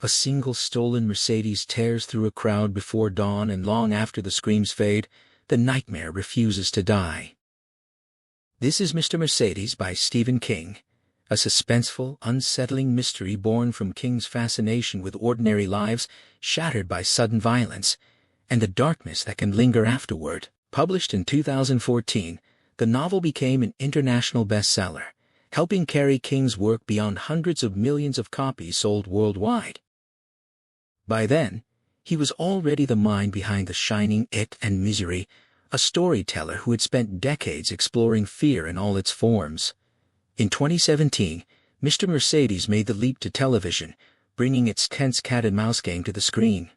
A single stolen Mercedes tears through a crowd before dawn, and long after the screams fade, the nightmare refuses to die. This is Mr. Mercedes by Stephen King, a suspenseful, unsettling mystery born from King's fascination with ordinary lives shattered by sudden violence, and the darkness that can linger afterward. Published in 2014, the novel became an international bestseller, helping carry King's work beyond hundreds of millions of copies sold worldwide. By then, he was already the mind behind The Shining, It, and Misery, a storyteller who had spent decades exploring fear in all its forms. In 2017, Mr. Mercedes made the leap to television, bringing its tense cat-and-mouse game to the screen.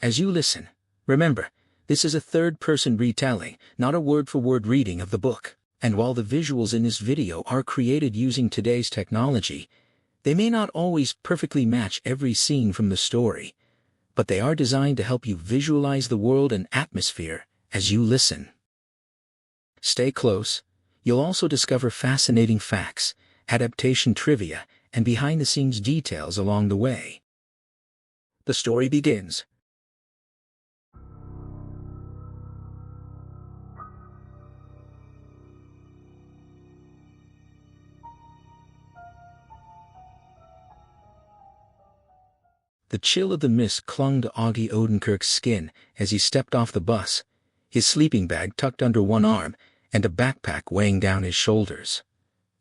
As you listen, remember, this is a third-person retelling, not a word-for-word reading of the book. And while the visuals in this video are created using today's technology, they may not always perfectly match every scene from the story, but they are designed to help you visualize the world and atmosphere as you listen. Stay close. You'll also discover fascinating facts, adaptation trivia, and behind-the-scenes details along the way. The story begins. The chill of the mist clung to Augie Odenkirk's skin as he stepped off the bus, his sleeping bag tucked under one arm and a backpack weighing down his shoulders.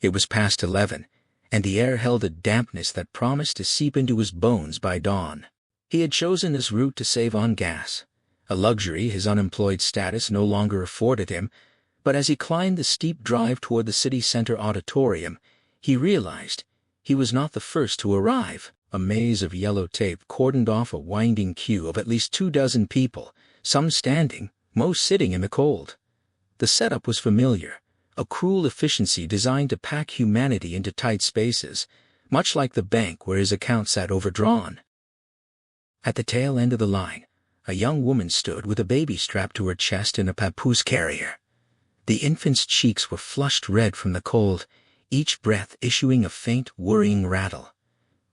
It was past 11, and the air held a dampness that promised to seep into his bones by dawn. He had chosen this route to save on gas, a luxury his unemployed status no longer afforded him, but as he climbed the steep drive toward the city center auditorium, he realized he was not the first to arrive. A maze of yellow tape cordoned off a winding queue of at least 24 people, some standing, most sitting in the cold. The setup was familiar, a cruel efficiency designed to pack humanity into tight spaces, much like the bank where his account sat overdrawn. At the tail end of the line, a young woman stood with a baby strapped to her chest in a papoose carrier. The infant's cheeks were flushed red from the cold, each breath issuing a faint, worrying rattle.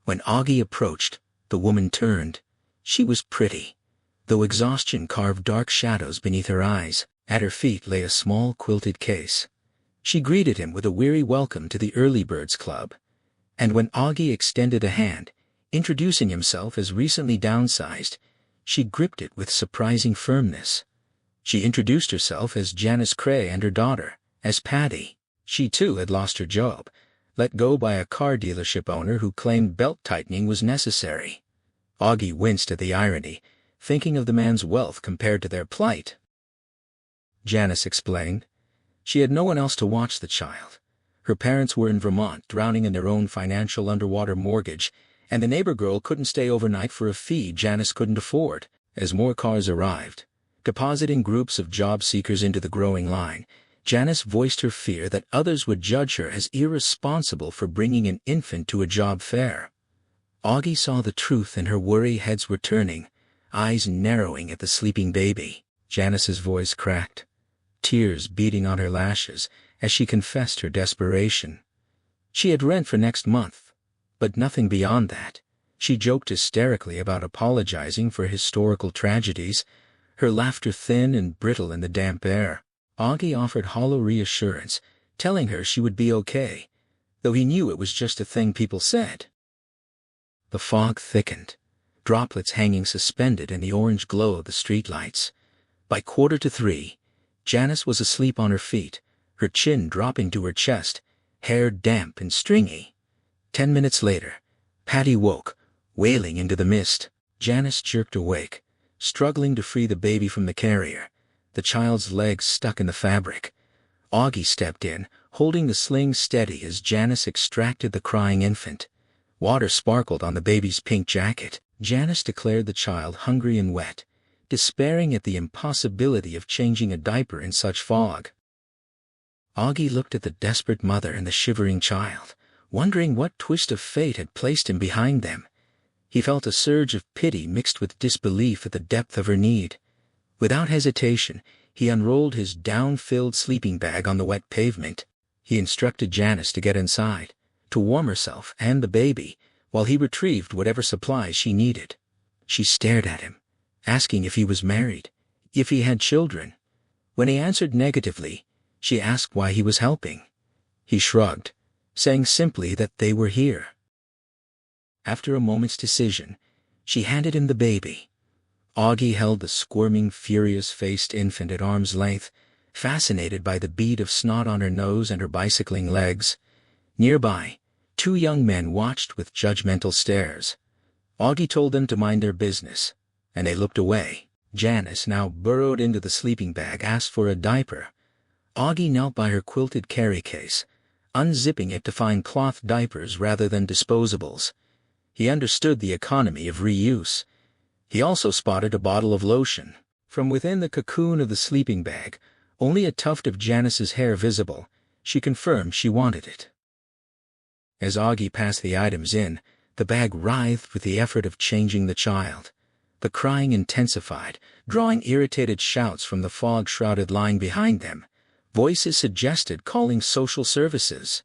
When Augie approached, the woman turned. She was pretty, though exhaustion carved dark shadows beneath her eyes. At her feet lay a small quilted case. She greeted him with a weary welcome to the Early Birds Club. And when Augie extended a hand, introducing himself as recently downsized, she gripped it with surprising firmness. She introduced herself as Janice Cray and her daughter as Patty. She too had lost her job, let go by a car dealership owner who claimed belt-tightening was necessary. Augie winced at the irony, thinking of the man's wealth compared to their plight. Janice explained. She had no one else to watch the child. Her parents were in Vermont, drowning in their own financial underwater mortgage, and the neighbor girl couldn't stay overnight for a fee Janice couldn't afford. As more cars arrived, depositing groups of job seekers into the growing line, Janice voiced her fear that others would judge her as irresponsible for bringing an infant to a job fair. Augie saw the truth and her worry heads were turning, eyes narrowing at the sleeping baby. Janice's voice cracked, tears beating on her lashes as she confessed her desperation. She had rent for next month, but nothing beyond that. She joked hysterically about apologizing for historical tragedies, her laughter thin and brittle in the damp air. Augie offered hollow reassurance, telling her she would be okay, though he knew it was just a thing people said. The fog thickened, droplets hanging suspended in the orange glow of the streetlights. By 2:45, Janice was asleep on her feet, her chin dropping to her chest, hair damp and stringy. 10 minutes later, Patty woke, wailing into the mist. Janice jerked awake, struggling to free the baby from the carrier, the child's legs stuck in the fabric. Augie stepped in, holding the sling steady as Janice extracted the crying infant. Water sparkled on the baby's pink jacket. Janice declared the child hungry and wet, despairing at the impossibility of changing a diaper in such fog. Augie looked at the desperate mother and the shivering child, wondering what twist of fate had placed him behind them. He felt a surge of pity mixed with disbelief at the depth of her need. Without hesitation, he unrolled his down-filled sleeping bag on the wet pavement. He instructed Janice to get inside, to warm herself and the baby, while he retrieved whatever supplies she needed. She stared at him, asking if he was married, if he had children. When he answered negatively, she asked why he was helping. He shrugged, saying simply that they were here. After a moment's decision, she handed him the baby. Augie held the squirming, furious-faced infant at arm's length, fascinated by the bead of snot on her nose and her bicycling legs. Nearby, 2 young men watched with judgmental stares. Augie told them to mind their business, and they looked away. Janice, now burrowed into the sleeping bag, asked for a diaper. Augie knelt by her quilted carry case, unzipping it to find cloth diapers rather than disposables. He understood the economy of reuse. He also spotted a bottle of lotion. From within the cocoon of the sleeping bag, only a tuft of Janice's hair visible, she confirmed she wanted it. As Augie passed the items in, the bag writhed with the effort of changing the child. The crying intensified, drawing irritated shouts from the fog-shrouded line behind them. Voices suggested calling social services.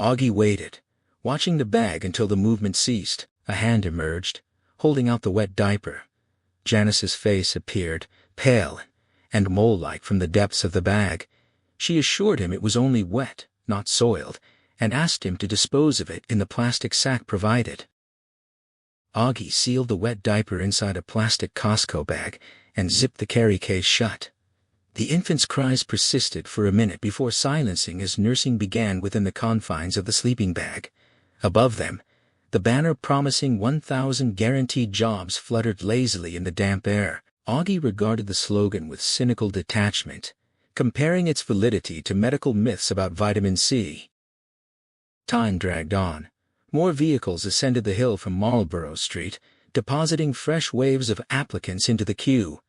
Augie waited, watching the bag until the movement ceased. A hand emerged, holding out the wet diaper. Janice's face appeared, pale and mole-like from the depths of the bag. She assured him it was only wet, not soiled, and asked him to dispose of it in the plastic sack provided. Augie sealed the wet diaper inside a plastic Costco bag and zipped the carry case shut. The infant's cries persisted for a minute before silencing as nursing began within the confines of the sleeping bag. Above them, the banner promising 1,000 guaranteed jobs fluttered lazily in the damp air. Augie regarded the slogan with cynical detachment, comparing its validity to medical myths about vitamin C. Time dragged on. More vehicles ascended the hill from Marlborough Street, depositing fresh waves of applicants into the queue.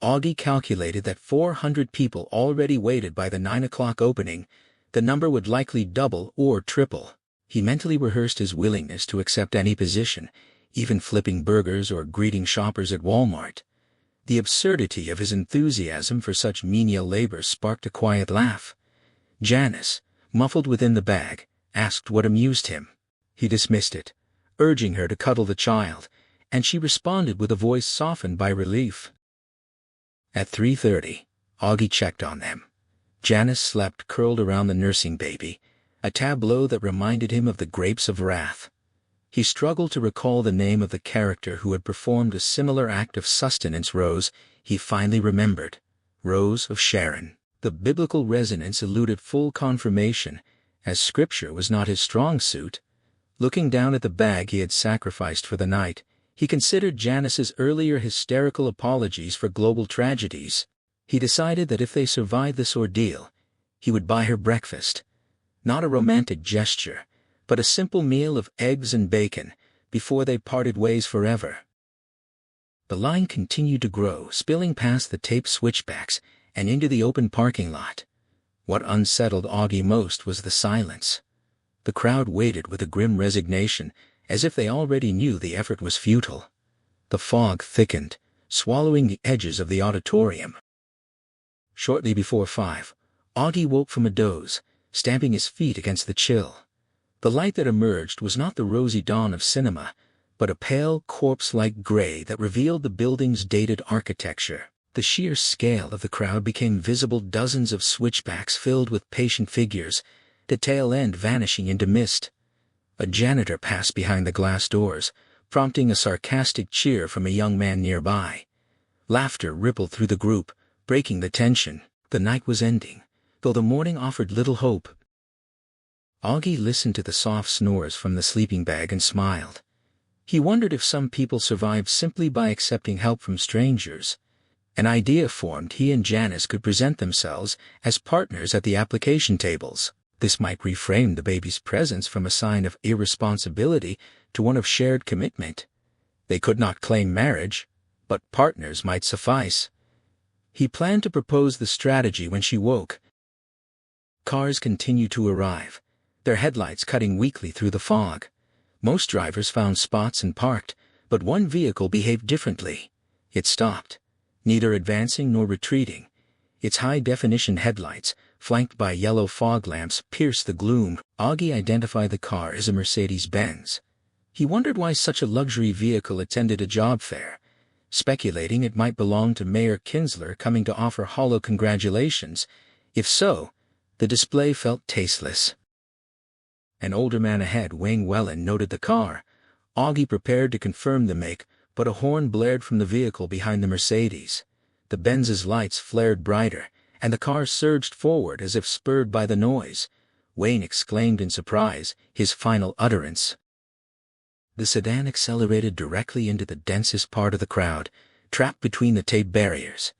Augie calculated that 400 people already waited by the 9 o'clock opening. The number would likely double or triple. He mentally rehearsed his willingness to accept any position, even flipping burgers or greeting shoppers at Walmart. The absurdity of his enthusiasm for such menial labor sparked a quiet laugh. Janice, muffled within the bag, asked what amused him. He dismissed it, urging her to cuddle the child, and she responded with a voice softened by relief. At 3:30, Augie checked on them. Janice slept curled around the nursing baby, a tableau that reminded him of the Grapes of Wrath. He struggled to recall the name of the character who had performed a similar act of sustenance. Rose, he finally remembered. Rose of Sharon. The biblical resonance eluded full confirmation, as scripture was not his strong suit. Looking down at the bag he had sacrificed for the night, he considered Janice's earlier hysterical apologies for global tragedies. He decided that if they survived this ordeal, he would buy her breakfast. Not a romantic gesture, but a simple meal of eggs and bacon, before they parted ways forever. The line continued to grow, spilling past the taped switchbacks and into the open parking lot. What unsettled Augie most was the silence. The crowd waited with a grim resignation, as if they already knew the effort was futile. The fog thickened, swallowing the edges of the auditorium. Shortly before 5, Augie woke from a doze, stamping his feet against the chill. The light that emerged was not the rosy dawn of cinema, but a pale, corpse-like gray that revealed the building's dated architecture. The sheer scale of the crowd became visible, dozens of switchbacks filled with patient figures, the tail end vanishing into mist. A janitor passed behind the glass doors, prompting a sarcastic cheer from a young man nearby. Laughter rippled through the group, breaking the tension. The night was ending, though the morning offered little hope. Augie listened to the soft snores from the sleeping bag and smiled. He wondered if some people survived simply by accepting help from strangers. An idea formed: he and Janice could present themselves as partners at the application tables. This might reframe the baby's presence from a sign of irresponsibility to one of shared commitment. They could not claim marriage, but partners might suffice. He planned to propose the strategy when she woke. Cars continued to arrive, their headlights cutting weakly through the fog. Most drivers found spots and parked, but one vehicle behaved differently. It stopped, neither advancing nor retreating. Its high-definition headlights, flanked by yellow fog lamps, pierced the gloom. Augie identified the car as a Mercedes-Benz. He wondered why such a luxury vehicle attended a job fair, speculating it might belong to Mayor Kinsler coming to offer hollow congratulations. If so, the display felt tasteless. An older man ahead, weighing Wellen, noted the car. Augie prepared to confirm the make, but a horn blared from the vehicle behind the Mercedes. The Benz's lights flared brighter, and the car surged forward as if spurred by the noise. Wayne exclaimed in surprise, his final utterance. The sedan accelerated directly into the densest part of the crowd, trapped between the tape barriers.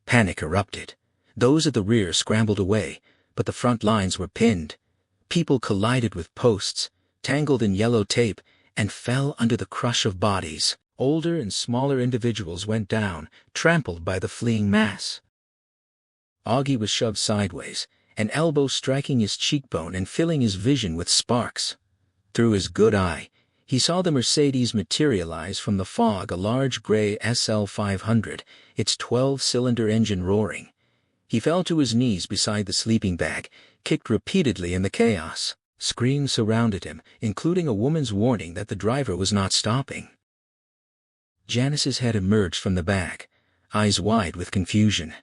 Panic erupted. Those at the rear scrambled away, but the front lines were pinned. People collided with posts, tangled in yellow tape, and fell under the crush of bodies. Older and smaller individuals went down, trampled by the fleeing mass. Augie was shoved sideways, an elbow striking his cheekbone and filling his vision with sparks. Through his good eye, he saw the Mercedes materialize from the fog, a large gray SL 500, its 12-cylinder engine roaring. He fell to his knees beside the sleeping bag, kicked repeatedly in the chaos. Screams surrounded him, including a woman's warning that the driver was not stopping. Janice's head emerged from the bag, eyes wide with confusion.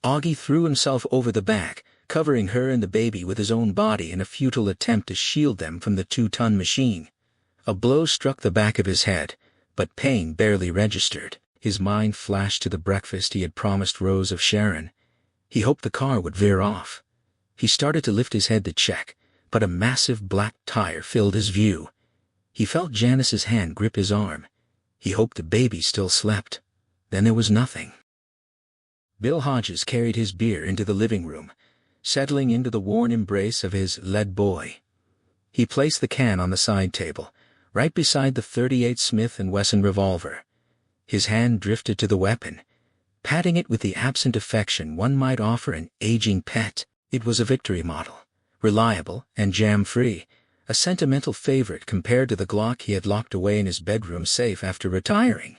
Augie threw himself over the back, covering her and the baby with his own body in a futile attempt to shield them from the 2-ton machine. A blow struck the back of his head, but pain barely registered. His mind flashed to the breakfast he had promised Rose of Sharon. He hoped the car would veer off. He started to lift his head to check, but a massive black tire filled his view. He felt Janice's hand grip his arm. He hoped the baby still slept. Then there was nothing. Bill Hodges carried his beer into the living room, settling into the worn embrace of his lead boy. He placed the can on the side table, right beside the .38 Smith & Wesson revolver. His hand drifted to the weapon, patting it with the absent affection one might offer an aging pet. It was a Victory model, reliable and jam-free, a sentimental favorite compared to the Glock he had locked away in his bedroom safe after retiring.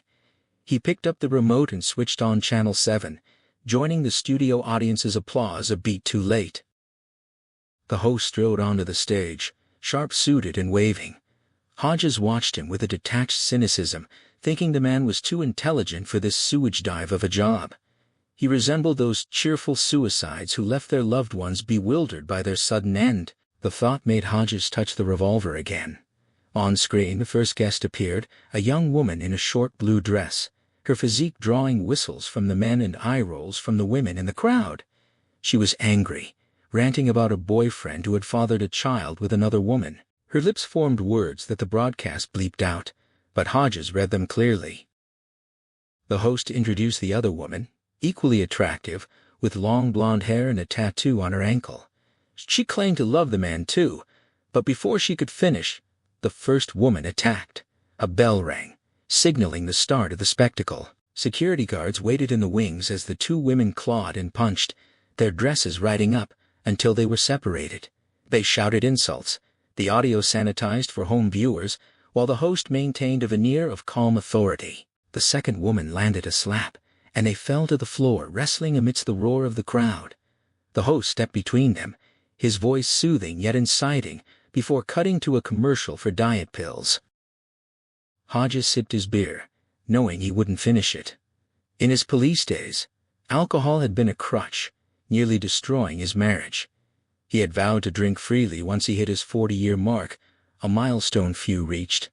He picked up the remote and switched on Channel 7, joining the studio audience's applause a beat too late. The host strode onto the stage, sharp-suited and waving. Hodges watched him with a detached cynicism, thinking the man was too intelligent for this sewage dive of a job. He resembled those cheerful suicides who left their loved ones bewildered by their sudden end. The thought made Hodges touch the revolver again. On screen, the first guest appeared, a young woman in a short blue dress, her physique drawing whistles from the men and eye rolls from the women in the crowd. She was angry, ranting about a boyfriend who had fathered a child with another woman. Her lips formed words that the broadcast bleeped out, but Hodges read them clearly. The host introduced the other woman, equally attractive, with long blonde hair and a tattoo on her ankle. She claimed to love the man too, but before she could finish, the first woman attacked. A bell rang, signaling the start of the spectacle. Security guards waited in the wings as the two women clawed and punched, their dresses riding up, until they were separated. They shouted insults, the audio sanitized for home viewers, while the host maintained a veneer of calm authority. The second woman landed a slap, and they fell to the floor, wrestling amidst the roar of the crowd. The host stepped between them, his voice soothing yet inciting, before cutting to a commercial for diet pills. Hodges sipped his beer, knowing he wouldn't finish it. In his police days, alcohol had been a crutch, nearly destroying his marriage. He had vowed to drink freely once he hit his 40-year mark, a milestone few reached.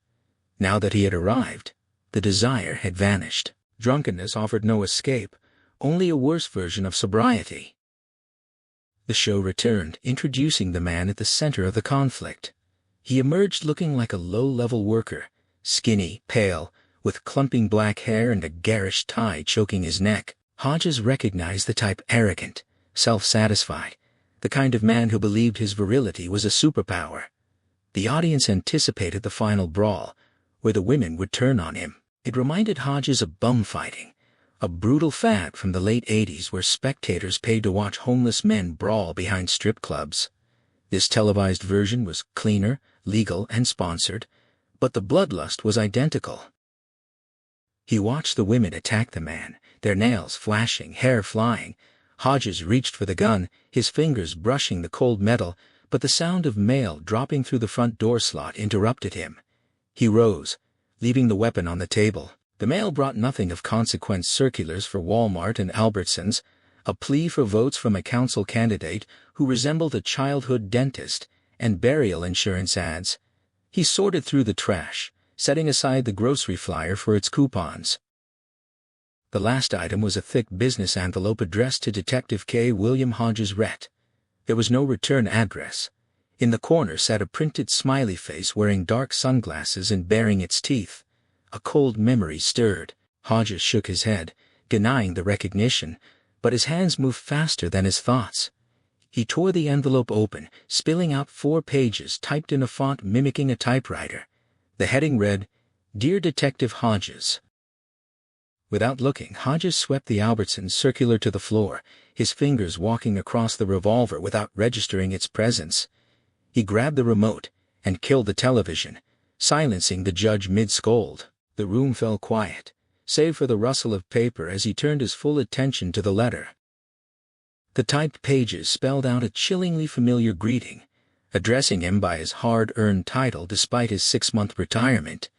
Now that he had arrived, the desire had vanished. Drunkenness offered no escape, only a worse version of sobriety. The show returned, introducing the man at the center of the conflict. He emerged looking like a low-level worker, skinny, pale, with clumping black hair and a garish tie choking his neck. Hodges recognized the type: arrogant, self-satisfied, the kind of man who believed his virility was a superpower. The audience anticipated the final brawl, where the women would turn on him. It reminded Hodges of bum fighting, a brutal fad from the late 80s where spectators paid to watch homeless men brawl behind strip clubs. This televised version was cleaner, legal, and sponsored, but the bloodlust was identical. He watched the women attack the man, their nails flashing, hair flying. Hodges reached for the gun, his fingers brushing the cold metal, but the sound of mail dropping through the front door slot interrupted him. He rose, leaving the weapon on the table. The mail brought nothing of consequence: circulars for Walmart and Albertsons, a plea for votes from a council candidate who resembled a childhood dentist, and burial insurance ads. He sorted through the trash, setting aside the grocery flyer for its coupons. The last item was a thick business envelope addressed to Detective K. William Hodges, Ret. There was no return address. In the corner sat a printed smiley face wearing dark sunglasses and baring its teeth. A cold memory stirred. Hodges shook his head, denying the recognition, but his hands moved faster than his thoughts. He tore the envelope open, spilling out 4 pages typed in a font mimicking a typewriter. The heading read, "Dear Detective Hodges." Without looking, Hodges swept the Albertsons circular to the floor, his fingers walking across the revolver without registering its presence. He grabbed the remote and killed the television, silencing the judge mid-scold. The room fell quiet, save for the rustle of paper as he turned his full attention to the letter. The typed pages spelled out a chillingly familiar greeting, addressing him by his hard-earned title despite his 6-month retirement.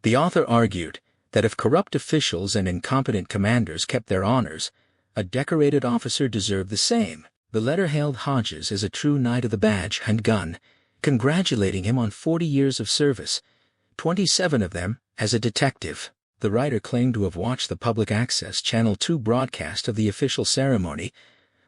The author argued that if corrupt officials and incompetent commanders kept their honors, a decorated officer deserved the same. The letter hailed Hodges as a true knight of the badge and gun, congratulating him on 40 years of service, 27 of them as a detective. The writer claimed to have watched the public access Channel 2 broadcast of the official ceremony,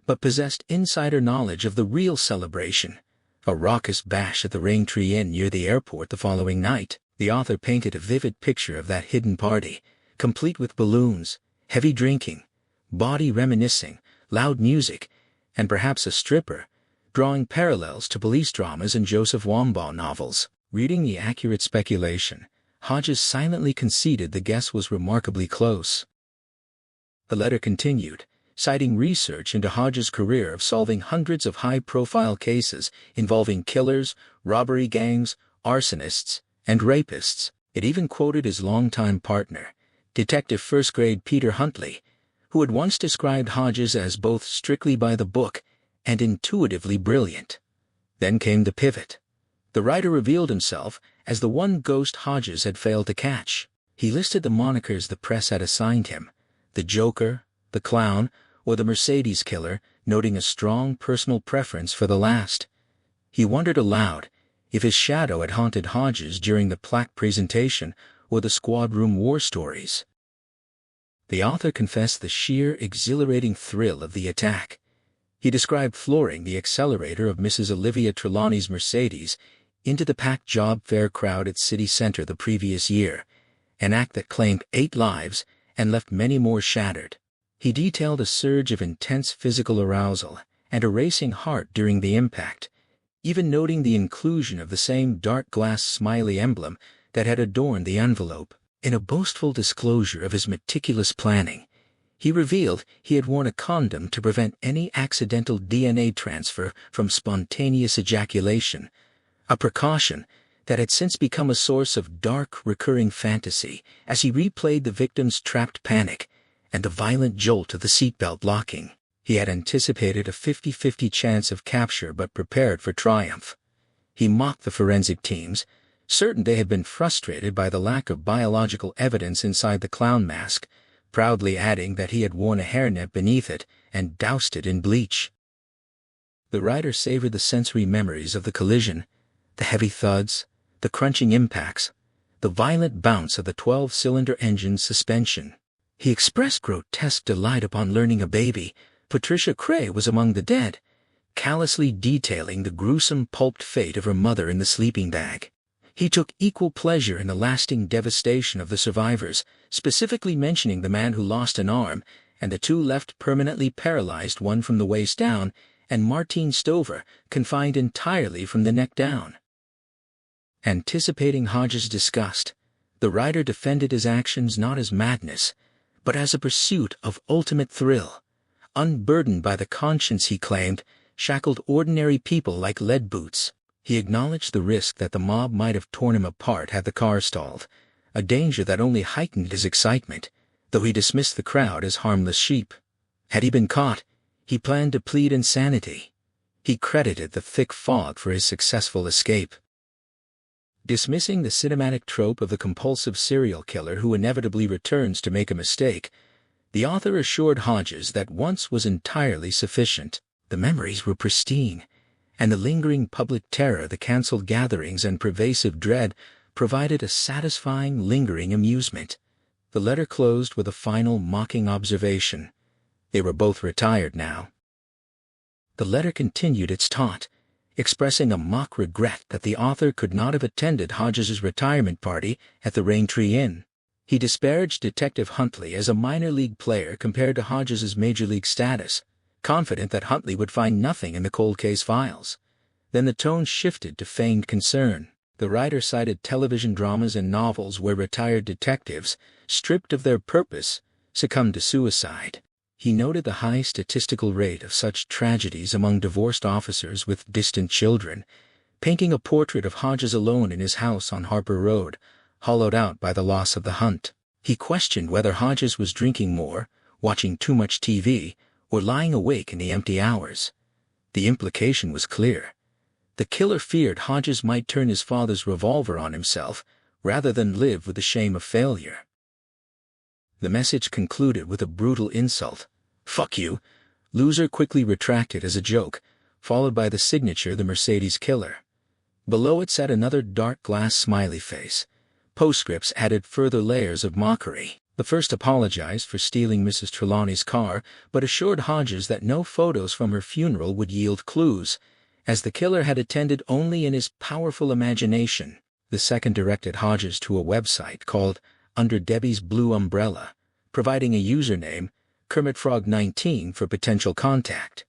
but possessed insider knowledge of the real celebration, a raucous bash at the Raintree Inn near the airport the following night. The author painted a vivid picture of that hidden party, complete with balloons, heavy drinking, body reminiscing, loud music, and perhaps a stripper, drawing parallels to police dramas and Joseph Wambaugh novels. Reading the accurate speculation, Hodges silently conceded the guess was remarkably close. The letter continued, citing research into Hodges' career of solving hundreds of high-profile cases involving killers, robbery gangs, arsonists, and rapists. It even quoted his longtime partner, Detective First-Grade Peter Huntley, who had once described Hodges as both strictly by the book and intuitively brilliant. Then came the pivot. The writer revealed himself as the one ghost Hodges had failed to catch. He listed the monikers the press had assigned him: the Joker, the Clown, or the Mercedes Killer, noting a strong personal preference for the last. He wondered aloud if his shadow had haunted Hodges during the plaque presentation or the squad room war stories. The author confessed the sheer exhilarating thrill of the attack. He described flooring the accelerator of Mrs. Olivia Trelawney's Mercedes into the packed job fair crowd at City Center the previous year, an act that claimed 8 lives and left many more shattered. He detailed a surge of intense physical arousal and a racing heart during the impact, even noting the inclusion of the same dark glass smiley emblem that had adorned the envelope. In a boastful disclosure of his meticulous planning, he revealed he had worn a condom to prevent any accidental DNA transfer from spontaneous ejaculation, a precaution that had since become a source of dark, recurring fantasy as he replayed the victim's trapped panic and the violent jolt of the seatbelt locking. He had anticipated a 50-50 chance of capture but prepared for triumph. He mocked the forensic teams, certain they had been frustrated by the lack of biological evidence inside the clown mask, proudly adding that he had worn a hairnet beneath it and doused it in bleach. The writer savored the sensory memories of the collision, the heavy thuds, the crunching impacts, the violent bounce of the 12-cylinder engine's suspension. He expressed grotesque delight upon learning a baby, Patricia Cray, was among the dead, callously detailing the gruesome pulped fate of her mother in the sleeping bag. He took equal pleasure in the lasting devastation of the survivors, specifically mentioning the man who lost an arm and the 2 left permanently paralyzed, one from the waist down, and Martine Stover, confined entirely from the neck down. Anticipating Hodges' disgust, the writer defended his actions not as madness, but as a pursuit of ultimate thrill. Unburdened by the conscience he claimed shackled ordinary people like lead boots. He acknowledged the risk that the mob might have torn him apart had the car stalled, a danger that only heightened his excitement, though he dismissed the crowd as harmless sheep. Had he been caught, he planned to plead insanity. He credited the thick fog for his successful escape. Dismissing the cinematic trope of the compulsive serial killer who inevitably returns to make a mistake, the author assured Hodges that once was entirely sufficient. The memories were pristine, and the lingering public terror, the cancelled gatherings, and pervasive dread provided a satisfying, lingering amusement. The letter closed with a final mocking observation. They were both retired now. The letter continued its taunt, expressing a mock regret that the author could not have attended Hodges's retirement party at the Raintree Inn. He disparaged Detective Huntley as a minor league player compared to Hodges's major league status, confident that Huntley would find nothing in the cold case files. Then the tone shifted to feigned concern. The writer cited television dramas and novels where retired detectives, stripped of their purpose, succumbed to suicide. He noted the high statistical rate of such tragedies among divorced officers with distant children, painting a portrait of Hodges alone in his house on Harper Road, hollowed out by the loss of the hunt. He questioned whether Hodges was drinking more, watching too much TV, or lying awake in the empty hours. The implication was clear. The killer feared Hodges might turn his father's revolver on himself rather than live with the shame of failure. The message concluded with a brutal insult. "Fuck you." Loser quickly retracted as a joke, followed by the signature, "The Mercedes Killer." Below it sat another dark glass smiley face. Postscripts added further layers of mockery. The first apologized for stealing Mrs. Trelawney's car, but assured Hodges that no photos from her funeral would yield clues, as the killer had attended only in his powerful imagination. The second directed Hodges to a website called Under Debbie's Blue Umbrella, providing a username, KermitFrog19, for potential contact.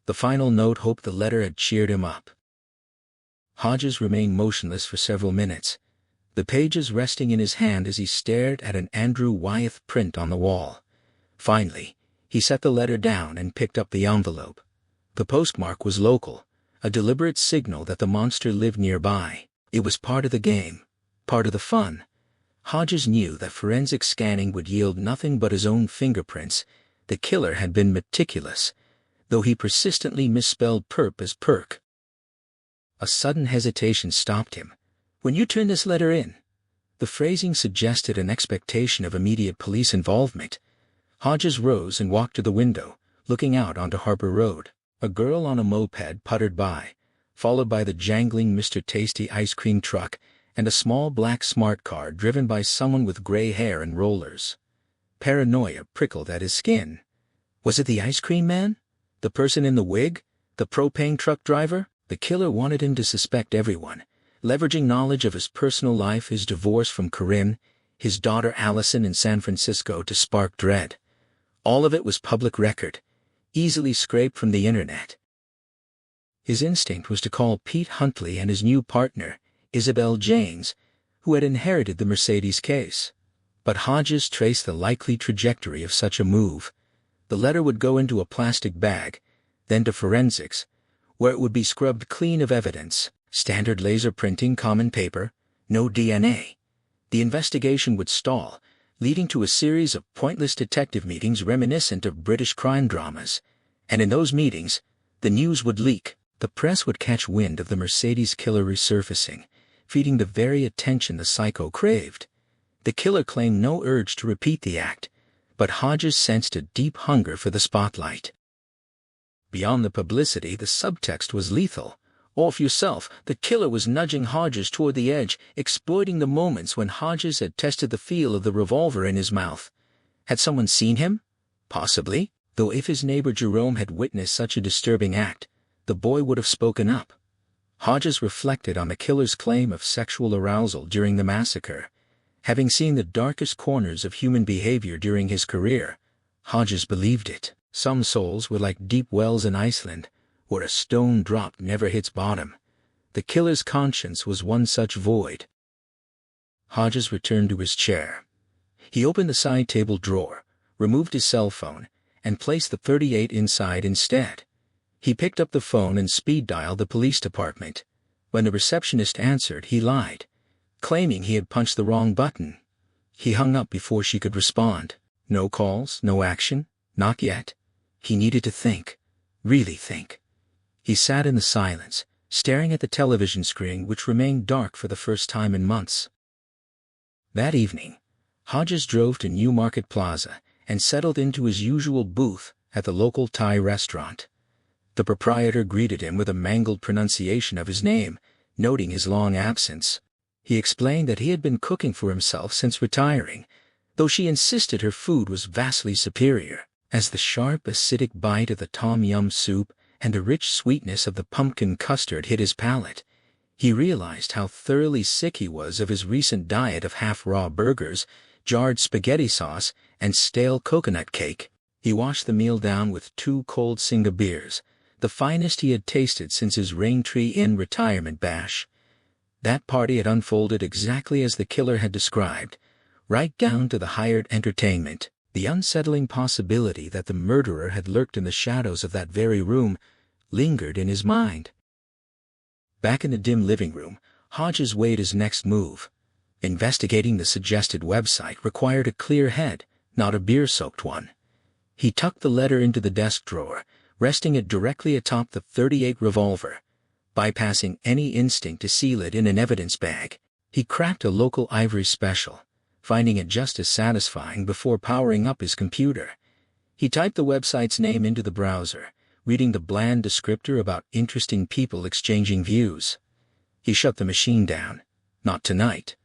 The final note hoped the letter had cheered him up. Hodges remained motionless for several minutes, the pages resting in his hand as he stared at an Andrew Wyeth print on the wall. Finally, he set the letter down and picked up the envelope. The postmark was local, a deliberate signal that the monster lived nearby. It was part of the game, part of the fun. Hodges knew that forensic scanning would yield nothing but his own fingerprints. The killer had been meticulous, though he persistently misspelled perp as perk. A sudden hesitation stopped him. "When you turn this letter in." The phrasing suggested an expectation of immediate police involvement. Hodges rose and walked to the window, looking out onto Harper Road. A girl on a moped puttered by, followed by the jangling Mr. Tasty ice cream truck and a small black smart car driven by someone with gray hair and rollers. Paranoia prickled at his skin. Was it the ice cream man? The person in the wig? The propane truck driver? The killer wanted him to suspect everyone, leveraging knowledge of his personal life, his divorce from Corinne, his daughter Allison in San Francisco, to spark dread. All of it was public record, easily scraped from the internet. His instinct was to call Pete Huntley and his new partner, Isabel Janes, who had inherited the Mercedes case. But Hodges traced the likely trajectory of such a move. The letter would go into a plastic bag, then to forensics, where it would be scrubbed clean of evidence. Standard laser printing, common paper, no DNA. The investigation would stall, leading to a series of pointless detective meetings reminiscent of British crime dramas. And in those meetings, the news would leak. The press would catch wind of the Mercedes killer resurfacing, feeding the very attention the psycho craved. The killer claimed no urge to repeat the act, but Hodges sensed a deep hunger for the spotlight. Beyond the publicity, the subtext was lethal. Off yourself, the killer was nudging Hodges toward the edge, exploiting the moments when Hodges had tested the feel of the revolver in his mouth. Had someone seen him? Possibly, though if his neighbor Jerome had witnessed such a disturbing act, the boy would have spoken up. Hodges reflected on the killer's claim of sexual arousal during the massacre. Having seen the darkest corners of human behavior during his career, Hodges believed it. Some souls were like deep wells in Iceland, where a stone drop never hits bottom. The killer's conscience was one such void. Hodges returned to his chair. He opened the side table drawer, removed his cell phone, and placed the .38 inside instead. He picked up the phone and speed-dialed the police department. When the receptionist answered, he lied, claiming he had punched the wrong button. He hung up before she could respond. No calls, no action, not yet. He needed to think, really think. He sat in the silence, staring at the television screen which remained dark for the first time in months. That evening, Hodges drove to Newmarket Plaza and settled into his usual booth at the local Thai restaurant. The proprietor greeted him with a mangled pronunciation of his name, noting his long absence. He explained that he had been cooking for himself since retiring, though she insisted her food was vastly superior. As the sharp, acidic bite of the tom yum soup and the rich sweetness of the pumpkin custard hit his palate, he realized how thoroughly sick he was of his recent diet of half-raw burgers, jarred spaghetti sauce, and stale coconut cake. He washed the meal down with 2 cold Singa beers, the finest he had tasted since his Raintree Inn retirement bash. That party had unfolded exactly as the killer had described, right down to the hired entertainment. The unsettling possibility that the murderer had lurked in the shadows of that very room lingered in his mind. Back in the dim living room, Hodges weighed his next move. Investigating the suggested website required a clear head, not a beer-soaked one. He tucked the letter into the desk drawer, resting it directly atop the .38 revolver. Bypassing any instinct to seal it in an evidence bag, he cracked a local Ivory special, finding it just as satisfying before powering up his computer. He typed the website's name into the browser, reading the bland descriptor about interesting people exchanging views. He shut the machine down. Not tonight.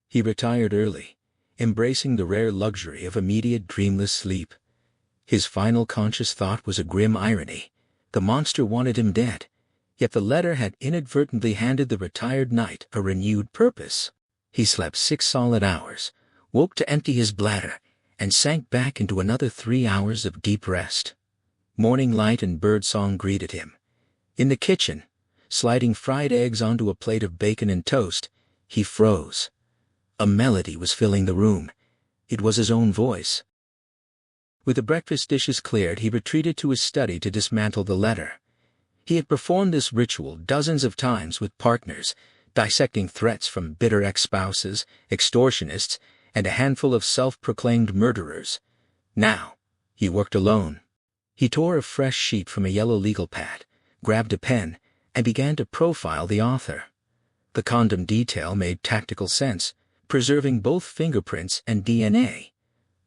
He retired early, embracing the rare luxury of immediate dreamless sleep. His final conscious thought was a grim irony. The monster wanted him dead, yet the letter had inadvertently handed the retired knight a renewed purpose. He slept 6 solid hours, woke to empty his bladder, and sank back into another 3 hours of deep rest. Morning light and birdsong greeted him. In the kitchen, sliding fried eggs onto a plate of bacon and toast, he froze. A melody was filling the room. It was his own voice. With the breakfast dishes cleared, he retreated to his study to dismantle the letter. He had performed this ritual dozens of times with partners, dissecting threats from bitter ex-spouses, extortionists, and a handful of self-proclaimed murderers. Now, he worked alone. He tore a fresh sheet from a yellow legal pad, grabbed a pen, and began to profile the author. The condom detail made tactical sense, preserving both fingerprints and DNA.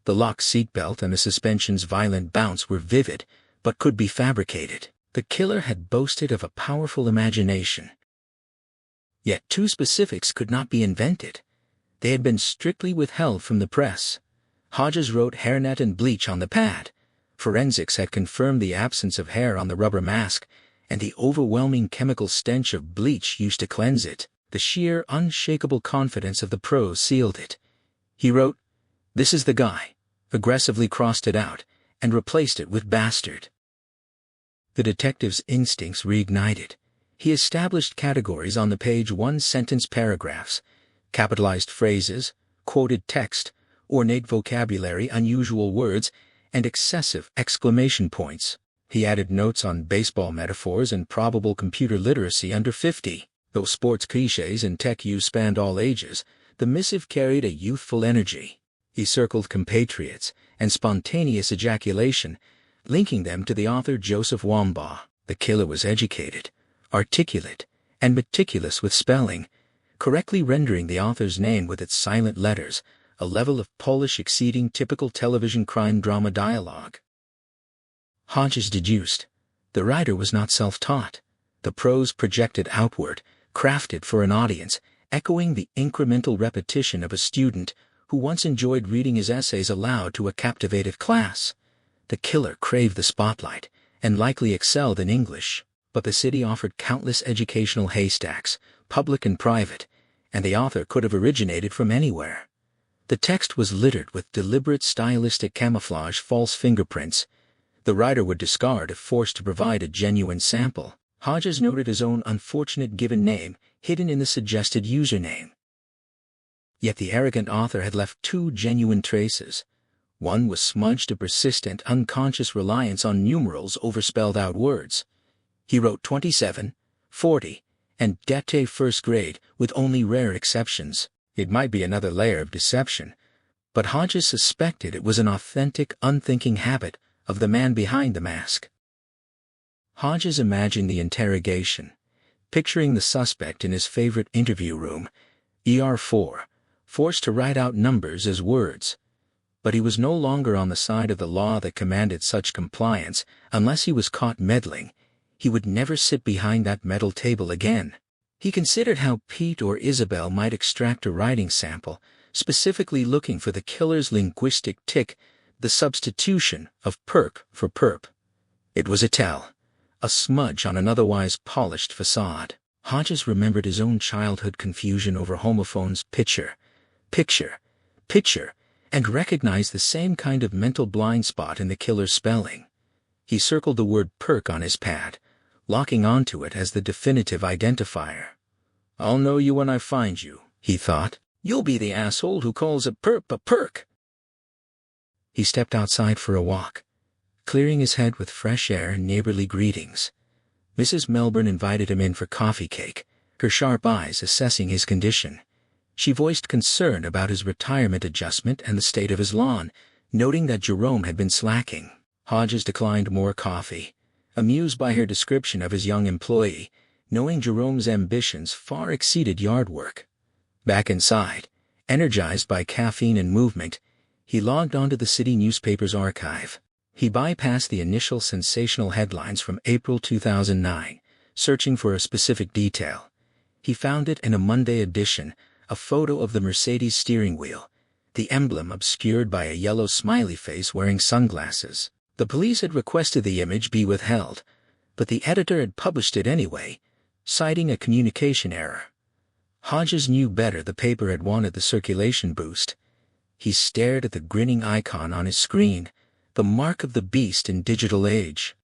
The locked seatbelt and the suspension's violent bounce were vivid, but could be fabricated. The killer had boasted of a powerful imagination. Yet 2 specifics could not be invented. They had been strictly withheld from the press. Hodges wrote hairnet and bleach on the pad. Forensics had confirmed the absence of hair on the rubber mask, and the overwhelming chemical stench of bleach used to cleanse it. The sheer, unshakable confidence of the pros sealed it. He wrote, "This is the guy," aggressively crossed it out, and replaced it with bastard. The detective's instincts reignited. He established categories on the page: 1-sentence paragraphs, capitalized phrases, quoted text, ornate vocabulary, unusual words, and excessive exclamation points. He added notes on baseball metaphors and probable computer literacy under 50. Though sports cliches and tech use spanned all ages, the missive carried a youthful energy. He circled compatriots and spontaneous ejaculation, linking them to the author Joseph Wambaugh. The killer was educated, articulate, and meticulous with spelling, correctly rendering the author's name with its silent letters, a level of polish exceeding typical television crime drama dialogue. Hodges deduced. The writer was not self-taught. The prose projected outward, crafted for an audience, echoing the incremental repetition of a student who once enjoyed reading his essays aloud to a captivated class. The killer craved the spotlight, and likely excelled in English, but the city offered countless educational haystacks, public and private, and the author could have originated from anywhere. The text was littered with deliberate stylistic camouflage, false fingerprints. The writer would discard if forced to provide a genuine sample. Hodges noted his own unfortunate given name hidden in the suggested username. Yet the arrogant author had left 2 genuine traces. One was smudged a persistent, unconscious reliance on numerals over spelled-out words. He wrote 27, 40, and date first grade with only rare exceptions. It might be another layer of deception, but Hodges suspected it was an authentic, unthinking habit of the man behind the mask. Hodges imagined the interrogation, picturing the suspect in his favorite interview room, ER4, forced to write out numbers as words. But he was no longer on the side of the law that commanded such compliance. Unless he was caught meddling, he would never sit behind that metal table again. He considered how Pete or Isabel might extract a writing sample, specifically looking for the killer's linguistic tic, the substitution of perk for perp. It was a tell, a smudge on an otherwise polished facade. Hodges remembered his own childhood confusion over homophones picture, and recognized the same kind of mental blind spot in the killer's spelling. He circled the word perk on his pad, locking onto it as the definitive identifier. "I'll know you when I find you," he thought. "You'll be the asshole who calls a perp a perk." He stepped outside for a walk, clearing his head with fresh air and neighborly greetings. Mrs. Melbourne invited him in for coffee cake, her sharp eyes assessing his condition. She voiced concern about his retirement adjustment and the state of his lawn, noting that Jerome had been slacking. Hodges declined more coffee, amused by her description of his young employee, knowing Jerome's ambitions far exceeded yard work. Back inside, energized by caffeine and movement, he logged onto the city newspaper's archive. He bypassed the initial sensational headlines from April 2009, searching for a specific detail. He found it in a Monday edition, a photo of the Mercedes steering wheel, the emblem obscured by a yellow smiley face wearing sunglasses. The police had requested the image be withheld, but the editor had published it anyway, citing a communication error. Hodges knew better. The paper had wanted the circulation boost. He stared at the grinning icon on his screen, the mark of the beast in digital age.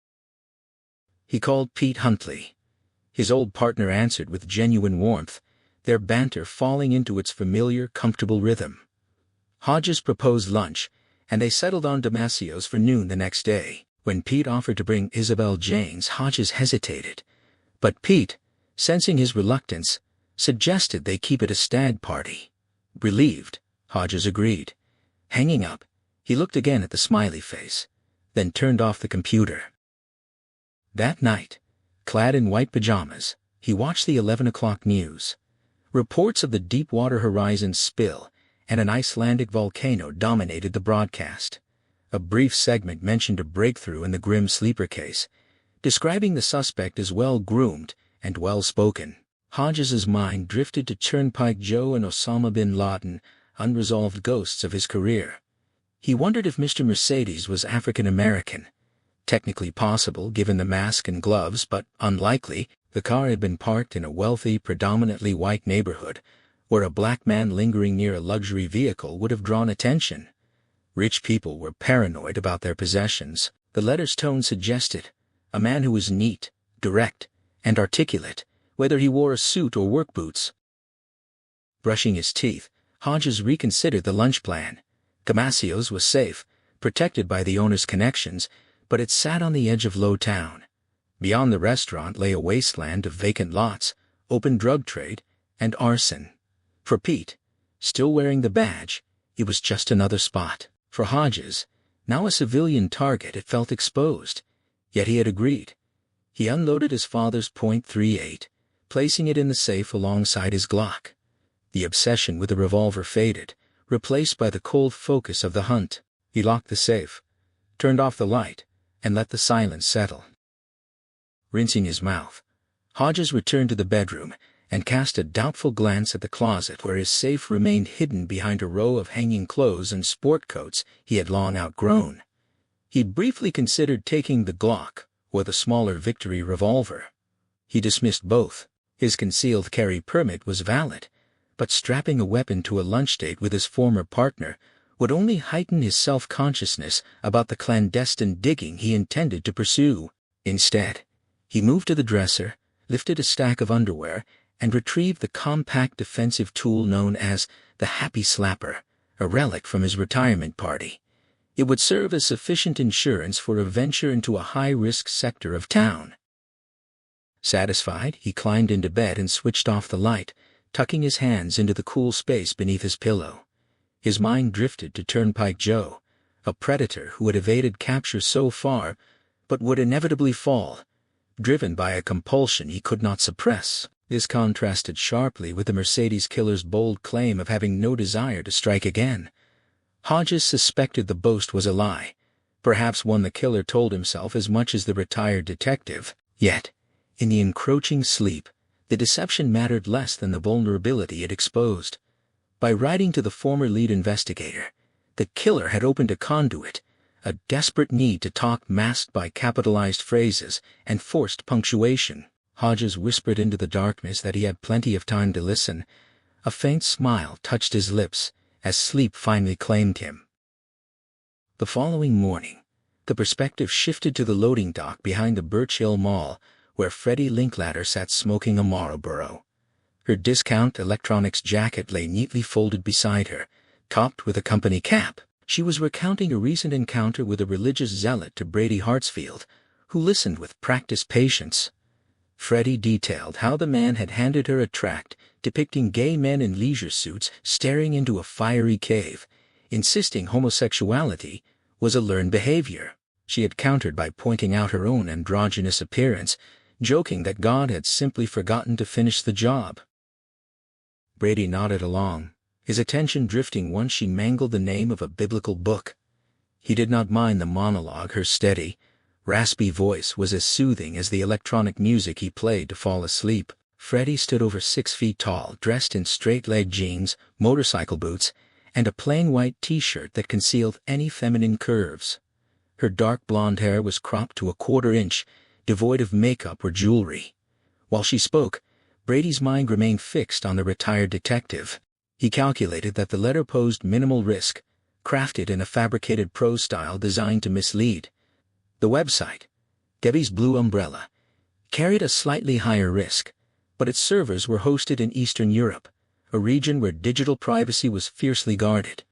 He called Pete Huntley. His old partner answered with genuine warmth, their banter falling into its familiar, comfortable rhythm. Hodges proposed lunch, and they settled on Damasio's for noon the next day. When Pete offered to bring Isabel Janes, Hodges hesitated. But Pete, sensing his reluctance, suggested they keep it a stag party. Relieved, Hodges agreed. Hanging up, he looked again at the smiley face, then turned off the computer. That night, clad in white pajamas, he watched the 11 o'clock news. Reports of the Deepwater Horizon spill and an Icelandic volcano dominated the broadcast. A brief segment mentioned a breakthrough in the grim sleeper case, describing the suspect as well-groomed and well-spoken. Hodges's mind drifted to Turnpike Joe and Osama bin Laden, unresolved ghosts of his career. He wondered if Mr. Mercedes was African-American. Technically possible given the mask and gloves, but unlikely. The car had been parked in a wealthy, predominantly white neighborhood, where a black man lingering near a luxury vehicle would have drawn attention. Rich people were paranoid about their possessions. The letter's tone suggested a man who was neat, direct, and articulate, whether he wore a suit or work boots. Brushing his teeth, Hodges reconsidered the lunch plan. Damasio's was safe, protected by the owner's connections, but it sat on the edge of low town. Beyond the restaurant lay a wasteland of vacant lots, open drug trade, and arson. For Pete, still wearing the badge, it was just another spot. For Hodges, now a civilian target, it felt exposed. Yet he had agreed. He unloaded his father's .38, placing it in the safe alongside his Glock. The obsession with the revolver faded, replaced by the cold focus of the hunt. He locked the safe, turned off the light, and let the silence settle. Rinsing his mouth, Hodges returned to the bedroom and cast a doubtful glance at the closet where his safe remained hidden behind a row of hanging clothes and sport coats he had long outgrown. He briefly considered taking the Glock or the smaller Victory revolver. He dismissed both. His concealed carry permit was valid, but strapping a weapon to a lunch date with his former partner would only heighten his self-consciousness about the clandestine digging he intended to pursue. Instead, he moved to the dresser, lifted a stack of underwear, and retrieved the compact defensive tool known as the Happy Slapper, a relic from his retirement party. It would serve as sufficient insurance for a venture into a high-risk sector of town. Satisfied, he climbed into bed and switched off the light, tucking his hands into the cool space beneath his pillow. His mind drifted to Turnpike Joe, a predator who had evaded capture so far, but would inevitably fall. driven by a compulsion he could not suppress. This contrasted sharply with the Mercedes killer's bold claim of having no desire to strike again. Hodges suspected the boast was a lie, perhaps one the killer told himself as much as the retired detective. Yet, in the encroaching sleep, the deception mattered less than the vulnerability it exposed. By writing to the former lead investigator, the killer had opened a conduit, a desperate need to talk masked by capitalized phrases and forced punctuation. Hodges whispered into the darkness that he had plenty of time to listen. A faint smile touched his lips as sleep finally claimed him. The following morning, the perspective shifted to the loading dock behind the Birch Hill Mall, where Freddie Linklater sat smoking a Marlboro. Her discount electronics jacket lay neatly folded beside her, topped with a company cap. She was recounting a recent encounter with a religious zealot to Brady Hartsfield, who listened with practiced patience. Freddie detailed how the man had handed her a tract depicting gay men in leisure suits staring into a fiery cave, insisting homosexuality was a learned behavior. She had countered by pointing out her own androgynous appearance, joking that God had simply forgotten to finish the job. Brady nodded along, his attention drifting once she mangled the name of a biblical book. He did not mind the monologue. Her steady, raspy voice was as soothing as the electronic music he played to fall asleep. Freddie stood over 6 feet tall, dressed in straight-leg jeans, motorcycle boots, and a plain white t-shirt that concealed any feminine curves. Her dark blonde hair was cropped to a 1/4 inch, devoid of makeup or jewelry. While she spoke, Brady's mind remained fixed on the retired detective. He calculated that the letter posed minimal risk, crafted in a fabricated prose style designed to mislead. The website, Debbie's Blue Umbrella, carried a slightly higher risk, but its servers were hosted in Eastern Europe, a region where digital privacy was fiercely guarded.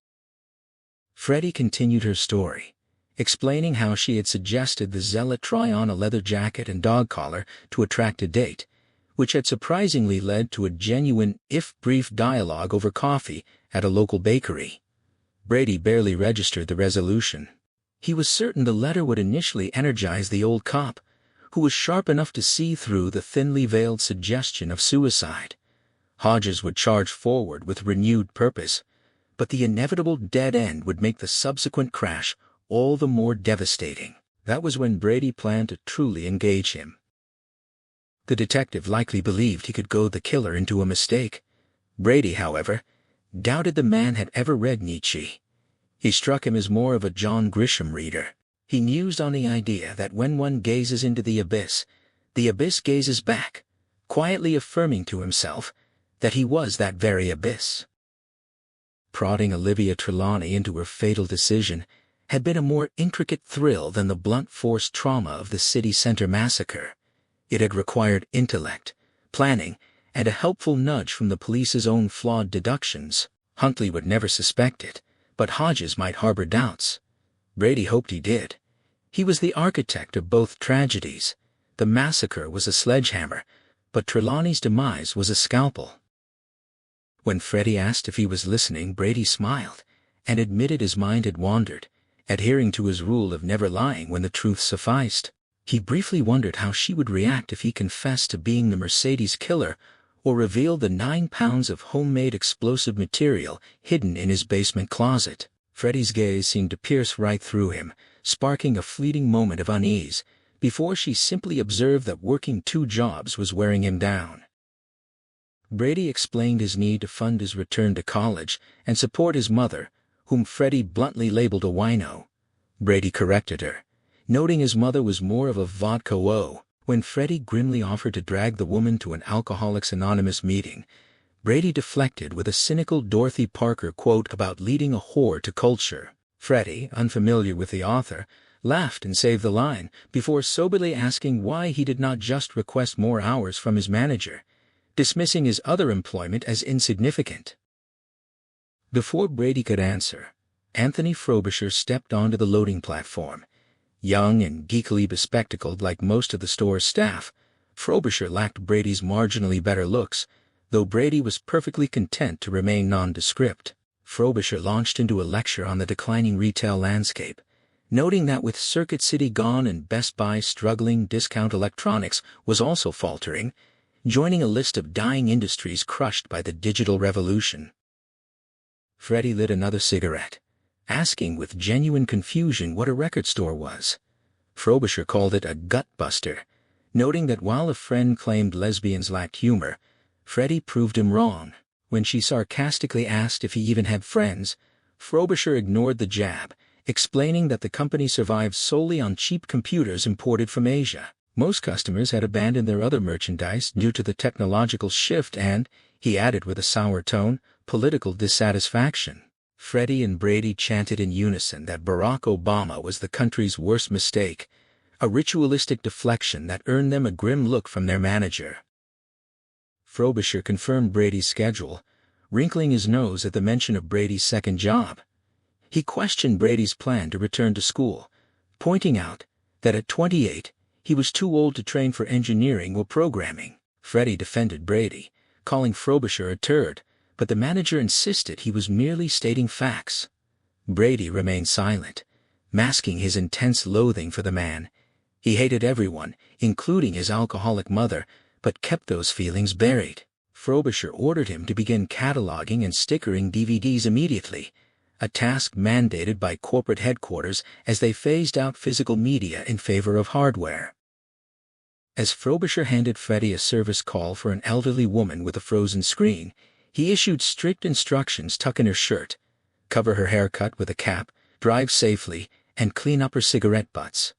Freddie continued her story, explaining how she had suggested the zealot try on a leather jacket and dog collar to attract a date, which had surprisingly led to a genuine, if brief, dialogue over coffee at a local bakery. Brady barely registered the resolution. He was certain the letter would initially energize the old cop, who was sharp enough to see through the thinly veiled suggestion of suicide. Hodges would charge forward with renewed purpose, but the inevitable dead end would make the subsequent crash all the more devastating. That was when Brady planned to truly engage him. The detective likely believed he could goad the killer into a mistake. Brady, however, doubted the man had ever read Nietzsche. He struck him as more of a John Grisham reader. He mused on the idea that when one gazes into the abyss gazes back, quietly affirming to himself that he was that very abyss. Prodding Olivia Trelawney into her fatal decision had been a more intricate thrill than the blunt force trauma of the city center massacre. It had required intellect, planning, and a helpful nudge from the police's own flawed deductions. Huntley would never suspect it, but Hodges might harbor doubts. Brady hoped he did. He was the architect of both tragedies. The massacre was a sledgehammer, but Trelawney's demise was a scalpel. When Freddie asked if he was listening, Brady smiled and admitted his mind had wandered, adhering to his rule of never lying when the truth sufficed. He briefly wondered how she would react if he confessed to being the Mercedes killer or revealed the 9 pounds of homemade explosive material hidden in his basement closet. Freddie's gaze seemed to pierce right through him, sparking a fleeting moment of unease, before she simply observed that working 2 jobs was wearing him down. Brady explained his need to fund his return to college and support his mother, whom Freddie bluntly labeled a wino. Brady corrected her, noting his mother was more of a vodka woe. When Freddie grimly offered to drag the woman to an Alcoholics Anonymous meeting, Brady deflected with a cynical Dorothy Parker quote about leading a whore to culture. Freddie, unfamiliar with the author, laughed and saved the line, before soberly asking why he did not just request more hours from his manager, dismissing his other employment as insignificant. Before Brady could answer, Anthony Frobisher stepped onto the loading platform. Young and geekily bespectacled like most of the store's staff, Frobisher lacked Brady's marginally better looks, though Brady was perfectly content to remain nondescript. Frobisher launched into a lecture on the declining retail landscape, Noting that with Circuit City gone and Best Buy struggling, discount electronics was also faltering, joining a list of dying industries crushed by the digital revolution. Freddie lit another cigarette, asking with genuine confusion what a record store was. Frobisher called it a gut-buster, noting that while a friend claimed lesbians lacked humor, Freddie proved him wrong. When she sarcastically asked if he even had friends, Frobisher ignored the jab, explaining that the company survived solely on cheap computers imported from Asia. Most customers had abandoned their other merchandise due to the technological shift and, he added with a sour tone, political dissatisfaction. Freddie and Brady chanted in unison that Barack Obama was the country's worst mistake, a ritualistic deflection that earned them a grim look from their manager. Frobisher confirmed Brady's schedule, wrinkling his nose at the mention of Brady's second job. He questioned Brady's plan to return to school, pointing out that at 28, he was too old to train for engineering or programming. Freddie defended Brady, calling Frobisher a turd, but the manager insisted he was merely stating facts. Brady remained silent, masking his intense loathing for the man. He hated everyone, including his alcoholic mother, but kept those feelings buried. Frobisher ordered him to begin cataloging and stickering DVDs immediately, a task mandated by corporate headquarters as they phased out physical media in favor of hardware. As Frobisher handed Freddie a service call for an elderly woman with a frozen screen, he issued strict instructions: tuck in her shirt, cover her haircut with a cap, drive safely, and clean up her cigarette butts.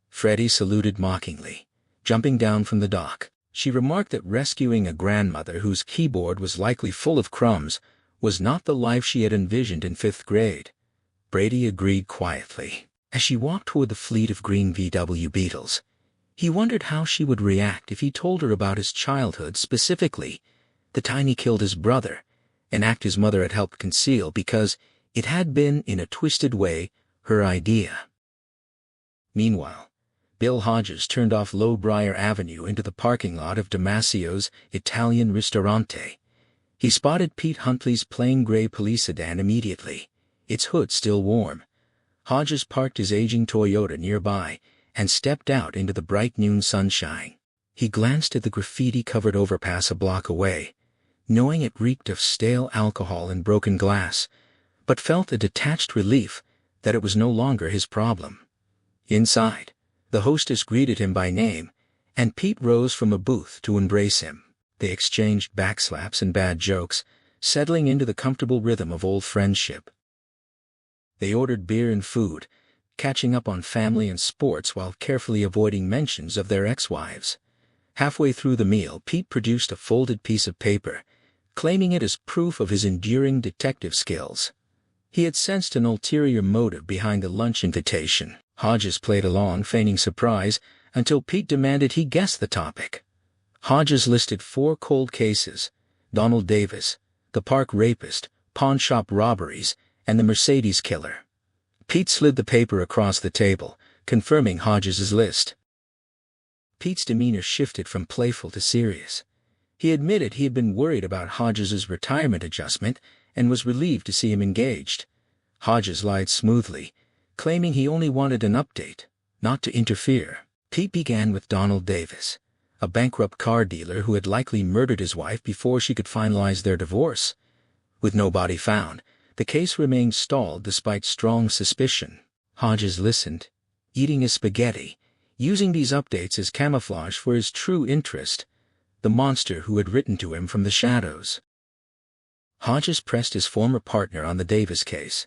Freddie saluted mockingly, jumping down from the dock. She remarked that rescuing a grandmother whose keyboard was likely full of crumbs was not the life she had envisioned in 5th grade. Brady agreed quietly. As she walked toward the fleet of green VW Beetles, he wondered how she would react if he told her about his childhood, specifically the time he killed his brother, an act his mother had helped conceal because it had been, in a twisted way, her idea. Meanwhile, Bill Hodges turned off Lowbriar Avenue into the parking lot of Damasio's Italian Ristorante. He spotted Pete Huntley's plain gray police sedan immediately, its hood still warm. Hodges parked his aging Toyota nearby and stepped out into the bright noon sunshine. He glanced at the graffiti-covered overpass a block away, knowing it reeked of stale alcohol and broken glass, but felt a detached relief that it was no longer his problem. Inside, the hostess greeted him by name, and Pete rose from a booth to embrace him. They exchanged backslaps and bad jokes, settling into the comfortable rhythm of old friendship. They ordered beer and food, catching up on family and sports while carefully avoiding mentions of their ex-wives. Halfway through the meal, Pete produced a folded piece of paper, claiming it as proof of his enduring detective skills. He had sensed an ulterior motive behind the lunch invitation. Hodges played along, feigning surprise, until Pete demanded he guess the topic. Hodges listed 4 cold cases: Donald Davis, the park rapist, pawn shop robberies, and the Mercedes killer. Pete slid the paper across the table, confirming Hodges's list. Pete's demeanor shifted from playful to serious. He admitted he had been worried about Hodges's retirement adjustment and was relieved to see him engaged. Hodges lied smoothly, claiming he only wanted an update, not to interfere. Pete began with Donald Davis, a bankrupt car dealer who had likely murdered his wife before she could finalize their divorce. With no body found, the case remained stalled despite strong suspicion. Hodges listened, eating his spaghetti, using these updates as camouflage for his true interest, the monster who had written to him from the shadows. Hodges pressed his former partner on the Davis case.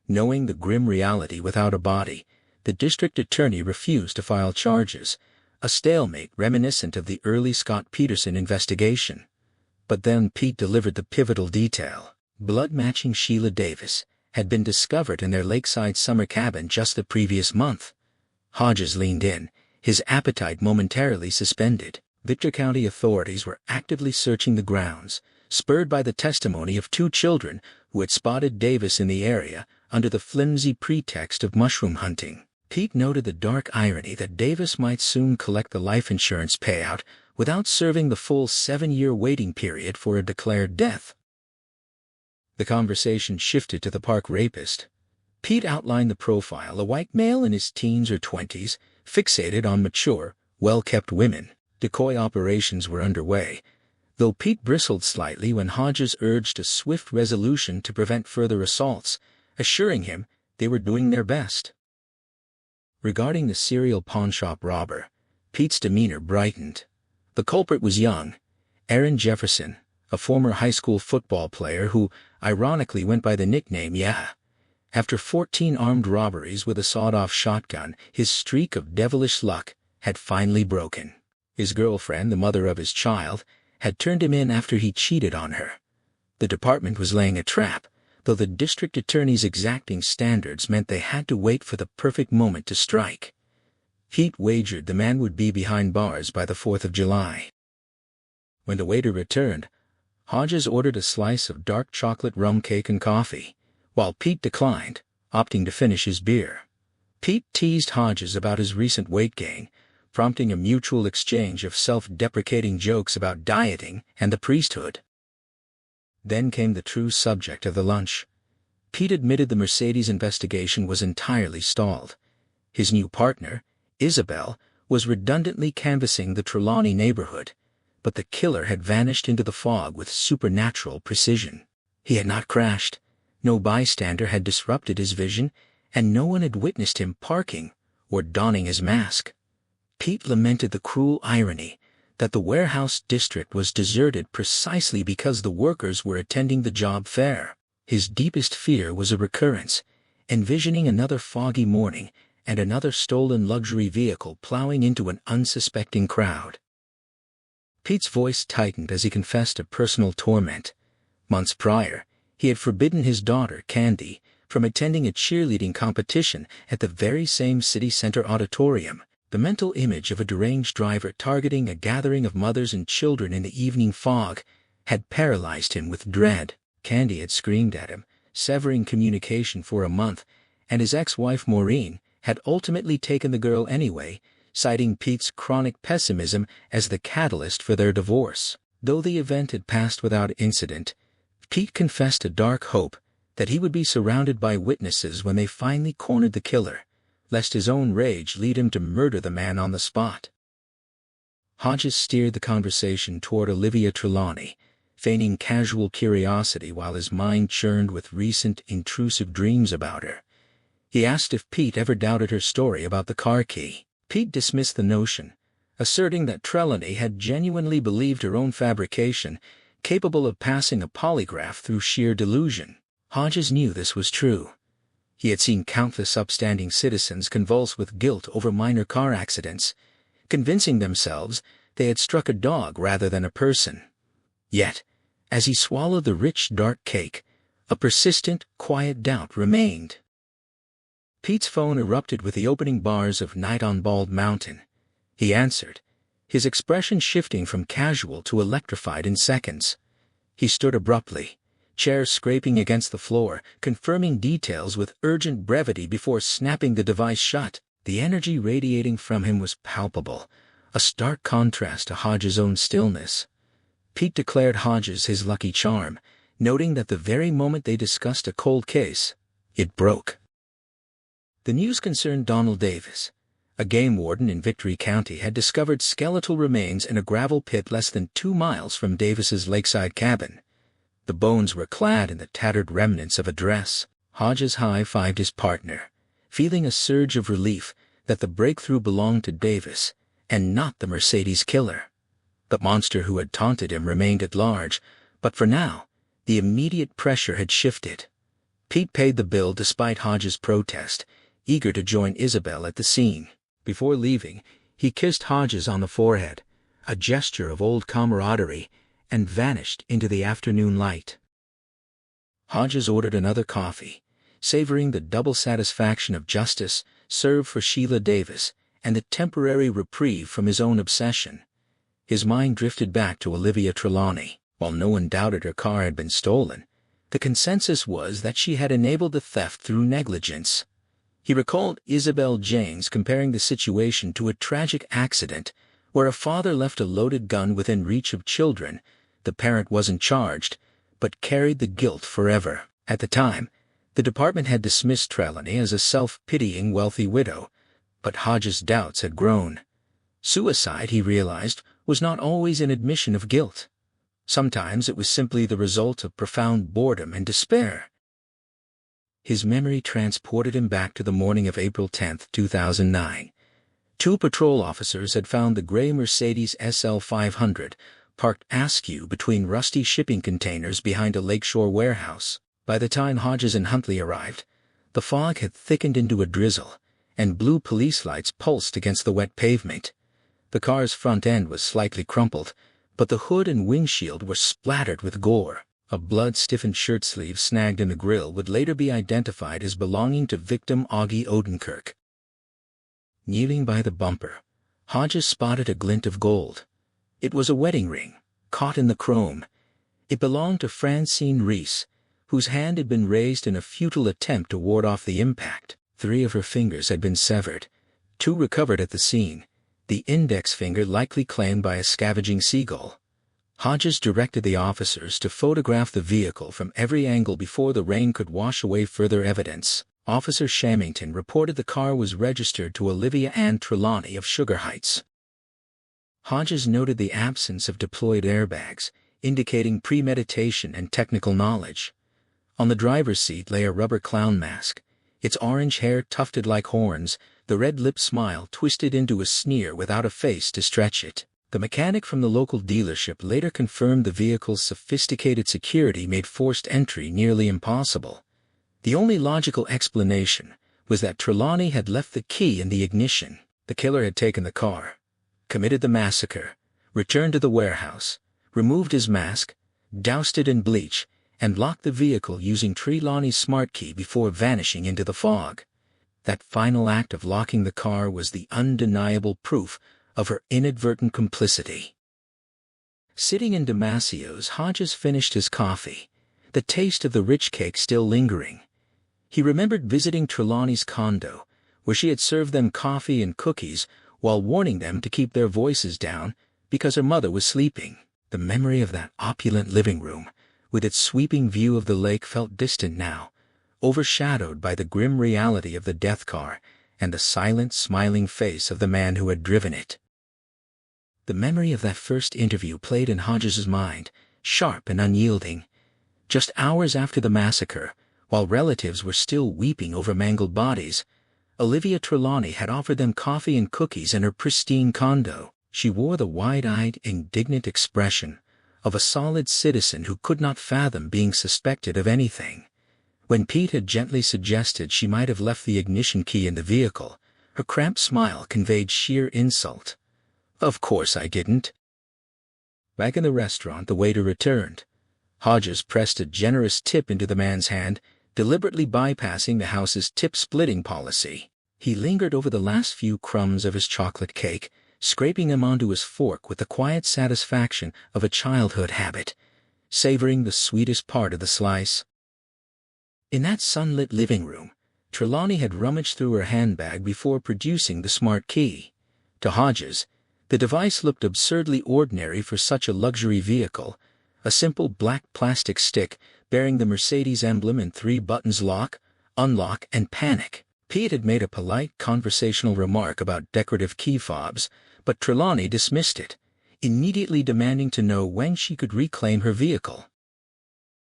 Knowing the grim reality without a body, the district attorney refused to file charges, a stalemate reminiscent of the early Scott Peterson investigation. But then Pete delivered the pivotal detail. Blood-matching Sheila Davis had been discovered in their lakeside summer cabin just the previous month. Hodges leaned in, his appetite momentarily suspended. Victor County authorities were actively searching the grounds, spurred by the testimony of 2 children who had spotted Davis in the area under the flimsy pretext of mushroom hunting. Pete noted the dark irony that Davis might soon collect the life insurance payout without serving the full 7-year waiting period for a declared death. The conversation shifted to the park rapist. Pete outlined the profile, a white male in his teens or 20s, fixated on mature, well-kept women. Decoy operations were underway, though Pete bristled slightly when Hodges urged a swift resolution to prevent further assaults, assuring him they were doing their best. Regarding the serial pawnshop robber, Pete's demeanor brightened. The culprit was young, Aaron Jefferson, a former high school football player who, ironically, went by the nickname Yeah. After 14 armed robberies with a sawed-off shotgun, his streak of devilish luck had finally broken. His girlfriend, the mother of his child, had turned him in after he cheated on her. The department was laying a trap, though the district attorney's exacting standards meant they had to wait for the perfect moment to strike. Pete wagered the man would be behind bars by the 4th of July. When the waiter returned, Hodges ordered a slice of dark chocolate rum cake and coffee, while Pete declined, opting to finish his beer. Pete teased Hodges about his recent weight gain, prompting a mutual exchange of self-deprecating jokes about dieting and the priesthood. Then came the true subject of the lunch. Pete admitted the Mercedes investigation was entirely stalled. His new partner, Isabel, was redundantly canvassing the Trelawney neighborhood, but the killer had vanished into the fog with supernatural precision. He had not crashed, no bystander had disrupted his vision, and no one had witnessed him parking or donning his mask. Pete lamented the cruel irony that the warehouse district was deserted precisely because the workers were attending the job fair. His deepest fear was a recurrence, envisioning another foggy morning and another stolen luxury vehicle plowing into an unsuspecting crowd. Pete's voice tightened as he confessed to personal torment. Months prior, he had forbidden his daughter, Candy, from attending a cheerleading competition at the very same city center auditorium. The mental image of a deranged driver targeting a gathering of mothers and children in the evening fog had paralyzed him with dread. Candy had screamed at him, severing communication for a month, and his ex-wife Maureen had ultimately taken the girl anyway, citing Pete's chronic pessimism as the catalyst for their divorce. Though the event had passed without incident, Pete confessed a dark hope that he would be surrounded by witnesses when they finally cornered the killer, lest his own rage lead him to murder the man on the spot. Hodges steered the conversation toward Olivia Trelawney, feigning casual curiosity while his mind churned with recent intrusive dreams about her. He asked if Pete ever doubted her story about the car key. Pete dismissed the notion, asserting that Trelawney had genuinely believed her own fabrication, capable of passing a polygraph through sheer delusion. Hodges knew this was true. He had seen countless upstanding citizens convulse with guilt over minor car accidents, convincing themselves they had struck a dog rather than a person. Yet, as he swallowed the rich dark cake, a persistent, quiet doubt remained. Pete's phone erupted with the opening bars of Night on Bald Mountain. He answered, his expression shifting from casual to electrified in seconds. He stood abruptly, chair scraping against the floor, confirming details with urgent brevity before snapping the device shut. The energy radiating from him was palpable, a stark contrast to Hodges' own stillness. Pete declared Hodges his lucky charm, noting that the very moment they discussed a cold case, it broke. The news concerned Donald Davis. A game warden in Victory County had discovered skeletal remains in a gravel pit less than 2 miles from Davis's lakeside cabin. The bones were clad in the tattered remnants of a dress. Hodges high-fived his partner, feeling a surge of relief that the breakthrough belonged to Davis and not the Mercedes killer. The monster who had taunted him remained at large, but for now, the immediate pressure had shifted. Pete paid the bill despite Hodges' protest, eager to join Isabel at the scene. Before leaving, he kissed Hodges on the forehead, a gesture of old camaraderie, and vanished into the afternoon light. Hodges ordered another coffee, savoring the double satisfaction of justice served for Sheila Davis and the temporary reprieve from his own obsession. His mind drifted back to Olivia Trelawney. While no one doubted her car had been stolen, the consensus was that she had enabled the theft through negligence. He recalled Isabel James comparing the situation to a tragic accident where a father left a loaded gun within reach of children. The parent wasn't charged, but carried the guilt forever. At the time, The department had dismissed Trelawney as a self-pitying wealthy widow, but Hodges' doubts had grown. Suicide, he realized, was not always an admission of guilt. Sometimes it was simply the result of profound boredom and despair. His memory transported him back to the morning of April 10, 2009. Two patrol officers had found the gray Mercedes SL 500 parked askew between rusty shipping containers behind a lakeshore warehouse. By the time Hodges and Huntley arrived, the fog had thickened into a drizzle, and blue police lights pulsed against the wet pavement. The car's front end was slightly crumpled, but the hood and windshield were splattered with gore. A blood-stiffened shirt sleeve snagged in the grille would later be identified as belonging to victim Augie Odenkirk. Kneeling by the bumper, Hodges spotted a glint of gold. It was a wedding ring, caught in the chrome. It belonged to Francine Reese, whose hand had been raised in a futile attempt to ward off the impact. 3 of her fingers had been severed, 2 recovered at the scene, the index finger likely claimed by a scavenging seagull. Hodges directed the officers to photograph the vehicle from every angle before the rain could wash away further evidence. Officer Shamington reported the car was registered to Olivia Ann Trelawney of Sugar Heights. Hodges noted the absence of deployed airbags, indicating premeditation and technical knowledge. On the driver's seat lay a rubber clown mask, its orange hair tufted like horns, the red-lipped smile twisted into a sneer without a face to stretch it. The mechanic from the local dealership later confirmed the vehicle's sophisticated security made forced entry nearly impossible. The only logical explanation was that Trelawney had left the key in the ignition. The killer had taken the car, committed the massacre, returned to the warehouse, removed his mask, doused it in bleach, and locked the vehicle using Trelawney's smart key before vanishing into the fog. That final act of locking the car was the undeniable proof of her inadvertent complicity. Sitting in Damasio's, Hodges finished his coffee, the taste of the rich cake still lingering. He remembered visiting Trelawney's condo, where she had served them coffee and cookies while warning them to keep their voices down because her mother was sleeping. The memory of that opulent living room, with its sweeping view of the lake, felt distant now, overshadowed by the grim reality of the death car and the silent, smiling face of the man who had driven it. The memory of that first interview played in Hodges's mind, sharp and unyielding. Just hours after the massacre, while relatives were still weeping over mangled bodies, Olivia Trelawney had offered them coffee and cookies in her pristine condo. She wore the wide-eyed, indignant expression of a solid citizen who could not fathom being suspected of anything. When Pete had gently suggested she might have left the ignition key in the vehicle, her cramped smile conveyed sheer insult. "Of course I didn't." Back in the restaurant, the waiter returned. Hodges pressed a generous tip into the man's hand, deliberately bypassing the house's tip-splitting policy. He lingered over the last few crumbs of his chocolate cake, scraping them onto his fork with the quiet satisfaction of a childhood habit, savoring the sweetest part of the slice. In that sunlit living room, Trelawney had rummaged through her handbag before producing the smart key. To Hodges, the device looked absurdly ordinary for such a luxury vehicle, a simple black plastic stick bearing the Mercedes emblem in 3 buttons: lock, unlock, and panic. Pete had made a polite conversational remark about decorative key fobs, but Trelawney dismissed it, immediately demanding to know when she could reclaim her vehicle.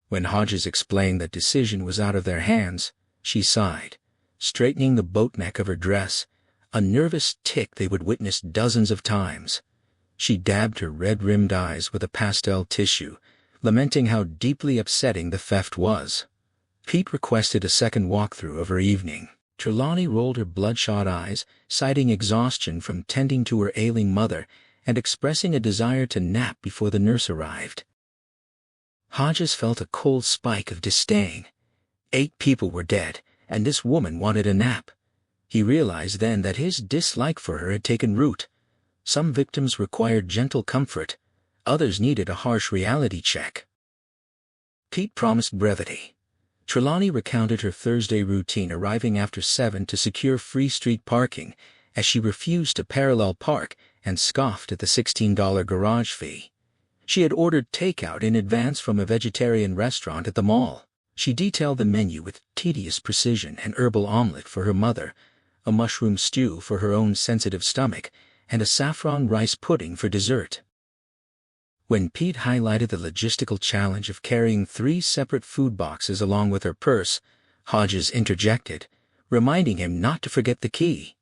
When Hodges explained that decision was out of their hands, she sighed, straightening the boat neck of her dress, a nervous tic they would witness dozens of times. She dabbed her red-rimmed eyes with a pastel tissue, lamenting how deeply upsetting the theft was. Pete requested a second walkthrough of her evening. Trelawney rolled her bloodshot eyes, citing exhaustion from tending to her ailing mother and expressing a desire to nap before the nurse arrived. Hodges felt a cold spike of disdain. 8 people were dead, and this woman wanted a nap. He realized then that his dislike for her had taken root. Some victims required gentle comfort, others needed a harsh reality check. Pete promised brevity. Trelawney recounted her Thursday routine, arriving after 7 to secure free street parking, as she refused to parallel park and scoffed at the $16 garage fee. She had ordered takeout in advance from a vegetarian restaurant at the mall. She detailed the menu with tedious precision: an herbal omelette for her mother, a mushroom stew for her own sensitive stomach, and a saffron rice pudding for dessert. When Pete highlighted the logistical challenge of carrying 3 separate food boxes along with her purse, Hodges interjected, reminding him not to forget the key.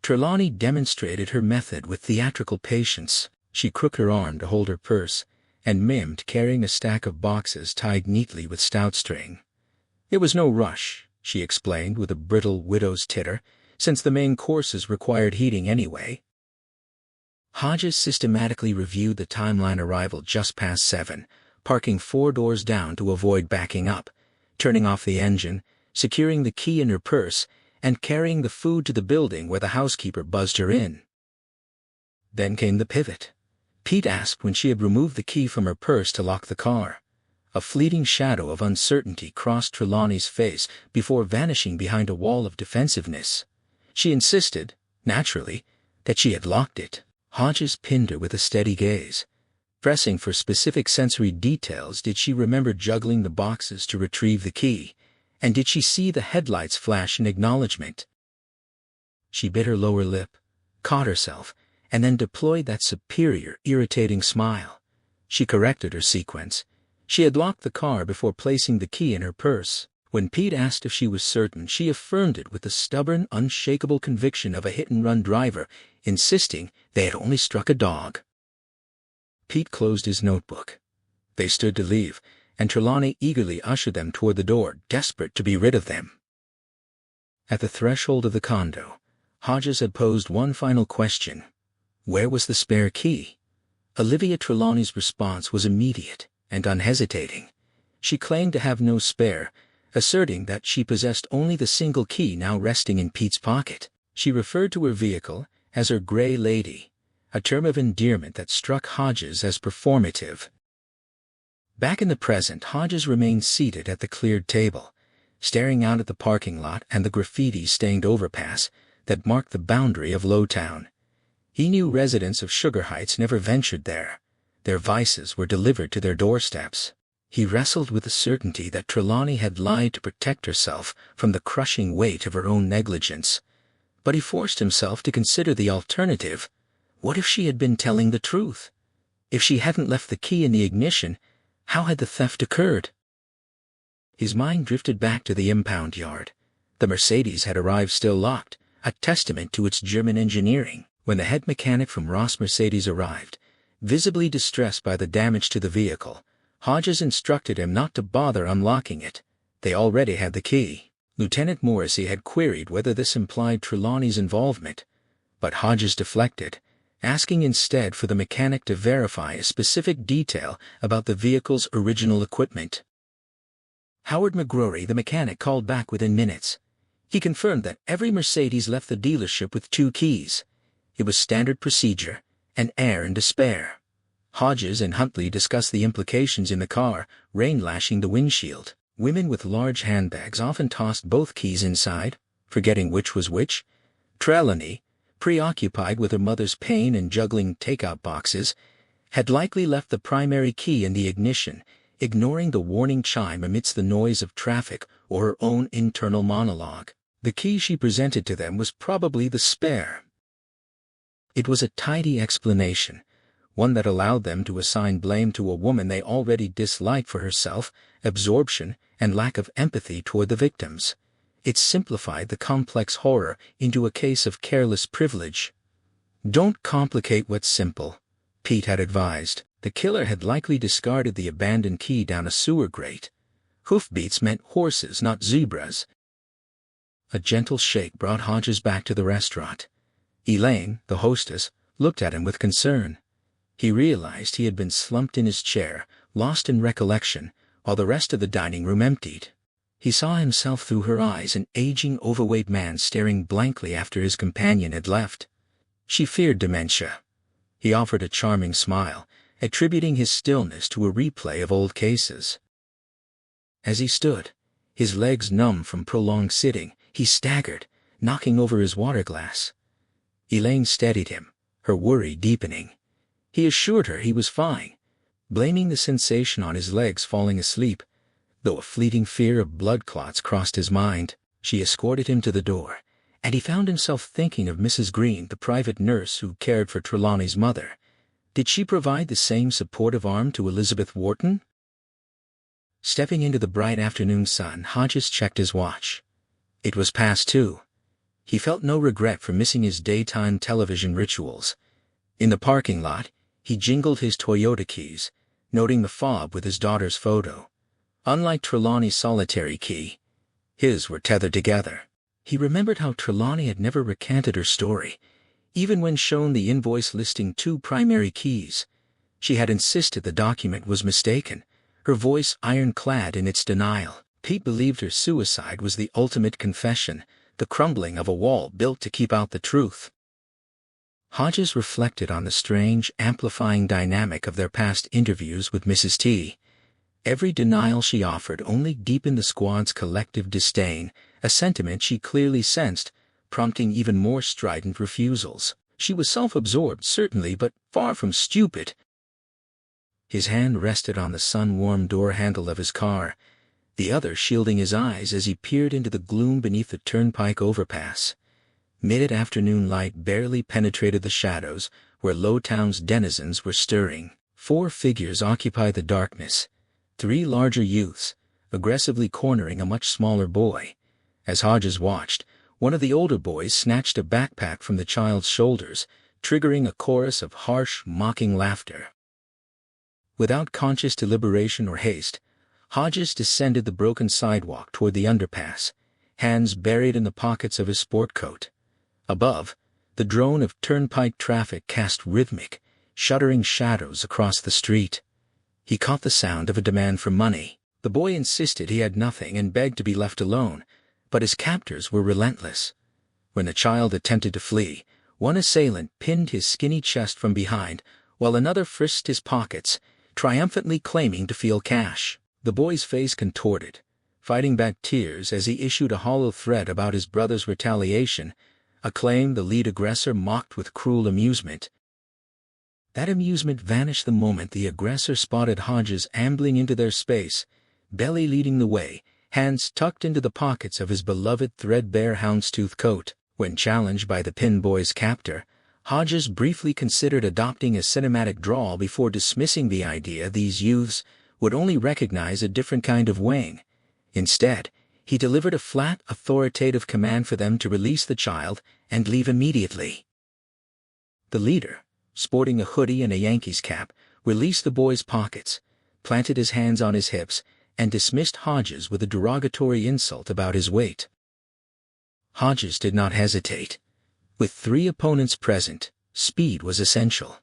Trelawney demonstrated her method with theatrical patience. She crooked her arm to hold her purse, and mimicked carrying a stack of boxes tied neatly with stout string. It was no rush, she explained with a brittle widow's titter, since the main courses required heating anyway. Hodges systematically reviewed the timeline: arrival just past 7, parking 4 doors down to avoid backing up, turning off the engine, securing the key in her purse, and carrying the food to the building where the housekeeper buzzed her in. Then came the pivot. Pete asked when she had removed the key from her purse to lock the car. A fleeting shadow of uncertainty crossed Trelawney's face before vanishing behind a wall of defensiveness. She insisted, naturally, that she had locked it. Hodges pinned her with a steady gaze. Pressing for specific sensory details: did she remember juggling the boxes to retrieve the key? And did she see the headlights flash in acknowledgement? She bit her lower lip, caught herself, and then deployed that superior, irritating smile. She corrected her sequence. She had locked the car before placing the key in her purse. When Pete asked if she was certain, she affirmed it with the stubborn, unshakable conviction of a hit-and-run driver, insisting they had only struck a dog. Pete closed his notebook. They stood to leave, and Trelawney eagerly ushered them toward the door, desperate to be rid of them. At the threshold of the condo, Hodges had posed one final question. Where was the spare key? Olivia Trelawney's response was immediate and unhesitating. She claimed to have no spare, asserting that she possessed only the single key now resting in Pete's pocket. She referred to her vehicle as her Grey Lady, a term of endearment that struck Hodges as performative. Back in the present, Hodges remained seated at the cleared table, staring out at the parking lot and the graffiti-stained overpass that marked the boundary of Lowtown. He knew residents of Sugar Heights never ventured there. Their vices were delivered to their doorsteps. He wrestled with the certainty that Trelawney had lied to protect herself from the crushing weight of her own negligence. But he forced himself to consider the alternative. What if she had been telling the truth? If she hadn't left the key in the ignition, how had the theft occurred? His mind drifted back to the impound yard. The Mercedes had arrived still locked, a testament to its German engineering. When the head mechanic from Ross Mercedes arrived, visibly distressed by the damage to the vehicle, Hodges instructed him not to bother unlocking it. They already had the key. Lieutenant Morrissey had queried whether this implied Trelawney's involvement, but Hodges deflected, asking instead for the mechanic to verify a specific detail about the vehicle's original equipment. Howard McGrory, the mechanic, called back within minutes. He confirmed that every Mercedes left the dealership with 2 keys. It was standard procedure, an heir in despair. Hodges and Huntley discussed the implications in the car, rain lashing the windshield. Women with large handbags often tossed both keys inside, forgetting which was which. Trelawney, preoccupied with her mother's pain and juggling takeout boxes, had likely left the primary key in the ignition, ignoring the warning chime amidst the noise of traffic or her own internal monologue. The key she presented to them was probably the spare. It was a tidy explanation, one that allowed them to assign blame to a woman they already disliked for her self-absorption and lack of empathy toward the victims. It simplified the complex horror into a case of careless privilege. Don't complicate what's simple, Pete had advised. The killer had likely discarded the abandoned key down a sewer grate. Hoofbeats meant horses, not zebras. A gentle shake brought Hodges back to the restaurant. Elaine, the hostess, looked at him with concern. He realized he had been slumped in his chair, lost in recollection, while the rest of the dining room emptied. He saw himself through her eyes, an aging, overweight man staring blankly after his companion had left. She feared dementia. He offered a charming smile, attributing his stillness to a replay of old cases. As he stood, his legs numb from prolonged sitting, he staggered, knocking over his water glass. Elaine steadied him, her worry deepening. He assured her he was fine, blaming the sensation on his legs falling asleep, Though a fleeting fear of blood clots crossed his mind, she escorted him to the door, and he found himself thinking of Mrs. Green, the private nurse who cared for Trelawney's mother. Did she provide the same supportive arm to Elizabeth Wharton? Stepping into the bright afternoon sun, Hodges checked his watch. It was past 2. He felt no regret for missing his daytime television rituals. In the parking lot, he jingled his Toyota keys, noting the fob with his daughter's photo. Unlike Trelawney's solitary key, his were tethered together. He remembered how Trelawney had never recanted her story, even when shown the invoice listing 2 primary keys. She had insisted the document was mistaken, her voice ironclad in its denial. Pete believed her suicide was the ultimate confession, the crumbling of a wall built to keep out the truth. Hodges reflected on the strange, amplifying dynamic of their past interviews with Mrs. T. Every denial she offered only deepened the squad's collective disdain, a sentiment she clearly sensed, prompting even more strident refusals. She was self-absorbed, certainly, but far from stupid. His hand rested on the sun-warmed door handle of his car, the other shielding his eyes as he peered into the gloom beneath the turnpike overpass. Mid-afternoon light barely penetrated the shadows where Lowtown's denizens were stirring. 4 figures occupied the darkness, 3 larger youths, aggressively cornering a much smaller boy. As Hodges watched, one of the older boys snatched a backpack from the child's shoulders, triggering a chorus of harsh, mocking laughter. Without conscious deliberation or haste, Hodges descended the broken sidewalk toward the underpass, hands buried in the pockets of his sport coat. Above, the drone of turnpike traffic cast rhythmic, shuddering shadows across the street. He caught the sound of a demand for money. The boy insisted he had nothing and begged to be left alone, but his captors were relentless. When the child attempted to flee, one assailant pinned his skinny chest from behind, while another frisked his pockets, triumphantly claiming to feel cash. The boy's face contorted, fighting back tears as he issued a hollow threat about his brother's retaliation, a claim the lead aggressor mocked with cruel amusement. That amusement vanished the moment the aggressor spotted Hodges ambling into their space, belly leading the way, hands tucked into the pockets of his beloved threadbare houndstooth coat. When challenged by the pin boy's captor, Hodges briefly considered adopting a cinematic drawl before dismissing the idea these youths would only recognize a different kind of wang. Instead, he delivered a flat, authoritative command for them to release the child and leave immediately. The leader, sporting a hoodie and a Yankees cap, released the boy's pockets, planted his hands on his hips, and dismissed Hodges with a derogatory insult about his weight. Hodges did not hesitate. With 3 opponents present, speed was essential.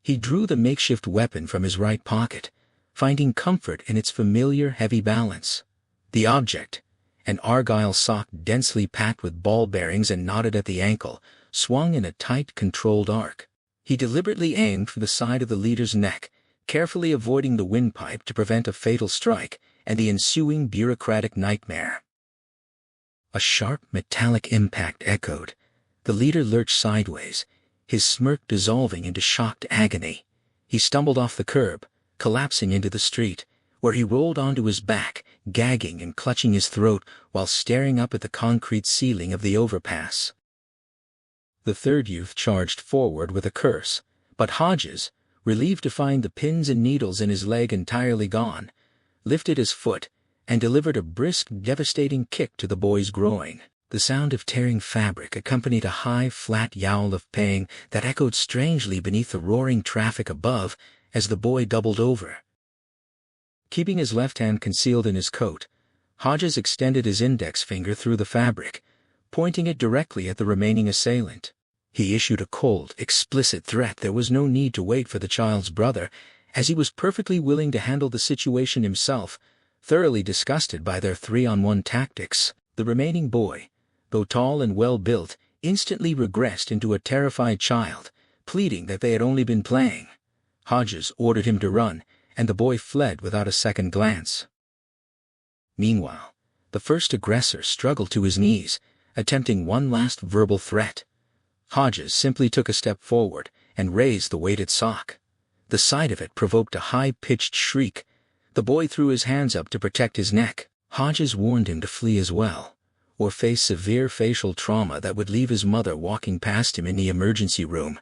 He drew the makeshift weapon from his right pocket, finding comfort in its familiar heavy balance. The object, an argyle sock densely packed with ball bearings and knotted at the ankle, swung in a tight, controlled arc. He deliberately aimed for the side of the leader's neck, carefully avoiding the windpipe to prevent a fatal strike and the ensuing bureaucratic nightmare. A sharp, metallic impact echoed. The leader lurched sideways, his smirk dissolving into shocked agony. He stumbled off the curb, collapsing into the street, where he rolled onto his back, gagging and clutching his throat while staring up at the concrete ceiling of the overpass. The third youth charged forward with a curse, but Hodges, relieved to find the pins and needles in his leg entirely gone, lifted his foot and delivered a brisk, devastating kick to the boy's groin. The sound of tearing fabric accompanied a high, flat yowl of pain that echoed strangely beneath the roaring traffic above as the boy doubled over. Keeping his left hand concealed in his coat, Hodges extended his index finger through the fabric, pointing it directly at the remaining assailant. He issued a cold, explicit threat. There was no need to wait for the child's brother, as he was perfectly willing to handle the situation himself, thoroughly disgusted by their 3-on-1 tactics. The remaining boy, though tall and well-built, instantly regressed into a terrified child, pleading that they had only been playing. Hodges ordered him to run, and the boy fled without a second glance. Meanwhile, the first aggressor struggled to his knees, attempting one last verbal threat. Hodges simply took a step forward and raised the weighted sock. The sight of it provoked a high-pitched shriek. The boy threw his hands up to protect his neck. Hodges warned him to flee as well, or face severe facial trauma that would leave his mother walking past him in the emergency room.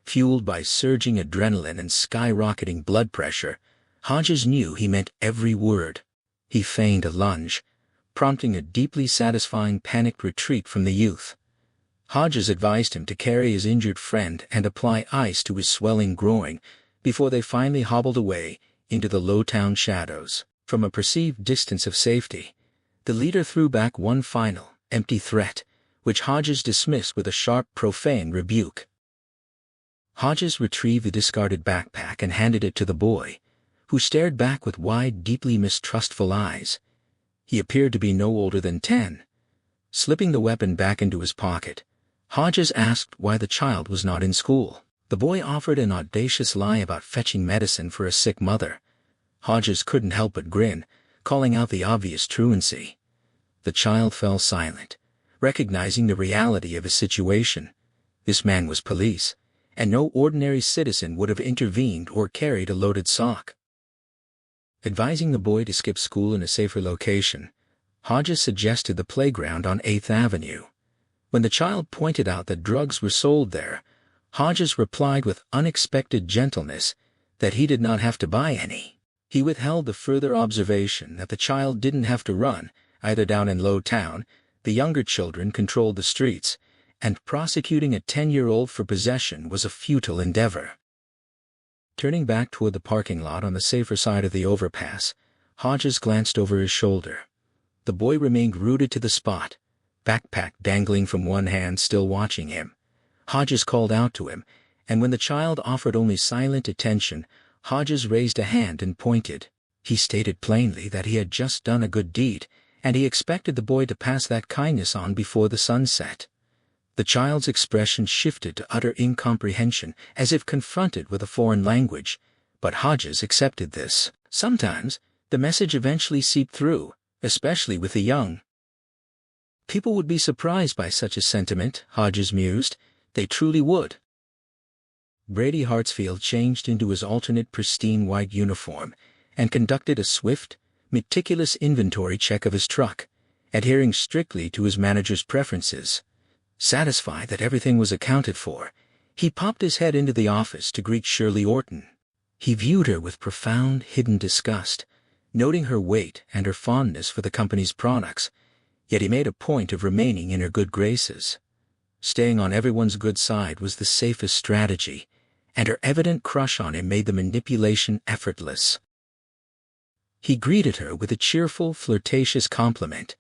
Fueled by surging adrenaline and skyrocketing blood pressure, Hodges knew he meant every word. He feigned a lunge, prompting a deeply satisfying panicked retreat from the youth. Hodges advised him to carry his injured friend and apply ice to his swelling groin before they finally hobbled away into the low-town shadows. From a perceived distance of safety, the leader threw back one final, empty threat, which Hodges dismissed with a sharp, profane rebuke. Hodges retrieved the discarded backpack and handed it to the boy, who stared back with wide, deeply mistrustful eyes. He appeared to be no older than 10. Slipping the weapon back into his pocket, Hodges asked why the child was not in school. The boy offered an audacious lie about fetching medicine for a sick mother. Hodges couldn't help but grin, calling out the obvious truancy. The child fell silent, recognizing the reality of his situation. This man was police, and no ordinary citizen would have intervened or carried a loaded sock. Advising the boy to skip school in a safer location, Hodges suggested the playground on 8th Avenue. When the child pointed out that drugs were sold there, Hodges replied with unexpected gentleness that he did not have to buy any. He withheld the further observation that the child didn't have to run, either down in Low Town, the younger children controlled the streets, and prosecuting a 10-year-old for possession was a futile endeavor. Turning back toward the parking lot on the safer side of the overpass, Hodges glanced over his shoulder. The boy remained rooted to the spot, backpack dangling from one hand, still watching him. Hodges called out to him, and when the child offered only silent attention, Hodges raised a hand and pointed. He stated plainly that he had just done a good deed, and he expected the boy to pass that kindness on before the sun set. The child's expression shifted to utter incomprehension, as if confronted with a foreign language, but Hodges accepted this. Sometimes, the message eventually seeped through, especially with the young. People would be surprised by such a sentiment, Hodges mused. They truly would. Brady Hartsfield changed into his alternate pristine white uniform and conducted a swift, meticulous inventory check of his truck, adhering strictly to his manager's preferences. Satisfied that everything was accounted for, he popped his head into the office to greet Shirley Orton. He viewed her with profound, hidden disgust, noting her weight and her fondness for the company's products, yet he made a point of remaining in her good graces. Staying on everyone's good side was the safest strategy, and her evident crush on him made the manipulation effortless. He greeted her with a cheerful, flirtatious compliment,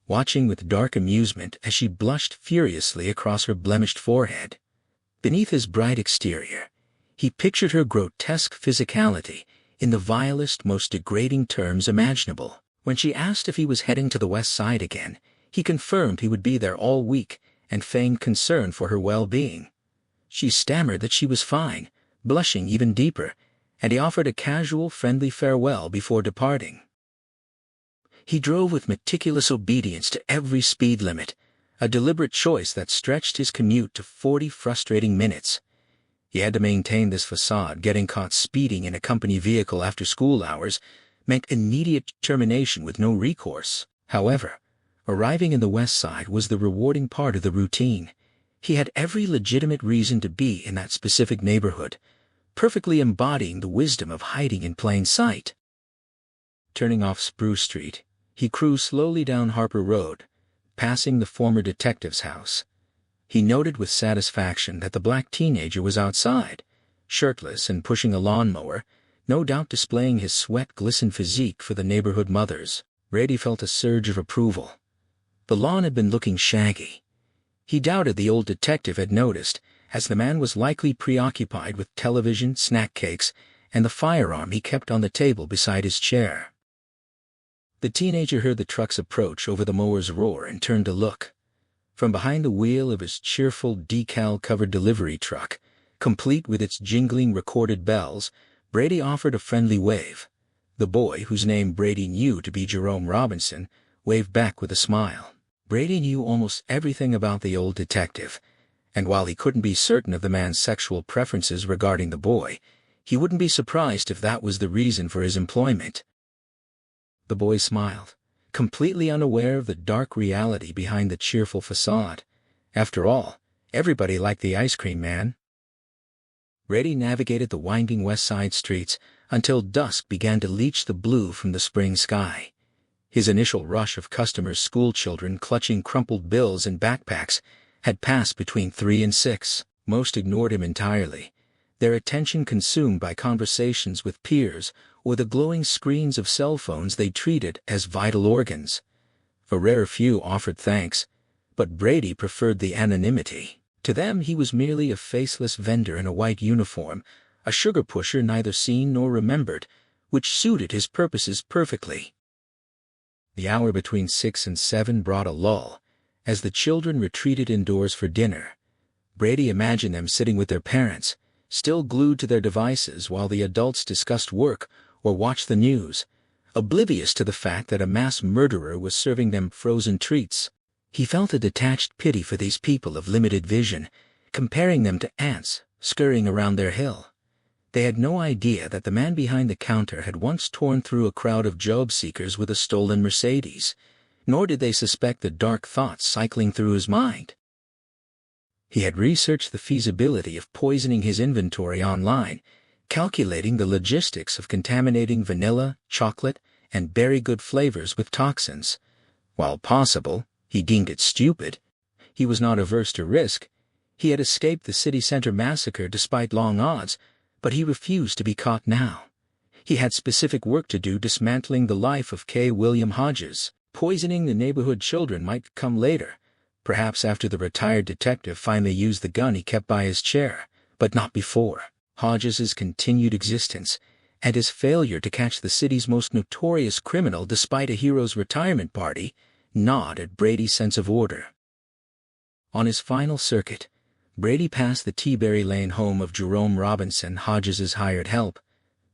watching with dark amusement as she blushed furiously across her blemished forehead. Beneath his bright exterior, he pictured her grotesque physicality in the vilest, most degrading terms imaginable. When she asked if he was heading to the West Side again, he confirmed he would be there all week and feigned concern for her well-being. She stammered that she was fine, blushing even deeper, and he offered a casual, friendly farewell before departing. He drove with meticulous obedience to every speed limit, a deliberate choice that stretched his commute to 40 frustrating minutes. He had to maintain this facade. Getting caught speeding in a company vehicle after school hours meant immediate termination with no recourse. However, arriving in the West Side was the rewarding part of the routine. He had every legitimate reason to be in that specific neighborhood, perfectly embodying the wisdom of hiding in plain sight. Turning off Spruce Street, he cruised slowly down Harper Road, passing the former detective's house. He noted with satisfaction that the black teenager was outside, shirtless and pushing a lawnmower, no doubt displaying his sweat-glistened physique for the neighborhood mothers. Brady felt a surge of approval. The lawn had been looking shaggy. He doubted the old detective had noticed, as the man was likely preoccupied with television, snack cakes, and the firearm he kept on the table beside his chair. The teenager heard the truck's approach over the mower's roar and turned to look. From behind the wheel of his cheerful decal-covered delivery truck, complete with its jingling recorded bells, Brady offered a friendly wave. The boy, whose name Brady knew to be Jerome Robinson, waved back with a smile. Brady knew almost everything about the old detective, and while he couldn't be certain of the man's sexual preferences regarding the boy, he wouldn't be surprised if that was the reason for his employment. The boy smiled, completely unaware of the dark reality behind the cheerful facade. After all, everybody liked the ice cream man. Brady navigated the winding west side streets until dusk began to leach the blue from the spring sky. His initial rush of customers, schoolchildren clutching crumpled bills and backpacks, had passed between 3 and 6. Most ignored him entirely, their attention consumed by conversations with peers or the glowing screens of cell phones they treated as vital organs. A rare few offered thanks, but Brady preferred the anonymity. To them he was merely a faceless vendor in a white uniform, a sugar pusher neither seen nor remembered, which suited his purposes perfectly. The hour between 6 and 7 brought a lull, as the children retreated indoors for dinner. Brady imagined them sitting with their parents, still glued to their devices while the adults discussed work or watched the news, oblivious to the fact that a mass murderer was serving them frozen treats. He felt a detached pity for these people of limited vision, comparing them to ants scurrying around their hill. They had no idea that the man behind the counter had once torn through a crowd of job seekers with a stolen Mercedes, nor did they suspect the dark thoughts cycling through his mind. He had researched the feasibility of poisoning his inventory online, calculating the logistics of contaminating vanilla, chocolate, and berry good flavors with toxins. While possible, he deemed it stupid. He was not averse to risk. He had escaped the city center massacre despite long odds, but he refused to be caught now. He had specific work to do dismantling the life of K. William Hodges. Poisoning the neighborhood children might come later, perhaps after the retired detective finally used the gun he kept by his chair, but not before. Hodges's continued existence, and his failure to catch the city's most notorious criminal despite a hero's retirement party, gnawed at Brady's sense of order. On his final circuit, Brady passed the Teaberry Lane home of Jerome Robinson, Hodges's hired help.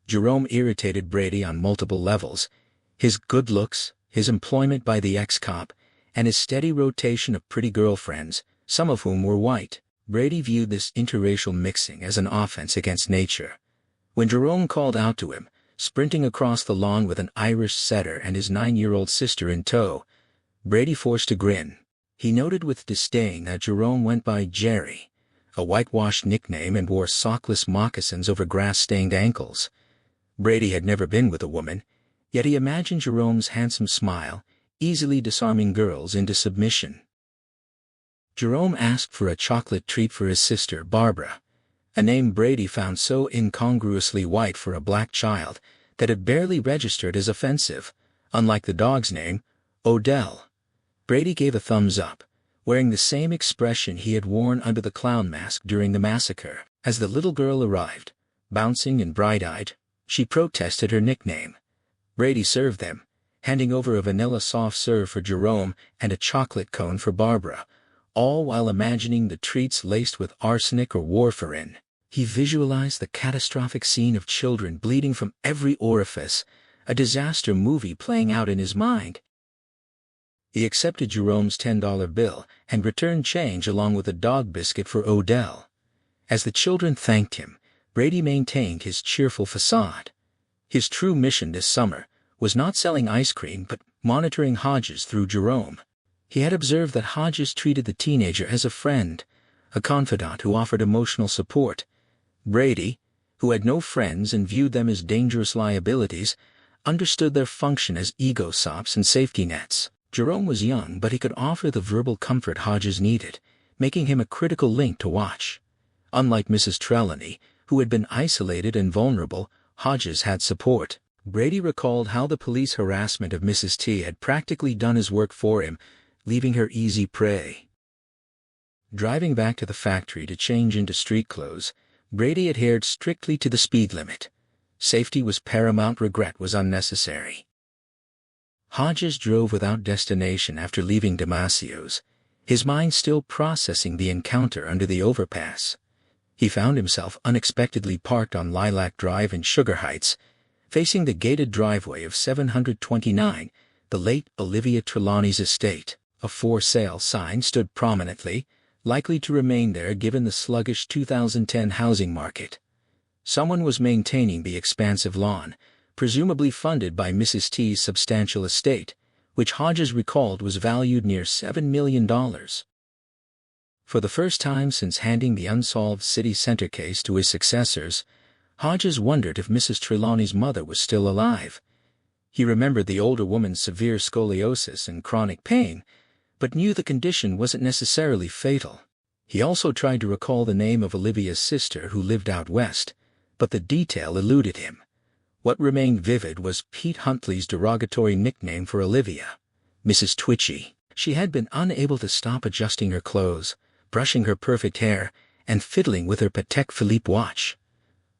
Jerome irritated Brady on multiple levels: his good looks, his employment by the ex-cop, and his steady rotation of pretty girlfriends, some of whom were white. Brady viewed this interracial mixing as an offense against nature. When Jerome called out to him, sprinting across the lawn with an Irish setter and his 9-year-old sister in tow, Brady forced a grin. He noted with disdain that Jerome went by Jerry, a whitewashed nickname, and wore sockless moccasins over grass-stained ankles. Brady had never been with a woman, yet he imagined Jerome's handsome smile easily disarming girls into submission. Jerome asked for a chocolate treat for his sister, Barbara, a name Brady found so incongruously white for a black child that it barely registered as offensive, unlike the dog's name, Odell. Brady gave a thumbs up, wearing the same expression he had worn under the clown mask during the massacre. As the little girl arrived, bouncing and bright-eyed, she protested her nickname. Brady served them, handing over a vanilla soft serve for Jerome and a chocolate cone for Barbara, all while imagining the treats laced with arsenic or warfarin. He visualized the catastrophic scene of children bleeding from every orifice, a disaster movie playing out in his mind. He accepted Jerome's $10 bill and returned change along with a dog biscuit for Odell. As the children thanked him, Brady maintained his cheerful facade. His true mission this summer was not selling ice cream but monitoring Hodges through Jerome. He had observed that Hodges treated the teenager as a friend, a confidant who offered emotional support. Brady, who had no friends and viewed them as dangerous liabilities, understood their function as ego sops and safety nets. Jerome was young, but he could offer the verbal comfort Hodges needed, making him a critical link to watch. Unlike Mrs. Trelawney, who had been isolated and vulnerable, Hodges had support. Brady recalled how the police harassment of Mrs. T had practically done his work for him, leaving her easy prey. Driving back to the factory to change into street clothes, Brady adhered strictly to the speed limit. Safety was paramount, regret was unnecessary. Hodges drove without destination after leaving Damasio's, his mind still processing the encounter under the overpass. He found himself unexpectedly parked on Lilac Drive in Sugar Heights, facing the gated driveway of 729, the late Olivia Trelawney's estate. A for sale sign stood prominently, likely to remain there given the sluggish 2010 housing market. Someone was maintaining the expansive lawn, presumably funded by Mrs. T's substantial estate, which Hodges recalled was valued near $7 million. For the first time since handing the unsolved city center case to his successors, Hodges wondered if Mrs. Trelawney's mother was still alive. He remembered the older woman's severe scoliosis and chronic pain, but knew the condition wasn't necessarily fatal. He also tried to recall the name of Olivia's sister who lived out west, but the detail eluded him. What remained vivid was Pete Huntley's derogatory nickname for Olivia, Mrs. Twitchy. She had been unable to stop adjusting her clothes, brushing her perfect hair, and fiddling with her Patek Philippe watch.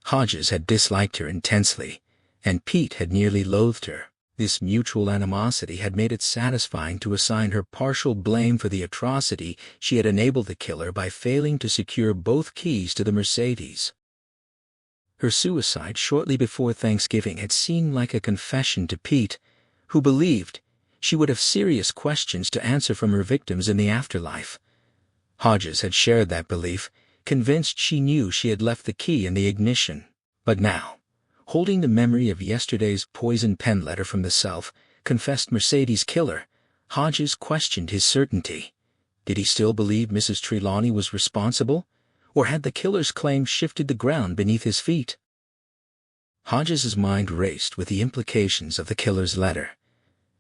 Hodges had disliked her intensely, and Pete had nearly loathed her. This mutual animosity had made it satisfying to assign her partial blame for the atrocity she had enabled the killer by failing to secure both keys to the Mercedes. Her suicide shortly before Thanksgiving had seemed like a confession to Pete, who believed she would have serious questions to answer from her victims in the afterlife. Hodges had shared that belief, convinced she knew she had left the key in the ignition. But now, holding the memory of yesterday's poison pen letter from the self-confessed Mercedes killer, Hodges questioned his certainty. Did he still believe Mrs. Trelawney was responsible, or had the killer's claim shifted the ground beneath his feet? Hodges's mind raced with the implications of the killer's letter.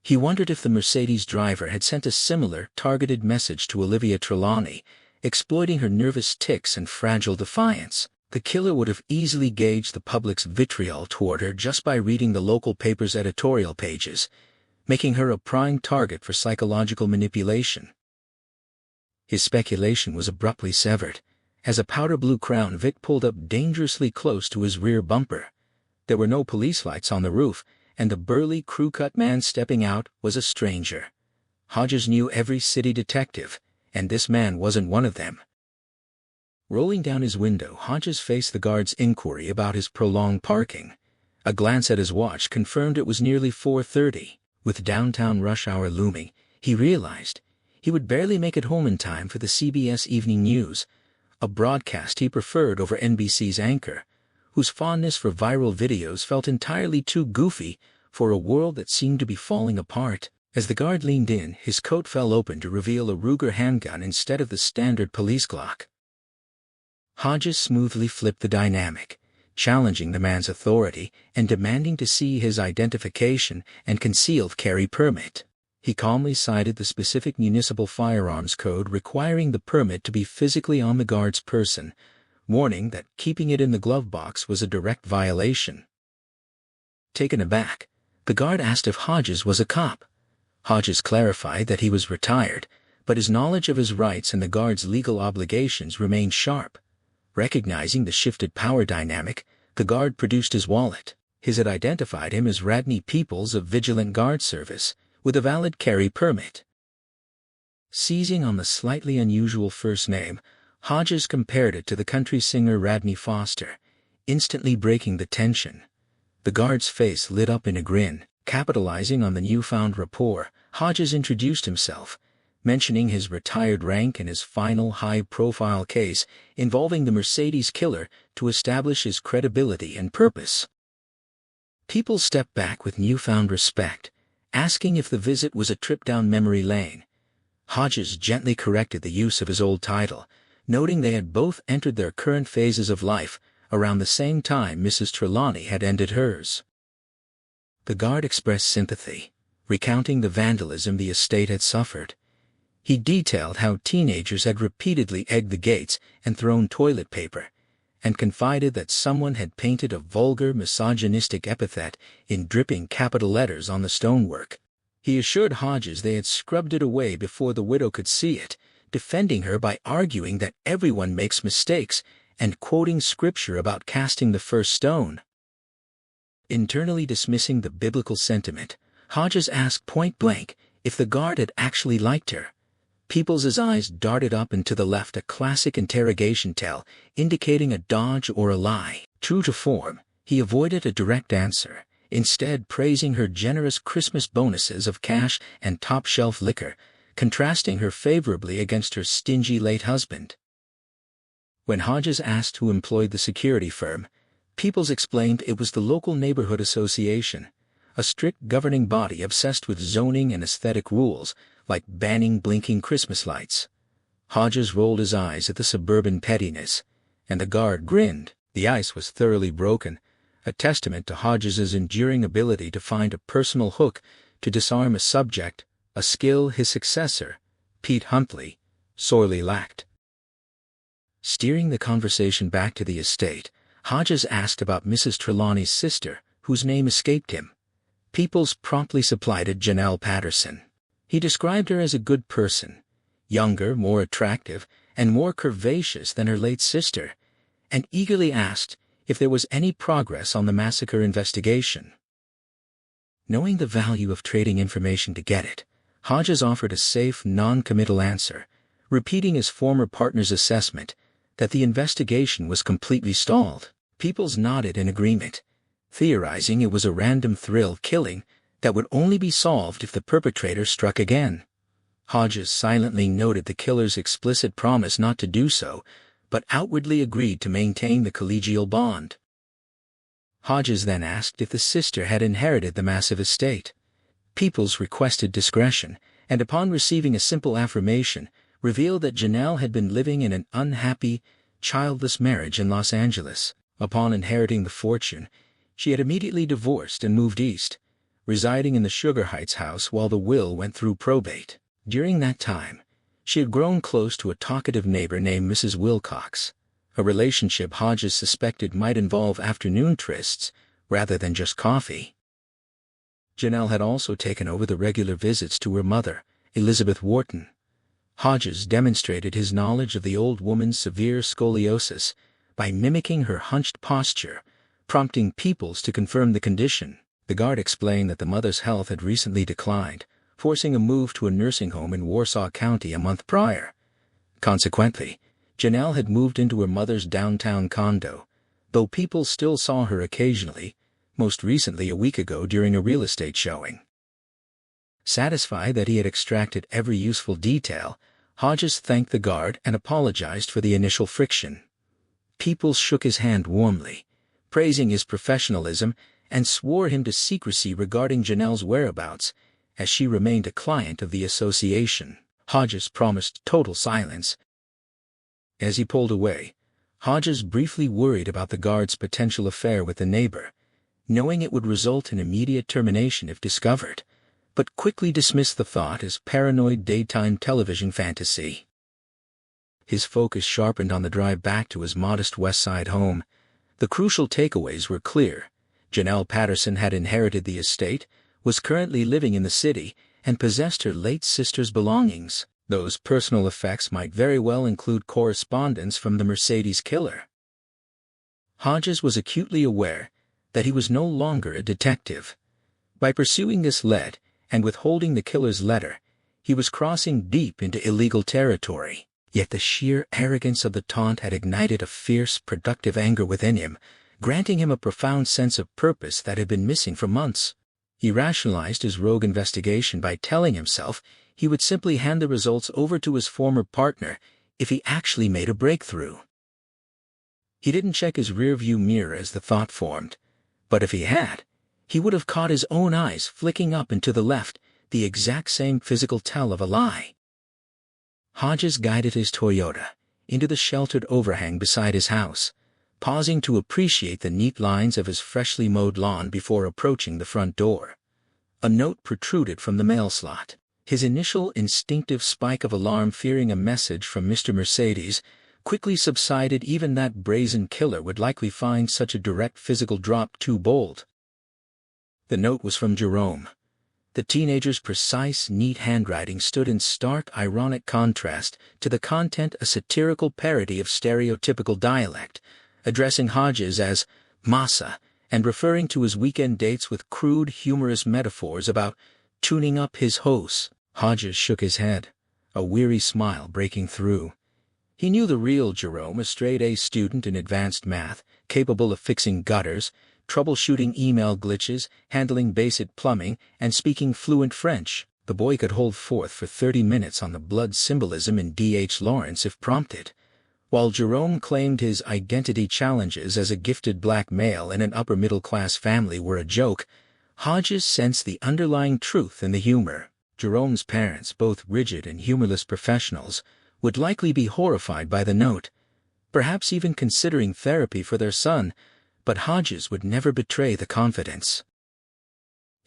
He wondered if the Mercedes driver had sent a similar, targeted message to Olivia Trelawney, exploiting her nervous tics and fragile defiance. The killer would have easily gauged the public's vitriol toward her just by reading the local paper's editorial pages, making her a prime target for psychological manipulation. His speculation was abruptly severed, as a powder blue Crown Vic pulled up dangerously close to his rear bumper. There were no police lights on the roof, and the burly crew-cut man stepping out was a stranger. Hodges knew every city detective, and this man wasn't one of them. Rolling down his window, Hodges faced the guard's inquiry about his prolonged parking. A glance at his watch confirmed it was nearly 4:30. With downtown rush hour looming, he realized he would barely make it home in time for the CBS Evening News, a broadcast he preferred over NBC's anchor, whose fondness for viral videos felt entirely too goofy for a world that seemed to be falling apart. As the guard leaned in, his coat fell open to reveal a Ruger handgun instead of the standard police Glock. Hodges smoothly flipped the dynamic, challenging the man's authority and demanding to see his identification and concealed carry permit. He calmly cited the specific municipal firearms code requiring the permit to be physically on the guard's person, warning that keeping it in the glove box was a direct violation. Taken aback, the guard asked if Hodges was a cop. Hodges clarified that he was retired, but his knowledge of his rights and the guard's legal obligations remained sharp. Recognizing the shifted power dynamic, the guard produced his wallet. His had identified him as Radney Peoples of Vigilant Guard Service, with a valid carry permit. Seizing on the slightly unusual first name, Hodges compared it to the country singer Radney Foster, instantly breaking the tension. The guard's face lit up in a grin. Capitalizing on the newfound rapport, Hodges introduced himself, mentioning his retired rank and his final high-profile case involving the Mercedes killer to establish his credibility and purpose. People stepped back with newfound respect, asking if the visit was a trip down memory lane. Hodges gently corrected the use of his old title, noting they had both entered their current phases of life around the same time Mrs. Trelawney had ended hers. The guard expressed sympathy, recounting the vandalism the estate had suffered. He detailed how teenagers had repeatedly egged the gates and thrown toilet paper, and confided that someone had painted a vulgar, misogynistic epithet in dripping capital letters on the stonework. He assured Hodges they had scrubbed it away before the widow could see it, defending her by arguing that everyone makes mistakes and quoting scripture about casting the first stone. Internally dismissing the biblical sentiment, Hodges asked point-blank if the guard had actually liked her. Peoples' eyes darted up and to the left, a classic interrogation tell, indicating a dodge or a lie. True to form, he avoided a direct answer, instead praising her generous Christmas bonuses of cash and top-shelf liquor, contrasting her favorably against her stingy late husband. When Hodges asked who employed the security firm, Peoples explained it was the local neighborhood association, a strict governing body obsessed with zoning and aesthetic rules, like banning blinking Christmas lights. Hodges rolled his eyes at the suburban pettiness, and the guard grinned. The ice was thoroughly broken, a testament to Hodges's enduring ability to find a personal hook to disarm a subject, a skill his successor, Pete Huntley, sorely lacked. Steering the conversation back to the estate, Hodges asked about Mrs. Trelawney's sister, whose name escaped him. Peoples promptly supplied it Janelle Patterson. He described her as a good person, younger, more attractive, and more curvaceous than her late sister, and eagerly asked if there was any progress on the massacre investigation. Knowing the value of trading information to get it, Hodges offered a safe, non-committal answer, repeating his former partner's assessment that the investigation was completely stalled. Peoples nodded in agreement, theorizing it was a random thrill killing that would only be solved if the perpetrator struck again. Hodges silently noted the killer's explicit promise not to do so, but outwardly agreed to maintain the collegial bond. Hodges then asked if the sister had inherited the massive estate. Peoples requested discretion, and upon receiving a simple affirmation, revealed that Janelle had been living in an unhappy, childless marriage in Los Angeles. Upon inheriting the fortune, she had immediately divorced and moved east, residing in the Sugar Heights house while the will went through probate. During that time, she had grown close to a talkative neighbor named Mrs. Wilcox, a relationship Hodges suspected might involve afternoon trysts rather than just coffee. Janelle had also taken over the regular visits to her mother, Elizabeth Wharton. Hodges demonstrated his knowledge of the old woman's severe scoliosis by mimicking her hunched posture, prompting Peoples to confirm the condition. The guard explained that the mother's health had recently declined, forcing a move to a nursing home in Warsaw County a month prior. Consequently, Janelle had moved into her mother's downtown condo, though Peoples still saw her occasionally, most recently a week ago during a real estate showing. Satisfied that he had extracted every useful detail, Hodges thanked the guard and apologized for the initial friction. Peoples shook his hand warmly, praising his professionalism, and swore him to secrecy regarding Janelle's whereabouts, as she remained a client of the association. Hodges promised total silence. As he pulled away, Hodges briefly worried about the guard's potential affair with the neighbor, knowing it would result in immediate termination if discovered, but quickly dismissed the thought as paranoid daytime television fantasy. His focus sharpened on the drive back to his modest West Side home. The crucial takeaways were clear. Janelle Patterson had inherited the estate, was currently living in the city, and possessed her late sister's belongings. Those personal effects might very well include correspondence from the Mercedes killer. Hodges was acutely aware that he was no longer a detective. By pursuing this lead and withholding the killer's letter, he was crossing deep into illegal territory. Yet the sheer arrogance of the taunt had ignited a fierce, productive anger within him, granting him a profound sense of purpose that had been missing for months. He rationalized his rogue investigation by telling himself he would simply hand the results over to his former partner if he actually made a breakthrough. He didn't check his rearview mirror as the thought formed, but if he had, he would have caught his own eyes flicking up and to the left, the exact same physical tell of a lie. Hodges guided his Toyota into the sheltered overhang beside his house, pausing to appreciate the neat lines of his freshly mowed lawn before approaching the front door. A note protruded from the mail slot. His initial instinctive spike of alarm fearing a message from Mr. Mercedes quickly subsided. Even that brazen killer would likely find such a direct physical drop too bold. The note was from Jerome. The teenager's precise, neat handwriting stood in stark, ironic contrast to the content, a satirical parody of stereotypical dialect, addressing Hodges as Massa and referring to his weekend dates with crude, humorous metaphors about tuning up his hose. Hodges shook his head, a weary smile breaking through. He knew the real Jerome, a straight-A student in advanced math, capable of fixing gutters, troubleshooting email glitches, handling basic plumbing, and speaking fluent French. The boy could hold forth for 30 minutes on the blood symbolism in D.H. Lawrence if prompted, While Jerome claimed his identity challenges as a gifted black male in an upper-middle-class family were a joke, Hodges sensed the underlying truth in the humor. Jerome's parents, both rigid and humorless professionals, would likely be horrified by the note, perhaps even considering therapy for their son, but Hodges would never betray the confidence.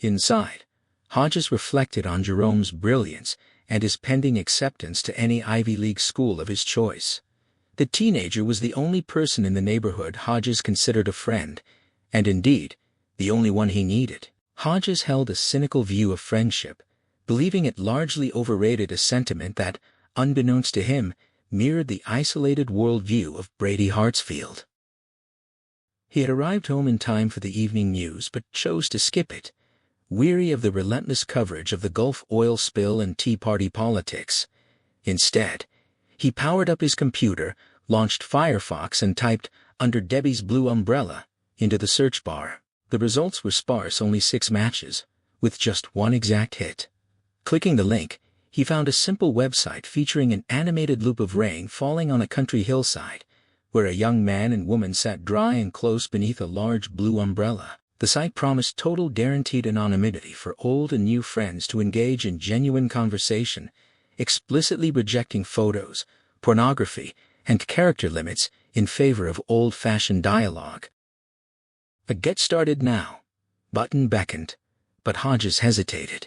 Inside, Hodges reflected on Jerome's brilliance and his pending acceptance to any Ivy League school of his choice. The teenager was the only person in the neighborhood Hodges considered a friend, and indeed, the only one he needed. Hodges held a cynical view of friendship, believing it largely overrated, a sentiment that, unbeknownst to him, mirrored the isolated worldview of Brady Hartsfield. He had arrived home in time for the evening news but chose to skip it, weary of the relentless coverage of the Gulf oil spill and Tea Party politics. Instead, he powered up his computer, launched Firefox and typed "Under Debbie's Blue Umbrella" into the search bar. The results were sparse, only 6 matches, with just one exact hit. Clicking the link, he found a simple website featuring an animated loop of rain falling on a country hillside, where a young man and woman sat dry and close beneath a large blue umbrella. The site promised total guaranteed anonymity for old and new friends to engage in genuine conversation, explicitly rejecting photos, pornography, and character limits in favor of old-fashioned dialogue. A "Get Started Now" button beckoned, but Hodges hesitated.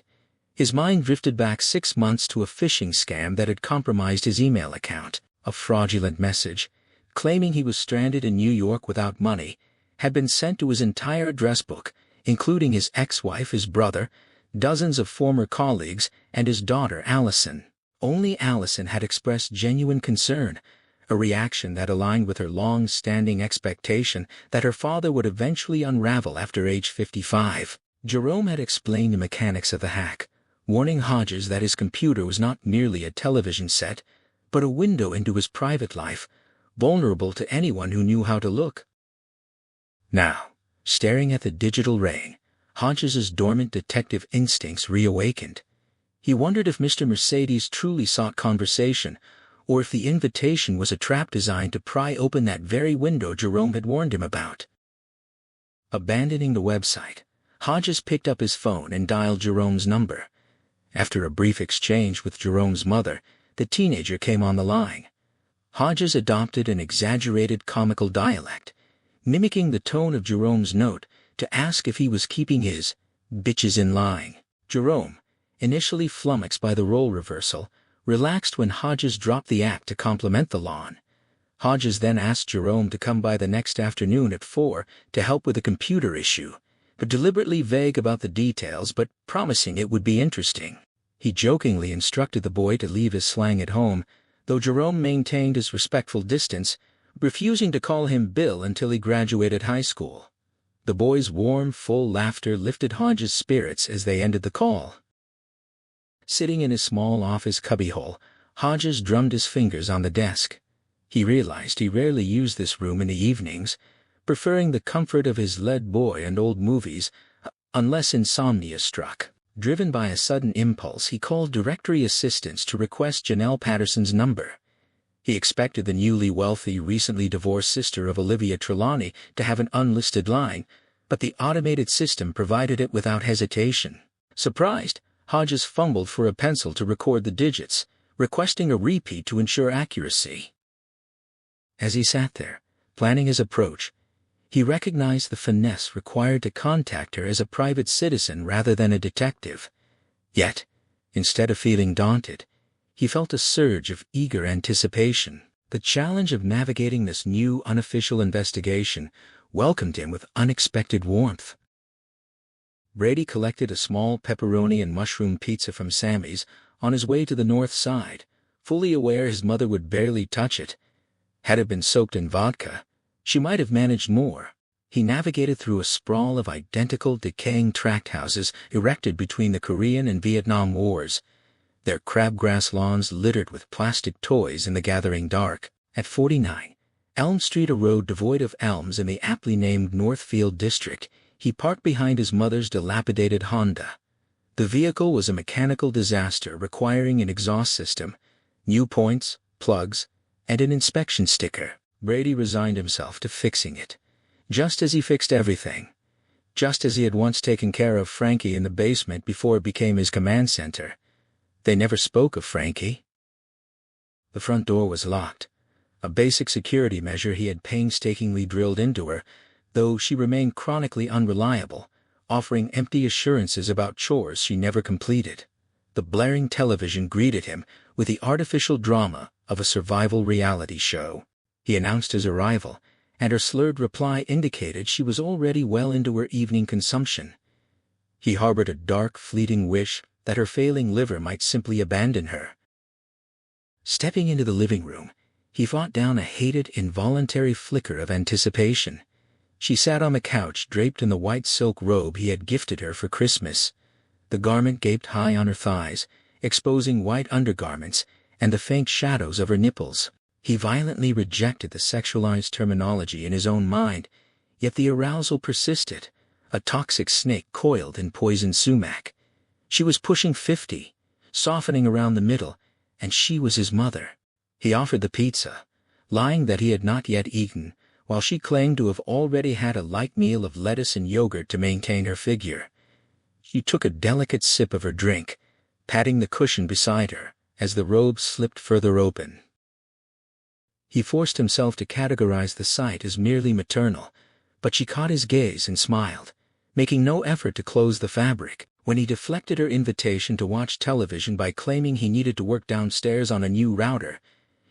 His mind drifted back 6 months to a phishing scam that had compromised his email account. A fraudulent message, claiming he was stranded in New York without money, had been sent to his entire address book, including his ex-wife, his brother, dozens of former colleagues, and his daughter Allison. Only Allison had expressed genuine concern, a reaction that aligned with her long-standing expectation that her father would eventually unravel after age 55. Jerome had explained the mechanics of the hack, warning Hodges that his computer was not merely a television set, but a window into his private life, vulnerable to anyone who knew how to look. Now, staring at the digital rain, Hodges's dormant detective instincts reawakened. He wondered if Mr. Mercedes truly sought conversation, or if the invitation was a trap designed to pry open that very window Jerome had warned him about. Abandoning the website, Hodges picked up his phone and dialed Jerome's number. After a brief exchange with Jerome's mother, the teenager came on the line. Hodges adopted an exaggerated comical dialect, mimicking the tone of Jerome's note, to ask if he was keeping his bitches in line. Jerome, initially flummoxed by the role reversal, relaxed when Hodges dropped the act to compliment the lawn. Hodges then asked Jerome to come by the next afternoon at 4 to help with a computer issue, but deliberately vague about the details but promising it would be interesting. He jokingly instructed the boy to leave his slang at home, though Jerome maintained his respectful distance, refusing to call him Bill until he graduated high school. The boy's warm, full laughter lifted Hodges' spirits as they ended the call. Sitting in his small office cubbyhole, Hodges drummed his fingers on the desk. He realized he rarely used this room in the evenings, preferring the comfort of his lead boy and old movies, unless insomnia struck. Driven by a sudden impulse, he called directory assistance to request Janelle Patterson's number. He expected the newly wealthy, recently divorced sister of Olivia Trelawney to have an unlisted line, but the automated system provided it without hesitation. Surprised, Hodges fumbled for a pencil to record the digits, requesting a repeat to ensure accuracy. As he sat there, planning his approach, he recognized the finesse required to contact her as a private citizen rather than a detective. Yet, instead of feeling daunted, he felt a surge of eager anticipation. The challenge of navigating this new unofficial investigation welcomed him with unexpected warmth. Brady collected a small pepperoni and mushroom pizza from Sammy's on his way to the north side, fully aware his mother would barely touch it. Had it been soaked in vodka, she might have managed more. He navigated through a sprawl of identical, decaying tract houses erected between the Korean and Vietnam Wars, their crabgrass lawns littered with plastic toys in the gathering dark. At 49 Elm Street, a road devoid of elms in the aptly named Northfield district, he parked behind his mother's dilapidated Honda. The vehicle was a mechanical disaster requiring an exhaust system, new points, plugs, and an inspection sticker. Brady resigned himself to fixing it, just as he fixed everything. Just as he had once taken care of Frankie in the basement before it became his command center. They never spoke of Frankie. The front door was locked, a basic security measure he had painstakingly drilled into her, though she remained chronically unreliable, offering empty assurances about chores she never completed. The blaring television greeted him with the artificial drama of a survival reality show. He announced his arrival, and her slurred reply indicated she was already well into her evening consumption. He harbored a dark, fleeting wish that her failing liver might simply abandon her. Stepping into the living room, he fought down a hated, involuntary flicker of anticipation. She sat on the couch draped in the white silk robe he had gifted her for Christmas. The garment gaped high on her thighs, exposing white undergarments and the faint shadows of her nipples. He violently rejected the sexualized terminology in his own mind, yet the arousal persisted, a toxic snake coiled in poisoned sumac. She was pushing 50, softening around the middle, and she was his mother. He offered the pizza, lying that he had not yet eaten, while she claimed to have already had a light meal of lettuce and yogurt to maintain her figure. She took a delicate sip of her drink, patting the cushion beside her as the robe slipped further open. He forced himself to categorize the sight as merely maternal, but she caught his gaze and smiled, making no effort to close the fabric. When he deflected her invitation to watch television by claiming he needed to work downstairs on a new router,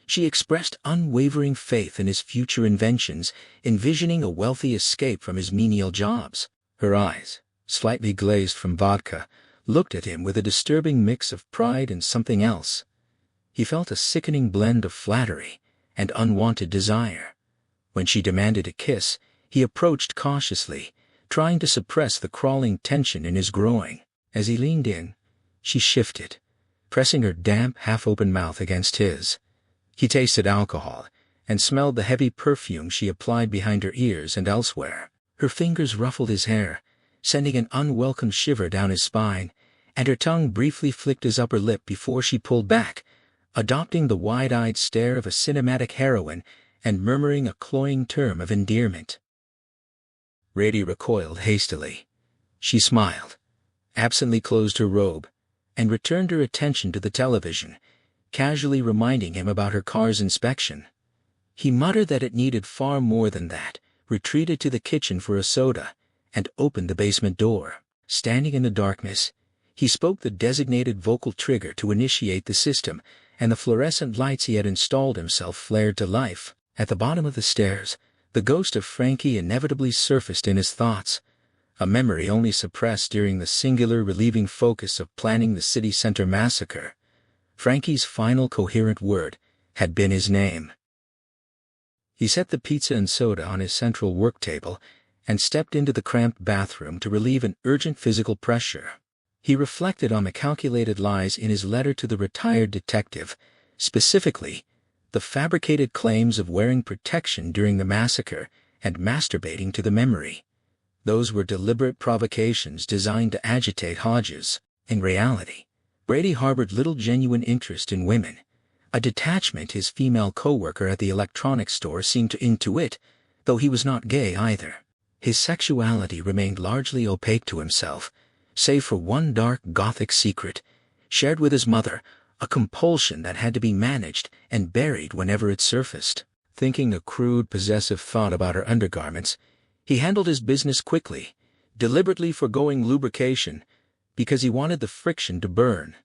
she expressed unwavering faith in his future inventions, envisioning a wealthy escape from his menial jobs. Her eyes, slightly glazed from vodka, looked at him with a disturbing mix of pride and something else. He felt a sickening blend of flattery and unwanted desire. When she demanded a kiss, he approached cautiously, trying to suppress the crawling tension in his groin. As he leaned in, she shifted, pressing her damp, half-open mouth against his. He tasted alcohol and smelled the heavy perfume she applied behind her ears and elsewhere. Her fingers ruffled his hair, sending an unwelcome shiver down his spine, and her tongue briefly flicked his upper lip before she pulled back, adopting the wide-eyed stare of a cinematic heroine and murmuring a cloying term of endearment. Brady recoiled hastily. She smiled, absently closed her robe, and returned her attention to the television, casually reminding him about her car's inspection. He muttered that it needed far more than that, retreated to the kitchen for a soda, and opened the basement door. Standing in the darkness, he spoke the designated vocal trigger to initiate the system, and the fluorescent lights he had installed himself flared to life. At the bottom of the stairs, the ghost of Frankie inevitably surfaced in his thoughts, a memory only suppressed during the singular relieving focus of planning the city center massacre. Frankie's final coherent word had been his name. He set the pizza and soda on his central work table and stepped into the cramped bathroom to relieve an urgent physical pressure. He reflected on the calculated lies in his letter to the retired detective, specifically, the fabricated claims of wearing protection during the massacre and masturbating to the memory. Those were deliberate provocations designed to agitate Hodges. In reality, Brady harbored little genuine interest in women, a detachment his female co-worker at the electronics store seemed to intuit, though he was not gay either. His sexuality remained largely opaque to himself, save for one dark gothic secret, shared with his mother, a compulsion that had to be managed and buried whenever it surfaced. Thinking a crude, possessive thought about her undergarments, he handled his business quickly, deliberately foregoing lubrication, because he wanted the friction to burn.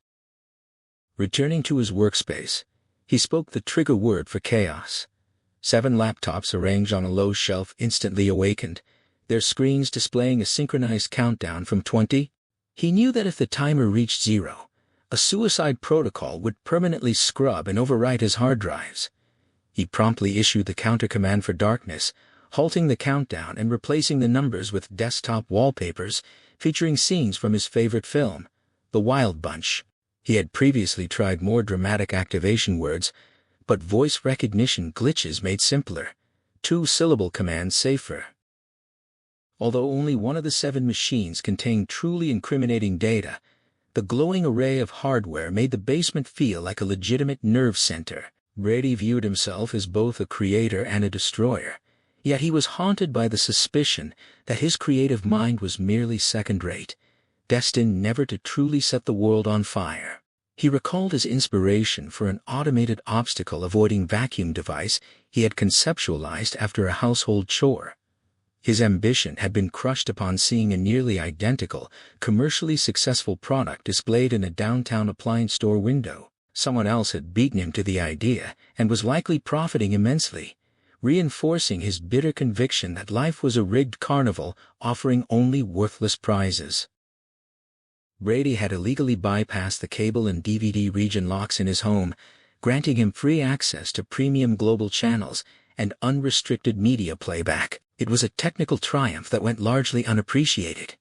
Returning to his workspace, he spoke the trigger word for chaos. 7 laptops arranged on a low shelf instantly awakened, their screens displaying a synchronized countdown from 20. He knew that if the timer reached 0, a suicide protocol would permanently scrub and overwrite his hard drives. He promptly issued the counter command for darkness, halting the countdown and replacing the numbers with desktop wallpapers featuring scenes from his favorite film, The Wild Bunch. He had previously tried more dramatic activation words, but voice recognition glitches made simpler, 2-syllable commands safer. Although only one of the 7 machines contained truly incriminating data, the glowing array of hardware made the basement feel like a legitimate nerve center. Brady viewed himself as both a creator and a destroyer, yet he was haunted by the suspicion that his creative mind was merely second-rate, destined never to truly set the world on fire. He recalled his inspiration for an automated obstacle-avoiding vacuum device he had conceptualized after a household chore. His ambition had been crushed upon seeing a nearly identical, commercially successful product displayed in a downtown appliance store window. Someone else had beaten him to the idea and was likely profiting immensely, reinforcing his bitter conviction that life was a rigged carnival offering only worthless prizes. Brady had illegally bypassed the cable and DVD region locks in his home, granting him free access to premium global channels and unrestricted media playback. It was a technical triumph that went largely unappreciated.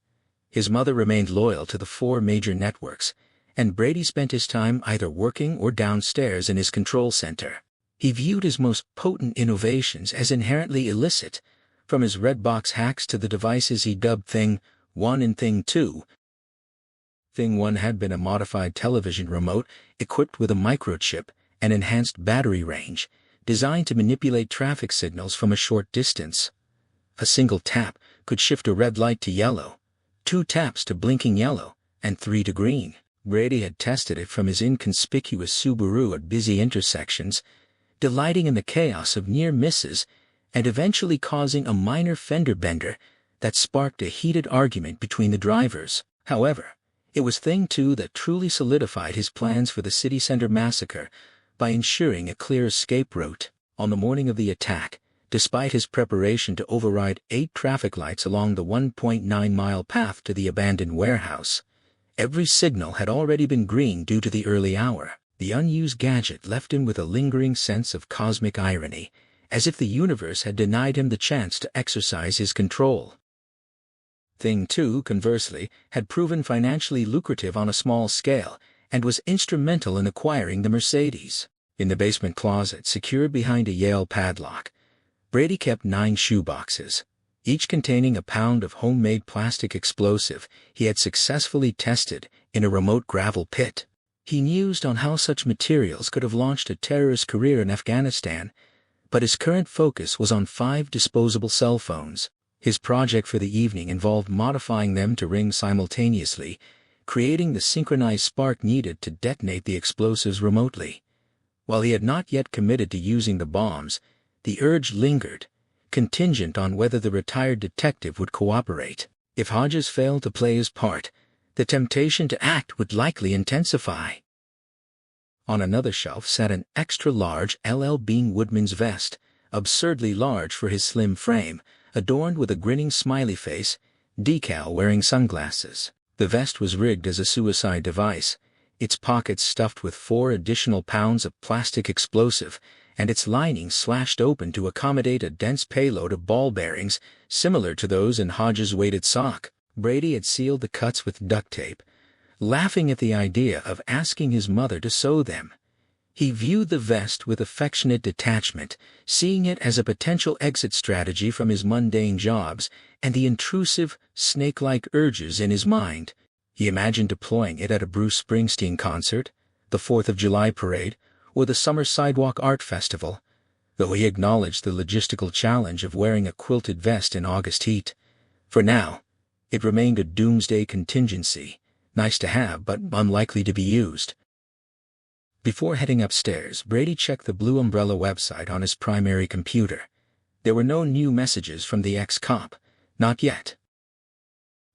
His mother remained loyal to the 4 major networks, and Brady spent his time either working or downstairs in his control center. He viewed his most potent innovations as inherently illicit, from his red box hacks to the devices he dubbed Thing 1 and Thing 2. Thing 1 had been a modified television remote equipped with a microchip and enhanced battery range, designed to manipulate traffic signals from a short distance. A single tap could shift a red light to yellow, 2 taps to blinking yellow, and 3 to green. Brady had tested it from his inconspicuous Subaru at busy intersections, delighting in the chaos of near misses and eventually causing a minor fender bender that sparked a heated argument between the drivers. However, it was Thing 2 that truly solidified his plans for the city center massacre by ensuring a clear escape route. On the morning of the attack, despite his preparation to override 8 traffic lights along the 1.9-mile path to the abandoned warehouse, every signal had already been green due to the early hour. The unused gadget left him with a lingering sense of cosmic irony, as if the universe had denied him the chance to exercise his control. Thing 2, conversely, had proven financially lucrative on a small scale and was instrumental in acquiring the Mercedes. In the basement closet, secured behind a Yale padlock, Brady kept 9 shoeboxes, each containing a pound of homemade plastic explosive he had successfully tested in a remote gravel pit. He mused on how such materials could have launched a terrorist career in Afghanistan, but his current focus was on 5 disposable cell phones. His project for the evening involved modifying them to ring simultaneously, creating the synchronized spark needed to detonate the explosives remotely. While he had not yet committed to using the bombs, the urge lingered, contingent on whether the retired detective would cooperate. If Hodges failed to play his part, the temptation to act would likely intensify. On another shelf sat an extra-large L.L. Bean Woodman's vest, absurdly large for his slim frame, adorned with a grinning smiley face, decal-wearing sunglasses. The vest was rigged as a suicide device, its pockets stuffed with 4 additional pounds of plastic explosive, and its lining slashed open to accommodate a dense payload of ball bearings similar to those in Hodges' weighted sock. Brady had sealed the cuts with duct tape, laughing at the idea of asking his mother to sew them. He viewed the vest with affectionate detachment, seeing it as a potential exit strategy from his mundane jobs and the intrusive, snake-like urges in his mind. He imagined deploying it at a Bruce Springsteen concert, the 4th of July parade, or the Summer Sidewalk Art Festival, though he acknowledged the logistical challenge of wearing a quilted vest in August heat. For now, it remained a doomsday contingency, nice to have but unlikely to be used. Before heading upstairs, Brady checked the Blue Umbrella website on his primary computer. There were no new messages from the ex-cop, not yet.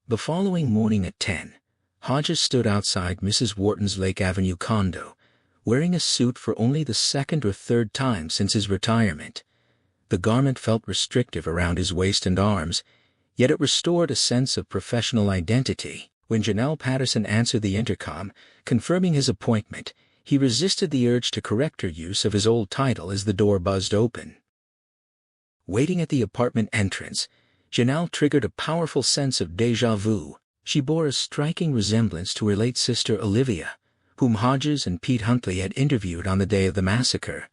The following morning at 10, Hodges stood outside Mrs. Wharton's Lake Avenue condo, wearing a suit for only the 2nd or 3rd time since his retirement. The garment felt restrictive around his waist and arms, yet it restored a sense of professional identity. When Janelle Patterson answered the intercom, confirming his appointment, he resisted the urge to correct her use of his old title as the door buzzed open. Waiting at the apartment entrance, Janelle triggered a powerful sense of déjà vu. She bore a striking resemblance to her late sister Olivia, whom Hodges and Pete Huntley had interviewed on the day of the massacre.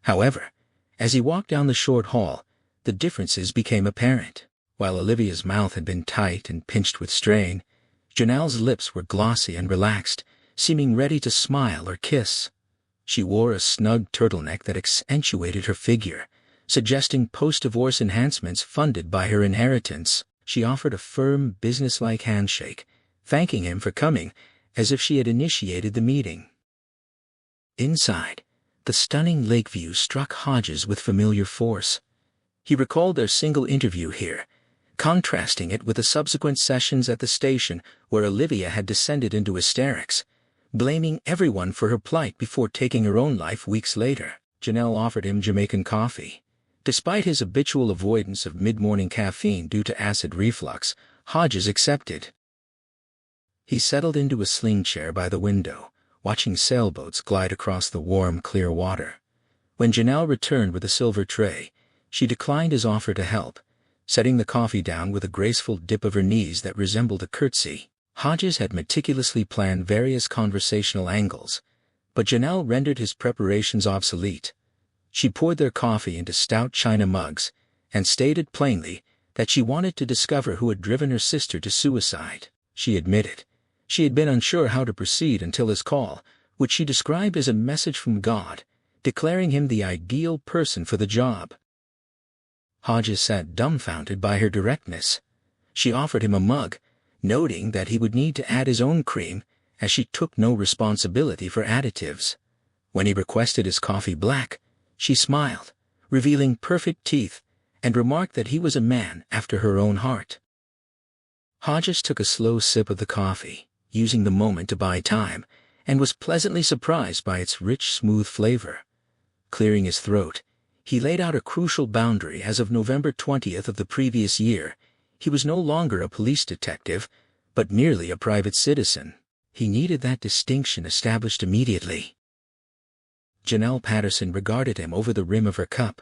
However, as he walked down the short hall, the differences became apparent. While Olivia's mouth had been tight and pinched with strain, Janelle's lips were glossy and relaxed, seeming ready to smile or kiss. She wore a snug turtleneck that accentuated her figure, suggesting post-divorce enhancements funded by her inheritance. She offered a firm, businesslike handshake, thanking him for coming, as if she had initiated the meeting. Inside, the stunning lake view struck Hodges with familiar force. He recalled their single interview here, contrasting it with the subsequent sessions at the station where Olivia had descended into hysterics, blaming everyone for her plight before taking her own life weeks later. Janelle offered him Jamaican coffee. Despite his habitual avoidance of mid-morning caffeine due to acid reflux, Hodges accepted. He settled into a sling chair by the window, watching sailboats glide across the warm, clear water. When Janelle returned with a silver tray, she declined his offer to help, setting the coffee down with a graceful dip of her knees that resembled a curtsy. Hodges had meticulously planned various conversational angles, but Janelle rendered his preparations obsolete. She poured their coffee into stout china mugs and stated plainly that she wanted to discover who had driven her sister to suicide. She admitted she had been unsure how to proceed until his call, which she described as a message from God, declaring him the ideal person for the job. Hodges sat dumbfounded by her directness. She offered him a mug, noting that he would need to add his own cream, as she took no responsibility for additives. When he requested his coffee black, she smiled, revealing perfect teeth, and remarked that he was a man after her own heart. Hodges took a slow sip of the coffee, using the moment to buy time, and was pleasantly surprised by its rich, smooth flavor. Clearing his throat, he laid out a crucial boundary. As of November 20th of the previous year, he was no longer a police detective, but merely a private citizen. He needed that distinction established immediately. Janelle Patterson regarded him over the rim of her cup.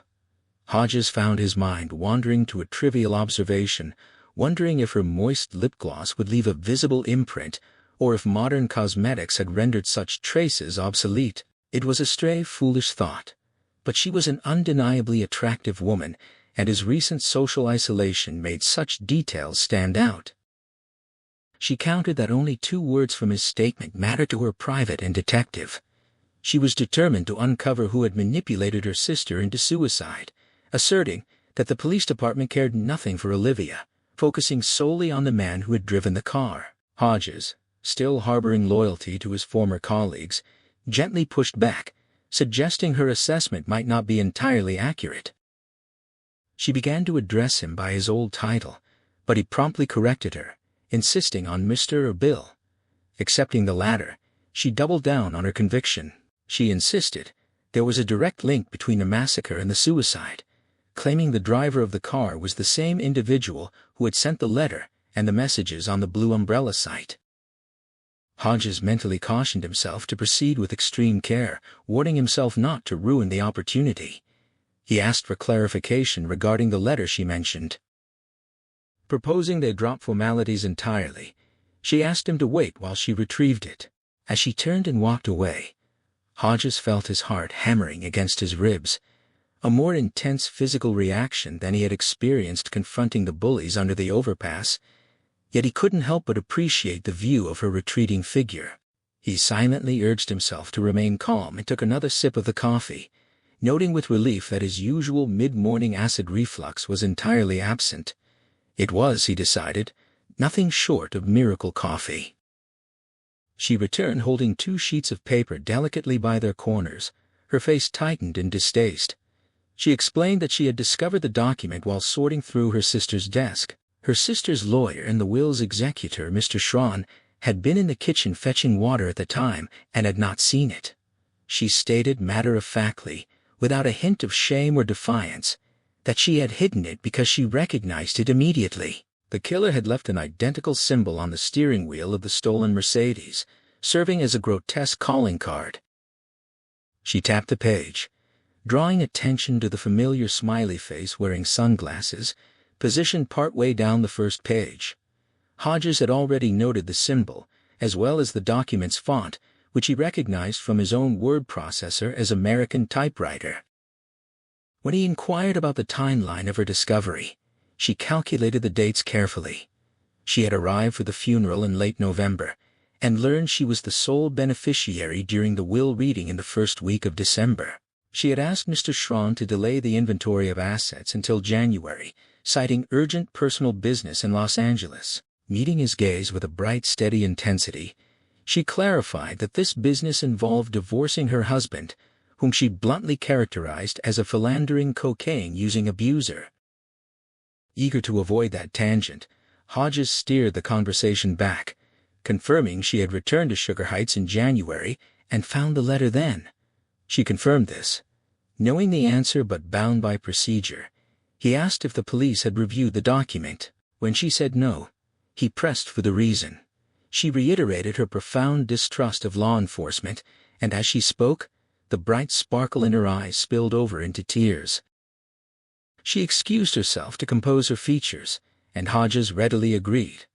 Hodges found his mind wandering to a trivial observation, wondering if her moist lip gloss would leave a visible imprint, or if modern cosmetics had rendered such traces obsolete. It was a stray, foolish thought, but she was an undeniably attractive woman, and his recent social isolation made such details stand out. She counted that only 2 words from his statement mattered to her: private and detective. She was determined to uncover who had manipulated her sister into suicide, asserting that the police department cared nothing for Olivia, focusing solely on the man who had driven the car. Hodges, still harboring loyalty to his former colleagues, gently pushed back, suggesting her assessment might not be entirely accurate. She began to address him by his old title, but he promptly corrected her, insisting on Mr. or Bill. Accepting the latter, she doubled down on her conviction. She insisted there was a direct link between the massacre and the suicide, claiming the driver of the car was the same individual who had sent the letter and the messages on the Blue Umbrella site. Hodges mentally cautioned himself to proceed with extreme care, warning himself not to ruin the opportunity. He asked for clarification regarding the letter she mentioned. Proposing they drop formalities entirely, she asked him to wait while she retrieved it. As she turned and walked away, Hodges felt his heart hammering against his ribs, a more intense physical reaction than he had experienced confronting the bullies under the overpass, yet he couldn't help but appreciate the view of her retreating figure. He silently urged himself to remain calm and took another sip of the coffee, noting with relief that his usual mid-morning acid reflux was entirely absent. It was, he decided, nothing short of miracle coffee. She returned holding 2 sheets of paper delicately by their corners, her face tightened in distaste. She explained that she had discovered the document while sorting through her sister's desk. Her sister's lawyer and the will's executor, Mr. Schrawn, had been in the kitchen fetching water at the time and had not seen it. She stated matter-of-factly, without a hint of shame or defiance, that she had hidden it because she recognized it immediately. The killer had left an identical symbol on the steering wheel of the stolen Mercedes, serving as a grotesque calling card. She tapped the page, drawing attention to the familiar smiley face wearing sunglasses, positioned partway down the first page. Hodges had already noted the symbol, as well as the document's font, which he recognized from his own word processor as American typewriter. When he inquired about the timeline of her discovery, she calculated the dates carefully. She had arrived for the funeral in late November, and learned she was the sole beneficiary during the will reading in the first week of December. She had asked Mr. Schrawn to delay the inventory of assets until January, citing urgent personal business in Los Angeles. Meeting his gaze with a bright, steady intensity, she clarified that this business involved divorcing her husband, whom she bluntly characterized as a philandering cocaine-using abuser. Eager to avoid that tangent, Hodges steered the conversation back, confirming she had returned to Sugar Heights in January and found the letter then. She confirmed this. Knowing the answer but bound by procedure, he asked if the police had reviewed the document. When she said no, he pressed for the reason. She reiterated her profound distrust of law enforcement, and as she spoke, the bright sparkle in her eyes spilled over into tears. She excused herself to compose her features, and Hodges readily agreed.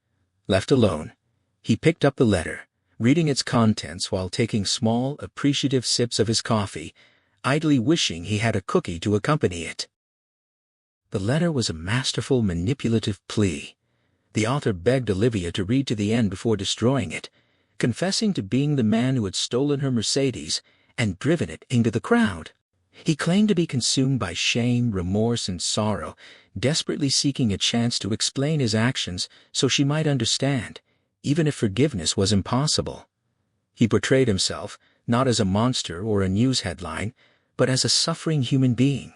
Left alone, he picked up the letter, reading its contents while taking small, appreciative sips of his coffee, idly wishing he had a cookie to accompany it. The letter was a masterful, manipulative plea. The author begged Olivia to read to the end before destroying it, confessing to being the man who had stolen her Mercedes and driven it into the crowd. He claimed to be consumed by shame, remorse, and sorrow, desperately seeking a chance to explain his actions so she might understand, even if forgiveness was impossible. He portrayed himself not as a monster or a news headline, but as a suffering human being.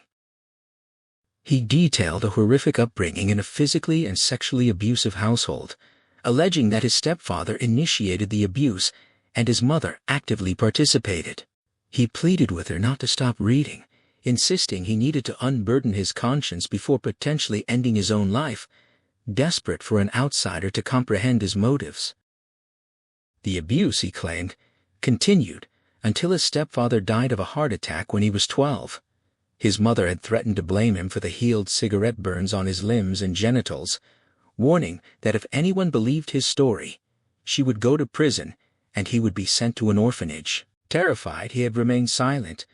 He detailed a horrific upbringing in a physically and sexually abusive household, alleging that his stepfather initiated the abuse and his mother actively participated. He pleaded with her not to stop reading, insisting he needed to unburden his conscience before potentially ending his own life, desperate for an outsider to comprehend his motives. The abuse, he claimed, continued until his stepfather died of a heart attack when he was 12. His mother had threatened to blame him for the healed cigarette burns on his limbs and genitals, warning that if anyone believed his story, she would go to prison and he would be sent to an orphanage. Terrified, he had remained silent.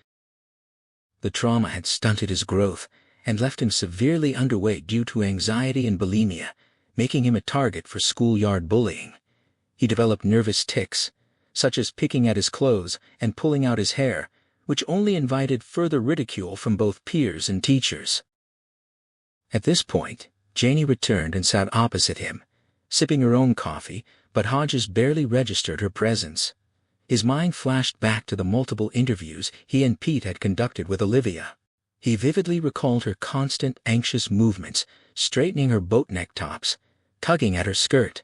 The trauma had stunted his growth and left him severely underweight due to anxiety and bulimia, making him a target for schoolyard bullying. He developed nervous tics, such as picking at his clothes and pulling out his hair, which only invited further ridicule from both peers and teachers. At this point, Janie returned and sat opposite him, sipping her own coffee, but Hodges barely registered her presence. His mind flashed back to the multiple interviews he and Pete had conducted with Olivia. He vividly recalled her constant, anxious movements, straightening her boat-neck tops, tugging at her skirt,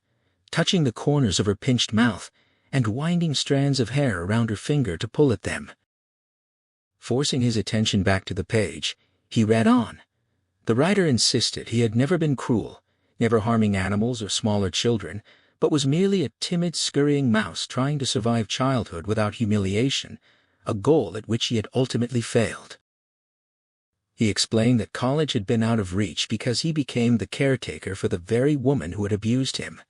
touching the corners of her pinched mouth, and winding strands of hair around her finger to pull at them. Forcing his attention back to the page, he read on. The writer insisted he had never been cruel, never harming animals or smaller children, but was merely a timid, scurrying mouse trying to survive childhood without humiliation, a goal at which he had ultimately failed. He explained that college had been out of reach because he became the caretaker for the very woman who had abused him.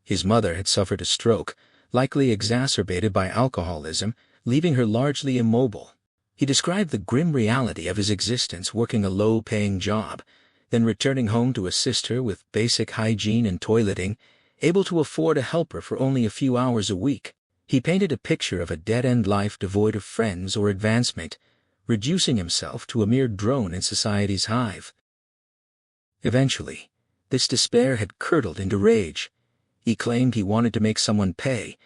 His mother had suffered a stroke, likely exacerbated by alcoholism, leaving her largely immobile. He described the grim reality of his existence working a low-paying job, then returning home to assist her with basic hygiene and toileting, able to afford a helper for only a few hours a week. He painted a picture of a dead-end life devoid of friends or advancement, reducing himself to a mere drone in society's hive. Eventually, this despair had curdled into rage. He claimed he wanted to make someone pay,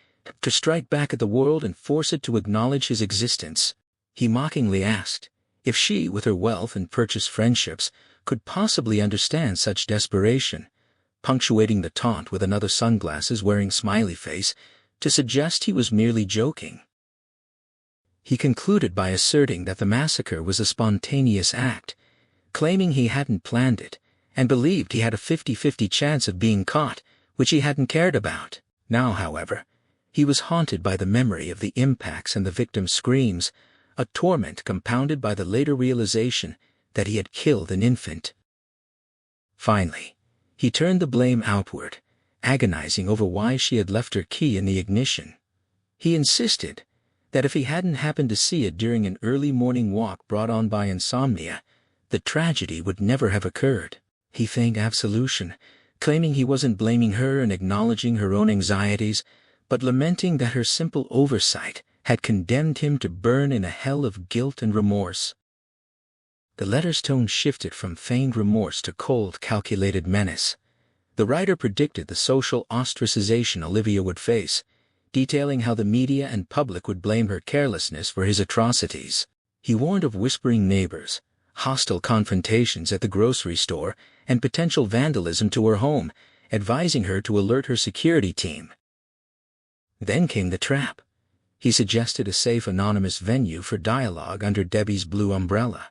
to strike back at the world and force it to acknowledge his existence. He mockingly asked if she, with her wealth and purchased friendships, could possibly understand such desperation, punctuating the taunt with another sunglasses-wearing smiley face to suggest he was merely joking. He concluded by asserting that the massacre was a spontaneous act, claiming he hadn't planned it, and believed he had a 50-50 chance of being caught, which he hadn't cared about. Now, however, he was haunted by the memory of the impacts and the victim's screams, a torment compounded by the later realization that he had killed an infant. Finally, he turned the blame outward, agonizing over why she had left her key in the ignition. He insisted that if he hadn't happened to see it during an early morning walk brought on by insomnia, the tragedy would never have occurred. He feigned absolution, claiming he wasn't blaming her and acknowledging her own anxieties, but lamenting that her simple oversight had condemned him to burn in a hell of guilt and remorse. The letter's tone shifted from feigned remorse to cold, calculated menace. The writer predicted the social ostracization Olivia would face, detailing how the media and public would blame her carelessness for his atrocities. He warned of whispering neighbors, hostile confrontations at the grocery store, and potential vandalism to her home, advising her to alert her security team. Then came the trap. He suggested a safe anonymous venue for dialogue under Debbie's blue umbrella.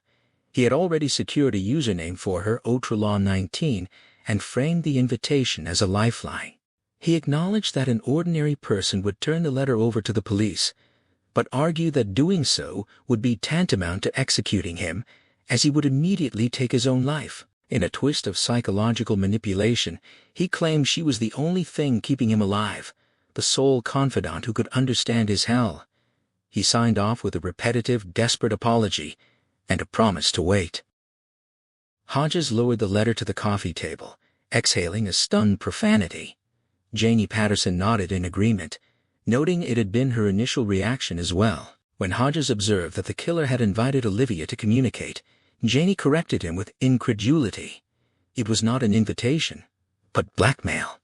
He had already secured a username for her, Outrelaw19, and framed the invitation as a lifeline. He acknowledged that an ordinary person would turn the letter over to the police, but argued that doing so would be tantamount to executing him, as he would immediately take his own life. In a twist of psychological manipulation, he claimed she was the only thing keeping him alive, the sole confidant who could understand his hell. He signed off with a repetitive, desperate apology and a promise to wait. Hodges lowered the letter to the coffee table, exhaling a stunned profanity. Janie Patterson nodded in agreement, noting it had been her initial reaction as well. When Hodges observed that the killer had invited Olivia to communicate, Janie corrected him with incredulity. It was not an invitation, but blackmail.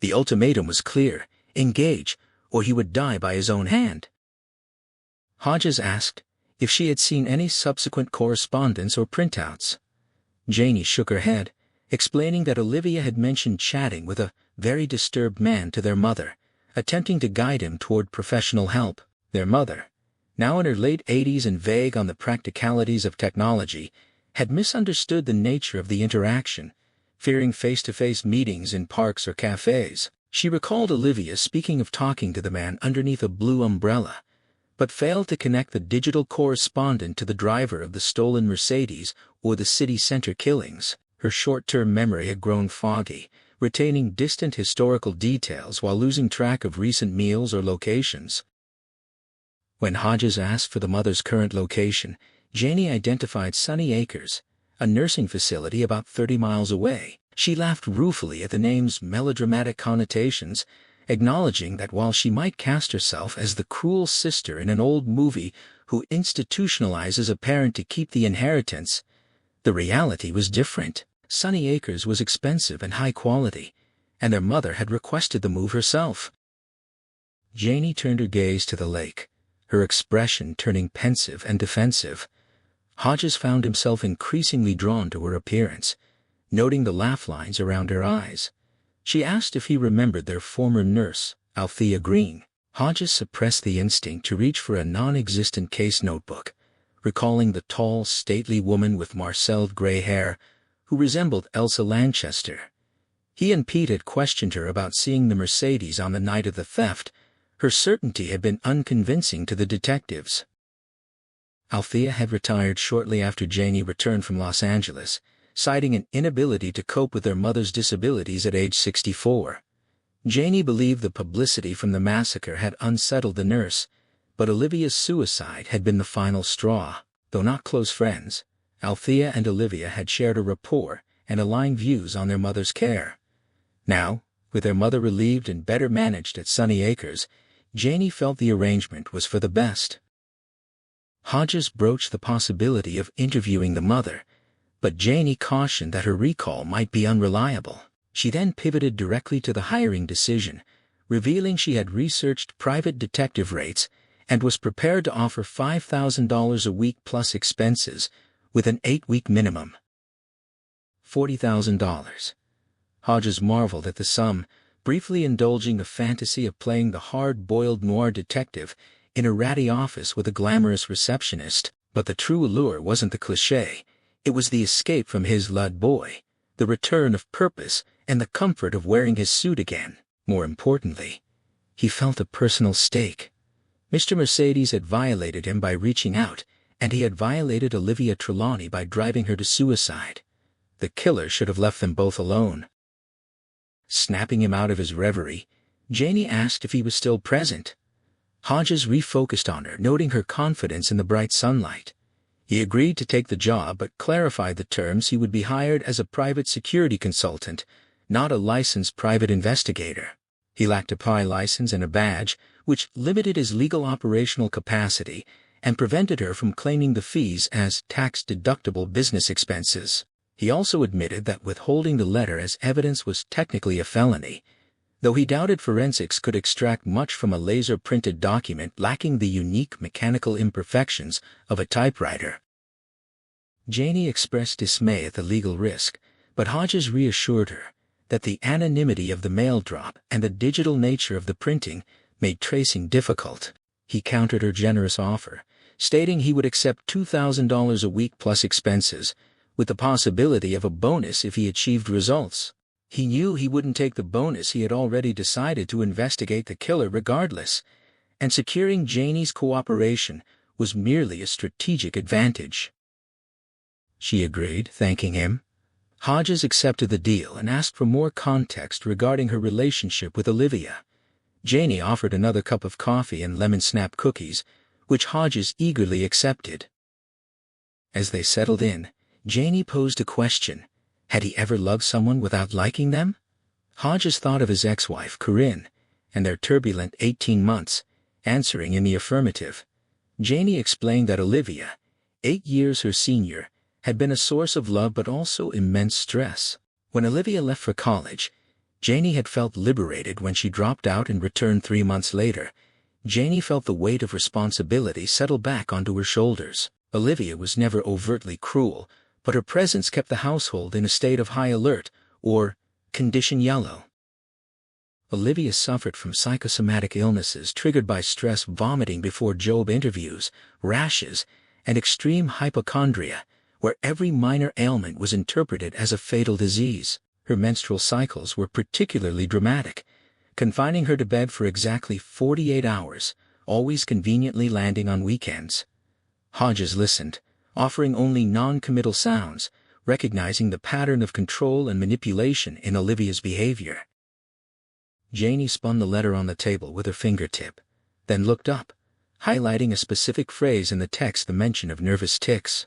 The ultimatum was clear: engage, or he would die by his own hand. Hodges asked if she had seen any subsequent correspondence or printouts. Janie shook her head, explaining that Olivia had mentioned chatting with a very disturbed man to their mother, attempting to guide him toward professional help. Their mother, now in her late 80s and vague on the practicalities of technology, had misunderstood the nature of the interaction, fearing face-to-face meetings in parks or cafes. She recalled Olivia speaking of talking to the man underneath a blue umbrella, but failed to connect the digital correspondent to the driver of the stolen Mercedes or the city center killings. Her short-term memory had grown foggy, retaining distant historical details while losing track of recent meals or locations. When Hodges asked for the mother's current location, Janie identified Sunny Acres, a nursing facility about 30 miles away. She laughed ruefully at the name's melodramatic connotations, acknowledging that while she might cast herself as the cruel sister in an old movie who institutionalizes a parent to keep the inheritance, the reality was different. Sunny Acres was expensive and high quality, and their mother had requested the move herself. Janie turned her gaze to the lake, her expression turning pensive and defensive. Hodges found himself increasingly drawn to her appearance, noting the laugh lines around her eyes. She asked if he remembered their former nurse, Althea Green. Hodges suppressed the instinct to reach for a non-existent case notebook, recalling the tall, stately woman with marcelled gray hair who resembled Elsa Lanchester. He and Pete had questioned her about seeing the Mercedes on the night of the theft. Her certainty had been unconvincing to the detectives. Althea had retired shortly after Janie returned from Los Angeles, citing an inability to cope with their mother's disabilities at age 64. Janie believed the publicity from the massacre had unsettled the nurse, but Olivia's suicide had been the final straw. Though not close friends, Althea and Olivia had shared a rapport and aligned views on their mother's care. Now, with their mother relieved and better managed at Sunny Acres, Janie felt the arrangement was for the best. Hodges broached the possibility of interviewing the mother, but Janie cautioned that her recall might be unreliable. She then pivoted directly to the hiring decision, revealing she had researched private detective rates and was prepared to offer $5,000 a week plus expenses, with an 8-week minimum. $40,000. Hodges marveled at the sum, briefly indulging the fantasy of playing the hard-boiled noir detective in a ratty office with a glamorous receptionist. But the true allure wasn't the cliché. It was the escape from his lud boy, the return of purpose, and the comfort of wearing his suit again. More importantly, he felt a personal stake. Mr. Mercedes had violated him by reaching out, and he had violated Olivia Trelawney by driving her to suicide. The killer should have left them both alone. Snapping him out of his reverie, Janie asked if he was still present. Hodges refocused on her, noting her confidence in the bright sunlight. He agreed to take the job but clarified the terms: he would be hired as a private security consultant, not a licensed private investigator. He lacked a PI license and a badge, which limited his legal operational capacity and prevented her from claiming the fees as tax-deductible business expenses. He also admitted that withholding the letter as evidence was technically a felony, though he doubted forensics could extract much from a laser-printed document lacking the unique mechanical imperfections of a typewriter. Janie expressed dismay at the legal risk, but Hodges reassured her that the anonymity of the mail drop and the digital nature of the printing made tracing difficult. He countered her generous offer, stating he would accept $2,000 a week plus expenses, with the possibility of a bonus if he achieved results. He knew he wouldn't take the bonus. He had already decided to investigate the killer regardless, and securing Janie's cooperation was merely a strategic advantage. She agreed, thanking him. Hodges accepted the deal and asked for more context regarding her relationship with Olivia. Janie offered another cup of coffee and lemon snap cookies, which Hodges eagerly accepted. As they settled in, Janie posed a question. Had he ever loved someone without liking them? Hodges thought of his ex-wife, Corinne, and their turbulent 18 months, answering in the affirmative. Janie explained that Olivia, 8 years her senior, had been a source of love but also immense stress. When Olivia left for college, Janie had felt liberated. When she dropped out and returned 3 months later, Janie felt the weight of responsibility settle back onto her shoulders. Olivia was never overtly cruel, but her presence kept the household in a state of high alert, or condition yellow. Olivia suffered from psychosomatic illnesses triggered by stress, vomiting before job interviews, rashes, and extreme hypochondria, where every minor ailment was interpreted as a fatal disease. Her menstrual cycles were particularly dramatic, confining her to bed for exactly 48 hours, always conveniently landing on weekends. Hodges listened, offering only non-committal sounds, recognizing the pattern of control and manipulation in Olivia's behavior. Janie spun the letter on the table with her fingertip, then looked up, highlighting a specific phrase in the text, the mention of nervous tics.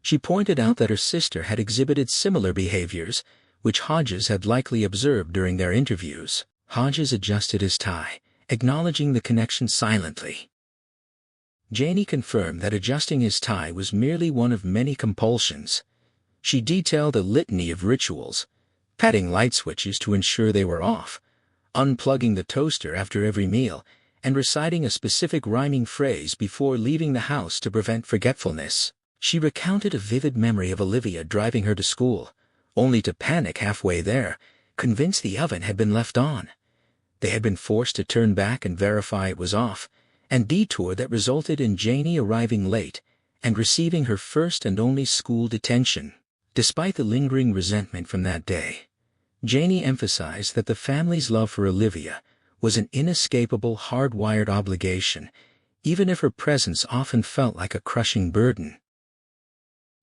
She pointed out that her sister had exhibited similar behaviors, which Hodges had likely observed during their interviews. Hodges adjusted his tie, acknowledging the connection silently. Janie confirmed that adjusting his tie was merely one of many compulsions. She detailed a litany of rituals, patting light switches to ensure they were off, unplugging the toaster after every meal, and reciting a specific rhyming phrase before leaving the house to prevent forgetfulness. She recounted a vivid memory of Olivia driving her to school, only to panic halfway there, convinced the oven had been left on. They had been forced to turn back and verify it was off, and detour that resulted in Janie arriving late and receiving her first and only school detention. Despite the lingering resentment from that day, Janie emphasized that the family's love for Olivia was an inescapable, hardwired obligation, even if her presence often felt like a crushing burden.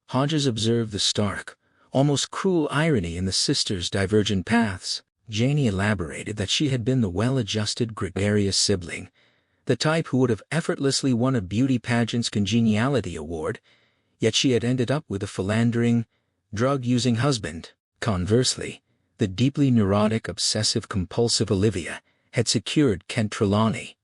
Hodges observed the stark, almost cruel irony in the sisters' divergent paths. Janie elaborated that she had been the well-adjusted, gregarious sibling, the type who would have effortlessly won a beauty pageant's congeniality award, yet she had ended up with a philandering, drug-using husband. Conversely, the deeply neurotic, obsessive-compulsive Olivia had secured Kent Trelawney.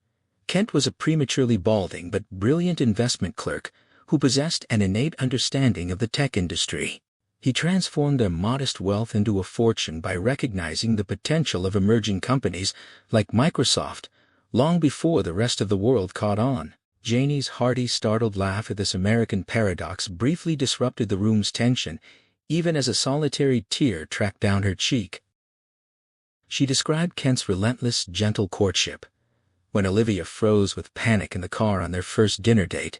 Kent was a prematurely balding but brilliant investment clerk who possessed an innate understanding of the tech industry. He transformed their modest wealth into a fortune by recognizing the potential of emerging companies like Microsoft, long before the rest of the world caught on. Janie's hearty, startled laugh at this American paradox briefly disrupted the room's tension, even as a solitary tear tracked down her cheek. She described Kent's relentless, gentle courtship. When Olivia froze with panic in the car on their first dinner date,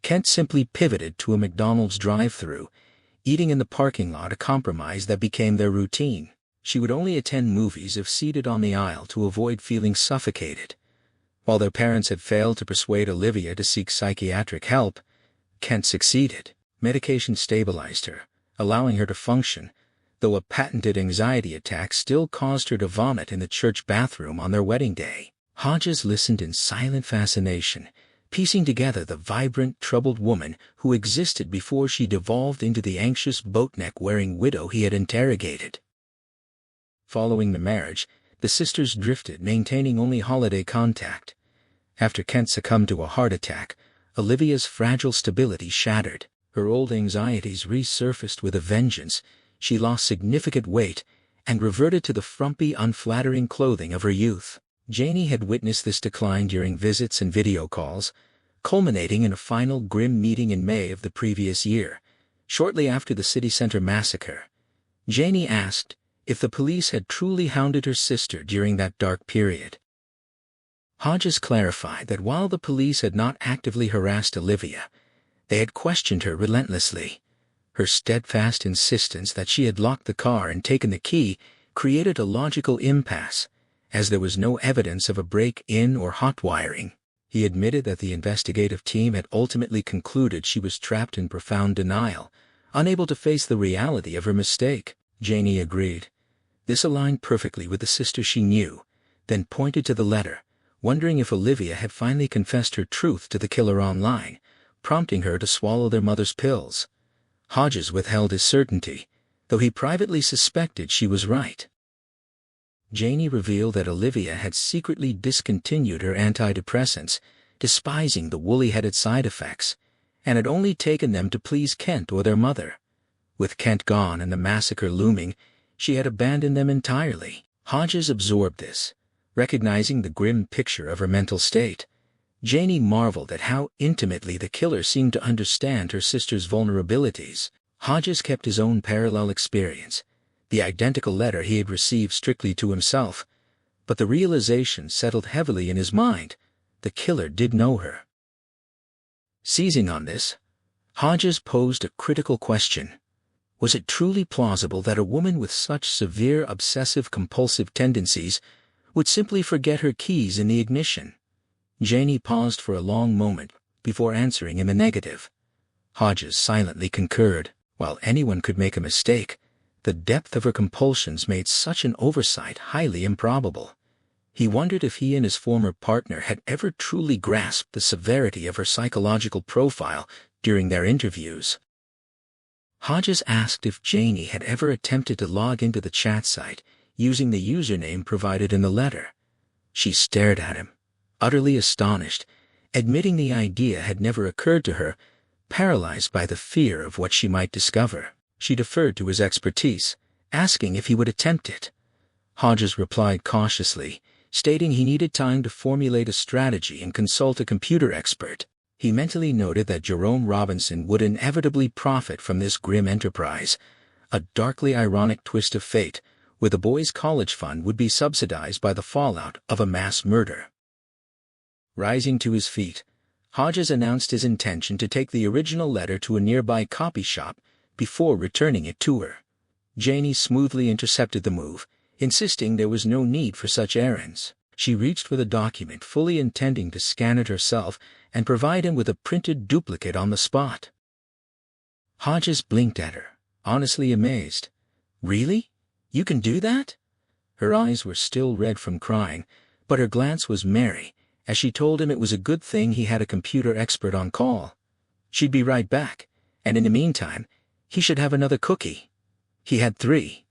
Kent simply pivoted to a McDonald's drive-thru, eating in the parking lot, a compromise that became their routine. She would only attend movies if seated on the aisle to avoid feeling suffocated. While their parents had failed to persuade Olivia to seek psychiatric help, Kent succeeded. Medication stabilized her, allowing her to function, though a patented anxiety attack still caused her to vomit in the church bathroom on their wedding day. Hodges listened in silent fascination, piecing together the vibrant, troubled woman who existed before she devolved into the anxious, boatneck-wearing widow he had interrogated. Following the marriage, The sisters drifted, maintaining only holiday contact. After Kent succumbed to a heart attack, Olivia's fragile stability shattered. Her old anxieties resurfaced with a vengeance. She lost significant weight and reverted to the frumpy, unflattering clothing of her youth. Janie had witnessed this decline during visits and video calls, culminating in a final grim meeting in May of the previous year, shortly after the city center massacre. Janie asked if the police had truly hounded her sister during that dark period. Hodges clarified that while the police had not actively harassed Olivia, they had questioned her relentlessly. Her steadfast insistence that she had locked the car and taken the key created a logical impasse, as there was no evidence of a break-in or hot wiring. He admitted that the investigative team had ultimately concluded she was trapped in profound denial, unable to face the reality of her mistake. Janie agreed. This aligned perfectly with the sister she knew, then pointed to the letter, wondering if Olivia had finally confessed her truth to the killer online, prompting her to swallow their mother's pills. Hodges withheld his certainty, though he privately suspected she was right. Janie revealed that Olivia had secretly discontinued her antidepressants, despising the woolly-headed side effects, and had only taken them to please Kent or their mother. With Kent gone and the massacre looming, she had abandoned them entirely. Hodges absorbed this, recognizing the grim picture of her mental state. Janie marveled at how intimately the killer seemed to understand her sister's vulnerabilities. Hodges kept his own parallel experience, the identical letter he had received strictly to himself, but the realization settled heavily in his mind. The killer did know her. Seizing on this, Hodges posed a critical question. Was it truly plausible that a woman with such severe obsessive-compulsive tendencies would simply forget her keys in the ignition? Janie paused for a long moment before answering in the negative. Hodges silently concurred. While anyone could make a mistake, the depth of her compulsions made such an oversight highly improbable. He wondered if he and his former partner had ever truly grasped the severity of her psychological profile during their interviews. Hodges asked if Janie had ever attempted to log into the chat site using the username provided in the letter. She stared at him, utterly astonished, admitting the idea had never occurred to her, paralyzed by the fear of what she might discover. She deferred to his expertise, asking if he would attempt it. Hodges replied cautiously, stating he needed time to formulate a strategy and consult a computer expert. He mentally noted that Jerome Robinson would inevitably profit from this grim enterprise, a darkly ironic twist of fate, where the boys' college fund would be subsidized by the fallout of a mass murder. Rising to his feet, Hodges announced his intention to take the original letter to a nearby copy shop before returning it to her. Janie smoothly intercepted the move, insisting there was no need for such errands. She reached for the document, fully intending to scan it herself and provide him with a printed duplicate on the spot. Hodges blinked at her, honestly amazed. "Really? You can do that?" Her eyes were still red from crying, but her glance was merry as she told him it was a good thing he had a computer expert on call. She'd be right back, and in the meantime, he should have another cookie. He had 3.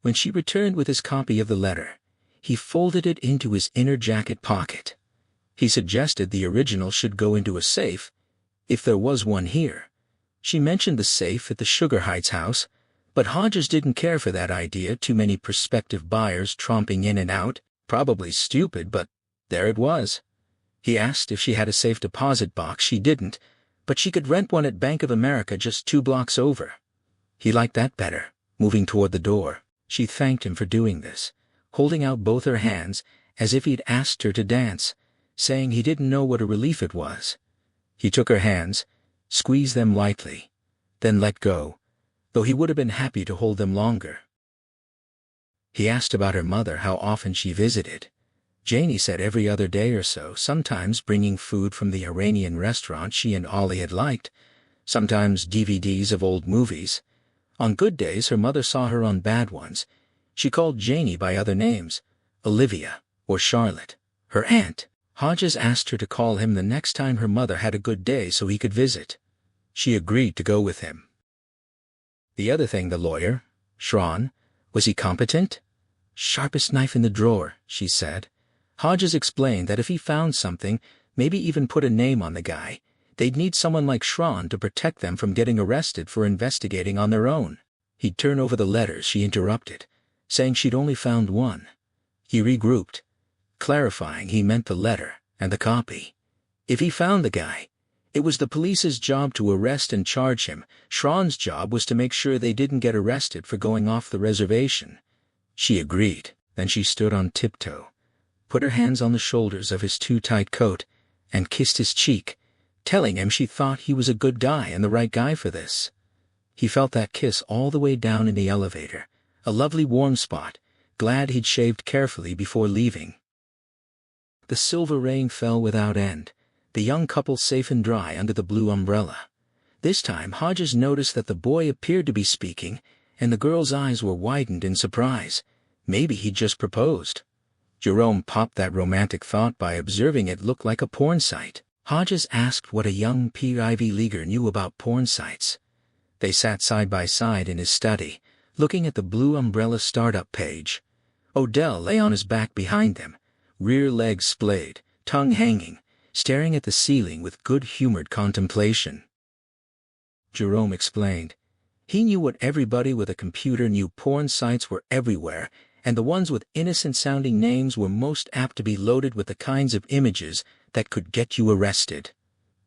When she returned with his copy of the letter, he folded it into his inner jacket pocket. He suggested the original should go into a safe, if there was one here. She mentioned the safe at the Sugar Heights house, but Hodges didn't care for that idea. Too many prospective buyers tromping in and out. Probably stupid, but there it was. He asked if she had a safe deposit box. She didn't, but she could rent one at Bank of America just 2 blocks over. He liked that better. Moving toward the door, she thanked him for doing this, holding out both her hands as if he'd asked her to dance, saying he didn't know what a relief it was. He took her hands, squeezed them lightly, then let go, though he would have been happy to hold them longer. He asked about her mother, how often she visited. Janie said every other day or so, sometimes bringing food from the Iranian restaurant she and Ollie had liked, sometimes DVDs of old movies. On good days her mother saw her, on bad ones she called Janie by other names, Olivia or Charlotte, her aunt. Hodges asked her to call him the next time her mother had a good day so he could visit. She agreed to go with him. The other thing, the lawyer, Schron, was he competent? "Sharpest knife in the drawer," she said. Hodges explained that if he found something, maybe even put a name on the guy, they'd need someone like Schron to protect them from getting arrested for investigating on their own. He'd turn over the letters she interrupted, saying she'd only found one. He regrouped, clarifying he meant the letter and the copy. If he found the guy, it was the police's job to arrest and charge him. Schron's job was to make sure they didn't get arrested for going off the reservation. She agreed. Then she stood on tiptoe, put her hands on the shoulders of his too-tight coat, and kissed his cheek, telling him she thought he was a good guy and the right guy for this. He felt that kiss all the way down in the elevator, a lovely warm spot, glad he'd shaved carefully before leaving. The silver rain fell without end, the young couple safe and dry under the blue umbrella. This time Hodges noticed that the boy appeared to be speaking, and the girl's eyes were widened in surprise. Maybe he'd just proposed. Jerome popped that romantic thought by observing it looked like a porn site. Hodges asked what a young Ivy Leaguer knew about porn sites. They sat side by side in his study, looking at the blue umbrella startup page. Odell lay on his back behind them, rear legs splayed, tongue hanging, staring at the ceiling with good-humored contemplation. Jerome explained. He knew what everybody with a computer knew. Porn sites were everywhere, and the ones with innocent-sounding names were most apt to be loaded with the kinds of images that could get you arrested.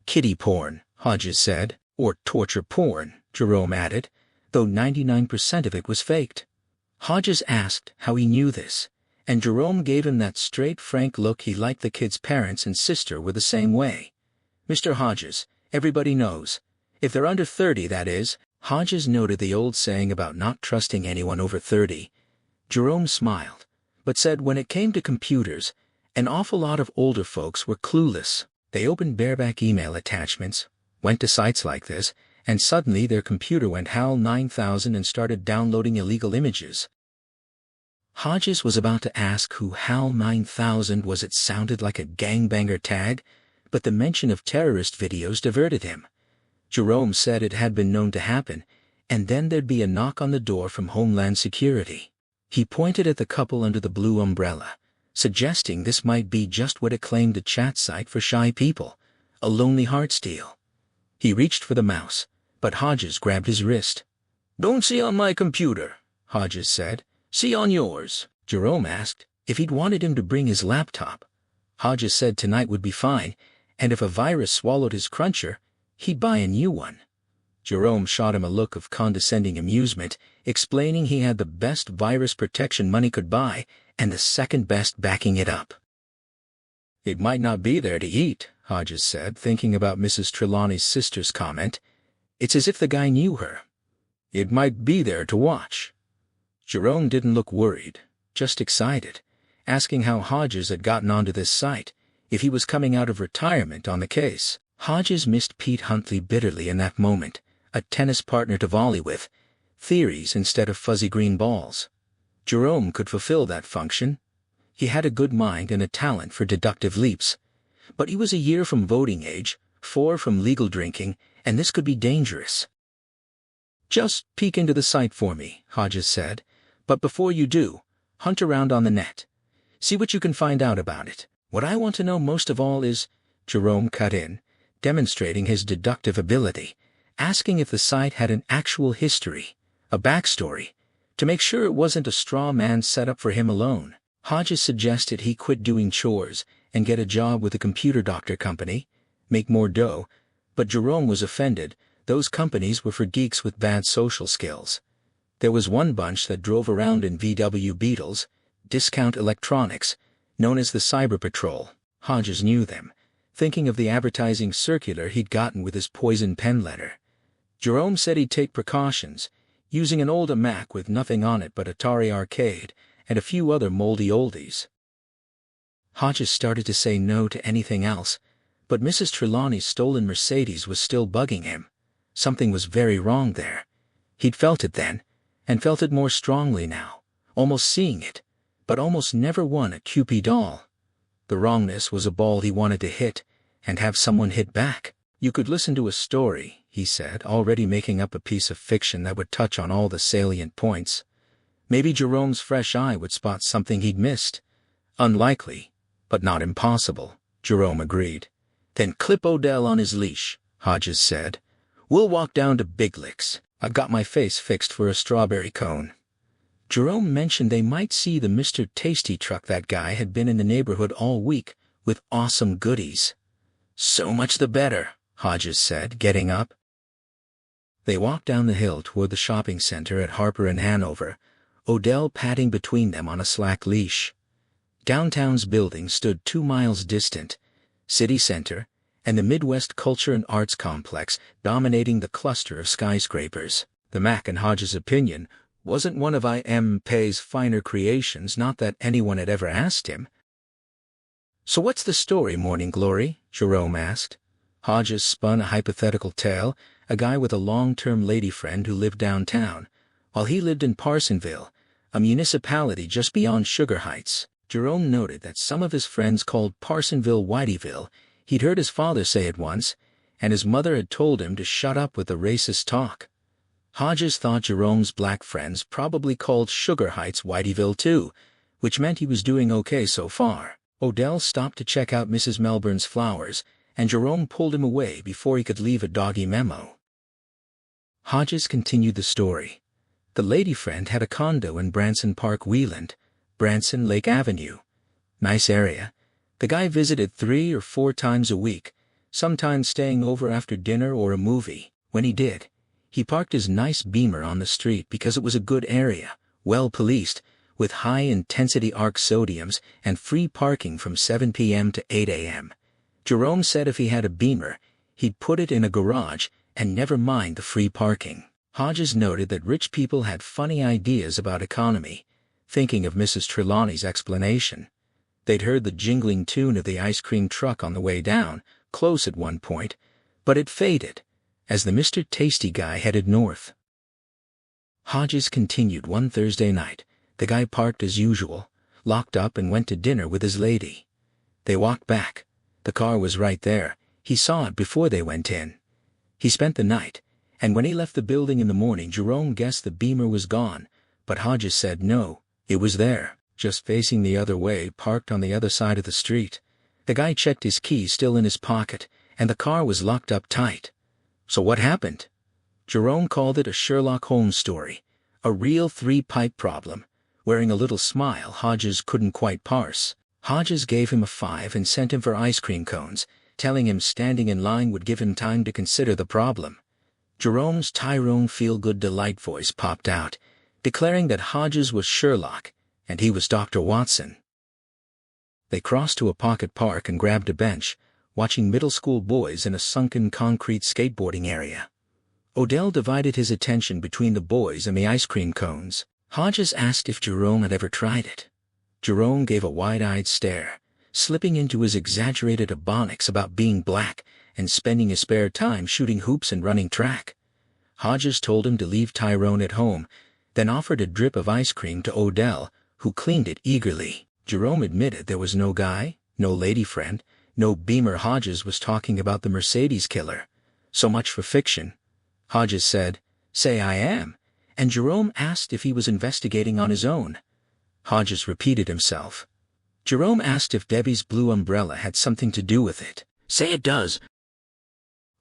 Kiddie porn, Hodges said, or torture porn, Jerome added, though 99% of it was faked. Hodges asked how he knew this, and Jerome gave him that straight, frank look he liked. The kid's parents and sister were the same way. "Mr. Hodges, everybody knows. If they're under 30, that is." Hodges noted the old saying about not trusting anyone over 30. Jerome smiled, but said when it came to computers, an awful lot of older folks were clueless. They opened bareback email attachments, went to sites like this, and suddenly their computer went HAL 9000 and started downloading illegal images. Hodges was about to ask who HAL 9000 was. It sounded like a gangbanger tag, but the mention of terrorist videos diverted him. Jerome said it had been known to happen, and then there'd be a knock on the door from Homeland Security. He pointed at the couple under the blue umbrella, suggesting this might be just what it claimed, a chat site for shy people, a lonely heart steal. He reached for the mouse, but Hodges grabbed his wrist. "Don't see on my computer," Hodges said. "See on yours." Jerome asked if he'd wanted him to bring his laptop. Hodges said tonight would be fine, and if a virus swallowed his cruncher, he'd buy a new one. Jerome shot him a look of condescending amusement, explaining he had the best virus protection money could buy, and the second best backing it up. "It might not be there to eat," Hodges said, thinking about Mrs. Trelawney's sister's comment. "It's as if the guy knew her. It might be there to watch." Jerome didn't look worried, just excited, asking how Hodges had gotten onto this site, if he was coming out of retirement on the case. Hodges missed Pete Huntley bitterly in that moment, a tennis partner to volley with, theories instead of fuzzy green balls. Jerome could fulfill that function. He had a good mind and a talent for deductive leaps. But he was a year from voting age, 4 from legal drinking, and this could be dangerous. "Just peek into the site for me," Hodges said. "But before you do, hunt around on the net. See what you can find out about it. What I want to know most of all is," Jerome cut in, demonstrating his deductive ability, asking if the site had an actual history, a backstory, to make sure it wasn't a straw man set up for him alone. Hodges suggested he quit doing chores and get a job with a computer doctor company, make more dough, but Jerome was offended. Those companies were for geeks with bad social skills. There was one bunch that drove around in VW Beetles, Discount Electronics, known as the Cyber Patrol. Hodges knew them, thinking of the advertising circular he'd gotten with his poison pen letter. Jerome said he'd take precautions, using an old Mac with nothing on it but Atari Arcade and a few other moldy oldies. Hodges started to say no to anything else, but Mrs. Trelawney's stolen Mercedes was still bugging him. Something was very wrong there. He'd felt it then, and felt it more strongly now, almost seeing it, but almost never won a Cupid doll. The wrongness was a ball he wanted to hit, and have someone hit back. "You could listen to a story," he said, already making up a piece of fiction that would touch on all the salient points. Maybe Jerome's fresh eye would spot something he'd missed. Unlikely, but not impossible, Jerome agreed. Then clip Odell on his leash, Hodges said. We'll walk down to Big Licks. I've got my face fixed for a strawberry cone. Jerome mentioned they might see the Mr. Tasty truck. That guy had been in the neighborhood all week, with awesome goodies. So much the better, Hodges said, getting up. They walked down the hill toward the shopping center at Harper and Hanover, Odell padding between them on a slack leash. Downtown's buildings stood 2 miles distant, City Center, and the Midwest Culture and Arts Complex dominating the cluster of skyscrapers. The Mac, in Hodges' opinion, wasn't one of I.M. Pei's finer creations, not that anyone had ever asked him. So what's the story, Morning Glory? Jerome asked. Hodges spun a hypothetical tale, a guy with a long-term lady friend who lived downtown, while he lived in Parsonville, a municipality just beyond Sugar Heights. Jerome noted that some of his friends called Parsonville Whiteyville. He'd heard his father say it once, and his mother had told him to shut up with the racist talk. Hodges thought Jerome's black friends probably called Sugar Heights Whiteyville too, which meant he was doing okay so far. Odell stopped to check out Mrs. Melbourne's flowers, and Jerome pulled him away before he could leave a doggy memo. Hodges continued the story. The lady friend had a condo in Branson Park, Wheeland, Branson Lake Avenue. Nice area. The guy visited 3 or 4 times a week, sometimes staying over after dinner or a movie. When he did, he parked his nice Beamer on the street because it was a good area, well policed, with high-intensity arc sodiums and free parking from 7 p.m. to 8 a.m. Jerome said if he had a Beamer, he'd put it in a garage and never mind the free parking. Hodges noted that rich people had funny ideas about economy, thinking of Mrs. Trelawney's explanation. They'd heard the jingling tune of the ice cream truck on the way down, close at one point, but it faded, as the Mr. Tasty guy headed north. Hodges continued. One Thursday night, the guy parked as usual, locked up and went to dinner with his lady. They walked back. The car was right there. He saw it before they went in. He spent the night, and when he left the building in the morning, Jerome guessed the Beamer was gone, but Hodges said no, it was there, just facing the other way, parked on the other side of the street. The guy checked his keys still in his pocket, and the car was locked up tight. So what happened? Jerome called it a Sherlock Holmes story, a real 3-pipe problem. Wearing a little smile Hodges couldn't quite parse. Hodges gave him a 5 and sent him for ice cream cones, telling him standing in line would give him time to consider the problem. Jerome's Tyrone feel-good delight voice popped out, declaring that Hodges was Sherlock, and he was Dr. Watson. They crossed to a pocket park and grabbed a bench, watching middle school boys in a sunken concrete skateboarding area. Odell divided his attention between the boys and the ice cream cones. Hodges asked if Jerome had ever tried it. Jerome gave a wide-eyed stare, slipping into his exaggerated ebonics about being black and spending his spare time shooting hoops and running track. Hodges told him to leave Tyrone at home, then offered a drip of ice cream to Odell, who cleaned it eagerly. Jerome admitted there was no guy, no lady friend, no Beamer. Hodges was talking about the Mercedes killer. So much for fiction. Hodges said, "Say I am," and Jerome asked if he was investigating on his own. Hodges repeated himself. Jerome asked if Debbie's blue umbrella had something to do with it. "Say it does."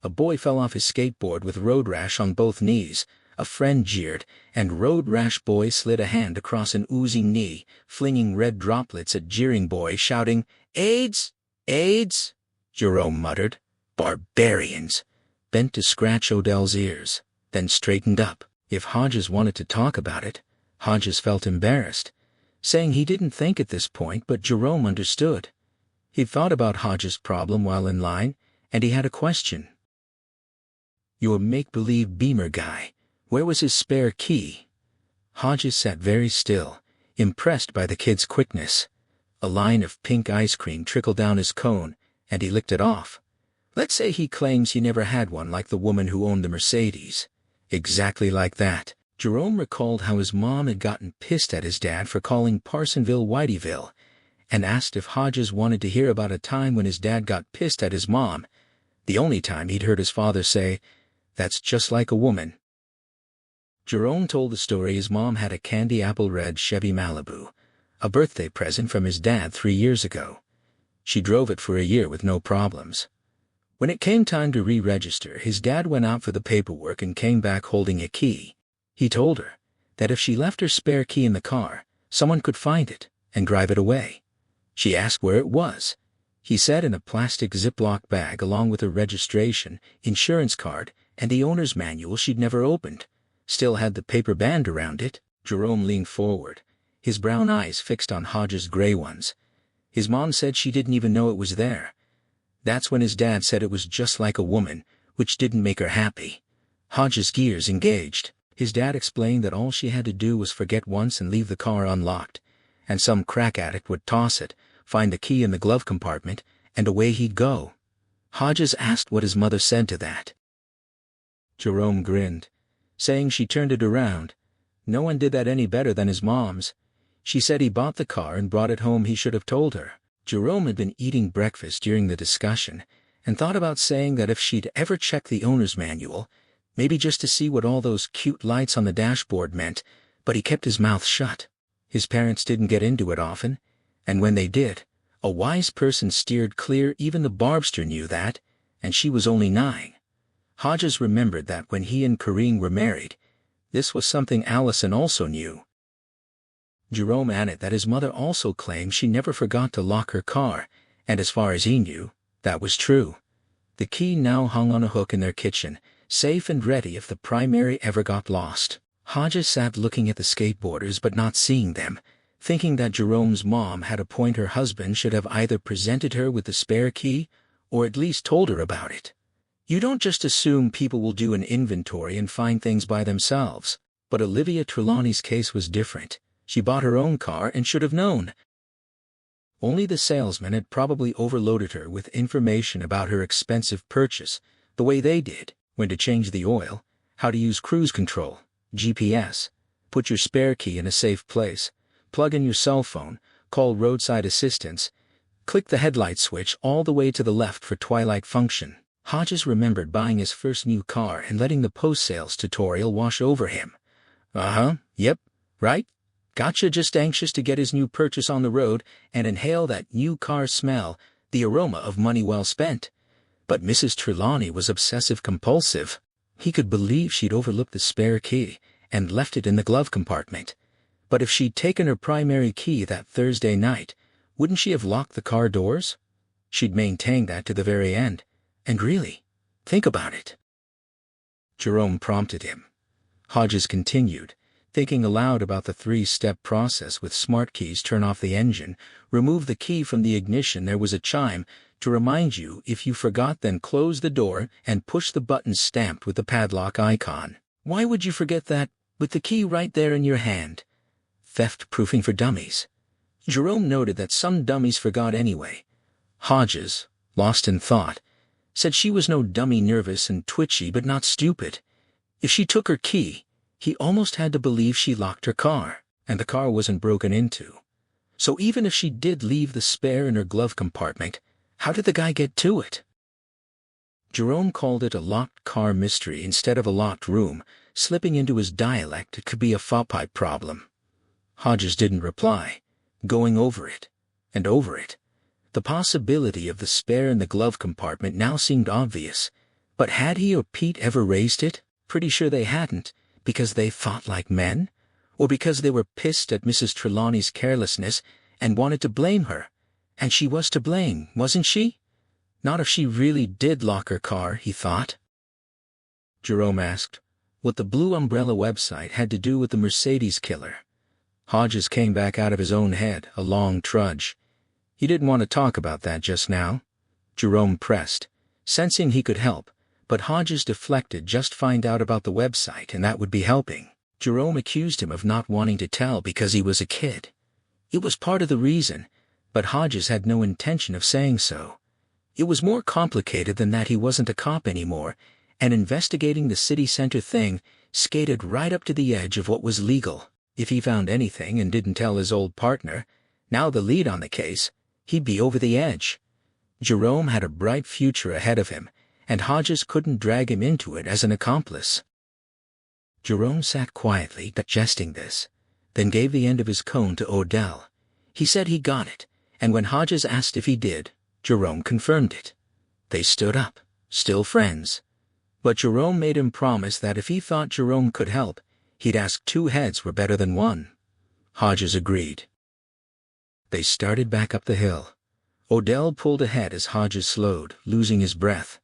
A boy fell off his skateboard with road rash on both knees. A friend jeered, and Road Rash Boy slid a hand across an oozing knee, flinging red droplets at jeering boy, shouting, "AIDS! AIDS!" Jerome muttered, "Barbarians," bent to scratch Odell's ears, then straightened up. If Hodges wanted to talk about it, Hodges felt embarrassed, saying he didn't think at this point, but Jerome understood. He'd thought about Hodges' problem while in line, and he had a question. "Your make-believe Beamer guy, where was his spare key?" Hodges sat very still, impressed by the kid's quickness. A line of pink ice cream trickled down his cone, and he licked it off. Let's say he claims he never had one like the woman who owned the Mercedes. Exactly like that. Jerome recalled how his mom had gotten pissed at his dad for calling Parsonville Whiteyville, and asked if Hodges wanted to hear about a time when his dad got pissed at his mom, the only time he'd heard his father say, "That's just like a woman." Jerome told the story his mom had a candy apple red Chevy Malibu, a birthday present from his dad 3 years ago. She drove it for a year with no problems. When it came time to re-register, his dad went out for the paperwork and came back holding a key. He told her that if she left her spare key in the car, someone could find it and drive it away. She asked where it was. He said in a plastic Ziploc bag along with her registration, insurance card, and the owner's manual she'd never opened. Still had the paper band around it. Jerome leaned forward, his brown eyes fixed on Hodges' gray ones. His mom said she didn't even know it was there. That's when his dad said it was just like a woman, which didn't make her happy. Hodges' gears engaged. His dad explained that all she had to do was forget once and leave the car unlocked, and some crack addict would toss it, find the key in the glove compartment, and away he'd go. Hodges asked what his mother said to that. Jerome grinned, saying she turned it around. No one did that any better than his mom's. She said he bought the car and brought it home. He should have told her. Jerome had been eating breakfast during the discussion and thought about saying that if she'd ever checked the owner's manual, maybe just to see what all those cute lights on the dashboard meant, but he kept his mouth shut. His parents didn't get into it often, and when they did, a wise person steered clear. Even the Barbster knew that, and she was only 9. Hodges remembered that when he and Corinne were married, this was something Allison also knew. Jerome added that his mother also claimed she never forgot to lock her car, and as far as he knew, that was true. The key now hung on a hook in their kitchen, safe and ready if the primary ever got lost. Hodges sat looking at the skateboarders but not seeing them, thinking that Jerome's mom had a point. Her husband should have either presented her with the spare key or at least told her about it. You don't just assume people will do an inventory and find things by themselves. But Olivia Trelawney's case was different. She bought her own car and should have known. Only the salesman had probably overloaded her with information about her expensive purchase, the way they did, when to change the oil, how to use cruise control, GPS, put your spare key in a safe place, plug in your cell phone, call roadside assistance, click the headlight switch all the way to the left for twilight function. Hodges remembered buying his first new car and letting the post-sales tutorial wash over him. Yep, right? Gotcha. Just anxious to get his new purchase on the road and inhale that new car smell, the aroma of money well spent. But Mrs. Trelawney was obsessive-compulsive. He could believe she'd overlooked the spare key and left it in the glove compartment. But if she'd taken her primary key that Thursday night, wouldn't she have locked the car doors? She'd maintained that to the very end. And really, think about it. Jerome prompted him. Hodges continued, thinking aloud about the 3-step process with smart keys. Turn off the engine, remove the key from the ignition. There was a chime to remind you if you forgot, then close the door and push the button stamped with the padlock icon. Why would you forget that, with the key right there in your hand? Theft-proofing for dummies. Jerome noted that some dummies forgot anyway. Hodges, lost in thought, said she was no dummy, nervous and twitchy but not stupid. If she took her key, he almost had to believe she locked her car, and the car wasn't broken into. So even if she did leave the spare in her glove compartment, how did the guy get to it? Jerome called it a locked car mystery instead of a locked room. Slipping into his dialect, it could be a faux-pas problem. Hodges didn't reply, going over it and over it. The possibility of the spare in the glove compartment now seemed obvious, but had he or Pete ever raised it? Pretty sure they hadn't, because they thought like men, or because they were pissed at Mrs. Trelawney's carelessness and wanted to blame her. And she was to blame, wasn't she? Not if she really did lock her car, he thought. Jerome asked what the Blue Umbrella website had to do with the Mercedes killer. Hodges came back out of his own head, a long trudge. He didn't want to talk about that just now. Jerome pressed, sensing he could help, but Hodges deflected. Just find out about the website and that would be helping. Jerome accused him of not wanting to tell because he was a kid. It was part of the reason, but Hodges had no intention of saying so. It was more complicated than that. He wasn't a cop anymore, and investigating the city center thing skated right up to the edge of what was legal. If he found anything and didn't tell his old partner, now the lead on the case, he'd be over the edge. Jerome had a bright future ahead of him, and Hodges couldn't drag him into it as an accomplice. Jerome sat quietly, digesting this, then gave the end of his cone to Odell. He said he got it, and when Hodges asked if he did, Jerome confirmed it. They stood up, still friends. But Jerome made him promise that if he thought Jerome could help, he'd ask 2 heads were better than 1. Hodges agreed. They started back up the hill. Odell pulled ahead as Hodges slowed, losing his breath.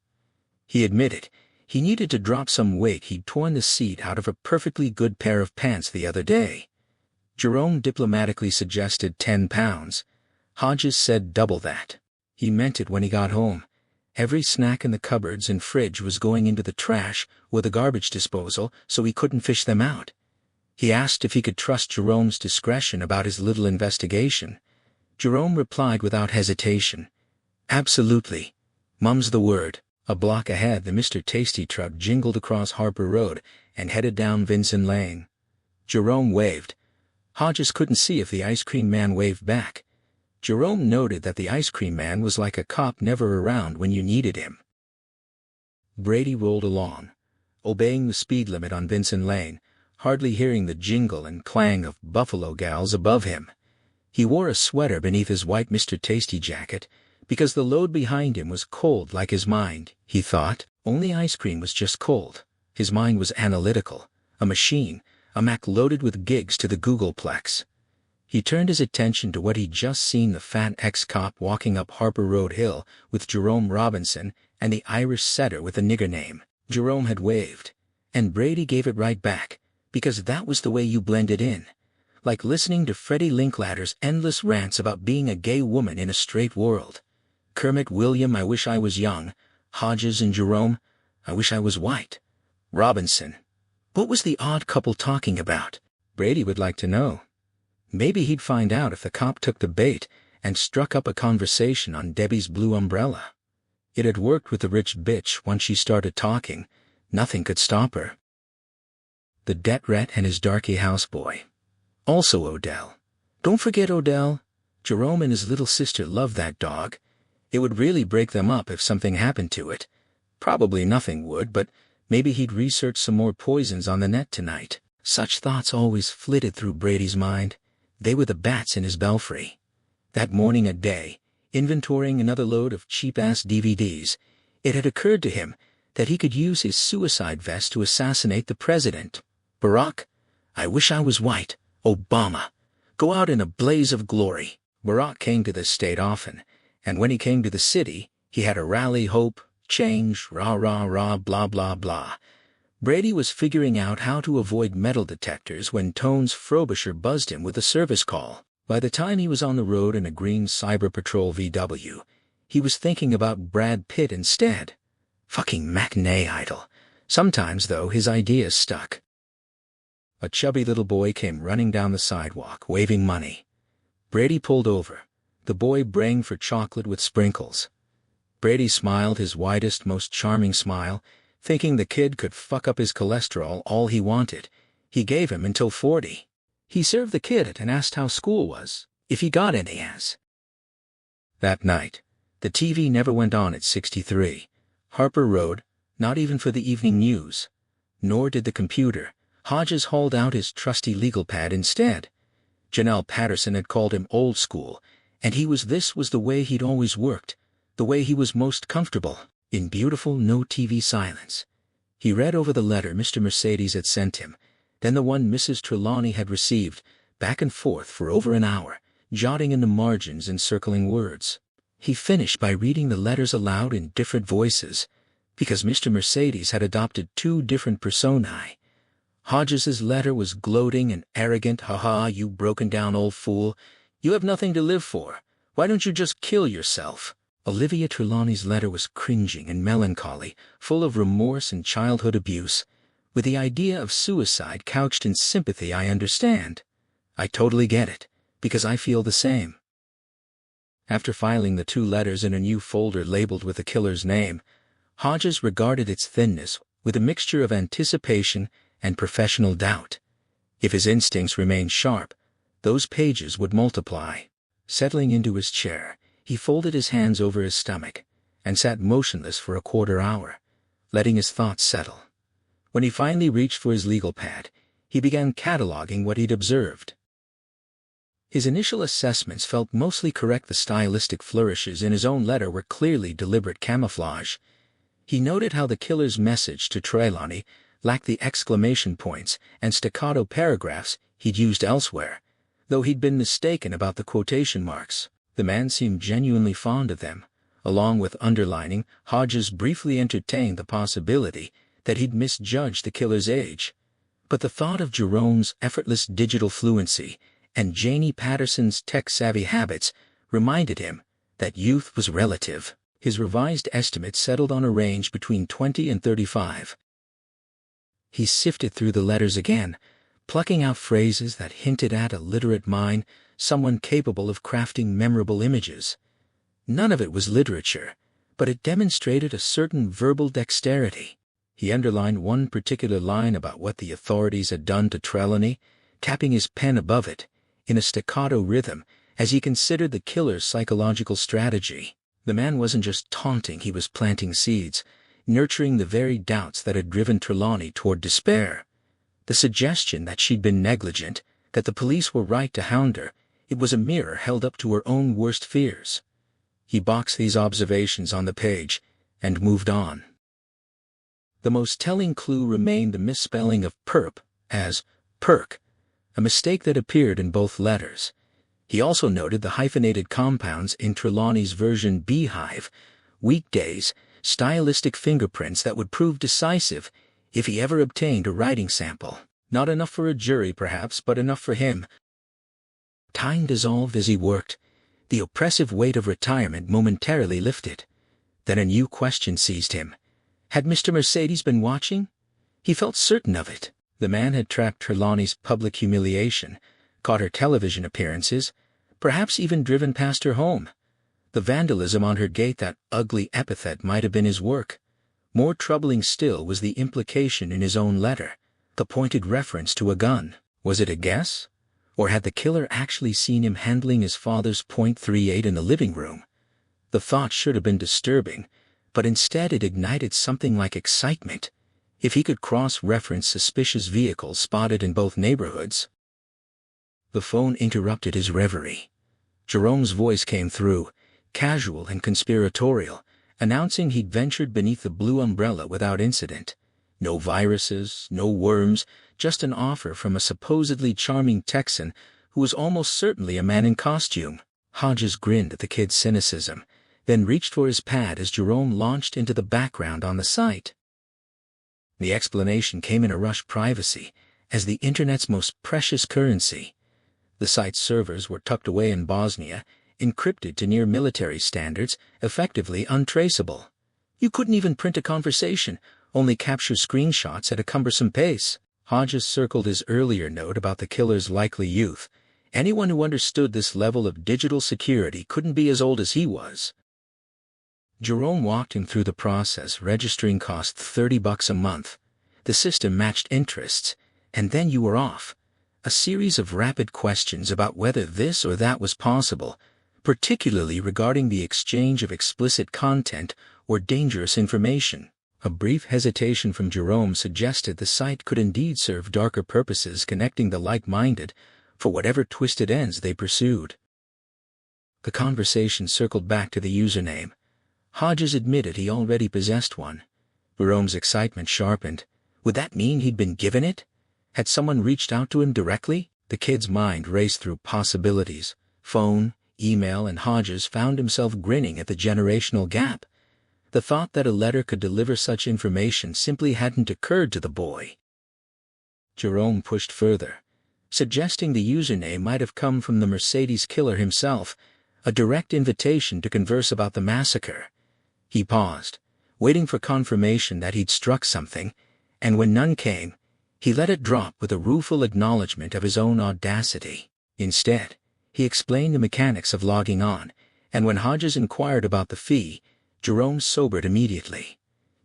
He admitted he needed to drop some weight. He'd torn the seat out of a perfectly good pair of pants the other day. Jerome diplomatically suggested 10 pounds. Hodges said double that. He meant it when he got home. Every snack in the cupboards and fridge was going into the trash or the garbage disposal, so he couldn't fish them out. He asked if he could trust Jerome's discretion about his little investigation. Jerome replied without hesitation, "Absolutely. Mum's the word." A block ahead, the Mr. Tasty truck jingled across Harper Road and headed down Vinson Lane. Jerome waved. Hodges couldn't see if the ice cream man waved back. Jerome noted that the ice cream man was like a cop never around when you needed him. Brady rolled along, obeying the speed limit on Vinson Lane, hardly hearing the jingle and clang of Buffalo Gals above him. He wore a sweater beneath his white Mr. Tasty jacket, because the load behind him was cold like his mind, he thought. Only ice cream was just cold. His mind was analytical, a machine, a Mac loaded with gigs to the Googleplex. He turned his attention to what he'd just seen, the fat ex-cop walking up Harper Road Hill with Jerome Robinson and the Irish setter with a nigger name. Jerome had waved, and Brady gave it right back, because that was the way you blended in. Like listening to Freddie Linklater's endless rants about being a gay woman in a straight world. Kermit William, "I wish I was young." Hodges and Jerome, "I wish I was white." Robinson, "What was the odd couple talking about?" Brady would like to know. Maybe he'd find out if the cop took the bait and struck up a conversation on Debbie's blue umbrella. It had worked with the rich bitch. Once she started talking, nothing could stop her. The debt rat and his darky houseboy. Also Odell. Don't forget Odell. Jerome and his little sister loved that dog. It would really break them up if something happened to it. Probably nothing would, but maybe he'd research some more poisons on the net tonight. Such thoughts always flitted through Brady's mind. They were the bats in his belfry. That morning at day, inventorying another load of cheap-ass DVDs, it had occurred to him that he could use his suicide vest to assassinate the president. Barack, "I wish I was white." Obama, "Go out in a blaze of glory." Barack came to the state often, and when he came to the city, he had a rally, hope, change, rah, rah, rah, blah, blah, blah. Brady was figuring out how to avoid metal detectors when Tones Frobisher buzzed him with a service call. By the time he was on the road in a green Cyber Patrol VW, he was thinking about Brad Pitt instead. Fucking matinee idol. Sometimes, though, his ideas stuck. A chubby little boy came running down the sidewalk, waving money. Brady pulled over, the boy braying for chocolate with sprinkles. Brady smiled his widest, most charming smile, thinking the kid could fuck up his cholesterol all he wanted. He gave him until 40. He served the kid and asked how school was, if he got any as. That night, the TV never went on at 63. Harper Road, not even for the evening news. Nor did the computer. Hodges hauled out his trusty legal pad instead. Janelle Patterson had called him old school, and this was the way he'd always worked, the way he was most comfortable, in beautiful no-TV silence. He read over the letter Mr. Mercedes had sent him, then the one Mrs. Trelawney had received, back and forth for over an hour, jotting in the margins and circling words. He finished by reading the letters aloud in different voices, because Mr. Mercedes had adopted 2 different personae. Hodges's letter was gloating and arrogant. "Ha, you broken-down old fool. You have nothing to live for. Why don't you just kill yourself?" Olivia Trelawney's letter was cringing and melancholy, full of remorse and childhood abuse, with the idea of suicide couched in sympathy. "I understand. I totally get it, because I feel the same." After filing the 2 letters in a new folder labeled with the killer's name, Hodges regarded its thinness with a mixture of anticipation and professional doubt. If his instincts remained sharp, those pages would multiply. Settling into his chair, he folded his hands over his stomach and sat motionless for a quarter hour, letting his thoughts settle. When he finally reached for his legal pad, he began cataloging what he'd observed. His initial assessments felt mostly correct. The stylistic flourishes in his own letter were clearly deliberate camouflage. He noted how the killer's message to Trelawney lacked the exclamation points and staccato paragraphs he'd used elsewhere, though he'd been mistaken about the quotation marks. The man seemed genuinely fond of them. Along with underlining, Hodges briefly entertained the possibility that he'd misjudged the killer's age. But the thought of Jerome's effortless digital fluency and Janie Patterson's tech-savvy habits reminded him that youth was relative. His revised estimate settled on a range between 20 and 35. He sifted through the letters again, plucking out phrases that hinted at a literate mind, someone capable of crafting memorable images. None of it was literature, but it demonstrated a certain verbal dexterity. He underlined one particular line about what the authorities had done to Trelawney, tapping his pen above it, in a staccato rhythm, as he considered the killer's psychological strategy. The man wasn't just taunting, he was planting seeds, nurturing the very doubts that had driven Trelawney toward despair. The suggestion that she'd been negligent, that the police were right to hound her, it was a mirror held up to her own worst fears. He boxed these observations on the page and moved on. The most telling clue remained the misspelling of perp as perk, a mistake that appeared in both letters. He also noted the hyphenated compounds in Trelawney's version beehive, weekdays, stylistic fingerprints that would prove decisive if he ever obtained a writing sample. Not enough for a jury perhaps, but enough for him. Time dissolved as he worked. The oppressive weight of retirement momentarily lifted. Then a new question seized him. Had Mr. Mercedes been watching? He felt certain of it. The man had tracked Trelawney's public humiliation, caught her television appearances, perhaps even driven past her home. The vandalism on her gate, that ugly epithet, might have been his work. More troubling still was the implication in his own letter, the pointed reference to a gun. Was it a guess? Or had the killer actually seen him handling his father's .38 in the living room? The thought should have been disturbing, but instead it ignited something like excitement. If he could cross-reference suspicious vehicles spotted in both neighborhoods. The phone interrupted his reverie. Jerome's voice came through, casual and conspiratorial, announcing he'd ventured beneath the blue umbrella without incident. No viruses, no worms, just an offer from a supposedly charming Texan who was almost certainly a man in costume. Hodges grinned at the kid's cynicism, then reached for his pad as Jerome launched into the background on the site. The explanation came in a rush. Privacy, as the internet's most precious currency. The site's servers were tucked away in Bosnia, encrypted to near military standards, effectively untraceable. You couldn't even print a conversation, only capture screenshots at a cumbersome pace. Hodges circled his earlier note about the killer's likely youth. Anyone who understood this level of digital security couldn't be as old as he was. Jerome walked him through the process. Registering cost $30 a month. The system matched interests, and then you were off. A series of rapid questions about whether this or that was possible, particularly regarding the exchange of explicit content or dangerous information. A brief hesitation from Jerome suggested the site could indeed serve darker purposes, connecting the like-minded for whatever twisted ends they pursued. The conversation circled back to the username. Hodges admitted he already possessed one. Jerome's excitement sharpened. Would that mean he'd been given it? Had someone reached out to him directly? The kid's mind raced through possibilities. Phone, email, and Hodges found himself grinning at the generational gap. The thought that a letter could deliver such information simply hadn't occurred to the boy. Jerome pushed further, suggesting the username might have come from the Mercedes killer himself, a direct invitation to converse about the massacre. He paused, waiting for confirmation that he'd struck something, and when none came, he let it drop with a rueful acknowledgement of his own audacity. Instead, he explained the mechanics of logging on, and when Hodges inquired about the fee, Jerome sobered immediately.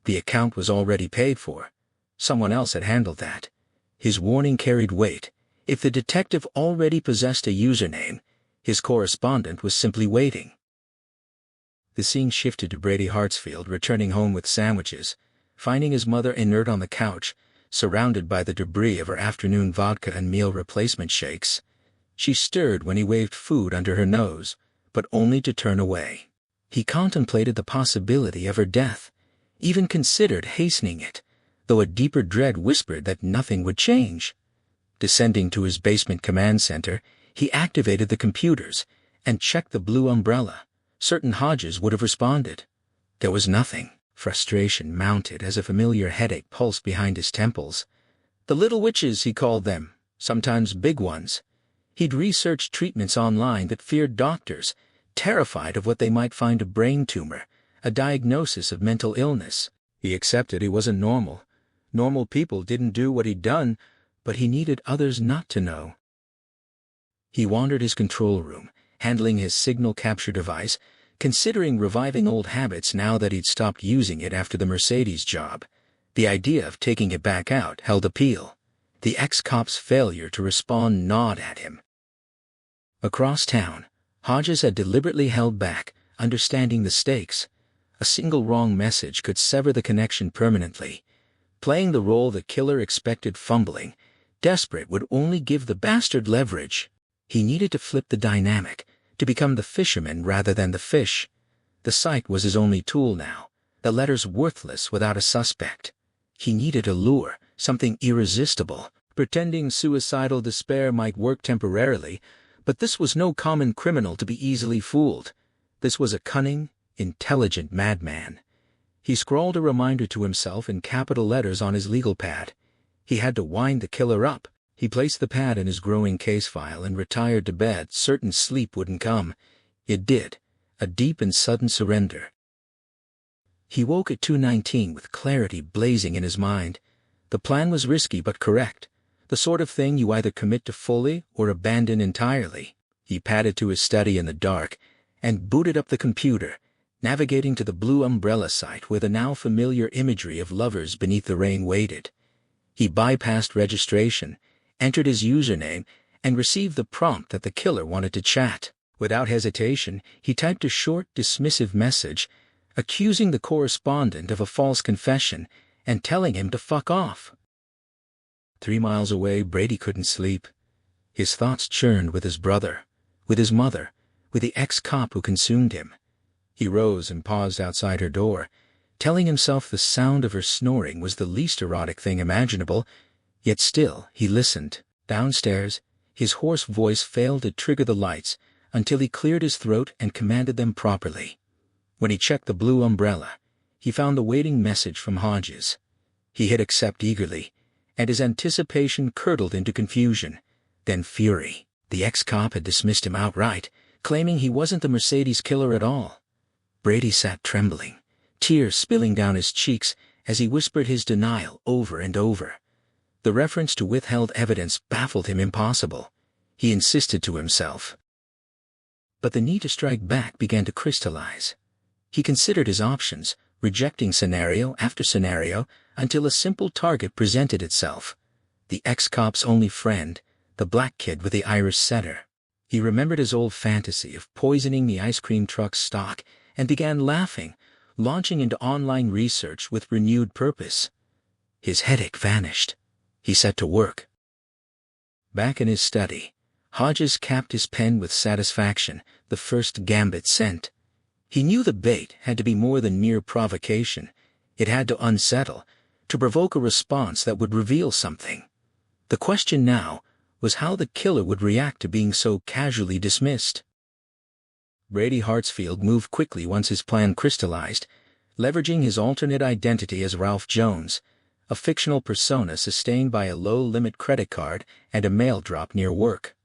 The account was already paid for. Someone else had handled that. His warning carried weight. If the detective already possessed a username, his correspondent was simply waiting. The scene shifted to Brady Hartsfield returning home with sandwiches, finding his mother inert on the couch, surrounded by the debris of her afternoon vodka and meal replacement shakes. She stirred when he waved food under her nose, but only to turn away. He contemplated the possibility of her death, even considered hastening it, though a deeper dread whispered that nothing would change. Descending to his basement command center, he activated the computers and checked the blue umbrella, certain Hodges would have responded. There was nothing. Frustration mounted as a familiar headache pulsed behind his temples. The little witches, he called them, sometimes big ones. He'd researched treatments online that feared doctors, terrified of what they might find a brain tumor, a diagnosis of mental illness. He accepted he wasn't normal. Normal people didn't do what he'd done, but he needed others not to know. He wandered his control room, handling his signal capture device, considering reviving old habits now that he'd stopped using it after the Mercedes job. The idea of taking it back out held appeal. The ex-cop's failure to respond gnawed at him. Across town, Hodges had deliberately held back, understanding the stakes. A single wrong message could sever the connection permanently. Playing the role the killer expected, fumbling, desperate, would only give the bastard leverage. He needed to flip the dynamic, to become the fisherman rather than the fish. The site was his only tool now, the letters worthless without a suspect. He needed a lure, something irresistible. Pretending suicidal despair might work temporarily, but this was no common criminal to be easily fooled. This was a cunning, intelligent madman. He scrawled a reminder to himself in capital letters on his legal pad. He had to wind the killer up. He placed the pad in his growing case file and retired to bed, certain sleep wouldn't come. It did, a deep and sudden surrender. He woke at 2:19 with clarity blazing in his mind. The plan was risky but correct, the sort of thing you either commit to fully or abandon entirely. He padded to his study in the dark and booted up the computer, navigating to the blue umbrella site where the now familiar imagery of lovers beneath the rain waited. He bypassed registration, entered his username, and received the prompt that the killer wanted to chat. Without hesitation, he typed a short, dismissive message, accusing the correspondent of a false confession and telling him to fuck off. 3 miles away, Brady couldn't sleep. His thoughts churned with his brother, with his mother, with the ex-cop who consumed him. He rose and paused outside her door, telling himself the sound of her snoring was the least erotic thing imaginable. Yet still, he listened. Downstairs, his hoarse voice failed to trigger the lights until he cleared his throat and commanded them properly. When he checked the blue umbrella, he found the waiting message from Hodges. He hit accept eagerly, and his anticipation curdled into confusion, then fury. The ex-cop had dismissed him outright, claiming he wasn't the Mercedes killer at all. Brady sat trembling, tears spilling down his cheeks as he whispered his denial over and over. The reference to withheld evidence baffled him impossible. He insisted to himself. But the need to strike back began to crystallize. He considered his options, rejecting scenario after scenario until a simple target presented itself. The ex-cop's only friend, the black kid with the Irish setter. He remembered his old fantasy of poisoning the ice cream truck's stock and began laughing, launching into online research with renewed purpose. His headache vanished. He set to work. Back in his study, Hodges capped his pen with satisfaction, the first gambit sent. He knew the bait had to be more than mere provocation. It had to unsettle, to provoke a response that would reveal something. The question now was how the killer would react to being so casually dismissed. Brady Hartsfield moved quickly once his plan crystallized, leveraging his alternate identity as Ralph Jones, a fictional persona sustained by a low-limit credit card and a mail drop near work.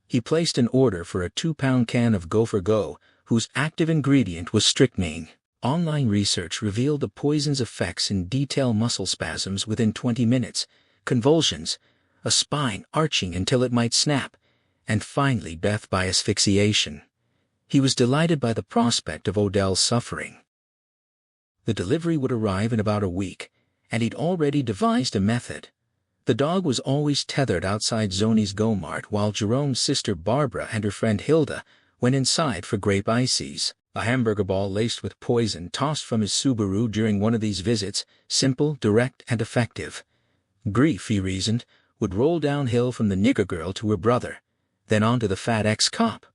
He placed an order for a 2-pound can of Gopher Go, whose active ingredient was strychnine. Online research revealed the poison's effects in detail: muscle spasms within 20 minutes, convulsions, a spine arching until it might snap, and finally death by asphyxiation. He was delighted by the prospect of Odell's suffering. The delivery would arrive in about a week, and he'd already devised a method. The dog was always tethered outside Zoni's Go-Mart while Jerome's sister Barbara and her friend Hilda went inside for grape ices. A hamburger ball laced with poison tossed from his Subaru during one of these visits, simple, direct, and effective. Grief, he reasoned, would roll downhill from the nigger girl to her brother, then on to the fat ex-cop.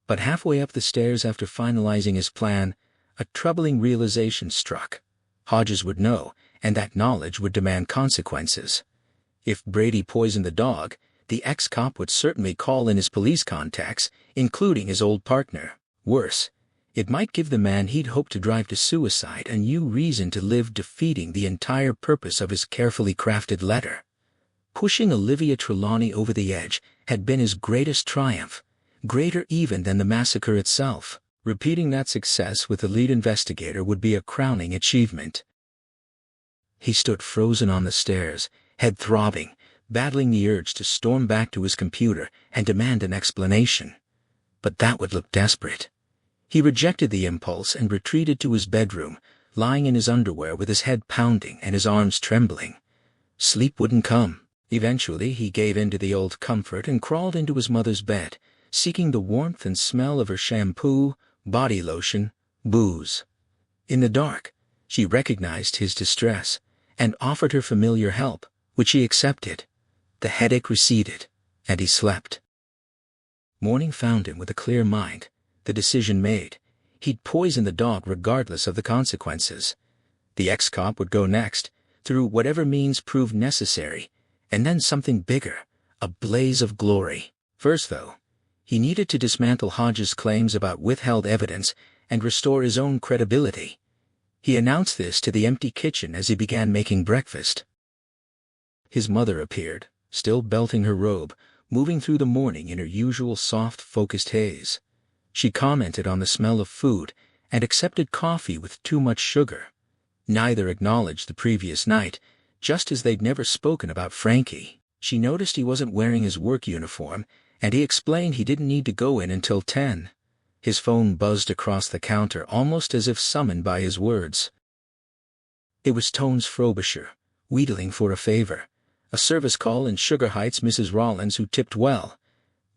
But halfway up the stairs after finalizing his plan, a troubling realization struck. Hodges would know, and that knowledge would demand consequences. If Brady poisoned the dog, the ex-cop would certainly call in his police contacts, including his old partner. Worse, it might give the man he'd hoped to drive to suicide a new reason to live, defeating the entire purpose of his carefully crafted letter. Pushing Olivia Trelawney over the edge had been his greatest triumph, greater even than the massacre itself. Repeating that success with the lead investigator would be a crowning achievement. He stood frozen on the stairs, head throbbing, battling the urge to storm back to his computer and demand an explanation. But that would look desperate. He rejected the impulse and retreated to his bedroom, lying in his underwear with his head pounding and his arms trembling. Sleep wouldn't come. Eventually he gave in to the old comfort and crawled into his mother's bed, seeking the warmth and smell of her shampoo, body lotion, booze. In the dark, she recognized his distress and offered her familiar help, which he accepted. The headache receded, and he slept. Morning found him with a clear mind, the decision made. He'd poison the dog regardless of the consequences. The ex-cop would go next, through whatever means proved necessary, and then something bigger, a blaze of glory. First, though, he needed to dismantle Hodges' claims about withheld evidence and restore his own credibility. He announced this to the empty kitchen as he began making breakfast. His mother appeared, still belting her robe, moving through the morning in her usual soft, focused haze. She commented on the smell of food and accepted coffee with too much sugar. Neither acknowledged the previous night, just as they'd never spoken about Frankie. She noticed he wasn't wearing his work uniform, and he explained he didn't need to go in until 10. His phone buzzed across the counter almost as if summoned by his words. It was Tones Frobisher, wheedling for a favor. A service call in Sugar Heights, Mrs. Rollins, who tipped well.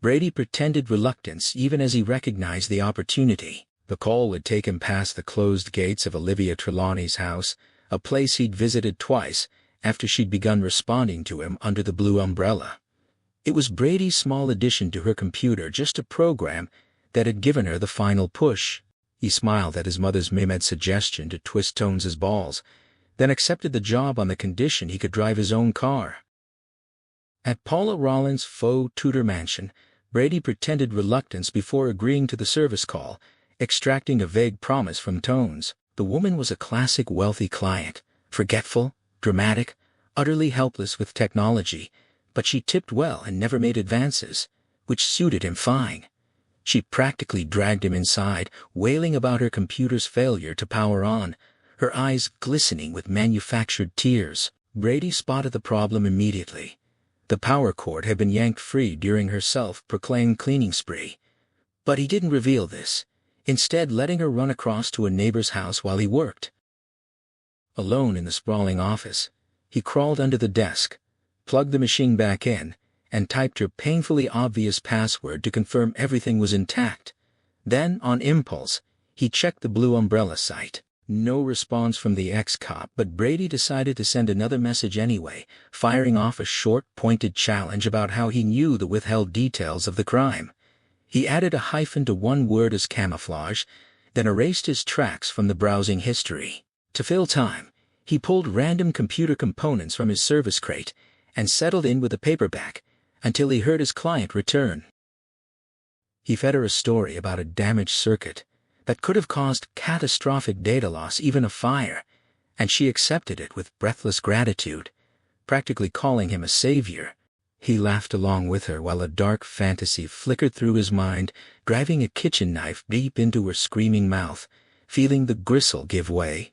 Brady pretended reluctance even as he recognized the opportunity. The call would take him past the closed gates of Olivia Trelawney's house, a place he'd visited twice after she'd begun responding to him under the blue umbrella. It was Brady's small addition to her computer, just a program, that had given her the final push. He smiled at his mother's mimic suggestion to twist Tones's balls, then accepted the job on the condition he could drive his own car. At Paula Rollins' faux Tudor mansion, Brady pretended reluctance before agreeing to the service call, extracting a vague promise from Tones. The woman was a classic wealthy client, forgetful, dramatic, utterly helpless with technology, but she tipped well and never made advances, which suited him fine. She practically dragged him inside, wailing about her computer's failure to power on, her eyes glistening with manufactured tears. Brady spotted the problem immediately. The power cord had been yanked free during her self-proclaimed cleaning spree. But he didn't reveal this, instead letting her run across to a neighbor's house while he worked. Alone in the sprawling office, he crawled under the desk, plugged the machine back in, and typed her painfully obvious password to confirm everything was intact. Then, on impulse, he checked the blue umbrella site. No response from the ex-cop, but Brady decided to send another message anyway, firing off a short, pointed challenge about how he knew the withheld details of the crime. He added a hyphen to one word as camouflage, then erased his tracks from the browsing history. To fill time, he pulled random computer components from his service crate and settled in with a paperback until he heard his client return. He fed her a story about a damaged circuit that could have caused catastrophic data loss, even a fire, and she accepted it with breathless gratitude, practically calling him a savior. He laughed along with her while a dark fantasy flickered through his mind, driving a kitchen knife deep into her screaming mouth, feeling the gristle give way.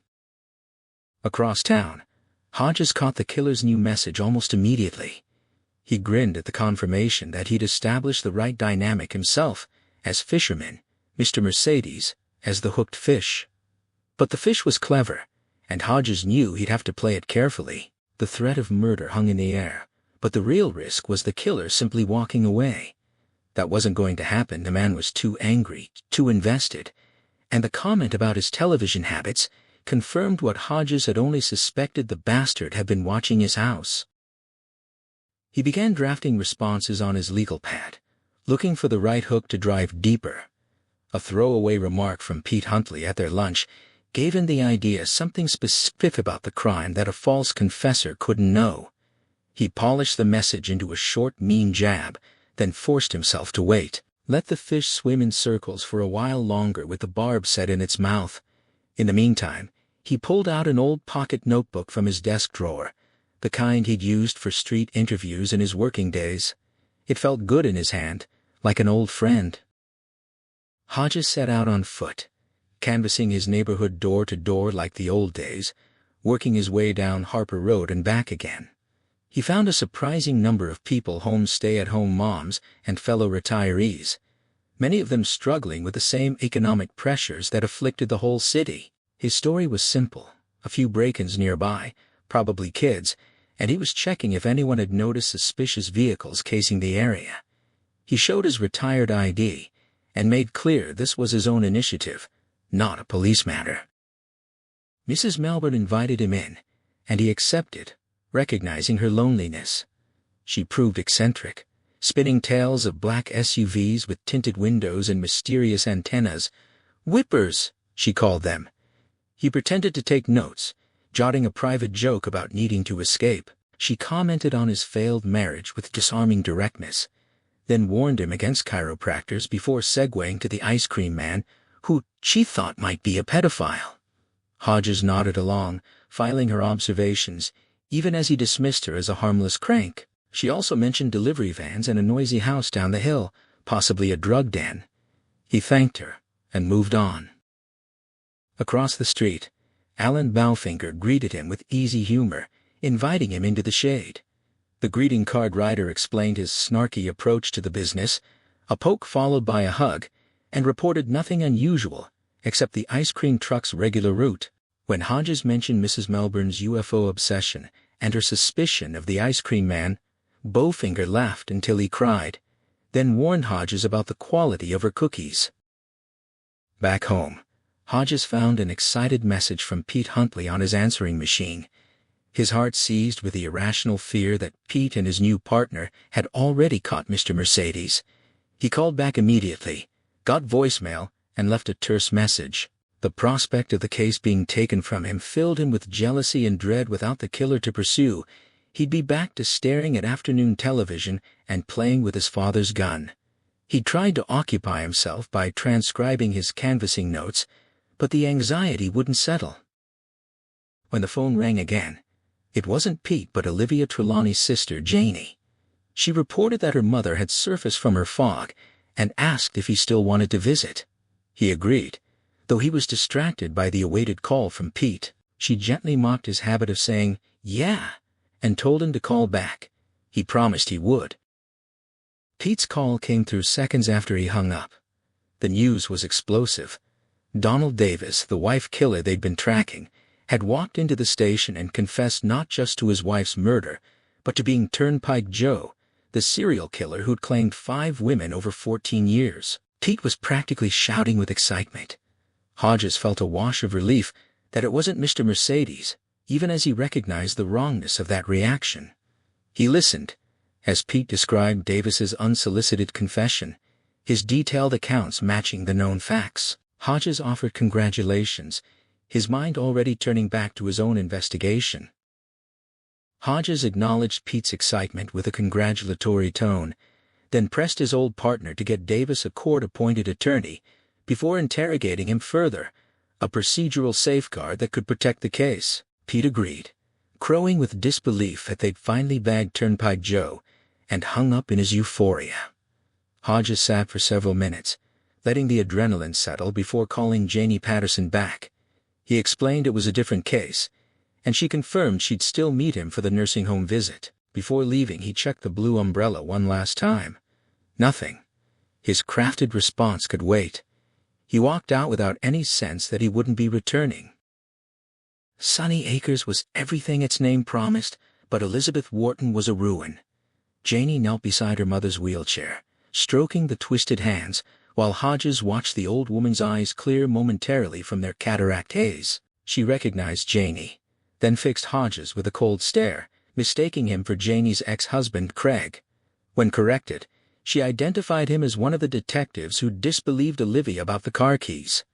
Across town, Hodges caught the killer's new message almost immediately. He grinned at the confirmation that he'd established the right dynamic himself, as fisherman, Mr. Mercedes, as the hooked fish. But the fish was clever, and Hodges knew he'd have to play it carefully. The threat of murder hung in the air, but the real risk was the killer simply walking away. That wasn't going to happen. The man was too angry, too invested, and the comment about his television habits confirmed what Hodges had only suspected: the bastard had been watching his house. He began drafting responses on his legal pad, looking for the right hook to drive deeper. A throwaway remark from Pete Huntley at their lunch gave him the idea: something specific about the crime that a false confessor couldn't know. He polished the message into a short, mean jab, then forced himself to wait. Let the fish swim in circles for a while longer with the barb set in its mouth. In the meantime, he pulled out an old pocket notebook from his desk drawer, the kind he'd used for street interviews in his working days. It felt good in his hand, like an old friend. Hodges set out on foot, canvassing his neighborhood door to door like the old days, working his way down Harper Road and back again. He found a surprising number of people: home stay-at-home moms and fellow retirees, many of them struggling with the same economic pressures that afflicted the whole city. His story was simple: a few break-ins nearby, probably kids, and he was checking if anyone had noticed suspicious vehicles casing the area. He showed his retired ID and made clear this was his own initiative, not a police matter. Mrs. Melbourne invited him in, and he accepted, recognizing her loneliness. She proved eccentric, spinning tales of black SUVs with tinted windows and mysterious antennas. Whippers, she called them. He pretended to take notes, jotting a private joke about needing to escape. She commented on his failed marriage with disarming directness, then warned him against chiropractors before segueing to the ice cream man, who she thought might be a pedophile. Hodges nodded along, filing her observations, even as he dismissed her as a harmless crank. She also mentioned delivery vans and a noisy house down the hill, possibly a drug den. He thanked her and moved on. Across the street, Alan Bowfinger greeted him with easy humor, inviting him into the shade. The greeting card writer explained his snarky approach to the business, a poke followed by a hug, and reported nothing unusual except the ice cream truck's regular route. When Hodges mentioned Mrs. Melbourne's UFO obsession and her suspicion of the ice cream man, Bowfinger laughed until he cried, then warned Hodges about the quality of her cookies. Back home, Hodges found an excited message from Pete Huntley on his answering machine. His heart seized with the irrational fear that Pete and his new partner had already caught Mr. Mercedes. He called back immediately, got voicemail, and left a terse message. The prospect of the case being taken from him filled him with jealousy and dread. Without the killer to pursue, he'd be back to staring at afternoon television and playing with his father's gun. He tried to occupy himself by transcribing his canvassing notes, but the anxiety wouldn't settle. When the phone rang again, it wasn't Pete but Olivia Trelawney's sister, Janie. She reported that her mother had surfaced from her fog and asked if he still wanted to visit. He agreed, though he was distracted by the awaited call from Pete. She gently mocked his habit of saying, "Yeah," and told him to call back. He promised he would. Pete's call came through seconds after he hung up. The news was explosive. Donald Davis, the wife killer they'd been tracking, had walked into the station and confessed not just to his wife's murder, but to being Turnpike Joe, the serial killer who'd claimed 5 women over 14 years. Pete was practically shouting with excitement. Hodges felt a wash of relief that it wasn't Mr. Mercedes, even as he recognized the wrongness of that reaction. He listened, as Pete described Davis's unsolicited confession, his detailed accounts matching the known facts. Hodges offered congratulations, his mind already turning back to his own investigation. Hodges acknowledged Pete's excitement with a congratulatory tone, then pressed his old partner to get Davis a court-appointed attorney before interrogating him further, a procedural safeguard that could protect the case. Pete agreed, crowing with disbelief that they'd finally bagged Turnpike Joe, and hung up in his euphoria. Hodges sat for several minutes, letting the adrenaline settle before calling Janie Patterson back. He explained it was a different case, and she confirmed she'd still meet him for the nursing home visit. Before leaving, he checked the blue umbrella one last time. Nothing. His crafted response could wait. He walked out without any sense that he wouldn't be returning. Sunny Acres was everything its name promised, but Elizabeth Wharton was a ruin. Janie knelt beside her mother's wheelchair, stroking the twisted hands, while Hodges watched the old woman's eyes clear momentarily from their cataract haze. She recognized Janey, then fixed Hodges with a cold stare, mistaking him for Janey's ex-husband Craig. When corrected, she identified him as one of the detectives who disbelieved Olivia about the car keys.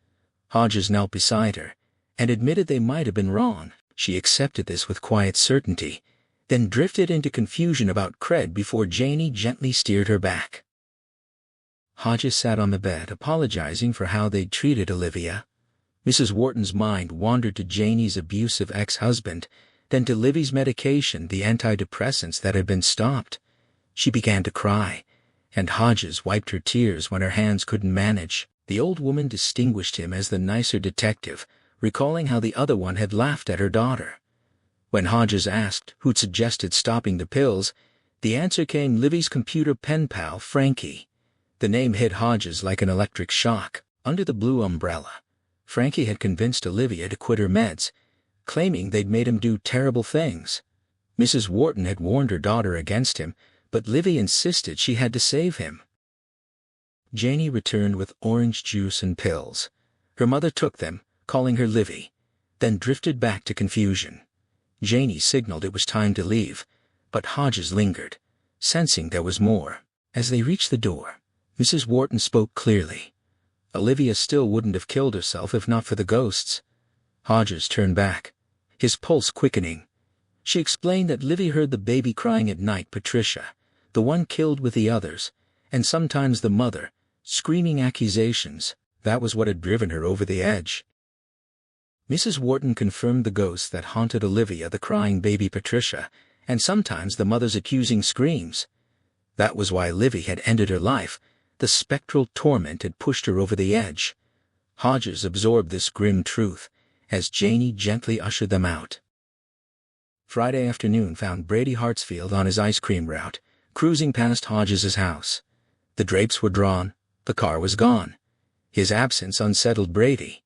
Hodges knelt beside her, and admitted they might have been wrong. She accepted this with quiet certainty, then drifted into confusion about Craig before Janey gently steered her back. Hodges sat on the bed, apologizing for how they'd treated Olivia. Mrs. Wharton's mind wandered to Janey's abusive ex-husband, then to Livy's medication, the antidepressants that had been stopped. She began to cry, and Hodges wiped her tears when her hands couldn't manage. The old woman distinguished him as the nicer detective, recalling how the other one had laughed at her daughter. When Hodges asked who'd suggested stopping the pills, the answer came Livy's computer pen pal, Frankie. The name hit Hodges like an electric shock. Under the blue umbrella, Frankie had convinced Olivia to quit her meds, claiming they'd made him do terrible things. Mrs. Wharton had warned her daughter against him, but Livy insisted she had to save him. Janey returned with orange juice and pills. Her mother took them, calling her Livy, then drifted back to confusion. Janey signaled it was time to leave, but Hodges lingered, sensing there was more. As they reached the door, Mrs. Wharton spoke clearly. Olivia still wouldn't have killed herself if not for the ghosts. Hodges turned back, his pulse quickening. She explained that Livy heard the baby crying at night, Patricia, the one killed with the others, and sometimes the mother, screaming accusations. That was what had driven her over the edge. Mrs. Wharton confirmed the ghosts that haunted Olivia, the crying baby Patricia, and sometimes the mother's accusing screams. That was why Livy had ended her life. The spectral torment had pushed her over the edge. Hodges absorbed this grim truth as Janey gently ushered them out. Friday afternoon found Brady Hartsfield on his ice cream route, cruising past Hodges's house. The drapes were drawn, the car was gone. His absence unsettled Brady.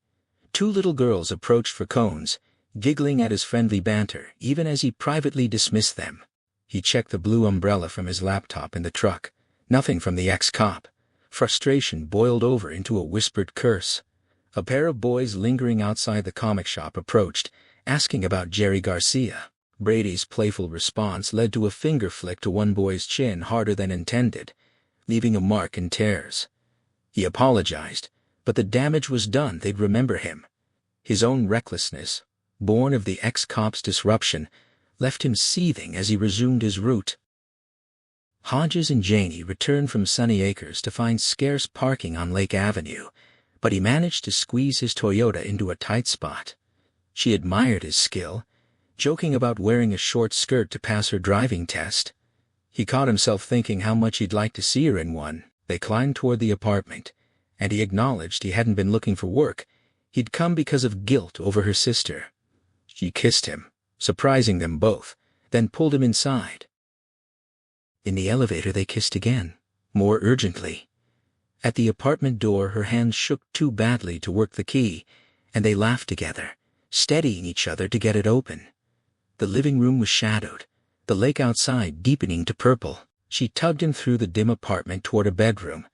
Two little girls approached for cones, giggling at his friendly banter even as he privately dismissed them. He checked the blue umbrella from his laptop in the truck. Nothing from the ex-cop. Frustration boiled over into a whispered curse. A pair of boys lingering outside the comic shop approached, asking about Jerry Garcia. Brady's playful response led to a finger flick to one boy's chin harder than intended, leaving a mark in tears. He apologized, but the damage was done. They'd remember him. His own recklessness, born of the ex-cop's disruption, left him seething as he resumed his route. Hodges and Janey returned from Sunny Acres to find scarce parking on Lake Avenue, but he managed to squeeze his Toyota into a tight spot. She admired his skill, joking about wearing a short skirt to pass her driving test. He caught himself thinking how much he'd like to see her in one. They climbed toward the apartment, and he acknowledged he hadn't been looking for work. He'd come because of guilt over her sister. She kissed him, surprising them both, then pulled him inside. In the elevator they kissed again, more urgently. At the apartment door her hands shook too badly to work the key, and they laughed together, steadying each other to get it open. The living room was shadowed, the lake outside deepening to purple. She tugged him through the dim apartment toward a bedroom,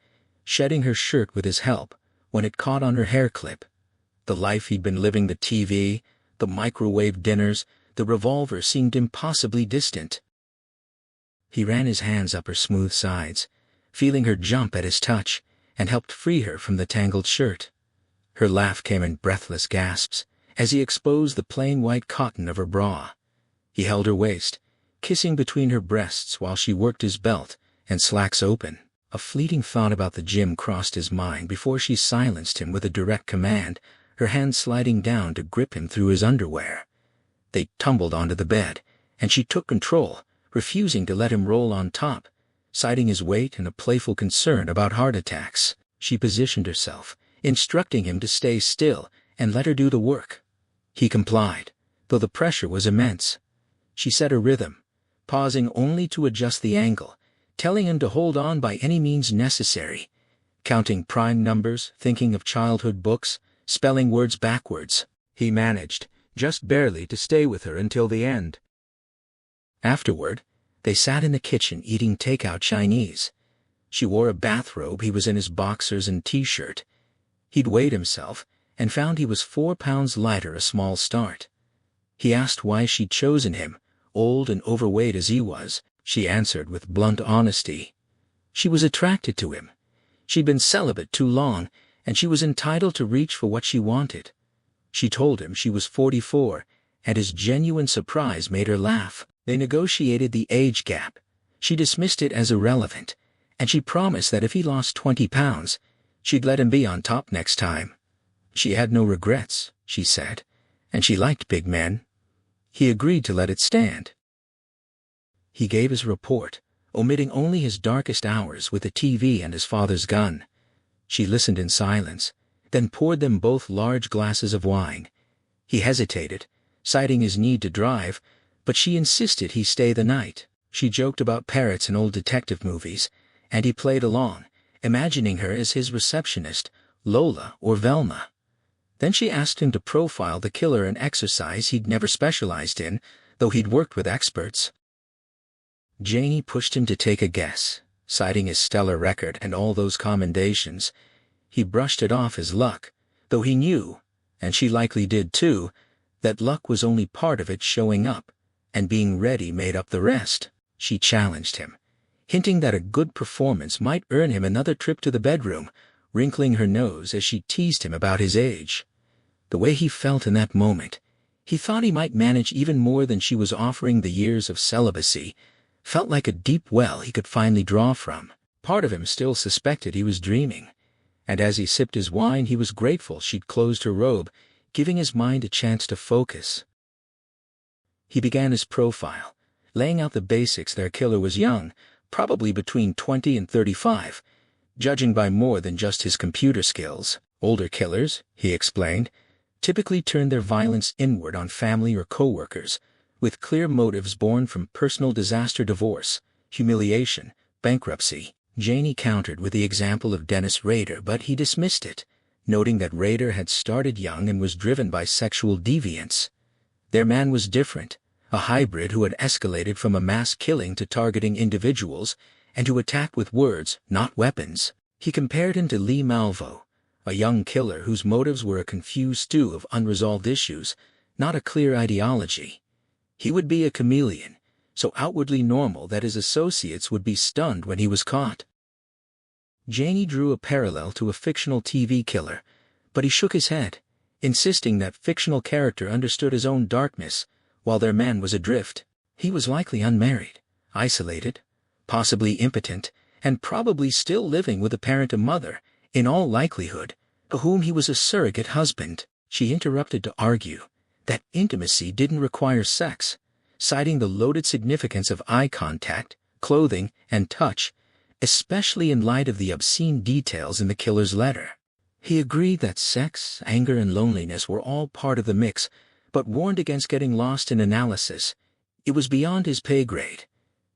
shedding her shirt with his help when it caught on her hair clip. The life he'd been living, the TV, the microwave dinners, the revolver seemed impossibly distant. He ran his hands up her smooth sides, feeling her jump at his touch, and helped free her from the tangled shirt. Her laugh came in breathless gasps as he exposed the plain white cotton of her bra. He held her waist, kissing between her breasts while she worked his belt and slacks open. A fleeting thought about the gym crossed his mind before she silenced him with a direct command, her hand sliding down to grip him through his underwear. They tumbled onto the bed, and she took control, refusing to let him roll on top, citing his weight and a playful concern about heart attacks. She positioned herself, instructing him to stay still and let her do the work. He complied, though the pressure was immense. She set a rhythm, pausing only to adjust the angle, telling him to hold on by any means necessary, counting prime numbers, thinking of childhood books, spelling words backwards. He managed, just barely, to stay with her until the end. Afterward, they sat in the kitchen eating takeout Chinese. She wore a bathrobe, he was in his boxers and t-shirt. He'd weighed himself, and found he was 4 pounds lighter, a small start. He asked why she'd chosen him, old and overweight as he was. She answered with blunt honesty. She was attracted to him. She'd been celibate too long, and she was entitled to reach for what she wanted. She told him she was 44, and his genuine surprise made her laugh. They negotiated the age gap. She dismissed it as irrelevant, and she promised that if he lost 20 pounds, she'd let him be on top next time. She had no regrets, she said, and she liked big men. He agreed to let it stand. He gave his report, omitting only his darkest hours with the TV and his father's gun. She listened in silence, then poured them both large glasses of wine. He hesitated, citing his need to drive, but she insisted he stay the night. She joked about parrots in old detective movies, and he played along, imagining her as his receptionist, Lola or Velma. Then she asked him to profile the killer, an exercise he'd never specialized in, though he'd worked with experts. Janie pushed him to take a guess, citing his stellar record and all those commendations. He brushed it off as luck, though he knew, and she likely did too, that luck was only part of it. Showing up and being ready made up the rest. She challenged him, hinting that a good performance might earn him another trip to the bedroom, wrinkling her nose as she teased him about his age. The way he felt in that moment, he thought he might manage even more than she was offering. The years of celibacy felt like a deep well he could finally draw from. Part of him still suspected he was dreaming, and as he sipped his wine he was grateful she'd closed her robe, giving his mind a chance to focus. He began his profile, laying out the basics. Their killer was young, probably between 20 and 35, judging by more than just his computer skills. Older killers, he explained, typically turn their violence inward on family or coworkers, with clear motives born from personal disaster, divorce, humiliation, bankruptcy. Janie countered with the example of Dennis Rader, but he dismissed it, noting that Rader had started young and was driven by sexual deviance. Their man was different, a hybrid who had escalated from a mass killing to targeting individuals, and who attacked with words, not weapons. He compared him to Lee Malvo, a young killer whose motives were a confused stew of unresolved issues, not a clear ideology. He would be a chameleon, so outwardly normal that his associates would be stunned when he was caught. Janie drew a parallel to a fictional TV killer, but he shook his head, insisting that fictional character understood his own darkness, while their man was adrift. He was likely unmarried, isolated, possibly impotent, and probably still living with a parent or mother, in all likelihood, to whom he was a surrogate husband. She interrupted to argue that intimacy didn't require sex, citing the loaded significance of eye contact, clothing, and touch, especially in light of the obscene details in the killer's letter. He agreed that sex, anger, and loneliness were all part of the mix, but warned against getting lost in analysis. It was beyond his pay grade.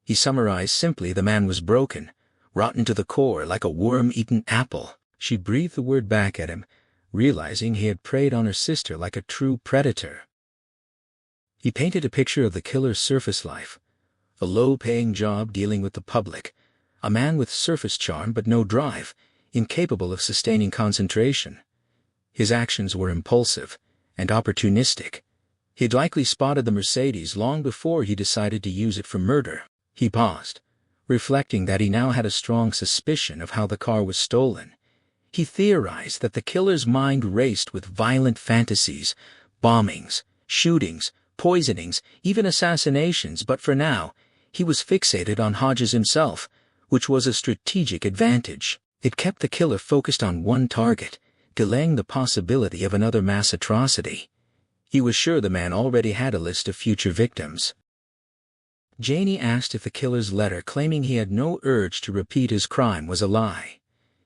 He summarized simply: the man was broken, rotten to the core like a worm-eaten apple. She breathed the word back at him, realizing he had preyed on her sister like a true predator. He painted a picture of the killer's surface life: a low-paying job dealing with the public, a man with surface charm but no drive, incapable of sustaining concentration. His actions were impulsive and opportunistic. He'd likely spotted the Mercedes long before he decided to use it for murder. He paused, reflecting that he now had a strong suspicion of how the car was stolen. He theorized that the killer's mind raced with violent fantasies, bombings, shootings, poisonings, even assassinations, but for now, he was fixated on Hodges himself, which was a strategic advantage. It kept the killer focused on one target, delaying the possibility of another mass atrocity. He was sure the man already had a list of future victims. Janie asked if the killer's letter claiming he had no urge to repeat his crime was a lie.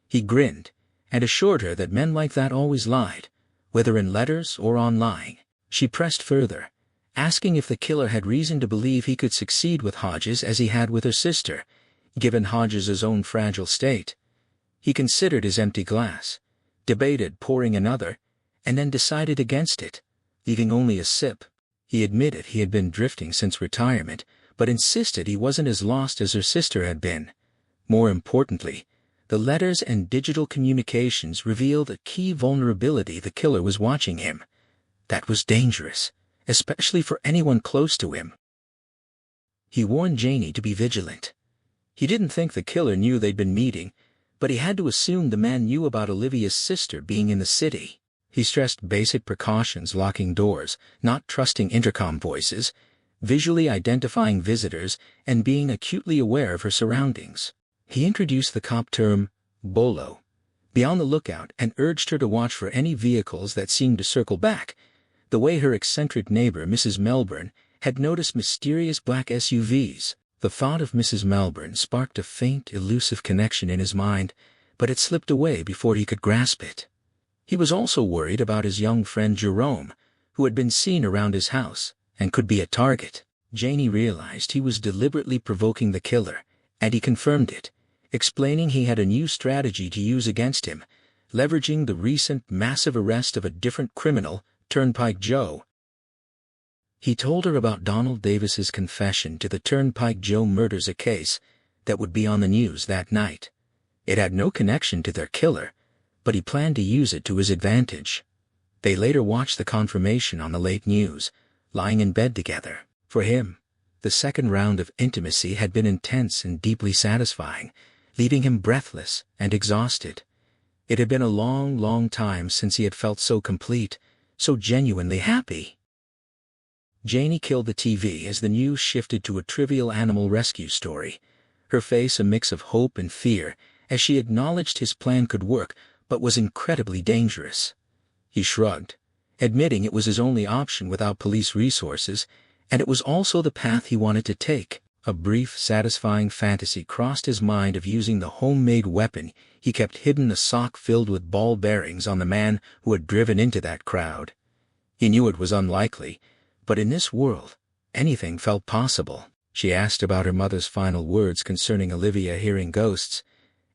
He grinned and assured her that men like that always lied, whether in letters or online. She pressed further, asking if the killer had reason to believe he could succeed with Hodges as he had with her sister, given Hodges' own fragile state. He considered his empty glass, debated pouring another, and then decided against it, leaving only a sip. He admitted he had been drifting since retirement, but insisted he wasn't as lost as her sister had been. More importantly, The letters and digital communications revealed a key vulnerability: the killer was watching him. That was dangerous, especially for anyone close to him. He warned Janie to be vigilant. He didn't think the killer knew they'd been meeting, but he had to assume the man knew about Olivia's sister being in the city. He stressed basic precautions: locking doors, not trusting intercom voices, visually identifying visitors, and being acutely aware of her surroundings. He introduced the cop term, bolo, be on the lookout, and urged her to watch for any vehicles that seemed to circle back, the way her eccentric neighbor, Mrs. Melbourne, had noticed mysterious black SUVs. The thought of Mrs. Melbourne sparked a faint, elusive connection in his mind, but it slipped away before he could grasp it. He was also worried about his young friend Jerome, who had been seen around his house and could be a target. Janie realized he was deliberately provoking the killer, and he confirmed it, explaining he had a new strategy to use against him, leveraging the recent massive arrest of a different criminal, Turnpike Joe. He told her about Donald Davis's confession to the Turnpike Joe murders, a case that would be on the news that night. It had no connection to their killer, but he planned to use it to his advantage. They later watched the confirmation on the late news, lying in bed together. For him, the second round of intimacy had been intense and deeply satisfying, leaving him breathless and exhausted. It had been a long, long time since he had felt so complete, so genuinely happy. Janie killed the TV as the news shifted to a trivial animal rescue story, her face a mix of hope and fear as she acknowledged his plan could work but was incredibly dangerous. He shrugged, admitting it was his only option without police resources, and it was also the path he wanted to take. A brief, satisfying fantasy crossed his mind of using the homemade weapon he kept hidden, a sock filled with ball bearings, on the man who had driven into that crowd. He knew it was unlikely, but in this world, anything felt possible. She asked about her mother's final words concerning Olivia hearing ghosts,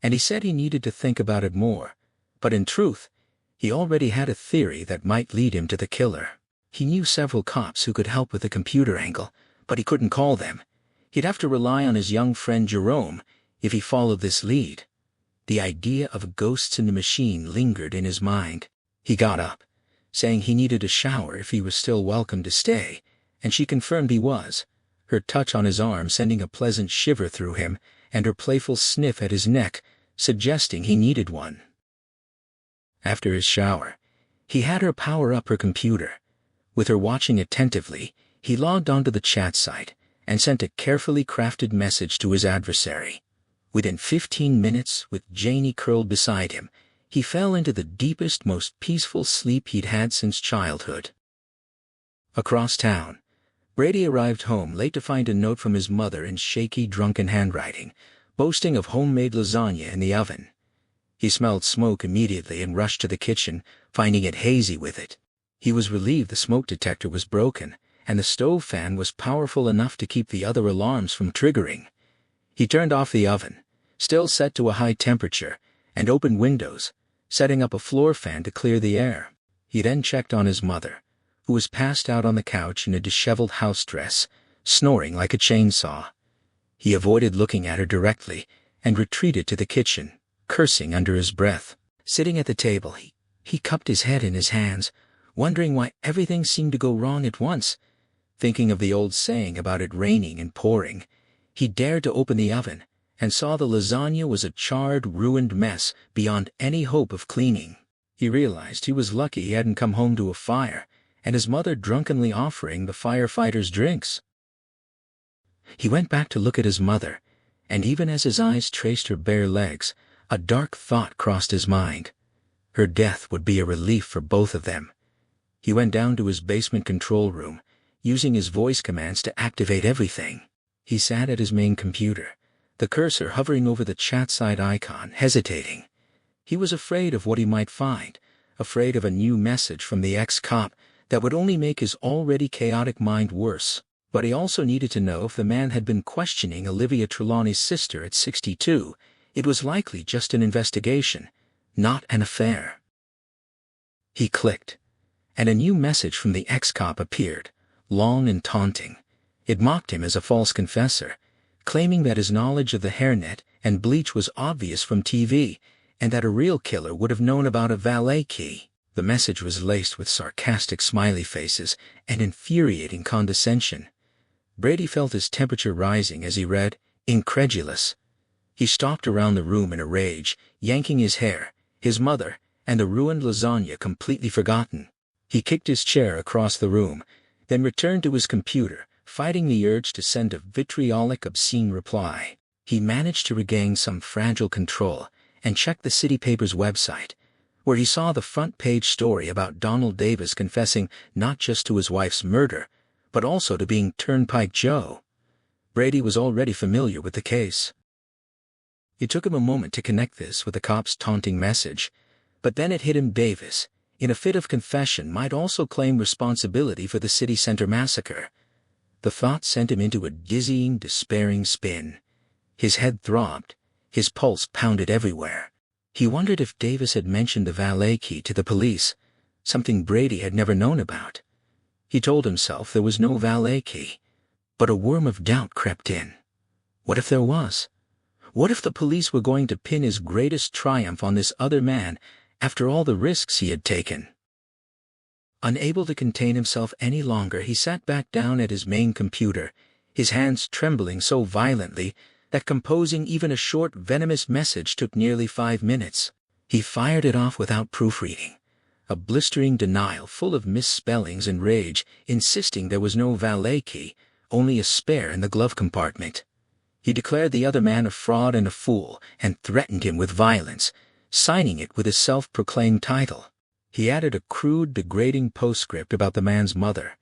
and he said he needed to think about it more, but in truth, he already had a theory that might lead him to the killer. He knew several cops who could help with the computer angle, but he couldn't call them. He'd have to rely on his young friend Jerome if he followed this lead. The idea of ghosts in the machine lingered in his mind. He got up, saying he needed a shower if he was still welcome to stay, and she confirmed he was, her touch on his arm sending a pleasant shiver through him, and her playful sniff at his neck, suggesting he needed one. After his shower, he had her power up her computer. With her watching attentively, he logged onto the chat site and sent a carefully crafted message to his adversary. Within 15 minutes, with Janie curled beside him, he fell into the deepest, most peaceful sleep he'd had since childhood. Across town, Brady arrived home late to find a note from his mother in shaky, drunken handwriting, boasting of homemade lasagna in the oven. He smelled smoke immediately and rushed to the kitchen, finding it hazy with it. He was relieved the smoke detector was broken, and the stove fan was powerful enough to keep the other alarms from triggering. He turned off the oven, still set to a high temperature, and opened windows, setting up a floor fan to clear the air. He then checked on his mother, who was passed out on the couch in a disheveled house dress, snoring like a chainsaw. He avoided looking at her directly and retreated to the kitchen, cursing under his breath. Sitting at the table, he cupped his head in his hands, wondering why everything seemed to go wrong at once. Thinking of the old saying about it raining and pouring, he dared to open the oven and saw the lasagna was a charred, ruined mess beyond any hope of cleaning. He realized he was lucky he hadn't come home to a fire and his mother drunkenly offering the firefighters drinks. He went back to look at his mother, and even as his eyes traced her bare legs, a dark thought crossed his mind. Her death would be a relief for both of them. He went down to his basement control room, using his voice commands to activate everything. He sat at his main computer, the cursor hovering over the chat site icon, hesitating. He was afraid of what he might find, afraid of a new message from the ex-cop that would only make his already chaotic mind worse. But he also needed to know if the man had been questioning Olivia Trelawney's sister at 62, it was likely just an investigation, not an affair. He clicked, and a new message from the ex-cop appeared, long and taunting. It mocked him as a false confessor, claiming that his knowledge of the hairnet and bleach was obvious from TV, and that a real killer would have known about a valet key. The message was laced with sarcastic smiley faces and infuriating condescension. Brady felt his temperature rising as he read, incredulous. He stomped around the room in a rage, yanking his hair, his mother, and the ruined lasagna completely forgotten. He kicked his chair across the room, then returned to his computer, fighting the urge to send a vitriolic, obscene reply. He managed to regain some fragile control and checked the city paper's website, where he saw the front-page story about Donald Davis confessing not just to his wife's murder, but also to being Turnpike Joe. Brady was already familiar with the case. It took him a moment to connect this with the cop's taunting message, but then it hit him: Davis, in a fit of confession, might also claim responsibility for the city center massacre. The thought sent him into a dizzying, despairing spin. His head throbbed, his pulse pounded everywhere. He wondered if Davis had mentioned the valet key to the police, something Brady had never known about. He told himself there was no valet key, but a worm of doubt crept in. What if there was? What if the police were going to pin his greatest triumph on this other man after all the risks he had taken? Unable to contain himself any longer, he sat back down at his main computer, his hands trembling so violently that composing even a short, venomous message took nearly 5 minutes. He fired it off without proofreading, a blistering denial full of misspellings and rage, insisting there was no valet key, only a spare in the glove compartment. He declared the other man a fraud and a fool, and threatened him with violence, signing it with his self-proclaimed title. He added a crude, degrading postscript about the man's mother.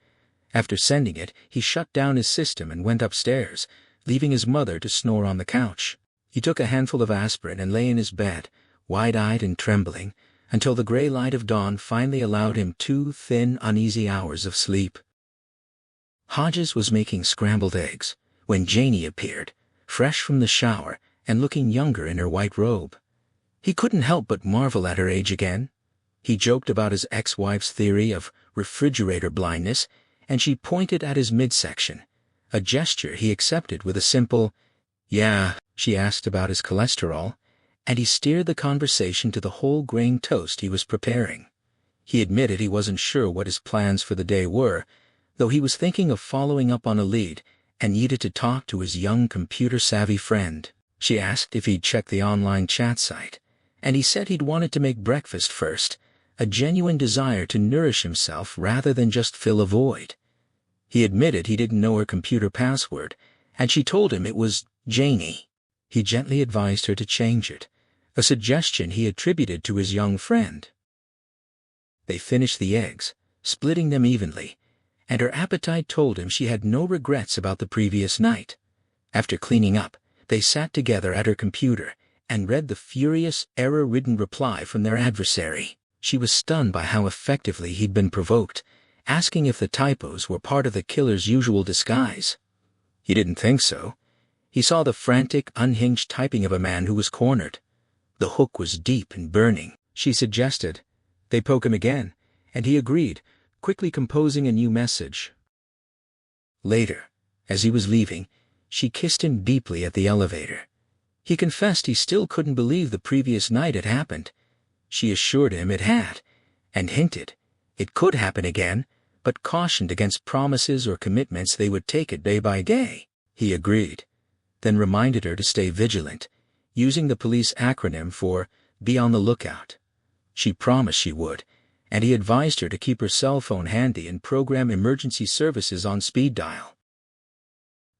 After sending it, he shut down his system and went upstairs, leaving his mother to snore on the couch. He took a handful of aspirin and lay in his bed, wide-eyed and trembling, until the gray light of dawn finally allowed him 2 thin, uneasy hours of sleep. Hodges was making scrambled eggs when Janie appeared, fresh from the shower and looking younger in her white robe. He couldn't help but marvel at her age again. He joked about his ex-wife's theory of refrigerator blindness, and she pointed at his midsection, a gesture he accepted with a simple, "Yeah." She asked about his cholesterol, and he steered the conversation to the whole grain toast he was preparing. He admitted he wasn't sure what his plans for the day were, though he was thinking of following up on a lead and needed to talk to his young computer-savvy friend. She asked if he'd checked the online chat site, and he said he'd wanted to make breakfast first, a genuine desire to nourish himself rather than just fill a void. He admitted he didn't know her computer password, and she told him it was Janie. He gently advised her to change it, a suggestion he attributed to his young friend. They finished the eggs, splitting them evenly, and her appetite told him she had no regrets about the previous night. After cleaning up, they sat together at her computer and read the furious, error-ridden reply from their adversary. She was stunned by how effectively he'd been provoked, asking if the typos were part of the killer's usual disguise. He didn't think so. He saw the frantic, unhinged typing of a man who was cornered. The hook was deep and burning. She suggested they poke him again, and he agreed, quickly composing a new message. Later, as he was leaving, she kissed him deeply at the elevator. He confessed he still couldn't believe the previous night had happened. She assured him it had, and hinted it could happen again, but cautioned against promises or commitments. They would take it day by day. He agreed, then reminded her to stay vigilant, using the police acronym for "Be on the Lookout." She promised she would, and he advised her to keep her cell phone handy and program emergency services on speed dial.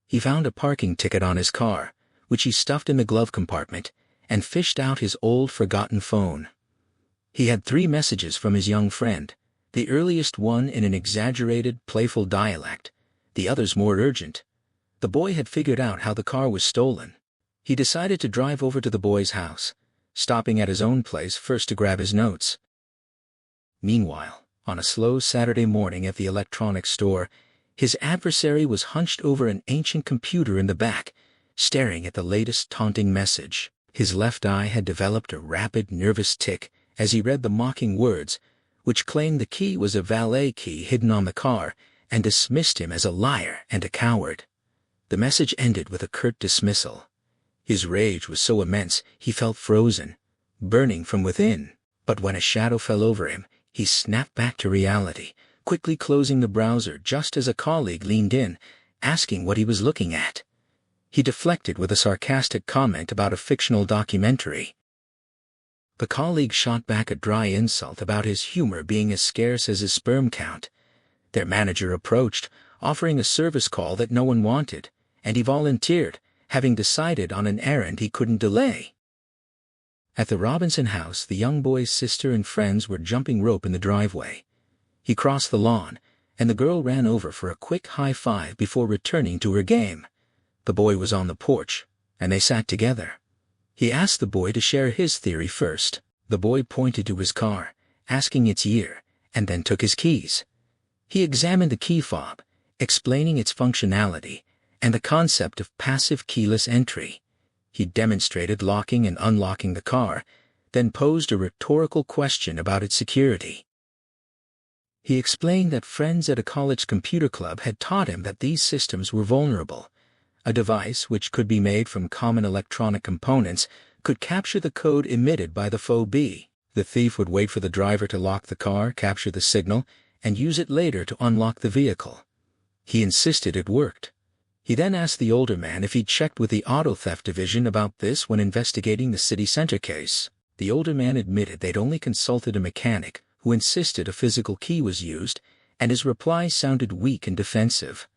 He found a parking ticket on his car, which he stuffed in the glove compartment, and fished out his old, forgotten phone. He had 3 messages from his young friend, the earliest one in an exaggerated, playful dialect, the others more urgent. The boy had figured out how the car was stolen. He decided to drive over to the boy's house, stopping at his own place first to grab his notes. Meanwhile, on a slow Saturday morning at the electronics store, his adversary was hunched over an ancient computer in the back, staring at the latest taunting message. His left eye had developed a rapid, nervous tick as he read the mocking words, which claimed the key was a valet key hidden on the car, and dismissed him as a liar and a coward. The message ended with a curt dismissal. His rage was so immense he felt frozen, burning from within. But when a shadow fell over him, he snapped back to reality, quickly closing the browser just as a colleague leaned in, asking what he was looking at. He deflected with a sarcastic comment about a fictional documentary. The colleague shot back a dry insult about his humor being as scarce as his sperm count. Their manager approached, offering a service call that no one wanted, and he volunteered, having decided on an errand he couldn't delay. At the Robinson house, the young boy's sister and friends were jumping rope in the driveway. He crossed the lawn, and the girl ran over for a quick high five before returning to her game. The boy was on the porch, and they sat together. He asked the boy to share his theory first. The boy pointed to his car, asking its year, and then took his keys. He examined the key fob, explaining its functionality and the concept of passive keyless entry. He demonstrated locking and unlocking the car, then posed a rhetorical question about its security. He explained that friends at a college computer club had taught him that these systems were vulnerable. A device which could be made from common electronic components could capture the code emitted by the phobie. The thief would wait for the driver to lock the car, capture the signal, and use it later to unlock the vehicle. He insisted it worked. He then asked the older man if he'd checked with the auto theft division about this when investigating the city center case. The older man admitted they'd only consulted a mechanic who insisted a physical key was used, and his reply sounded weak and defensive.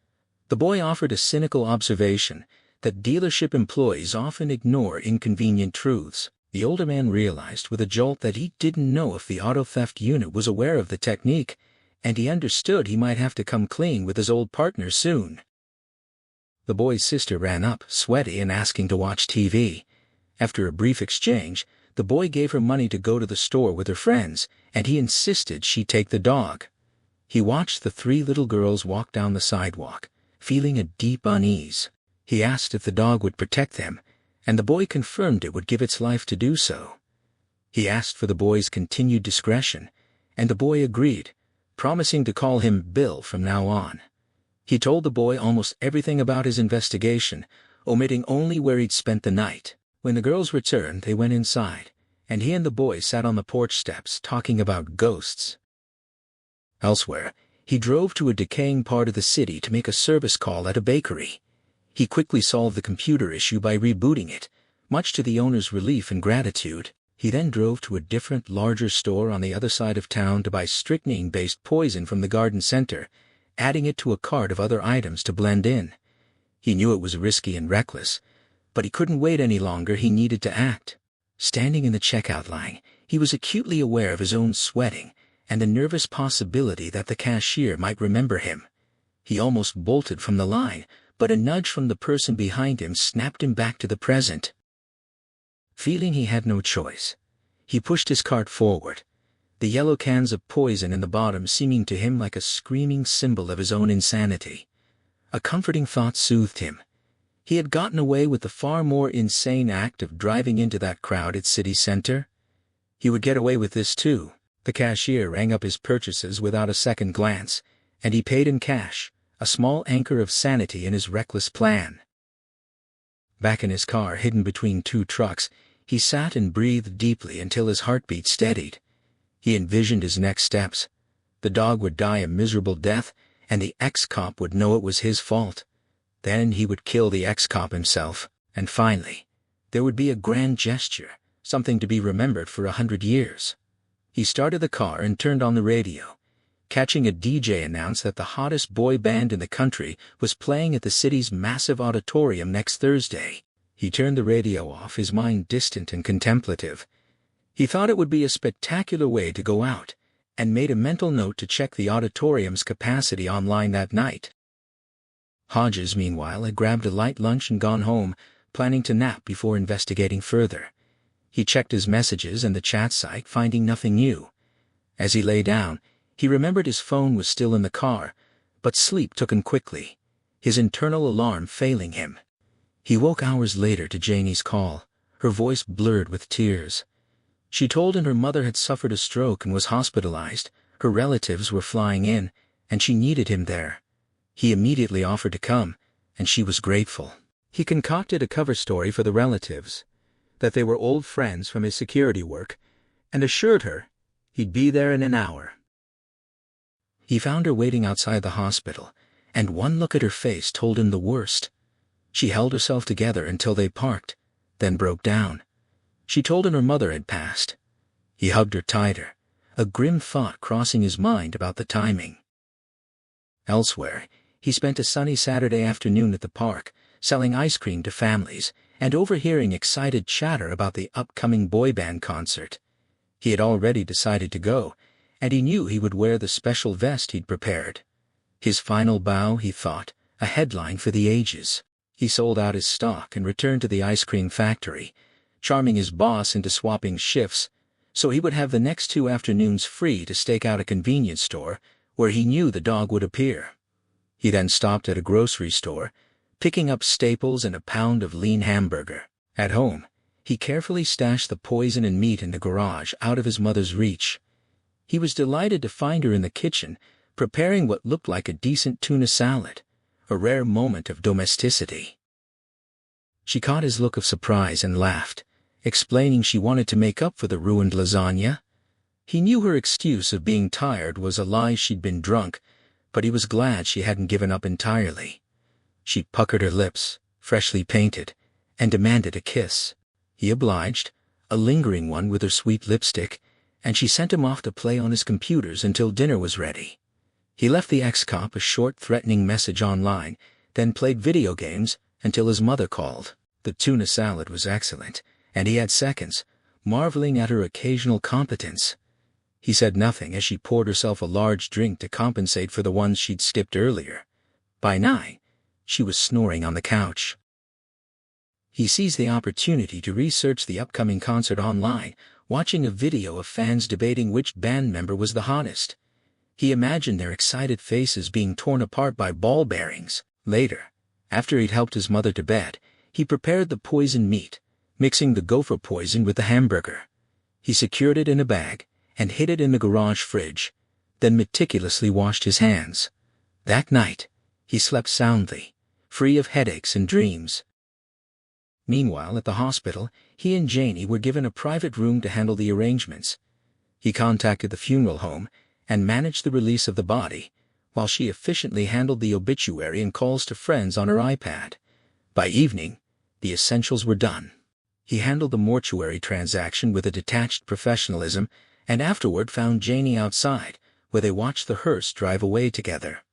The boy offered a cynical observation that dealership employees often ignore inconvenient truths. The older man realized with a jolt that he didn't know if the auto theft unit was aware of the technique, and he understood he might have to come clean with his old partner soon. The boy's sister ran up, sweaty and asking to watch TV. After a brief exchange, the boy gave her money to go to the store with her friends, and he insisted she take the dog. He watched the three little girls walk down the sidewalk, feeling a deep unease. He asked if the dog would protect them, and the boy confirmed it would give its life to do so. He asked for the boy's continued discretion, and the boy agreed, promising to call him Bill from now on. He told the boy almost everything about his investigation, omitting only where he'd spent the night. When the girls returned, they went inside, and he and the boy sat on the porch steps talking about ghosts. Elsewhere, he drove to a decaying part of the city to make a service call at a bakery. He quickly solved the computer issue by rebooting it, much to the owner's relief and gratitude. He then drove to a different, larger store on the other side of town to buy strychnine-based poison from the garden center, adding it to a cart of other items to blend in. He knew it was risky and reckless, but he couldn't wait any longer. He needed to act. Standing in the checkout line, he was acutely aware of his own sweating and the nervous possibility that the cashier might remember him. He almost bolted from the line, but a nudge from the person behind him snapped him back to the present. Feeling he had no choice, he pushed his cart forward, the yellow cans of poison in the bottom seeming to him like a screaming symbol of his own insanity. A comforting thought soothed him. He had gotten away with the far more insane act of driving into that crowd at city center. He would get away with this too. The cashier rang up his purchases without a second glance, and he paid in cash, a small anchor of sanity in his reckless plan. Back in his car, hidden between two trucks, he sat and breathed deeply until his heartbeat steadied. He envisioned his next steps. The dog would die a miserable death, and the ex-cop would know it was his fault. Then he would kill the ex-cop himself, and finally, there would be a grand gesture, something to be remembered for 100 years. He started the car and turned on the radio, catching a DJ announce that the hottest boy band in the country was playing at the city's massive auditorium next Thursday. He turned the radio off, his mind distant and contemplative. He thought it would be a spectacular way to go out, and made a mental note to check the auditorium's capacity online that night. Hodges, meanwhile, had grabbed a light lunch and gone home, planning to nap before investigating further. He checked his messages and the chat site, finding nothing new. As he lay down, he remembered his phone was still in the car, but sleep took him quickly, his internal alarm failing him. He woke hours later to Janie's call, her voice blurred with tears. She told him her mother had suffered a stroke and was hospitalized, her relatives were flying in, and she needed him there. He immediately offered to come, and she was grateful. He concocted a cover story for the relatives, that they were old friends from his security work, and assured her he'd be there in an hour. He found her waiting outside the hospital, and one look at her face told him the worst. She held herself together until they parked, then broke down. She told him her mother had passed. He hugged her tighter, a grim thought crossing his mind about the timing. Elsewhere, he spent a sunny Saturday afternoon at the park, selling ice cream to families, and overhearing excited chatter about the upcoming boy band concert. He had already decided to go, and he knew he would wear the special vest he'd prepared. His final bow, he thought, a headline for the ages. He sold out his stock and returned to the ice cream factory, charming his boss into swapping shifts, so he would have the next 2 afternoons free to stake out a convenience store where he knew the dog would appear. He then stopped at a grocery store, picking up staples and a pound of lean hamburger. At home, he carefully stashed the poison and meat in the garage out of his mother's reach. He was delighted to find her in the kitchen, preparing what looked like a decent tuna salad, a rare moment of domesticity. She caught his look of surprise and laughed, explaining she wanted to make up for the ruined lasagna. He knew her excuse of being tired was a lie she'd been drunk, but he was glad she hadn't given up entirely. She puckered her lips, freshly painted, and demanded a kiss. He obliged, a lingering one with her sweet lipstick, and she sent him off to play on his computers until dinner was ready. He left the ex-cop a short threatening message online, then played video games until his mother called. The tuna salad was excellent, and he had seconds, marveling at her occasional competence. He said nothing as she poured herself a large drink to compensate for the ones she'd skipped earlier. By 9, she was snoring on the couch. He seized the opportunity to research the upcoming concert online, watching a video of fans debating which band member was the hottest. He imagined their excited faces being torn apart by ball bearings. Later, after he'd helped his mother to bed, he prepared the poisoned meat, mixing the gopher poison with the hamburger. He secured it in a bag and hid it in the garage fridge, then meticulously washed his hands. That night, he slept soundly, free of headaches and dreams. Meanwhile, at the hospital, he and Janie were given a private room to handle the arrangements. He contacted the funeral home and managed the release of the body, while she efficiently handled the obituary and calls to friends on her iPad. By evening, the essentials were done. He handled the mortuary transaction with a detached professionalism, and afterward found Janie outside, where they watched the hearse drive away together.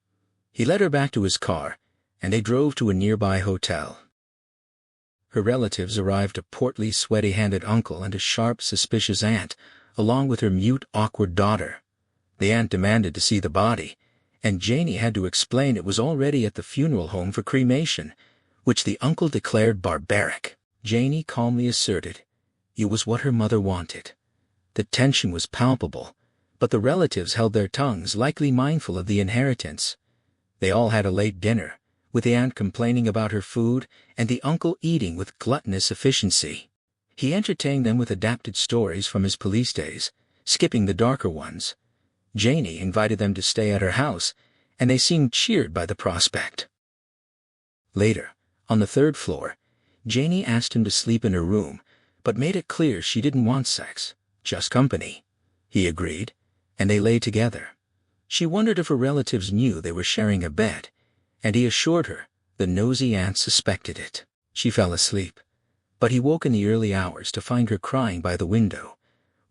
He led her back to his car, and they drove to a nearby hotel. Her relatives arrived, a portly, sweaty-handed uncle and a sharp, suspicious aunt, along with her mute, awkward daughter. The aunt demanded to see the body, and Janie had to explain it was already at the funeral home for cremation, which the uncle declared barbaric. Janie calmly asserted it was what her mother wanted. The tension was palpable, but the relatives held their tongues, likely mindful of the inheritance. They all had a late dinner, with the aunt complaining about her food and the uncle eating with gluttonous efficiency. He entertained them with adapted stories from his police days, skipping the darker ones. Janie invited them to stay at her house, and they seemed cheered by the prospect. Later, on the 3rd floor, Janie asked him to sleep in her room, but made it clear she didn't want sex, just company. He agreed, and they lay together. She wondered if her relatives knew they were sharing a bed, and he assured her the nosy aunt suspected it. She fell asleep, but he woke in the early hours to find her crying by the window,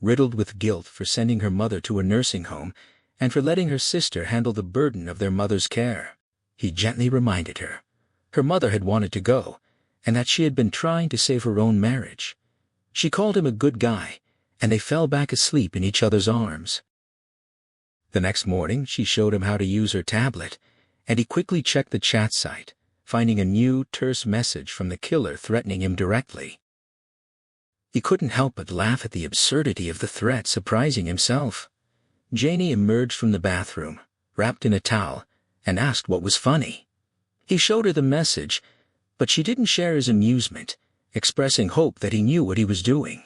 riddled with guilt for sending her mother to a nursing home and for letting her sister handle the burden of their mother's care. He gently reminded her mother had wanted to go, and that she had been trying to save her own marriage. She called him a good guy, and they fell back asleep in each other's arms. The next morning, she showed him how to use her tablet, and he quickly checked the chat site, finding a new, terse message from the killer threatening him directly. He couldn't help but laugh at the absurdity of the threat, surprising himself. Janie emerged from the bathroom, wrapped in a towel, and asked what was funny. He showed her the message, but she didn't share his amusement, expressing hope that he knew what he was doing.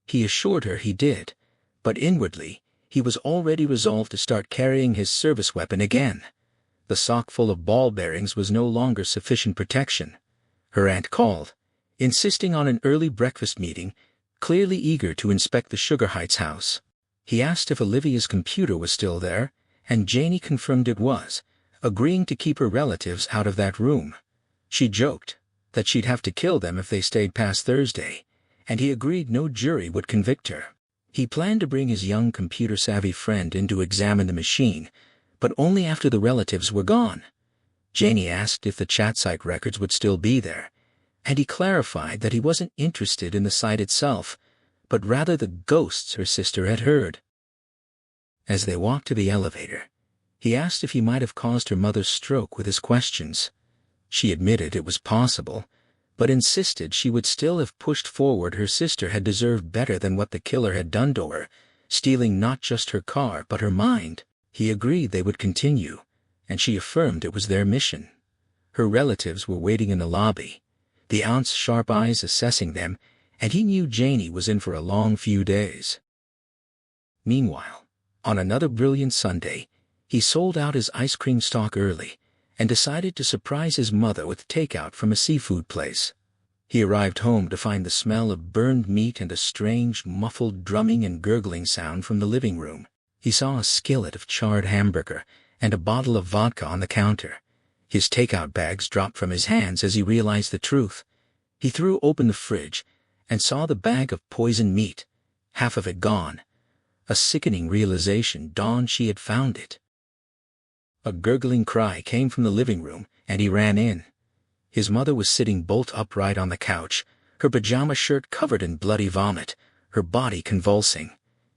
He assured her he did, but inwardly, he was already resolved to start carrying his service weapon again. The sock full of ball bearings was no longer sufficient protection. Her aunt called, insisting on an early breakfast meeting, clearly eager to inspect the Sugar Heights house. He asked if Olivia's computer was still there, and Janie confirmed it was, agreeing to keep her relatives out of that room. She joked that she'd have to kill them if they stayed past Thursday, and he agreed no jury would convict her. He planned to bring his young computer-savvy friend in to examine the machine, but only after the relatives were gone. Janie asked if the chat site records would still be there, and he clarified that he wasn't interested in the site itself, but rather the ghosts her sister had heard. As they walked to the elevator, he asked if he might have caused her mother's stroke with his questions. She admitted it was possible, but insisted she would still have pushed forward her sister had deserved better than what the killer had done to her, stealing not just her car but her mind. He agreed they would continue, and she affirmed it was their mission. Her relatives were waiting in the lobby, the aunt's sharp eyes assessing them, and he knew Janie was in for a long few days. Meanwhile, on another brilliant Sunday, he sold out his ice cream stock early and decided to surprise his mother with takeout from a seafood place. He arrived home to find the smell of burned meat and a strange, muffled drumming and gurgling sound from the living room. He saw a skillet of charred hamburger and a bottle of vodka on the counter. His takeout bags dropped from his hands as he realized the truth. He threw open the fridge and saw the bag of poisoned meat, half of it gone. A sickening realization dawned she had found it. A gurgling cry came from the living room, and he ran in. His mother was sitting bolt upright on the couch, her pajama shirt covered in bloody vomit, her body convulsing.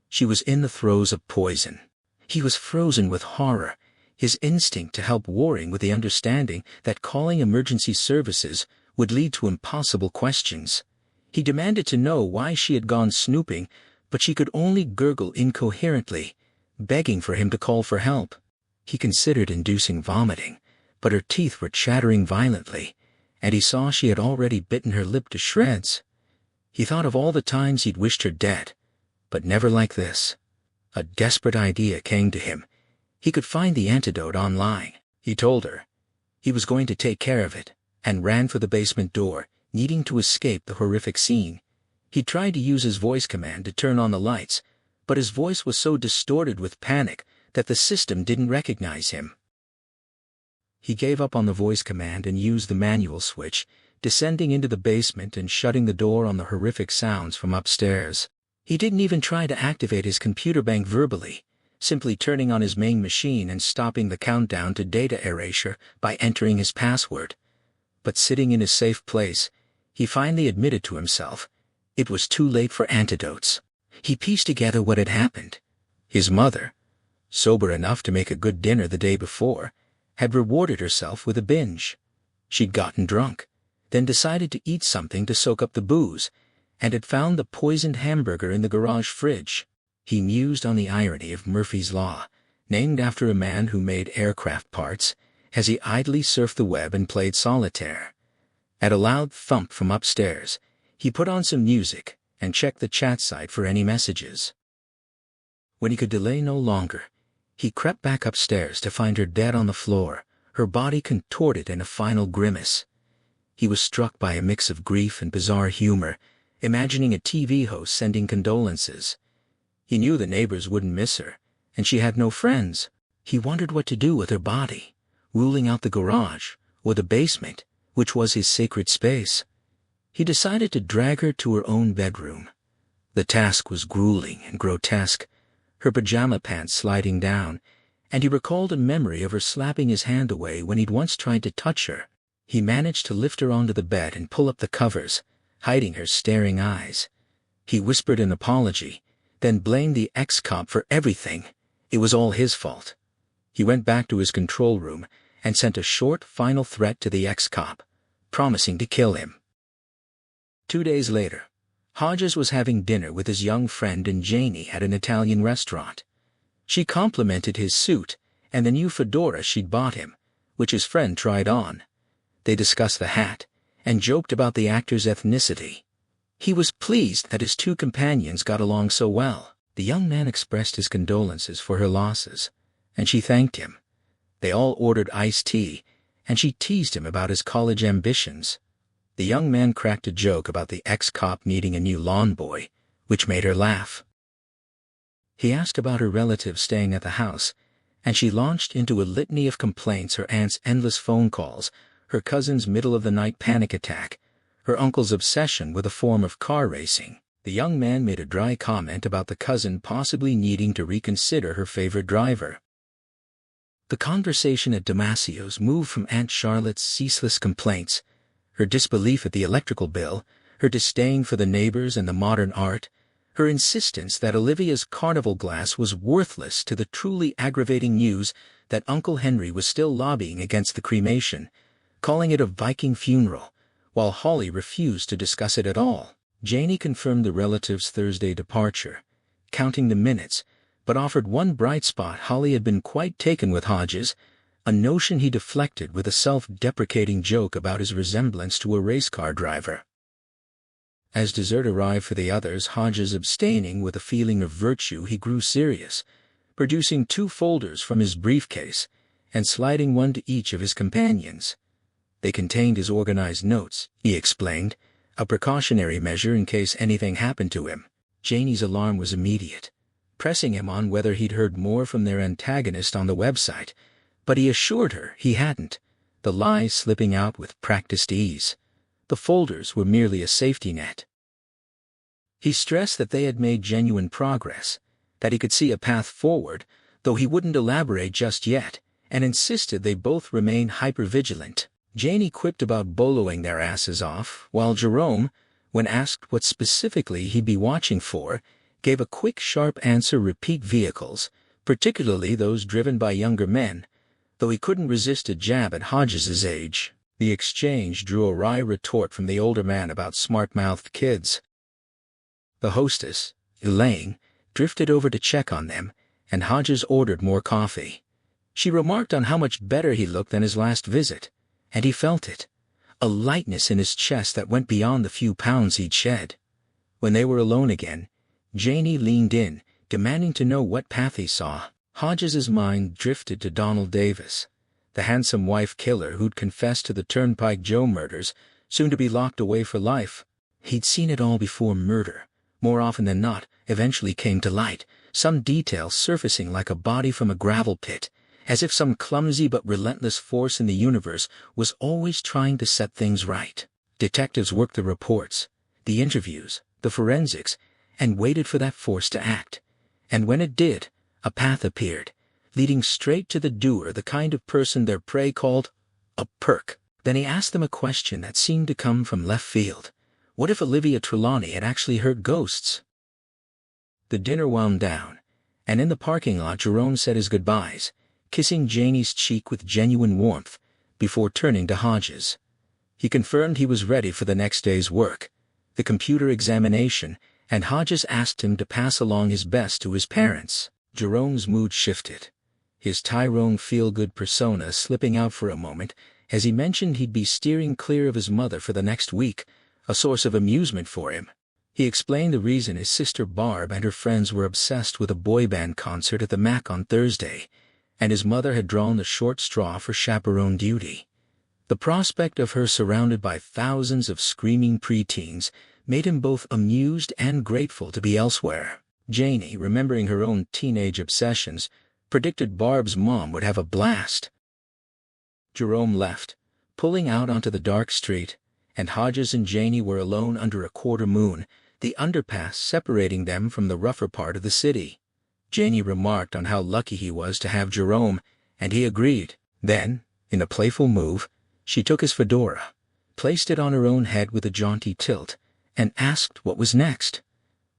She was in the throes of poison. He was frozen with horror, his instinct to help warring with the understanding that calling emergency services would lead to impossible questions. He demanded to know why she had gone snooping, but she could only gurgle incoherently, begging for him to call for help. He considered inducing vomiting, but her teeth were chattering violently, and he saw she had already bitten her lip to shreds. He thought of all the times he'd wished her dead, but never like this. A desperate idea came to him. He could find the antidote online. He told her he was going to take care of it, and ran for the basement door, needing to escape the horrific scene. He tried to use his voice command to turn on the lights, but his voice was so distorted with panic that the system didn't recognize him. He gave up on the voice command and used the manual switch, descending into the basement and shutting the door on the horrific sounds from upstairs. He didn't even try to activate his computer bank verbally, simply turning on his main machine and stopping the countdown to data erasure by entering his password. But sitting in his safe place, he finally admitted to himself it was too late for antidotes. He pieced together what had happened. His mother, sober enough to make a good dinner the day before, had rewarded herself with a binge. She'd gotten drunk, then decided to eat something to soak up the booze, and had found the poisoned hamburger in the garage fridge. He mused on the irony of Murphy's Law, named after a man who made aircraft parts, as he idly surfed the web and played solitaire. At a loud thump from upstairs, he put on some music and checked the chat site for any messages. When he could delay no longer, he crept back upstairs to find her dead on the floor, her body contorted in a final grimace. He was struck by a mix of grief and bizarre humor, imagining a TV host sending condolences. He knew the neighbors wouldn't miss her, and she had no friends. He wondered what to do with her body, ruling out the garage or the basement, which was his sacred space. He decided to drag her to her own bedroom. The task was grueling and grotesque, her pajama pants sliding down, and he recalled a memory of her slapping his hand away when he'd once tried to touch her. He managed to lift her onto the bed and pull up the covers, hiding her staring eyes. He whispered an apology, then blamed the ex-cop for everything. It was all his fault. He went back to his control room and sent a short, final threat to the ex-cop, promising to kill him. 2 days later, Hodges was having dinner with his young friend and Janie at an Italian restaurant. She complimented his suit and the new fedora she'd bought him, which his friend tried on. They discussed the hat and joked about the actor's ethnicity. He was pleased that his two companions got along so well. The young man expressed his condolences for her losses, and she thanked him. They all ordered iced tea, and she teased him about his college ambitions. The young man cracked a joke about the ex-cop needing a new lawn boy, which made her laugh. He asked about her relatives staying at the house, and she launched into a litany of complaints: her aunt's endless phone calls, her cousin's middle-of-the-night panic attack, her uncle's obsession with a form of car racing. The young man made a dry comment about the cousin possibly needing to reconsider her favorite driver. The conversation at Damasio's moved from Aunt Charlotte's ceaseless complaints, her disbelief at the electrical bill, her disdain for the neighbors and the modern art, her insistence that Olivia's carnival glass was worthless, to the truly aggravating news that Uncle Henry was still lobbying against the cremation, calling it a Viking funeral, while Holly refused to discuss it at all. Janie confirmed the relatives' Thursday departure, counting the minutes, but offered one bright spot: Holly had been quite taken with Hodges, a notion he deflected with a self-deprecating joke about his resemblance to a race car driver. As dessert arrived for the others, Hodges abstaining with a feeling of virtue, he grew serious, producing 2 folders from his briefcase and sliding one to each of his companions. They contained his organized notes, he explained, a precautionary measure in case anything happened to him. Janie's alarm was immediate, pressing him on whether he'd heard more from their antagonist on the website, but he assured her he hadn't, the lie slipping out with practiced ease. The folders were merely a safety net. He stressed that they had made genuine progress, that he could see a path forward, though he wouldn't elaborate just yet, and insisted they both remain hypervigilant. Janie quipped about boloing their asses off, while Jerome, when asked what specifically he'd be watching for, gave a quick, sharp answer: repeat vehicles, particularly those driven by younger men, though he couldn't resist a jab at Hodges's age. The exchange drew a wry retort from the older man about smart-mouthed kids. The hostess, Elaine, drifted over to check on them, and Hodges ordered more coffee. She remarked on how much better he looked than his last visit, and he felt it, a lightness in his chest that went beyond the few pounds he'd shed. When they were alone again, Janie leaned in, demanding to know what path he saw. Hodges's mind drifted to Donald Davis, the handsome wife-killer who'd confessed to the Turnpike Joe murders, soon to be locked away for life. He'd seen it all before. Murder, more often than not, eventually came to light, some detail surfacing like a body from a gravel pit, as if some clumsy but relentless force in the universe was always trying to set things right. Detectives worked the reports, the interviews, the forensics, and waited for that force to act. And when it did, a path appeared, leading straight to the doer, the kind of person their prey called a perk. Then he asked them a question that seemed to come from left field. What if Olivia Trelawney had actually heard ghosts? The dinner wound down, and in the parking lot Jerome said his goodbyes, kissing Janie's cheek with genuine warmth, before turning to Hodges. He confirmed he was ready for the next day's work, the computer examination, and Hodges asked him to pass along his best to his parents. Jerome's mood shifted, his Tyrone feel-good persona slipping out for a moment as he mentioned he'd be steering clear of his mother for the next week, a source of amusement for him. He explained the reason: his sister Barb and her friends were obsessed with a boy band concert at the Mac on Thursday, and his mother had drawn the short straw for chaperone duty. The prospect of her surrounded by thousands of screaming preteens made him both amused and grateful to be elsewhere. Janie, remembering her own teenage obsessions, predicted Barb's mom would have a blast. Jerome left, pulling out onto the dark street, and Hodges and Janie were alone under a quarter moon, the underpass separating them from the rougher part of the city. Janie remarked on how lucky he was to have Jerome, and he agreed. Then, in a playful move, she took his fedora, placed it on her own head with a jaunty tilt, and asked what was next.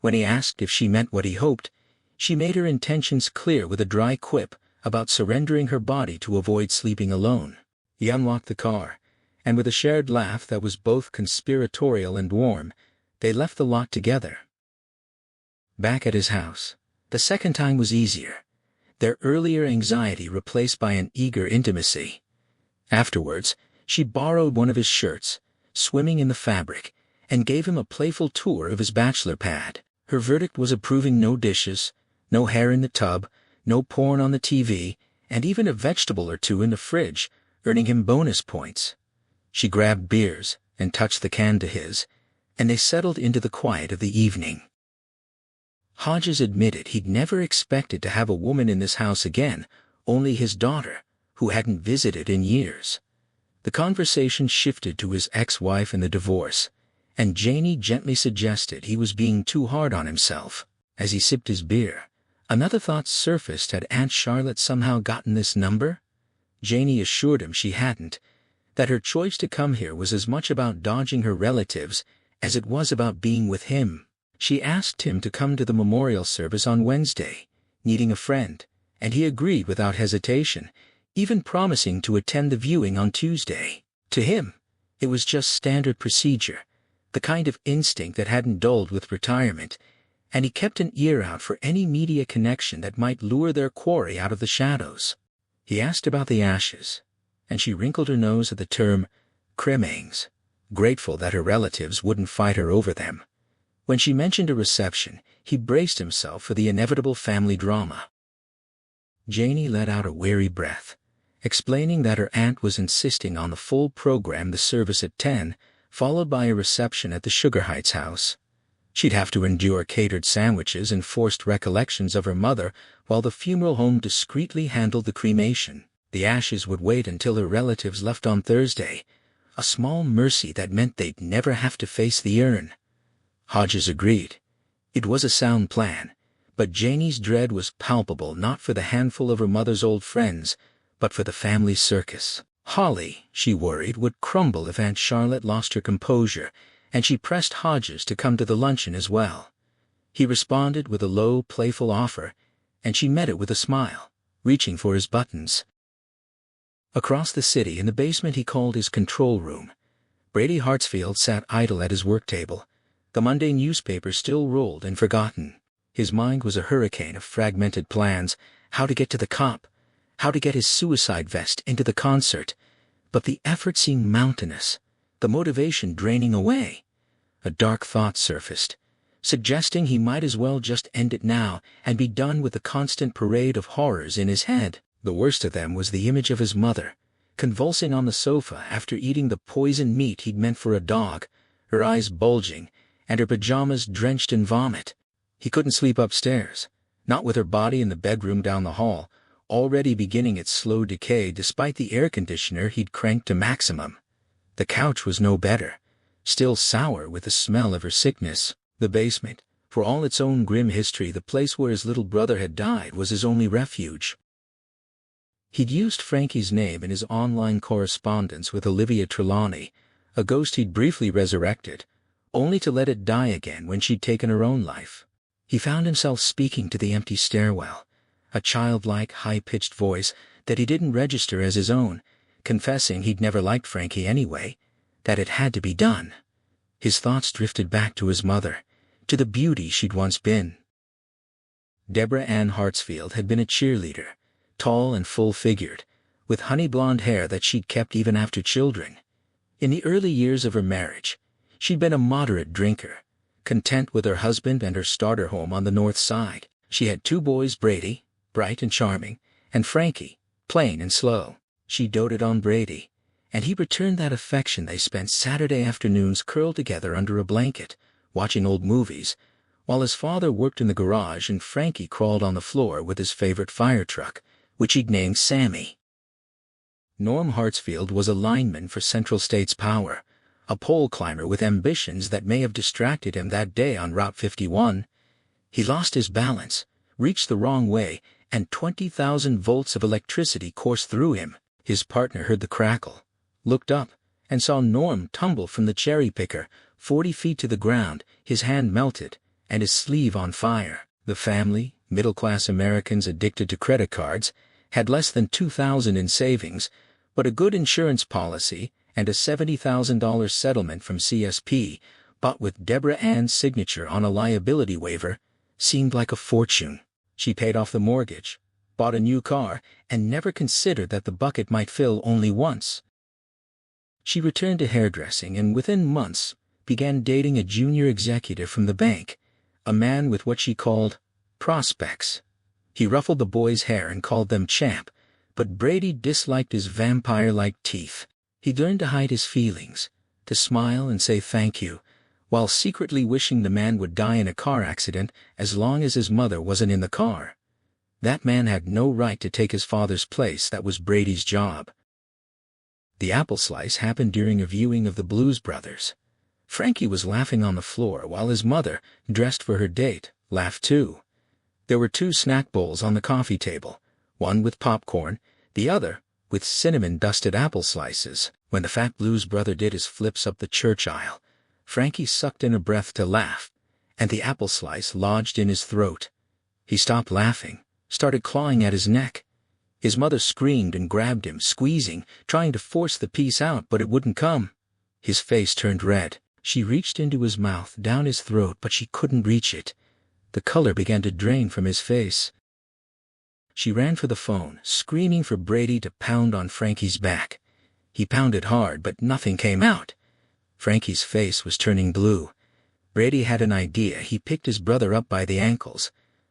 When he asked if she meant what he hoped, she made her intentions clear with a dry quip about surrendering her body to avoid sleeping alone. He unlocked the car, and with a shared laugh that was both conspiratorial and warm, they left the lot together. Back at his house, the second time was easier, their earlier anxiety replaced by an eager intimacy. Afterwards, she borrowed one of his shirts, swimming in the fabric, and gave him a playful tour of his bachelor pad. Her verdict was approving: no dishes, no hair in the tub, no porn on the TV, and even a vegetable or two in the fridge, earning him bonus points. She grabbed beers, and touched the can to his, and they settled into the quiet of the evening. Hodges admitted he'd never expected to have a woman in this house again, only his daughter, who hadn't visited in years. The conversation shifted to his ex-wife and the divorce, and Janie gently suggested he was being too hard on himself. As he sipped his beer, another thought surfaced: had Aunt Charlotte somehow gotten this number? Janie assured him she hadn't, that her choice to come here was as much about dodging her relatives as it was about being with him. She asked him to come to the memorial service on Wednesday, needing a friend, and he agreed without hesitation, even promising to attend the viewing on Tuesday. To him, it was just standard procedure, the kind of instinct that hadn't dulled with retirement, and he kept an ear out for any media connection that might lure their quarry out of the shadows. He asked about the ashes, and she wrinkled her nose at the term cremains, grateful that her relatives wouldn't fight her over them. When she mentioned a reception, he braced himself for the inevitable family drama. Janie let out a weary breath, explaining that her aunt was insisting on the full program, the service at 10, followed by a reception at the Sugar Heights house. She'd have to endure catered sandwiches and forced recollections of her mother while the funeral home discreetly handled the cremation. The ashes would wait until her relatives left on Thursday, a small mercy that meant they'd never have to face the urn. Hodges agreed. It was a sound plan, but Janie's dread was palpable, not for the handful of her mother's old friends, but for the family circus. Holly, she worried, would crumble if Aunt Charlotte lost her composure, and she pressed Hodges to come to the luncheon as well. He responded with a low, playful offer, and she met it with a smile, reaching for his buttons. Across the city, in the basement he called his control room, Brady Hartsfield sat idle at his work table. The Monday newspaper still rolled and forgotten. His mind was a hurricane of fragmented plans: how to get to the cop, how to get his suicide vest into the concert. But the effort seemed mountainous, the motivation draining away. A dark thought surfaced, suggesting he might as well just end it now and be done with the constant parade of horrors in his head. The worst of them was the image of his mother, convulsing on the sofa after eating the poisoned meat he'd meant for a dog, her eyes bulging, and her pajamas drenched in vomit. He couldn't sleep upstairs, not with her body in the bedroom down the hall, already beginning its slow decay despite the air conditioner he'd cranked to maximum. The couch was no better, still sour with the smell of her sickness. The basement, for all its own grim history, the place where his little brother had died, was his only refuge. He'd used Frankie's name in his online correspondence with Olivia Trelawney, a ghost he'd briefly resurrected, only to let it die again when she'd taken her own life. He found himself speaking to the empty stairwell, a childlike, high-pitched voice that he didn't register as his own, confessing he'd never liked Frankie anyway, that it had to be done. His thoughts drifted back to his mother, to the beauty she'd once been. Deborah Ann Hartsfield had been a cheerleader, tall and full-figured, with honey-blonde hair that she'd kept even after children. In the early years of her marriage, she'd been a moderate drinker, content with her husband and her starter home on the north side. She had 2 boys: Brady, bright and charming, and Frankie, plain and slow. She doted on Brady, and he returned that affection. They spent Saturday afternoons curled together under a blanket, watching old movies, while his father worked in the garage and Frankie crawled on the floor with his favorite fire truck, which he'd named Sammy. Norm Hartsfield was a lineman for Central States Power, a pole climber with ambitions that may have distracted him that day on Route 51. He lost his balance, reached the wrong way, and 20,000 volts of electricity coursed through him. His partner heard the crackle, looked up, and saw Norm tumble from the cherry picker 40 feet to the ground, his hand melted, and his sleeve on fire. The family, middle-class Americans addicted to credit cards, had less than $2,000 in savings, but a good insurance policy and a $70,000 settlement from CSP, bought with Deborah Ann's signature on a liability waiver, seemed like a fortune. She paid off the mortgage, bought a new car, and never considered that the bucket might fill only once. She returned to hairdressing and within months began dating a junior executive from the bank, a man with what she called prospects. He ruffled the boys' hair and called them champ, but Brady disliked his vampire-like teeth. He learned to hide his feelings, to smile and say thank you, while secretly wishing the man would die in a car accident as long as his mother wasn't in the car. That man had no right to take his father's place. That was Brady's job. The apple slice happened during a viewing of the Blues Brothers. Frankie was laughing on the floor while his mother, dressed for her date, laughed too. There were 2 snack bowls on the coffee table, one with popcorn, the other with cinnamon-dusted apple slices. When the fat Blues brother did his flips up the church aisle, Frankie sucked in a breath to laugh, and the apple slice lodged in his throat. He stopped laughing, started clawing at his neck. His mother screamed and grabbed him, squeezing, trying to force the piece out, but it wouldn't come. His face turned red. She reached into his mouth, down his throat, but she couldn't reach it. The color began to drain from his face. She ran for the phone, screaming for Brady to pound on Frankie's back. He pounded hard, but nothing came out. Frankie's face was turning blue. Brady had an idea. He picked his brother up by the ankles,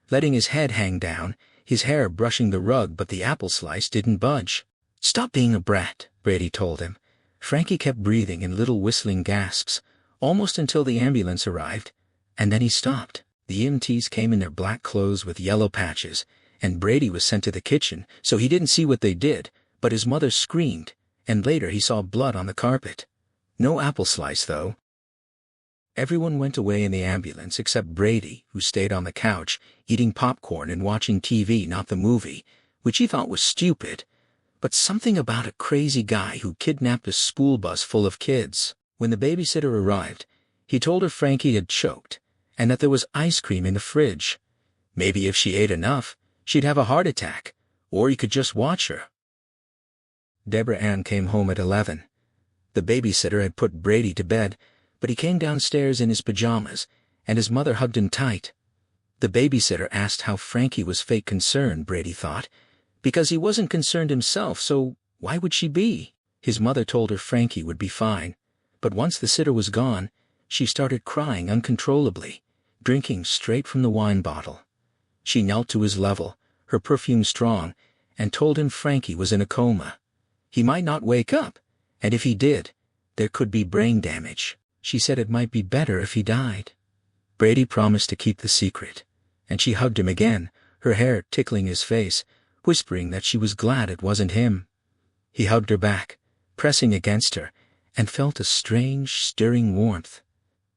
letting his head hang down, his hair brushing the rug, but the apple slice didn't budge. "Stop being a brat," Brady told him. Frankie kept breathing in little whistling gasps, almost until the ambulance arrived, and then he stopped. The EMTs came in their black clothes with yellow patches, and Brady was sent to the kitchen, so he didn't see what they did, but his mother screamed, and later he saw blood on the carpet. No apple slice, though. Everyone went away in the ambulance except Brady, who stayed on the couch, eating popcorn and watching TV, not the movie, which he thought was stupid, but something about a crazy guy who kidnapped a school bus full of kids. When the babysitter arrived, he told her Frankie had choked, and that there was ice cream in the fridge. Maybe if she ate enough, she'd have a heart attack, or he could just watch her. Deborah Ann came home at 11. The babysitter had put Brady to bed, but he came downstairs in his pajamas, and his mother hugged him tight. The babysitter asked how Frankie was fake concerned, Brady thought, because he wasn't concerned himself, so why would she be? His mother told her Frankie would be fine, but once the sitter was gone, she started crying uncontrollably, drinking straight from the wine bottle. She knelt to his level, her perfume strong, and told him Frankie was in a coma. He might not wake up, and if he did, there could be brain damage. She said it might be better if he died. Brady promised to keep the secret, and she hugged him again, her hair tickling his face, whispering that she was glad it wasn't him. He hugged her back, pressing against her, and felt a strange, stirring warmth.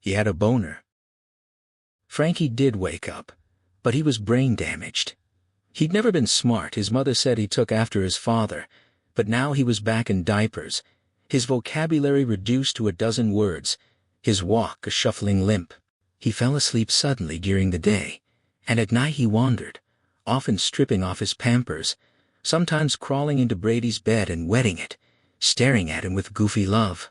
He had a boner. Frankie did wake up, but he was brain damaged. He'd never been smart. His mother said he took after his father, but now he was back in diapers, his vocabulary reduced to a dozen words, his walk a shuffling limp. He fell asleep suddenly during the day, and at night he wandered, often stripping off his pampers, sometimes crawling into Brady's bed and wetting it, staring at him with goofy love.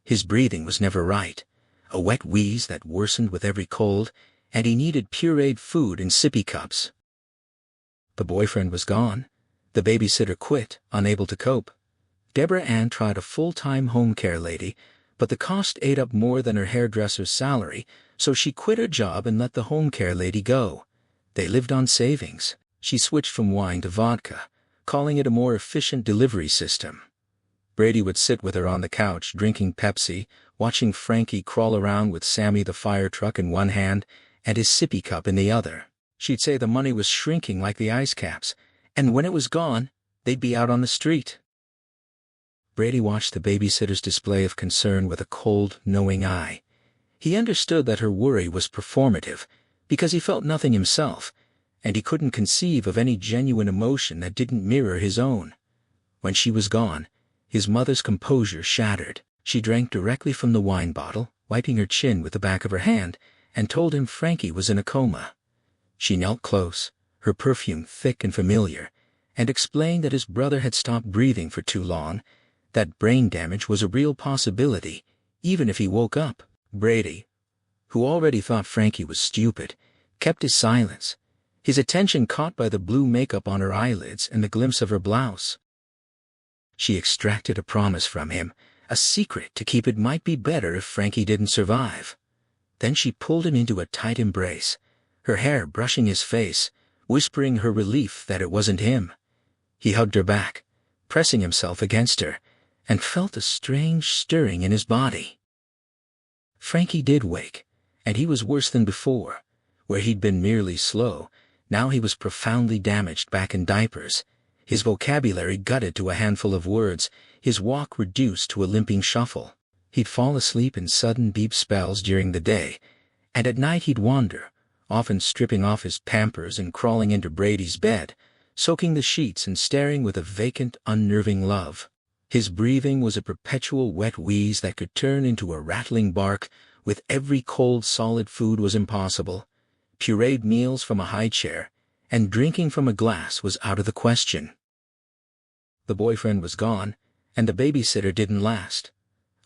His breathing was never right, a wet wheeze that worsened with every cold, and he needed pureed food in sippy cups. The boyfriend was gone. The babysitter quit, unable to cope. Deborah Ann tried a full-time home care lady, but the cost ate up more than her hairdresser's salary, so she quit her job and let the home care lady go. They lived on savings. She switched from wine to vodka, calling it a more efficient delivery system. Brady would sit with her on the couch drinking Pepsi, watching Frankie crawl around with Sammy the fire truck in one hand and his sippy cup in the other. She'd say the money was shrinking like the ice caps, and when it was gone, they'd be out on the street. Brady watched the babysitter's display of concern with a cold, knowing eye. He understood that her worry was performative, because he felt nothing himself, and he couldn't conceive of any genuine emotion that didn't mirror his own. When she was gone, his mother's composure shattered. She drank directly from the wine bottle, wiping her chin with the back of her hand, and told him Frankie was in a coma. She knelt close, her perfume thick and familiar, and explained that his brother had stopped breathing for too long, that brain damage was a real possibility, even if he woke up. Brady, who already thought Frankie was stupid, kept his silence, his attention caught by the blue makeup on her eyelids and the glimpse of her blouse. She extracted a promise from him, a secret to keep. It might be better if Frankie didn't survive. Then she pulled him into a tight embrace, her hair brushing his face, whispering her relief that it wasn't him. He hugged her back, pressing himself against her, and felt a strange stirring in his body. Frankie did wake, and he was worse than before. Where he'd been merely slow, now he was profoundly damaged back in diapers. His vocabulary gutted to a handful of words, his walk reduced to a limping shuffle. He'd fall asleep in sudden deep spells during the day, and at night he'd wander, often stripping off his pampers and crawling into Brady's bed, soaking the sheets and staring with a vacant, unnerving love. His breathing was a perpetual wet wheeze that could turn into a rattling bark. With every cold, solid food was impossible. Pureed meals from a high chair, and drinking from a glass was out of the question. The boyfriend was gone, and the babysitter didn't last.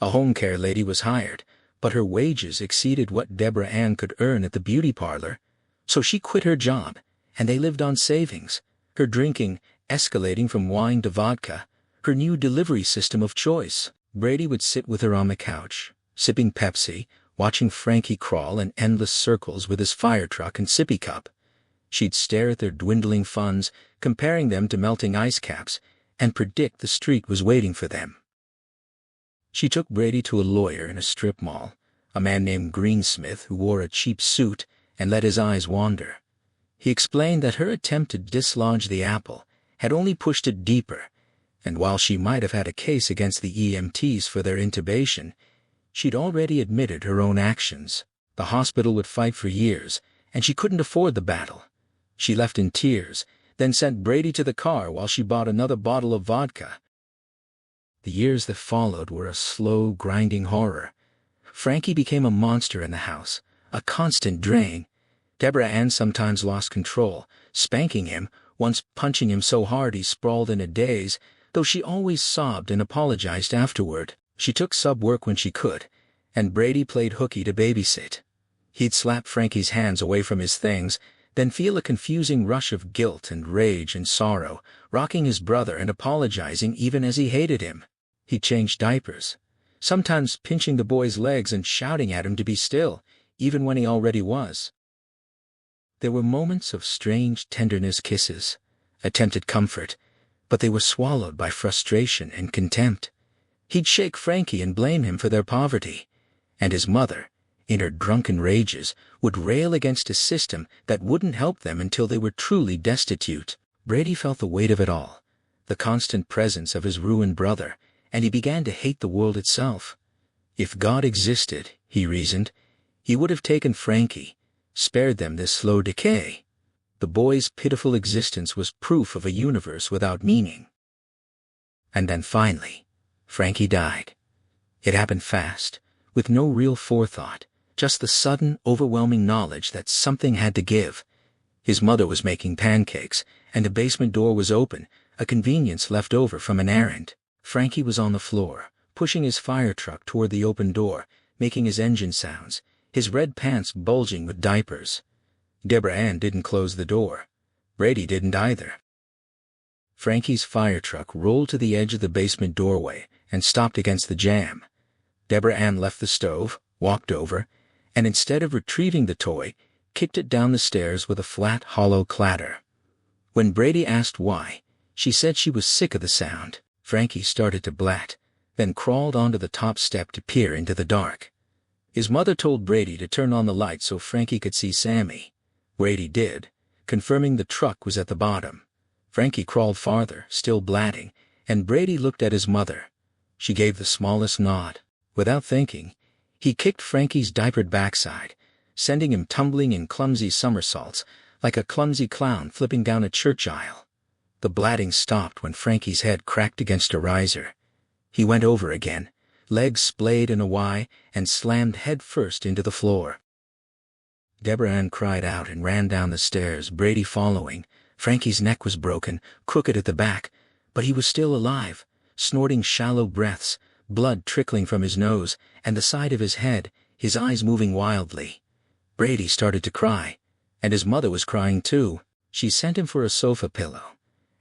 A home care lady was hired, but her wages exceeded what Deborah Ann could earn at the beauty parlor, so she quit her job, and they lived on savings, her drinking escalating from wine to vodka, her new delivery system of choice. Brady would sit with her on the couch, sipping Pepsi, watching Frankie crawl in endless circles with his fire truck and sippy cup. She'd stare at their dwindling funds, comparing them to melting ice caps, and predict the street was waiting for them. She took Brady to a lawyer in a strip mall, a man named Greensmith who wore a cheap suit and let his eyes wander. He explained that her attempt to dislodge the apple had only pushed it deeper, and while she might have had a case against the EMTs for their intubation, she'd already admitted her own actions. The hospital would fight for years, and she couldn't afford the battle. She left in tears, then sent Brady to the car while she bought another bottle of vodka. The years that followed were a slow, grinding horror. Frankie became a monster in the house, a constant drain. Deborah Ann sometimes lost control, spanking him, once punching him so hard he sprawled in a daze, though she always sobbed and apologized afterward. She took sub-work when she could, and Brady played hooky to babysit. He'd slap Frankie's hands away from his things, then feel a confusing rush of guilt and rage and sorrow, rocking his brother and apologizing even as he hated him. He changed diapers, sometimes pinching the boy's legs and shouting at him to be still, even when he already was. There were moments of strange tenderness, kisses, attempted comfort, but they were swallowed by frustration and contempt. He'd shake Frankie and blame him for their poverty, and his mother, in her drunken rages, would rail against a system that wouldn't help them until they were truly destitute. Brady felt the weight of it all, the constant presence of his ruined brother, and he began to hate the world itself. If God existed, he reasoned, he would have taken Frankie, spared them this slow decay. The boy's pitiful existence was proof of a universe without meaning. And then finally, Frankie died. It happened fast, with no real forethought, just the sudden, overwhelming knowledge that something had to give. His mother was making pancakes, and the basement door was open, a convenience left over from an errand. Frankie was on the floor, pushing his fire truck toward the open door, making his engine sounds, his red pants bulging with diapers. Deborah Ann didn't close the door. Brady didn't either. Frankie's fire truck rolled to the edge of the basement doorway and stopped against the jamb. Deborah Ann left the stove, walked over, and instead of retrieving the toy, kicked it down the stairs with a flat, hollow clatter. When Brady asked why, she said she was sick of the sound. Frankie started to blat, then crawled onto the top step to peer into the dark. His mother told Brady to turn on the light so Frankie could see Sammy. Brady did, confirming the truck was at the bottom. Frankie crawled farther, still blatting, and Brady looked at his mother. She gave the smallest nod. Without thinking, he kicked Frankie's diapered backside, sending him tumbling in clumsy somersaults, like a clumsy clown flipping down a church aisle. The blatting stopped when Frankie's head cracked against a riser. He went over again, legs splayed in a Y, and slammed head first into the floor. Deborah Ann cried out and ran down the stairs, Brady following. Frankie's neck was broken, crooked at the back, but he was still alive, snorting shallow breaths, blood trickling from his nose and the side of his head, his eyes moving wildly. Brady started to cry, and his mother was crying too. She sent him for a sofa pillow,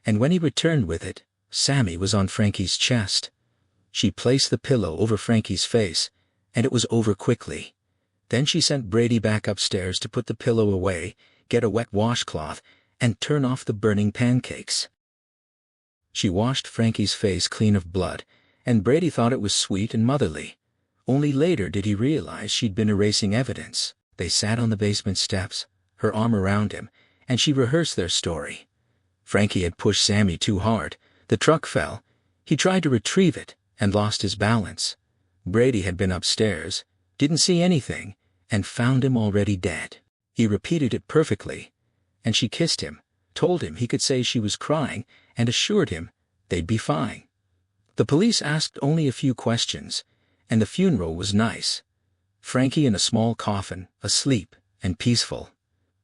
and when he returned with it, Sammy was on Frankie's chest. She placed the pillow over Frankie's face, and it was over quickly. Then she sent Brady back upstairs to put the pillow away, get a wet washcloth, and turn off the burning pancakes. She washed Frankie's face clean of blood, and Brady thought it was sweet and motherly. Only later did he realize she'd been erasing evidence. They sat on the basement steps, her arm around him, and she rehearsed their story. Frankie had pushed Sammy too hard. The truck fell. He tried to retrieve it and lost his balance. Brady had been upstairs, didn't see anything, and found him already dead. He repeated it perfectly, and she kissed him, told him he could say she was crying, and assured him they'd be fine. The police asked only a few questions, and the funeral was nice. Frankie in a small coffin, asleep and peaceful.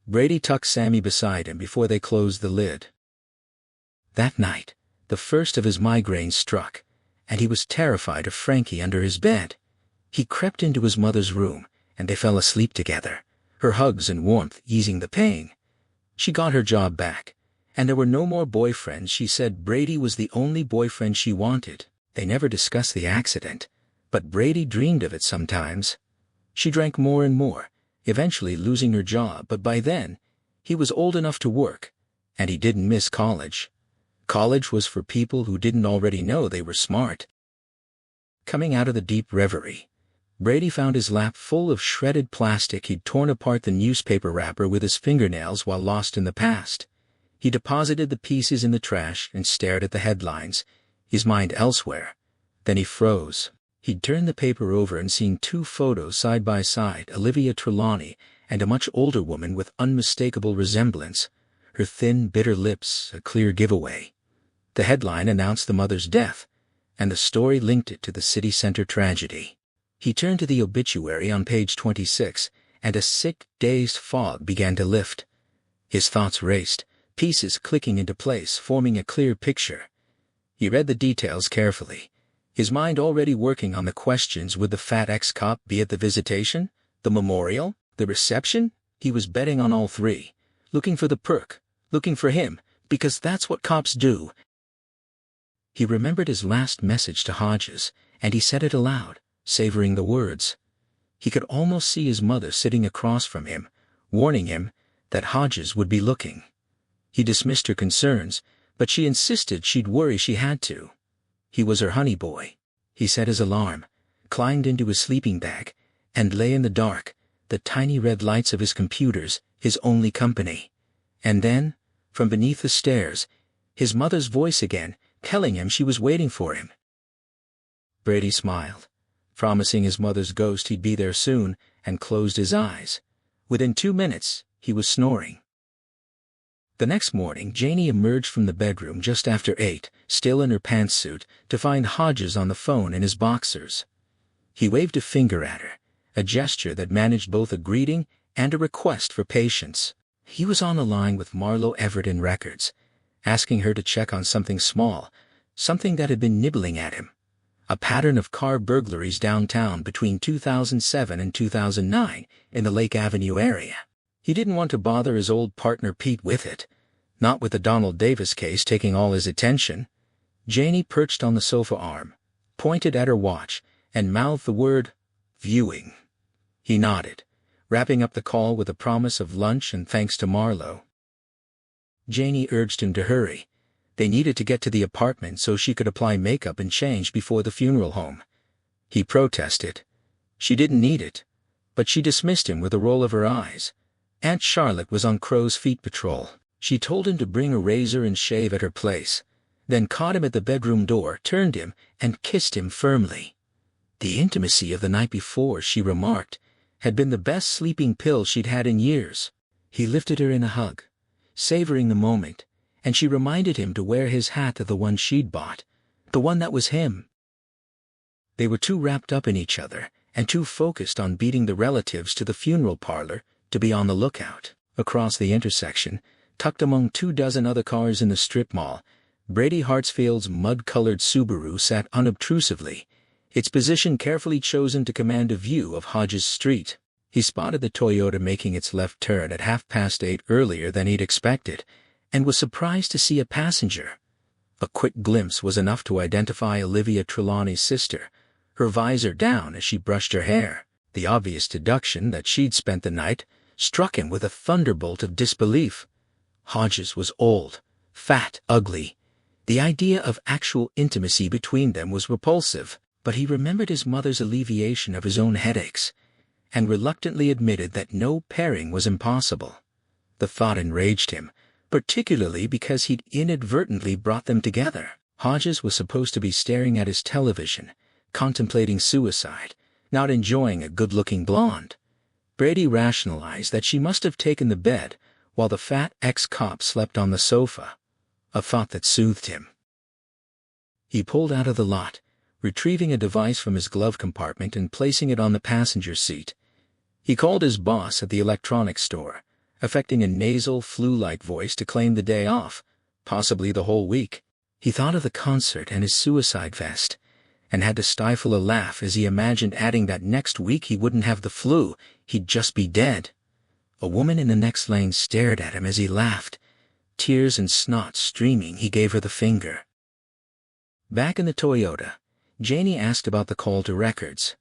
Brady tucked Sammy beside him before they closed the lid. That night, the first of his migraines struck, and he was terrified of Frankie under his bed. He crept into his mother's room, and they fell asleep together, her hugs and warmth easing the pain. She got her job back, and there were no more boyfriends. She said Brady was the only boyfriend she wanted. They never discussed the accident, but Brady dreamed of it sometimes. She drank more and more, eventually losing her job, but by then, he was old enough to work, and he didn't miss college. College was for people who didn't already know they were smart. Coming out of the deep reverie, Brady found his lap full of shredded plastic. He'd torn apart the newspaper wrapper with his fingernails while lost in the past. He deposited the pieces in the trash and stared at the headlines, his mind elsewhere. Then he froze. He'd turned the paper over and seen two photos side by side, Olivia Trelawney and a much older woman with unmistakable resemblance, her thin, bitter lips a clear giveaway. The headline announced the mother's death, and the story linked it to the city center tragedy. He turned to the obituary on page 26, and a sick, dazed fog began to lift. His thoughts raced, pieces clicking into place, forming a clear picture. He read the details carefully, his mind already working on the questions. Would the fat ex-cop be at the visitation, the memorial, the reception? He was betting on all three, looking for the perk, looking for him, because that's what cops do. He remembered his last message to Hodges, and he said it aloud, savoring the words. He could almost see his mother sitting across from him, warning him that Hodges would be looking. He dismissed her concerns, but she insisted she'd worry. She had to. He was her honey boy. He set his alarm, climbed into his sleeping bag, and lay in the dark, the tiny red lights of his computers, his only company. And then, from beneath the stairs, his mother's voice again, telling him she was waiting for him. Brady smiled, promising his mother's ghost he'd be there soon, and closed his eyes. Within 2 minutes, he was snoring. The next morning, Janie emerged from the bedroom just after 8, still in her pantsuit, to find Hodges on the phone in his boxers. He waved a finger at her, a gesture that managed both a greeting and a request for patience. He was on the line with Marlowe Everett Records, asking her to check on something small, something that had been nibbling at him. A pattern of car burglaries downtown between 2007 and 2009 in the Lake Avenue area. He didn't want to bother his old partner Pete with it, not with the Donald Davis case taking all his attention. Janie perched on the sofa arm, pointed at her watch, and mouthed the word, "viewing." He nodded, wrapping up the call with a promise of lunch and thanks to Marlowe. Janie urged him to hurry. They needed to get to the apartment so she could apply makeup and change before the funeral home. He protested. She didn't need it, but she dismissed him with a roll of her eyes. Aunt Charlotte was on crow's feet patrol. She told him to bring a razor and shave at her place, then caught him at the bedroom door, turned him, and kissed him firmly. The intimacy of the night before, she remarked, had been the best sleeping pill she'd had in years. He lifted her in a hug, savoring the moment, and she reminded him to wear his hat, the one she'd bought, the one that was him. They were too wrapped up in each other, and too focused on beating the relatives to the funeral parlor, to be on the lookout. Across the intersection, tucked among 24 other cars in the strip mall, Brady Hartsfield's mud-colored Subaru sat unobtrusively, its position carefully chosen to command a view of Hodges Street. He spotted the Toyota making its left turn at 8:30 earlier than he'd expected, and was surprised to see a passenger. A quick glimpse was enough to identify Olivia Trelawney's sister, her visor down as she brushed her hair. The obvious deduction that she'd spent the night struck him with a thunderbolt of disbelief. Hodges was old, fat, ugly. The idea of actual intimacy between them was repulsive. But he remembered his mother's alleviation of his own headaches, and reluctantly admitted that no pairing was impossible. The thought enraged him, particularly because he'd inadvertently brought them together. Hodges was supposed to be staring at his television, contemplating suicide, not enjoying a good-looking blonde. Brady rationalized that she must have taken the bed while the fat ex-cop slept on the sofa, a thought that soothed him. He pulled out of the lot, retrieving a device from his glove compartment and placing it on the passenger seat. He called his boss at the electronics store, affecting a nasal, flu-like voice to claim the day off, possibly the whole week. He thought of the concert and his suicide vest, and had to stifle a laugh as he imagined adding that next week he wouldn't have the flu, he'd just be dead. A woman in the next lane stared at him as he laughed. Tears and snot streaming, he gave her the finger. Back in the Toyota, Janie asked about the call to records.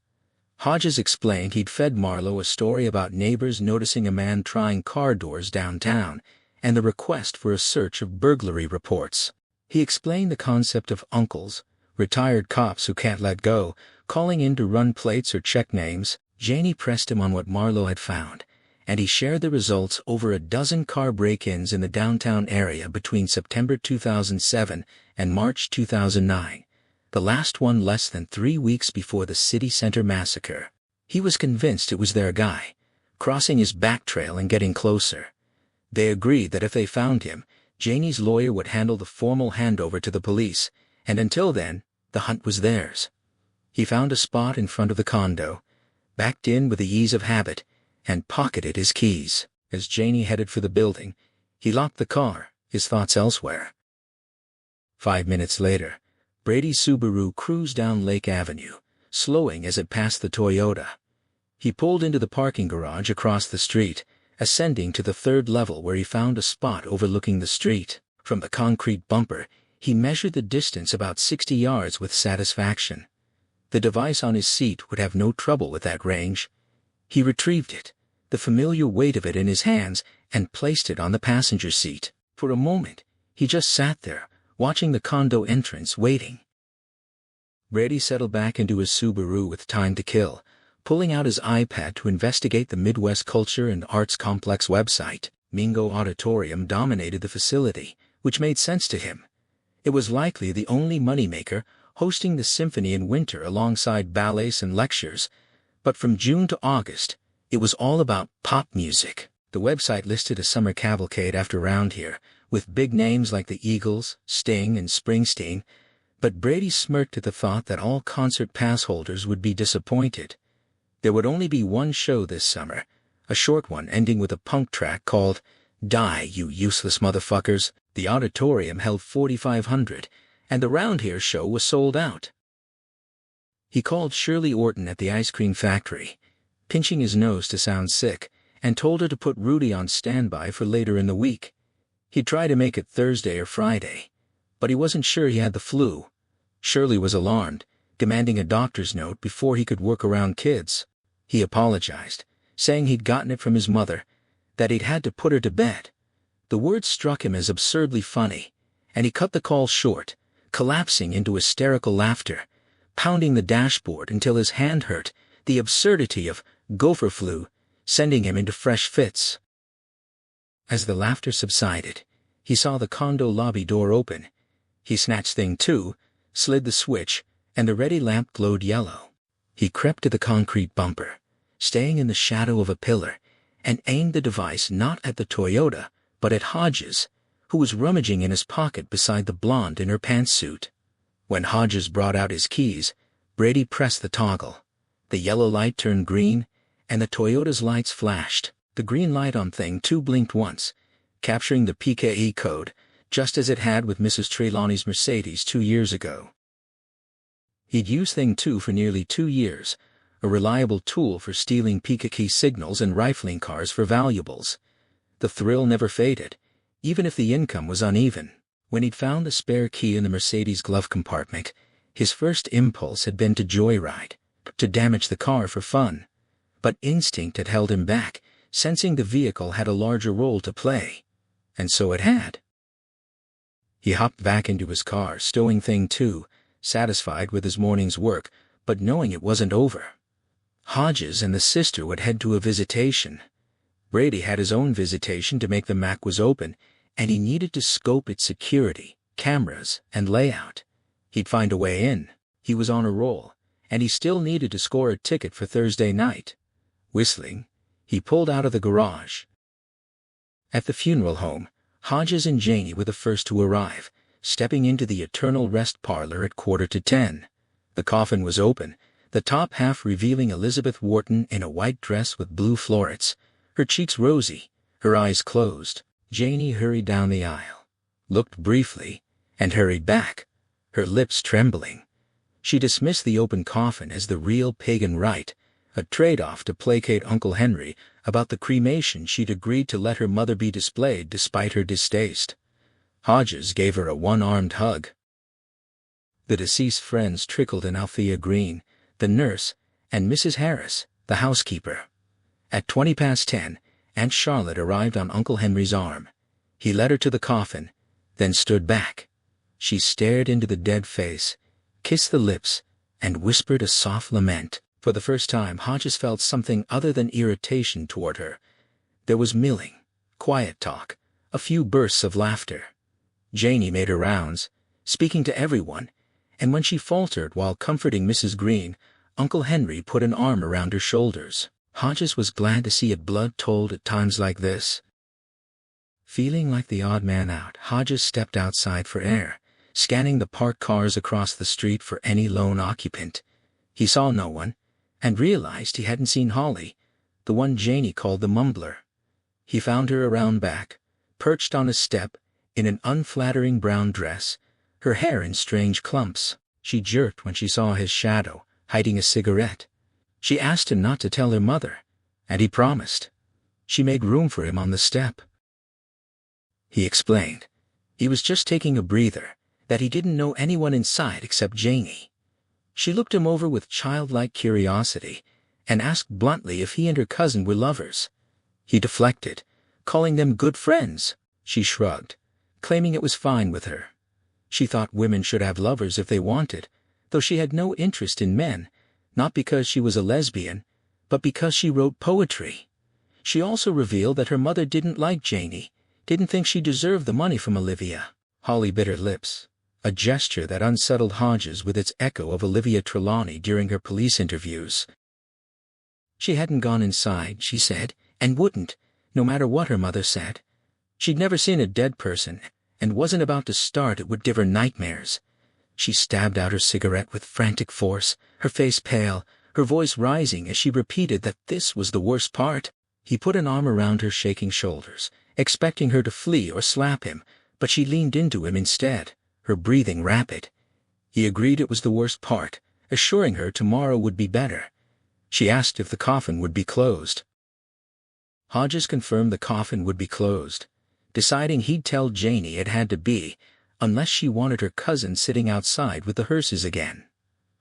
Hodges explained he'd fed Marlowe a story about neighbors noticing a man trying car doors downtown, and the request for a search of burglary reports. He explained the concept of uncles, retired cops who can't let go, calling in to run plates or check names. Janie pressed him on what Marlowe had found, and he shared the results over a dozen car break-ins in the downtown area between September 2007 and March 2009, the last one less than 3 weeks before the city center massacre. He was convinced it was their guy, crossing his back trail and getting closer. They agreed that if they found him, Janie's lawyer would handle the formal handover to the police, and until then, the hunt was theirs. He found a spot in front of the condo, backed in with the ease of habit, and pocketed his keys. As Janie headed for the building, he locked the car, his thoughts elsewhere. 5 minutes later, Brady's Subaru cruised down Lake Avenue, slowing as it passed the Toyota. He pulled into the parking garage across the street, ascending to the 3rd level where he found a spot overlooking the street. From the concrete bumper, he measured the distance about 60 yards with satisfaction. The device on his seat would have no trouble with that range. He retrieved it, the familiar weight of it in his hands, and placed it on the passenger seat. For a moment, he just sat there, watching the condo entrance, waiting. Brady settled back into his Subaru with time to kill, pulling out his iPad to investigate the Midwest Culture and Arts Complex website. Mingo Auditorium dominated the facility, which made sense to him. It was likely the only moneymaker, hosting the symphony in winter alongside ballets and lectures. But from June to August, it was all about pop music. The website listed a summer cavalcade after round here, with big names like the Eagles, Sting, and Springsteen, but Brady smirked at the thought that all concert pass holders would be disappointed. There would only be one show this summer, a short one ending with a punk track called "Die, You Useless Motherfuckers." The auditorium held 4,500, and the Round Here show was sold out. He called Shirley Orton at the ice cream factory, pinching his nose to sound sick, and told her to put Rudy on standby for later in the week. He'd try to make it Thursday or Friday, but he wasn't sure he had the flu. Shirley was alarmed, demanding a doctor's note before he could work around kids. He apologized, saying he'd gotten it from his mother, that he'd had to put her to bed. The words struck him as absurdly funny, and he cut the call short, collapsing into hysterical laughter, pounding the dashboard until his hand hurt, the absurdity of gopher flu sending him into fresh fits. As the laughter subsided, he saw the condo lobby door open. He snatched thing 2, slid the switch, and the ready lamp glowed yellow. He crept to the concrete bumper, staying in the shadow of a pillar, and aimed the device not at the Toyota, but at Hodges, who was rummaging in his pocket beside the blonde in her pantsuit. When Hodges brought out his keys, Brady pressed the toggle. The yellow light turned green, and the Toyota's lights flashed. The green light on thing 2 blinked once, capturing the PKE code, just as it had with Mrs. Trelawney's Mercedes 2 years ago. He'd used thing 2 for nearly 2 years, a reliable tool for stealing PKE signals and rifling cars for valuables. The thrill never faded, even if the income was uneven. When he'd found the spare key in the Mercedes glove compartment, his first impulse had been to joyride, to damage the car for fun. But instinct had held him back, sensing the vehicle had a larger role to play. And so it had. He hopped back into his car, stowing thing 2, satisfied with his morning's work, but knowing it wasn't over. Hodges and the sister would head to a visitation. Brady had his own visitation to make the Mac was open, and he needed to scope its security, cameras, and layout. He'd find a way in. He was on a roll, and he still needed to score a ticket for Thursday night. Whistling, he pulled out of the garage. At the funeral home, Hodges and Janie were the first to arrive, stepping into the eternal rest parlor at 9:45. The coffin was open, the top half revealing Elizabeth Wharton in a white dress with blue florets, her cheeks rosy, her eyes closed. Janie hurried down the aisle, looked briefly, and hurried back, her lips trembling. She dismissed the open coffin as the real pagan rite, a trade-off to placate Uncle Henry about the cremation she'd agreed to let her mother be displayed despite her distaste. Hodges gave her a one-armed hug. The deceased friends trickled in: Althea Green, the nurse, and Mrs. Harris, the housekeeper. At 10:20, Aunt Charlotte arrived on Uncle Henry's arm. He led her to the coffin, then stood back. She stared into the dead face, kissed the lips, and whispered a soft lament. For the first time, Hodges felt something other than irritation toward her. There was milling, quiet talk, a few bursts of laughter. Janie made her rounds, speaking to everyone, and when she faltered while comforting Mrs. Green, Uncle Henry put an arm around her shoulders. Hodges was glad to see it blood-told at times like this. Feeling like the odd man out, Hodges stepped outside for air, scanning the parked cars across the street for any lone occupant. He saw no one, and realized he hadn't seen Holly, the one Janie called the mumbler. He found her around back, perched on a step, in an unflattering brown dress, her hair in strange clumps. She jerked when she saw his shadow, hiding a cigarette. She asked him not to tell her mother, and he promised. She made room for him on the step. He explained. He was just taking a breather, that he didn't know anyone inside except Janie. She looked him over with childlike curiosity, and asked bluntly if he and her cousin were lovers. He deflected, calling them good friends. She shrugged, claiming it was fine with her. She thought women should have lovers if they wanted, though she had no interest in men, not because she was a lesbian, but because she wrote poetry. She also revealed that her mother didn't like Janie, didn't think she deserved the money from Olivia. Holly bit her lips, a gesture that unsettled Hodges with its echo of Olivia Trelawney during her police interviews. She hadn't gone inside, she said, and wouldn't, no matter what her mother said. She'd never seen a dead person, and wasn't about to start it would give her nightmares. She stabbed out her cigarette with frantic force, her face pale, her voice rising as she repeated that this was the worst part. He put an arm around her shaking shoulders, expecting her to flee or slap him, but she leaned into him instead, her breathing rapid. He agreed it was the worst part, assuring her tomorrow would be better. She asked if the coffin would be closed. Hodges confirmed the coffin would be closed, deciding he'd tell Janie it had to be, unless she wanted her cousin sitting outside with the hearses again.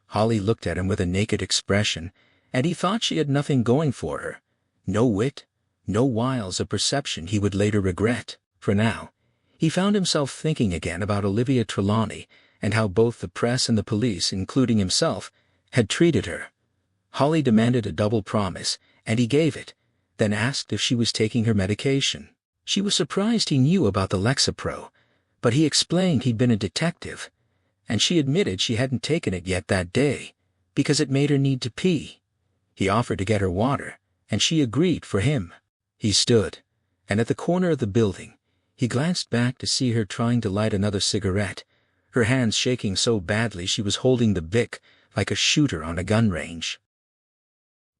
Holly looked at him with a naked expression, and he thought she had nothing going for her. No wit, no wiles of perception he would later regret. For now, he found himself thinking again about Olivia Trelawney and how both the press and the police, including himself, had treated her. Holly demanded a double promise, and he gave it, then asked if she was taking her medication. She was surprised he knew about the Lexapro, but he explained he'd been a detective, and she admitted she hadn't taken it yet that day, because it made her need to pee. He offered to get her water, and she agreed for him. He stood, and at the corner of the building, he glanced back to see her trying to light another cigarette, her hands shaking so badly she was holding the Bic like a shooter on a gun range.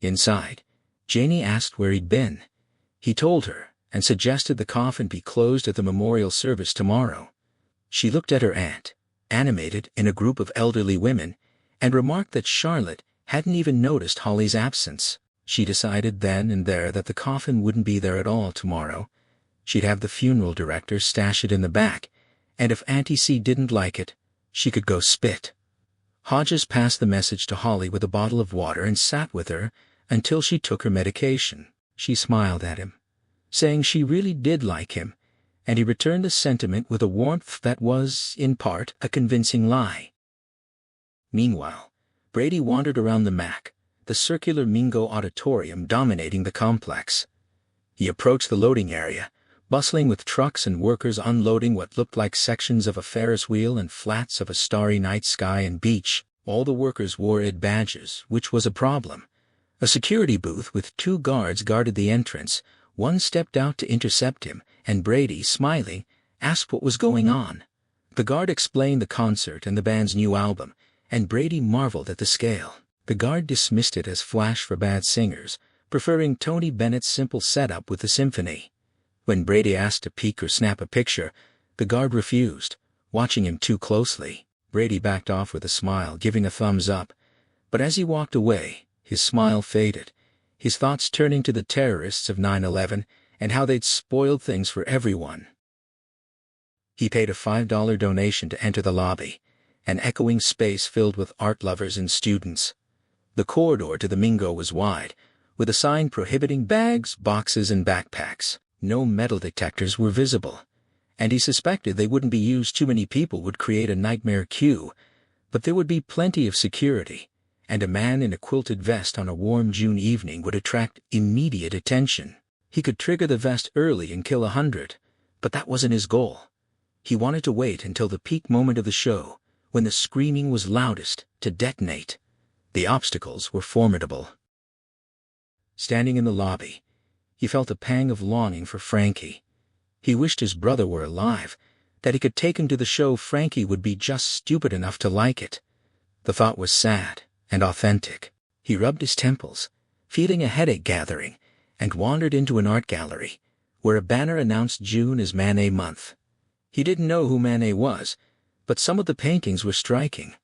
Inside, Janie asked where he'd been. He told her, and suggested the coffin be closed at the memorial service tomorrow. She looked at her aunt, animated in a group of elderly women, and remarked that Charlotte hadn't even noticed Holly's absence. She decided then and there that the coffin wouldn't be there at all tomorrow. She'd have the funeral director stash it in the back, and if Auntie C didn't like it, she could go spit. Hodges passed the message to Holly with a bottle of water and sat with her until she took her medication. She smiled at him, saying she really did like him, and he returned the sentiment with a warmth that was, in part, a convincing lie. Meanwhile, Brady wandered around the MAC, the circular Mingo auditorium dominating the complex. He approached the loading area, bustling with trucks and workers unloading what looked like sections of a Ferris wheel and flats of a starry night sky and beach. All the workers wore ID badges, which was a problem. A security booth with 2 guards guarded the entrance. One stepped out to intercept him, and Brady, smiling, asked what was going on. The guard explained the concert and the band's new album, and Brady marveled at the scale. The guard dismissed it as flash for bad singers, preferring Tony Bennett's simple setup with the symphony. When Brady asked to peek or snap a picture, the guard refused, watching him too closely. Brady backed off with a smile, giving a thumbs up. But as he walked away, his smile faded, his thoughts turning to the terrorists of 9/11 and how they'd spoiled things for everyone. He paid a $5 donation to enter the lobby, an echoing space filled with art lovers and students. The corridor to the Mingo was wide, with a sign prohibiting bags, boxes, and backpacks. No metal detectors were visible, and he suspected they wouldn't be used. Too many people would create a nightmare queue, but there would be plenty of security, and a man in a quilted vest on a warm June evening would attract immediate attention. He could trigger the vest early and kill 100, but that wasn't his goal. He wanted to wait until the peak moment of the show, when the screaming was loudest, to detonate. The obstacles were formidable. Standing in the lobby, he felt a pang of longing for Frankie. He wished his brother were alive, that he could take him to the show. Frankie would be just stupid enough to like it. The thought was sad and authentic. He rubbed his temples, feeling a headache gathering, and wandered into an art gallery, where a banner announced June as Manet Month. He didn't know who Manet was, but some of the paintings were striking,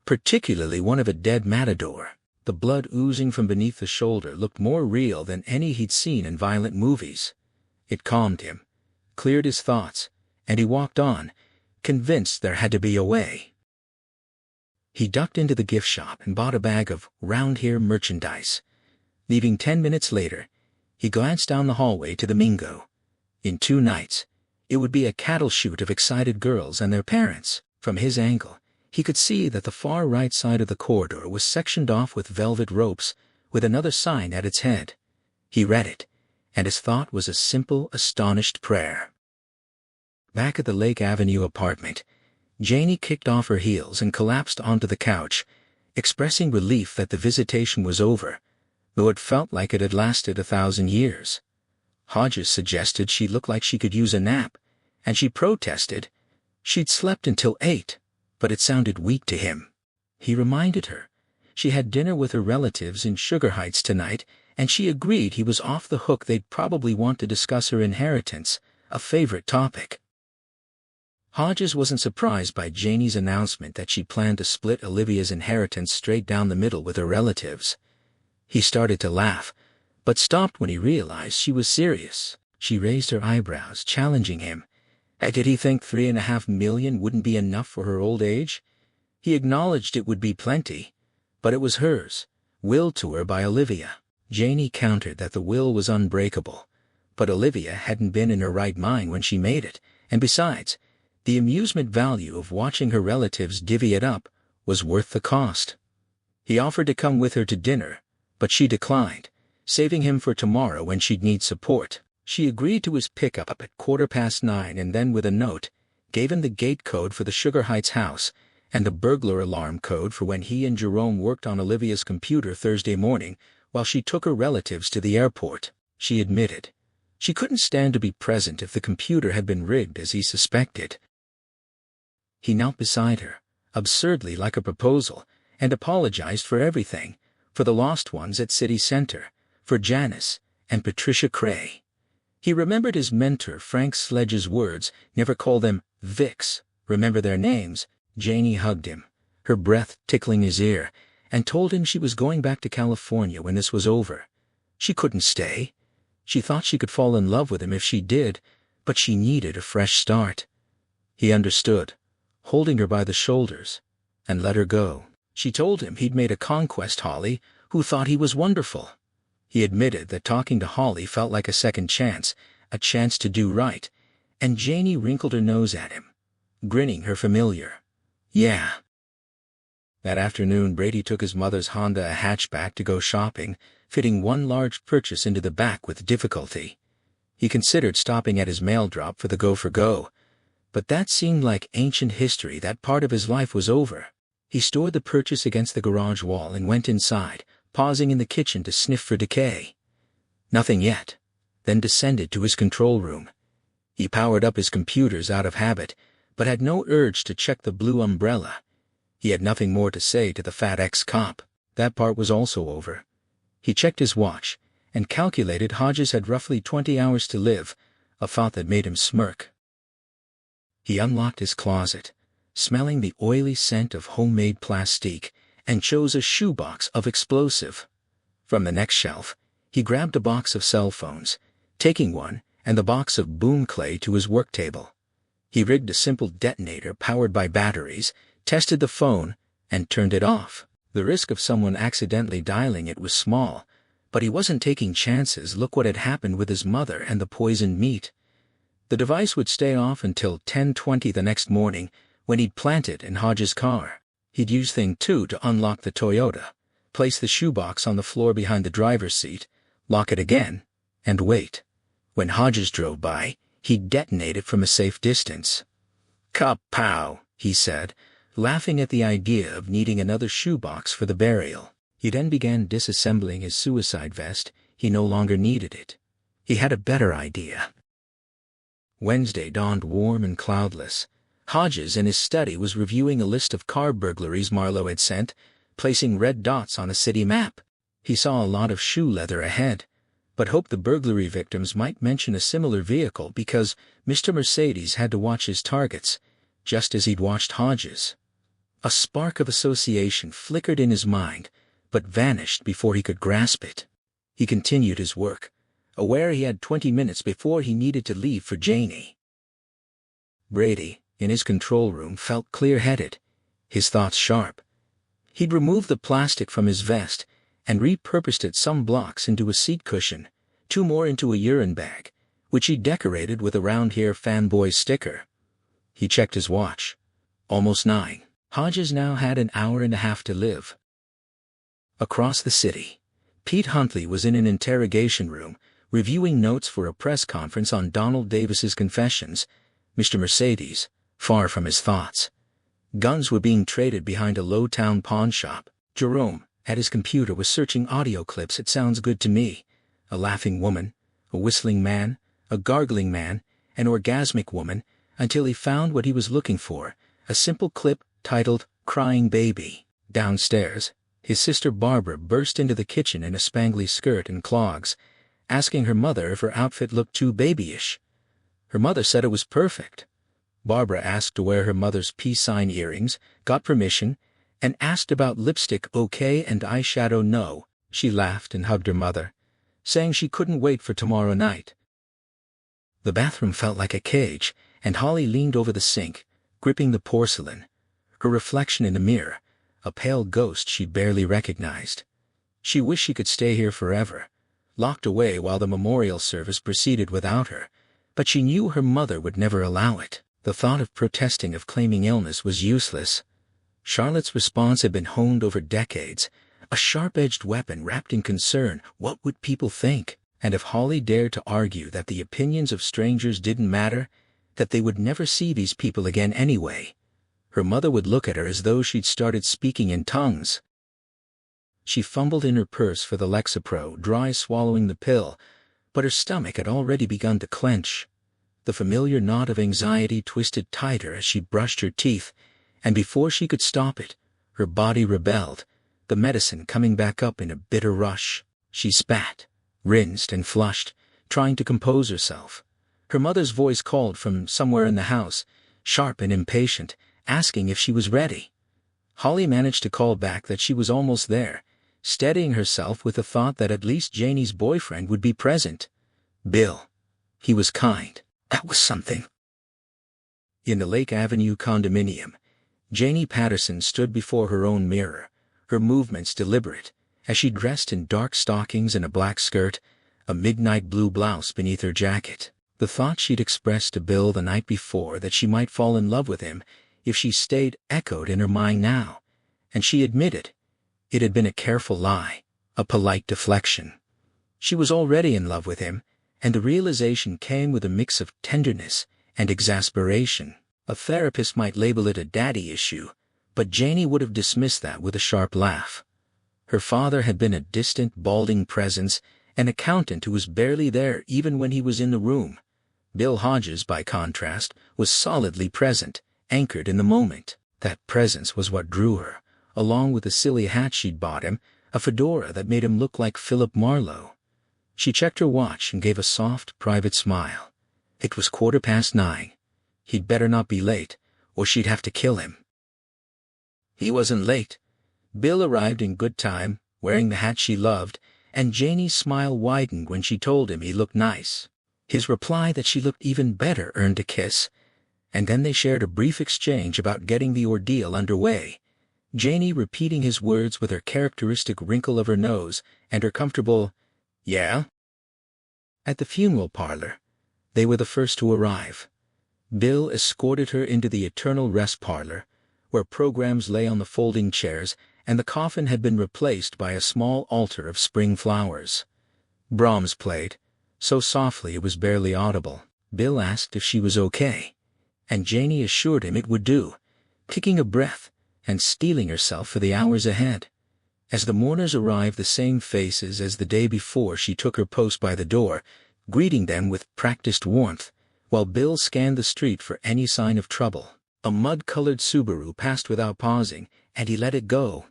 particularly one of a dead matador. The blood oozing from beneath the shoulder looked more real than any he'd seen in violent movies. It calmed him, cleared his thoughts, and he walked on, convinced there had to be a way. He ducked into the gift shop and bought a bag of round-here merchandise. Leaving 10 minutes later, he glanced down the hallway to the Mingo. In 2 nights, it would be a cattle chute of excited girls and their parents. From his angle, he could see that the far right side of the corridor was sectioned off with velvet ropes, with another sign at its head. He read it, and his thought was a simple, astonished prayer. Back at the Lake Avenue apartment, Janie kicked off her heels and collapsed onto the couch, expressing relief that the visitation was over, though it felt like it had lasted 1,000 years. Hodges suggested she looked like she could use a nap, and she protested. She'd slept until 8. But it sounded weak to him. He reminded her. She had dinner with her relatives in Sugar Heights tonight, and she agreed he was off the hook. They'd probably want to discuss her inheritance, a favorite topic. Hodges wasn't surprised by Janie's announcement that she planned to split Olivia's inheritance straight down the middle with her relatives. He started to laugh, but stopped when he realized she was serious. She raised her eyebrows, challenging him. Did he think $3.5 million wouldn't be enough for her old age? He acknowledged it would be plenty, but it was hers, willed to her by Olivia. Janie countered that the will was unbreakable, but Olivia hadn't been in her right mind when she made it, and besides, the amusement value of watching her relatives divvy it up was worth the cost. He offered to come with her to dinner, but she declined, saving him for tomorrow when she'd need support. She agreed to his pickup at 9:15 and then, with a note, gave him the gate code for the Sugar Heights house and the burglar alarm code for when he and Jerome worked on Olivia's computer Thursday morning while she took her relatives to the airport. She admitted she couldn't stand to be present if the computer had been rigged as he suspected. He knelt beside her, absurdly like a proposal, and apologized for everything, for the lost ones at City Center, for Janice and Patricia Cray. He remembered his mentor Frank Sledge's words, never call them Vicks, remember their names. Janie hugged him, her breath tickling his ear, and told him she was going back to California when this was over. She couldn't stay. She thought she could fall in love with him if she did, but she needed a fresh start. He understood, holding her by the shoulders, and let her go. She told him he'd made a conquest, Holly, who thought he was wonderful. He admitted that talking to Holly felt like a second chance, a chance to do right, and Janie wrinkled her nose at him, grinning her familiar. Yeah. That afternoon Brady took his mother's Honda a hatchback to go shopping, fitting one large purchase into the back with difficulty. He considered stopping at his mail drop for the go-for-go, but that seemed like ancient history. That part of his life was over. He stored the purchase against the garage wall and went inside, pausing in the kitchen to sniff for decay. Nothing yet. Then descended to his control room. He powered up his computers out of habit, but had no urge to check the blue umbrella. He had nothing more to say to the fat ex-cop. That part was also over. He checked his watch, and calculated Hodges had roughly 20 hours to live, a thought that made him smirk. He unlocked his closet, smelling the oily scent of homemade plastique, and chose a shoebox of explosive. From the next shelf, he grabbed a box of cell phones, taking one and the box of boom clay to his work table. He rigged a simple detonator powered by batteries, tested the phone, and turned it off. The risk of someone accidentally dialing it was small, but he wasn't taking chances. Look what had happened with his mother and the poisoned meat. The device would stay off until 10:20 the next morning, when he'd plant it in Hodges' car. He'd use Thing 2 to unlock the Toyota, place the shoebox on the floor behind the driver's seat, lock it again, and wait. When Hodges drove by, he'd detonate it from a safe distance. "Kapow," he said, laughing at the idea of needing another shoebox for the burial. He then began disassembling his suicide vest. He no longer needed it. He had a better idea. Wednesday dawned warm and cloudless. Hodges in his study was reviewing a list of car burglaries Marlowe had sent, placing red dots on a city map. He saw a lot of shoe leather ahead, but hoped the burglary victims might mention a similar vehicle because Mr. Mercedes had to watch his targets, just as he'd watched Hodges. A spark of association flickered in his mind, but vanished before he could grasp it. He continued his work, aware he had 20 minutes before he needed to leave for Janie. Brady, in his control room, felt clear-headed, his thoughts sharp. He'd removed the plastic from his vest and repurposed it some blocks into a seat cushion, 2 more into a urine bag, which he decorated with a round here fanboy sticker. He checked his watch. Almost 9. Hodges now had an hour and a half to live. Across the city, Pete Huntley was in an interrogation room, reviewing notes for a press conference on Donald Davis's confessions. Mr. Mercedes, far from his thoughts. Guns were being traded behind a low-town pawn shop. Jerome, at his computer, was searching audio clips. It sounds good to me. A laughing woman, a whistling man, a gargling man, an orgasmic woman, until he found what he was looking for, a simple clip titled "Crying Baby." Downstairs, his sister Barbara burst into the kitchen in a spangly skirt and clogs, asking her mother if her outfit looked too babyish. Her mother said it was perfect. Barbara asked to wear her mother's peace sign earrings, got permission, and asked about lipstick okay and eyeshadow no. She laughed and hugged her mother, saying she couldn't wait for tomorrow night. The bathroom felt like a cage, and Holly leaned over the sink, gripping the porcelain, her reflection in the mirror, a pale ghost she barely recognized. She wished she could stay here forever, locked away while the memorial service proceeded without her, but she knew her mother would never allow it. The thought of protesting, of claiming illness, was useless. Charlotte's response had been honed over decades, a sharp-edged weapon wrapped in concern. What would people think? And if Holly dared to argue that the opinions of strangers didn't matter, that they would never see these people again anyway, her mother would look at her as though she'd started speaking in tongues. She fumbled in her purse for the Lexapro, dry swallowing the pill, but her stomach had already begun to clench. The familiar knot of anxiety twisted tighter as she brushed her teeth, and before she could stop it, her body rebelled, the medicine coming back up in a bitter rush. She spat, rinsed and flushed, trying to compose herself. Her mother's voice called from somewhere in the house, sharp and impatient, asking if she was ready. Holly managed to call back that she was almost there, steadying herself with the thought that at least Janie's boyfriend would be present. Bill. He was kind. That was something. In the Lake Avenue condominium, Janie Patterson stood before her own mirror, her movements deliberate, as she dressed in dark stockings and a black skirt, a midnight blue blouse beneath her jacket. The thought she'd expressed to Bill the night before, that she might fall in love with him if she stayed, echoed in her mind now, and she admitted it had been a careful lie, a polite deflection. She was already in love with him, and the realization came with a mix of tenderness and exasperation. A therapist might label it a daddy issue, but Janie would have dismissed that with a sharp laugh. Her father had been a distant, balding presence, an accountant who was barely there even when he was in the room. Bill Hodges, by contrast, was solidly present, anchored in the moment. That presence was what drew her, along with the silly hat she'd bought him, a fedora that made him look like Philip Marlowe. She checked her watch and gave a soft, private smile. It was 9:15. He'd better not be late, or she'd have to kill him. He wasn't late. Bill arrived in good time, wearing the hat she loved, and Janie's smile widened when she told him he looked nice. His reply that she looked even better earned a kiss, and then they shared a brief exchange about getting the ordeal underway, Janie repeating his words with her characteristic wrinkle of her nose and her comfortable, "Yeah?" At the funeral parlor, they were the first to arrive. Bill escorted her into the eternal rest parlor, where programs lay on the folding chairs and the coffin had been replaced by a small altar of spring flowers. Brahms played, so softly it was barely audible. Bill asked if she was okay, and Janie assured him it would do, taking a breath and steeling herself for the hours ahead. As the mourners arrived, the same faces as the day before, she took her post by the door, greeting them with practiced warmth, while Bill scanned the street for any sign of trouble. A mud-colored Subaru passed without pausing, and he let it go.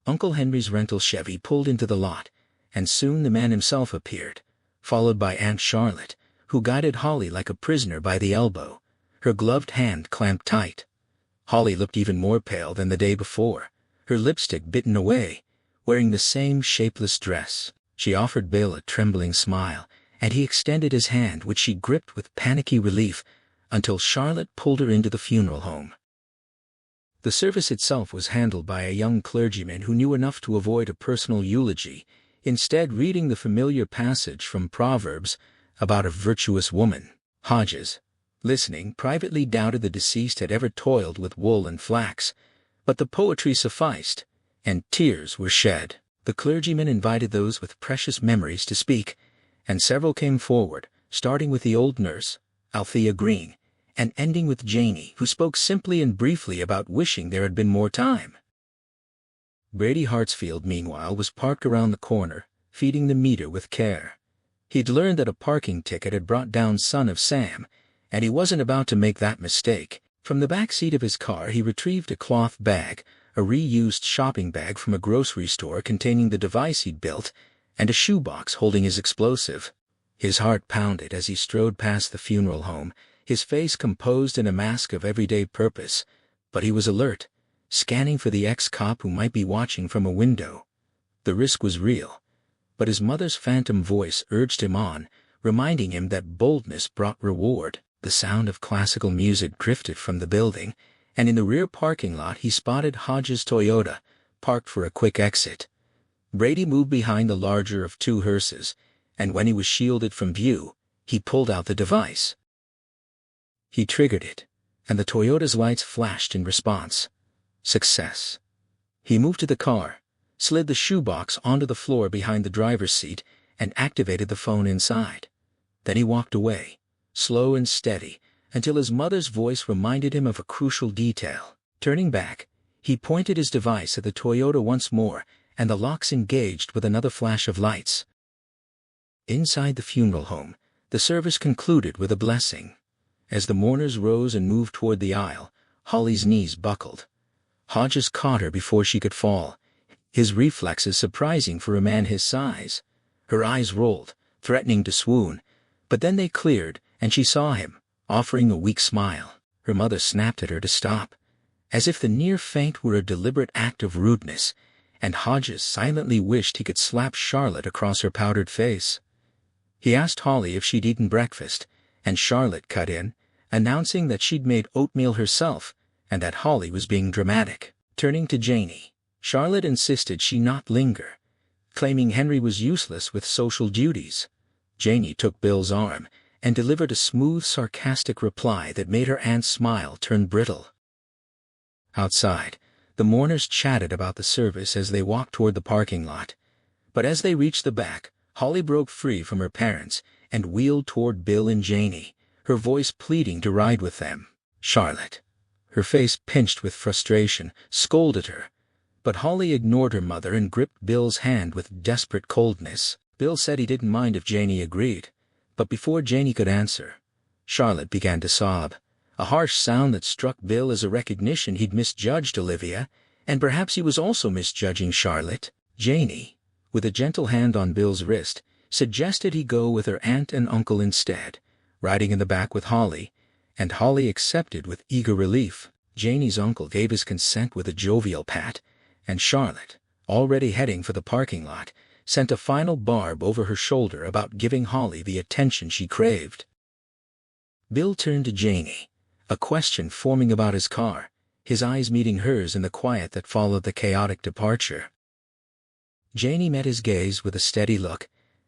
Uncle Henry's rental Chevy pulled into the lot, and soon the man himself appeared, followed by Aunt Charlotte, who guided Holly like a prisoner by the elbow, her gloved hand clamped tight. Holly looked even more pale than the day before, her lipstick bitten away, wearing the same shapeless dress. She offered Bill a trembling smile, and he extended his hand, which she gripped with panicky relief, until Charlotte pulled her into the funeral home. The service itself was handled by a young clergyman who knew enough to avoid a personal eulogy, instead reading the familiar passage from Proverbs about a virtuous woman. Hodges, listening, privately doubted the deceased had ever toiled with wool and flax, but the poetry sufficed, and tears were shed. The clergyman invited those with precious memories to speak, and several came forward, starting with the old nurse, Althea Green, and ending with Janie, who spoke simply and briefly about wishing there had been more time. Brady Hartsfield, meanwhile, was parked around the corner, feeding the meter with care. He'd learned that a parking ticket had brought down Son of Sam, and he wasn't about to make that mistake. From the back seat of his car he retrieved a cloth bag, a reused shopping bag from a grocery store containing the device he'd built, and a shoebox holding his explosive. His heart pounded as he strode past the funeral home, his face composed in a mask of everyday purpose, but he was alert, scanning for the ex-cop who might be watching from a window. The risk was real, but his mother's phantom voice urged him on, reminding him that boldness brought reward. The sound of classical music drifted from the building, and in the rear parking lot he spotted Hodges' Toyota, parked for a quick exit. Brady moved behind the larger of two hearses, and when he was shielded from view, he pulled out the device. He triggered it, and the Toyota's lights flashed in response. Success. He moved to the car, slid the shoebox onto the floor behind the driver's seat, and activated the phone inside. Then he walked away, slow and steady, until his mother's voice reminded him of a crucial detail. Turning back, he pointed his device at the Toyota once more, and the locks engaged with another flash of lights. Inside the funeral home, the service concluded with a blessing. As the mourners rose and moved toward the aisle, Holly's knees buckled. Hodges caught her before she could fall, his reflexes surprising for a man his size. Her eyes rolled, threatening to swoon, but then they cleared, and she saw him, offering a weak smile. Her mother snapped at her to stop, as if the near faint were a deliberate act of rudeness, and Hodges silently wished he could slap Charlotte across her powdered face. He asked Holly if she'd eaten breakfast, and Charlotte cut in, announcing that she'd made oatmeal herself, and that Holly was being dramatic. Turning to Janie, Charlotte insisted she not linger, claiming Henry was useless with social duties. Janie took Bill's arm and delivered a smooth, sarcastic reply that made her aunt's smile turn brittle. Outside, The mourners chatted about the service as they walked toward the parking lot. But as they reached the back, Holly broke free from her parents and wheeled toward Bill and Janie, her voice pleading to ride with them. Charlotte, her face pinched with frustration, scolded her. But Holly ignored her mother and gripped Bill's hand with desperate coldness. Bill said he didn't mind if Janie agreed. But before Janie could answer, Charlotte began to sob, a harsh sound that struck Bill as a recognition he'd misjudged Olivia, and perhaps he was also misjudging Charlotte. Janie, with a gentle hand on Bill's wrist, suggested he go with her aunt and uncle instead, riding in the back with Holly, and Holly accepted with eager relief. Janie's uncle gave his consent with a jovial pat, and Charlotte, already heading for the parking lot, sent a final barb over her shoulder about giving Holly the attention she craved. Bill turned to Janie, a question forming about his car, his eyes meeting hers in the quiet that followed the chaotic departure. Janie met his gaze with a steady look,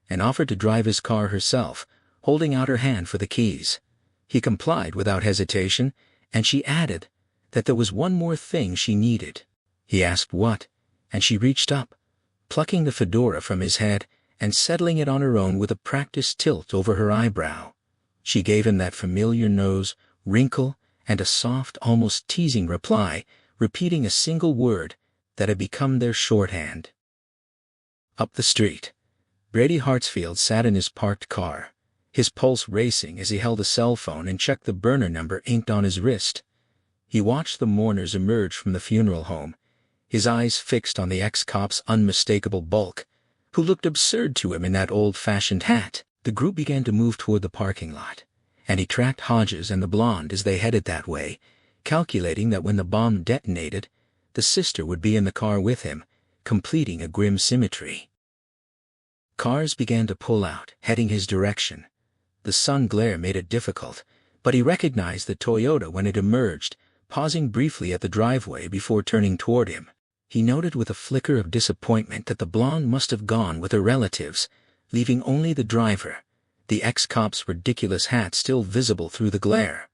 and offered to drive his car herself, holding out her hand for the keys. He complied without hesitation, and she added that there was one more thing she needed. He asked what, and she reached up, plucking the fedora from his head and settling it on her own with a practiced tilt over her eyebrow. She gave him that familiar nose, wrinkle, and a soft, almost teasing reply, repeating a single word that had become their shorthand. Up the street, Brady Hartsfield sat in his parked car, his pulse racing as he held a cell phone and checked the burner number inked on his wrist. He watched the mourners emerge from the funeral home, his eyes fixed on the ex-cop's unmistakable bulk, who looked absurd to him in that old-fashioned hat. The group began to move toward the parking lot, and he tracked Hodges and the blonde as they headed that way, calculating that when the bomb detonated, the sister would be in the car with him, completing a grim symmetry. Cars began to pull out, heading his direction. The sun glare made it difficult, but he recognized the Toyota when it emerged, pausing briefly at the driveway before turning toward him. He noted with a flicker of disappointment that the blonde must have gone with her relatives, leaving only the driver, the ex-cop's ridiculous hat still visible through the glare.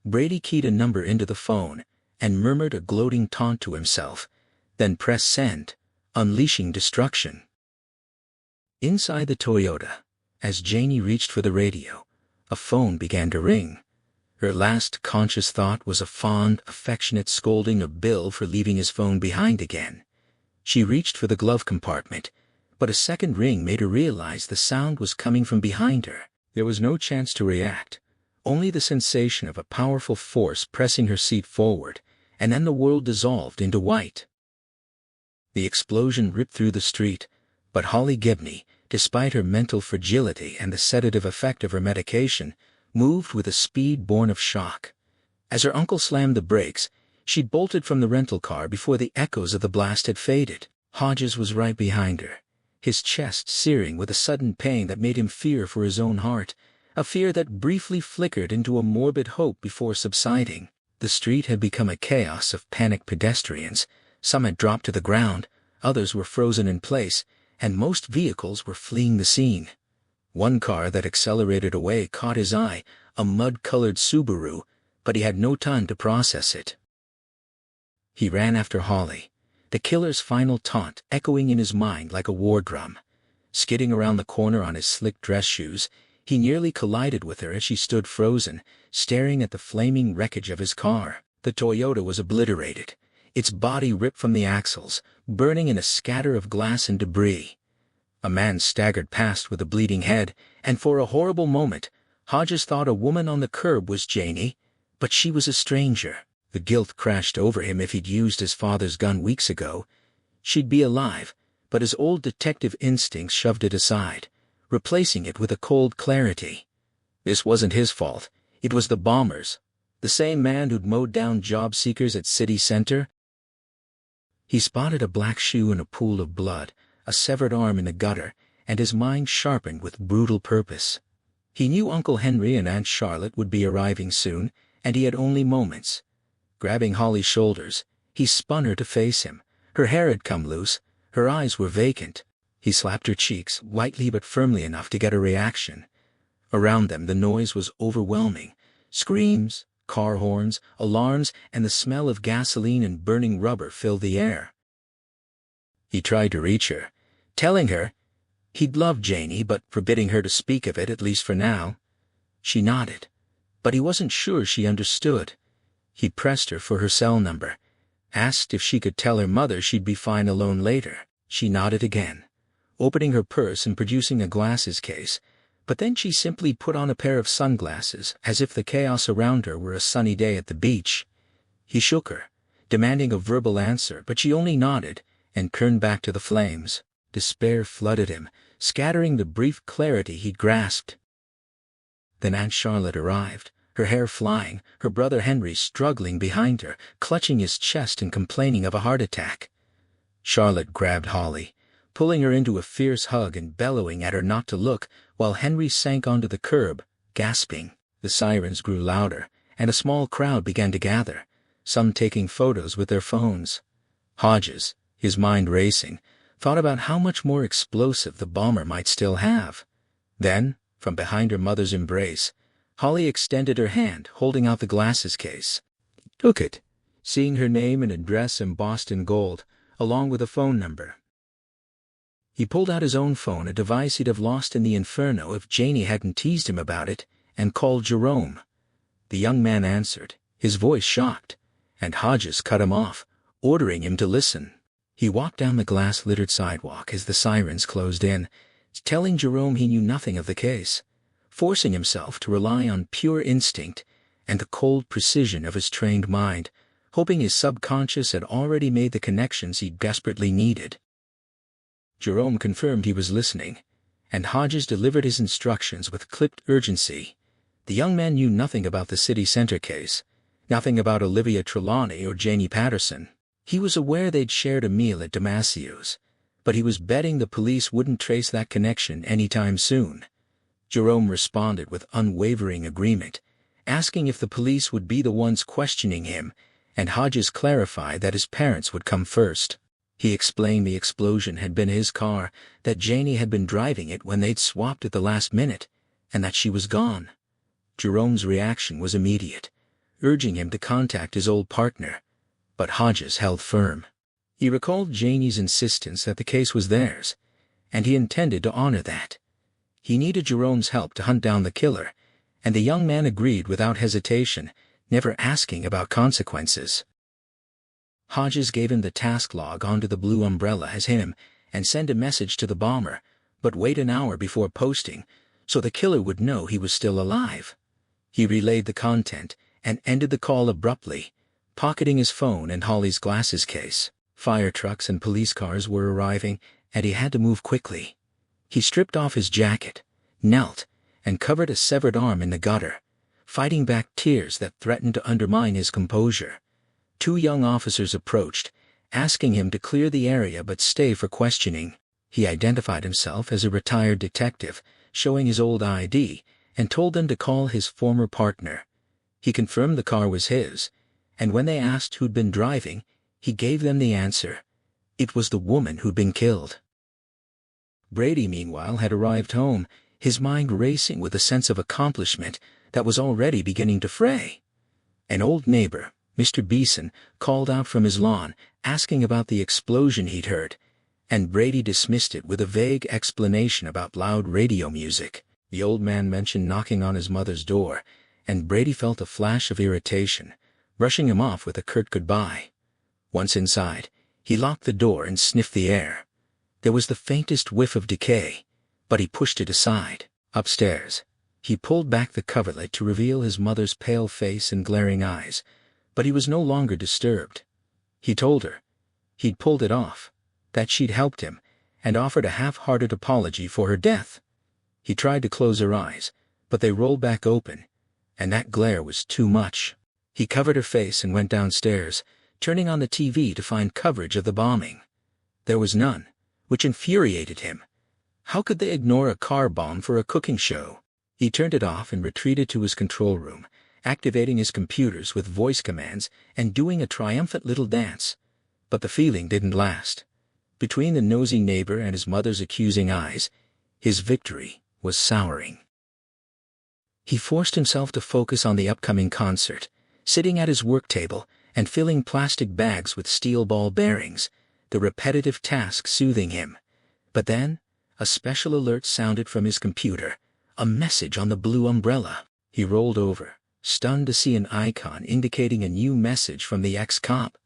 Brady keyed a number into the phone and murmured a gloating taunt to himself, then pressed send, unleashing destruction. Inside the Toyota, as Janie reached for the radio, a phone began to ring. Her last conscious thought was a fond, affectionate scolding of Bill for leaving his phone behind again. She reached for the glove compartment, but a second ring made her realize the sound was coming from behind her. There was no chance to react, only the sensation of a powerful force pressing her seat forward, and then the world dissolved into white. The explosion ripped through the street, but Holly Gibney, despite her mental fragility and the sedative effect of her medication, moved with a speed born of shock. As her uncle slammed the brakes, she'd bolted from the rental car before the echoes of the blast had faded. Hodges was right behind her, his chest searing with a sudden pain that made him fear for his own heart, a fear that briefly flickered into a morbid hope before subsiding. The street had become a chaos of panicked pedestrians. Some had dropped to the ground, others were frozen in place, and most vehicles were fleeing the scene. One car that accelerated away caught his eye, a mud-colored Subaru, but he had no time to process it. He ran after Holly, the killer's final taunt echoing in his mind like a war drum. Skidding around the corner on his slick dress shoes, he nearly collided with her as she stood frozen, staring at the flaming wreckage of his car. The Toyota was obliterated, its body ripped from the axles, burning in a scatter of glass and debris. A man staggered past with a bleeding head, and for a horrible moment, Hodges thought a woman on the curb was Janie, but she was a stranger. The guilt crashed over him if he'd used his father's gun weeks ago. She'd be alive, but his old detective instincts shoved it aside, replacing it with a cold clarity. This wasn't his fault. It was the bomber's, the same man who'd mowed down job seekers at City Center. He spotted a black shoe in a pool of blood, a severed arm in the gutter, and his mind sharpened with brutal purpose. He knew Uncle Henry and Aunt Charlotte would be arriving soon, and he had only moments. Grabbing Holly's shoulders, he spun her to face him. Her hair had come loose, her eyes were vacant. He slapped her cheeks, lightly but firmly enough to get a reaction. Around them the noise was overwhelming. Screams, Car horns, alarms, and the smell of gasoline and burning rubber filled the air. He tried to reach her, telling her he'd love Janie but forbidding her to speak of it, at least for now. She nodded, but he wasn't sure she understood. He pressed her for her cell number, asked if she could tell her mother she'd be fine alone later. She nodded again, opening her purse and producing a glasses case, but then she simply put on a pair of sunglasses as if the chaos around her were a sunny day at the beach. He shook her, demanding a verbal answer, but she only nodded and turned back to the flames. Despair flooded him, scattering the brief clarity he'd grasped. Then Aunt Charlotte arrived, her hair flying, her brother Henry struggling behind her, clutching his chest and complaining of a heart attack. Charlotte grabbed Holly, pulling her into a fierce hug and bellowing at her not to look, while Henry sank onto the curb, gasping. The sirens grew louder, and a small crowd began to gather, some taking photos with their phones. Hodges, his mind racing, thought about how much more explosive the bomber might still have. Then, from behind her mother's embrace, Holly extended her hand, holding out the glasses case. He took it, seeing her name and address embossed in gold, along with a phone number. He pulled out his own phone, a device he'd have lost in the inferno if Janie hadn't teased him about it, and called Jerome. The young man answered, his voice shocked, and Hodges cut him off, ordering him to listen. He walked down the glass-littered sidewalk as the sirens closed in, telling Jerome he knew nothing of the case, forcing himself to rely on pure instinct and the cold precision of his trained mind, hoping his subconscious had already made the connections he desperately needed. Jerome confirmed he was listening, and Hodges delivered his instructions with clipped urgency. The young man knew nothing about the city center case, nothing about Olivia Trelawney or Janie Patterson. He was aware they'd shared a meal at Damasio's, but he was betting the police wouldn't trace that connection anytime soon. Jerome responded with unwavering agreement, asking if the police would be the ones questioning him, and Hodges clarified that his parents would come first. He explained the explosion had been his car, that Janie had been driving it when they'd swapped at the last minute, and that she was gone. Jerome's reaction was immediate, urging him to contact his old partner, but Hodges held firm. He recalled Janie's insistence that the case was theirs, and he intended to honor that. He needed Jerome's help to hunt down the killer, and the young man agreed without hesitation, never asking about consequences. Hodges gave him the task log onto the blue umbrella as him and sent a message to the bomber, but wait an hour before posting, so the killer would know he was still alive. He relayed the content and ended the call abruptly, pocketing his phone and Holly's glasses case. Fire trucks and police cars were arriving, and he had to move quickly. He stripped off his jacket, knelt, and covered a severed arm in the gutter, fighting back tears that threatened to undermine his composure. 2 young officers approached, asking him to clear the area but stay for questioning. He identified himself as a retired detective, showing his old ID, and told them to call his former partner. He confirmed the car was his, and when they asked who'd been driving, he gave them the answer. It was the woman who'd been killed. Brady, meanwhile, had arrived home, his mind racing with a sense of accomplishment that was already beginning to fray. An old neighbor, Mr. Beeson, called out from his lawn, asking about the explosion he'd heard, and Brady dismissed it with a vague explanation about loud radio music. The old man mentioned knocking on his mother's door, and Brady felt a flash of irritation, brushing him off with a curt goodbye. Once inside, he locked the door and sniffed the air. There was the faintest whiff of decay, but he pushed it aside. Upstairs, he pulled back the coverlet to reveal his mother's pale face and glaring eyes, but he was no longer disturbed. He told her he'd pulled it off, that she'd helped him, and offered a half-hearted apology for her death. He tried to close her eyes, but they rolled back open, and that glare was too much. He covered her face and went downstairs, turning on the TV to find coverage of the bombing. There was none, which infuriated him. How could they ignore a car bomb for a cooking show? He turned it off and retreated to his control room, activating his computers with voice commands and doing a triumphant little dance. But the feeling didn't last. Between the nosy neighbor and his mother's accusing eyes, his victory was souring. He forced himself to focus on the upcoming concert, sitting at his work table and filling plastic bags with steel ball bearings, the repetitive task soothing him. But then, a special alert sounded from his computer, a message on the blue umbrella. He rolled over, stunned to see an icon indicating a new message from the ex-cop.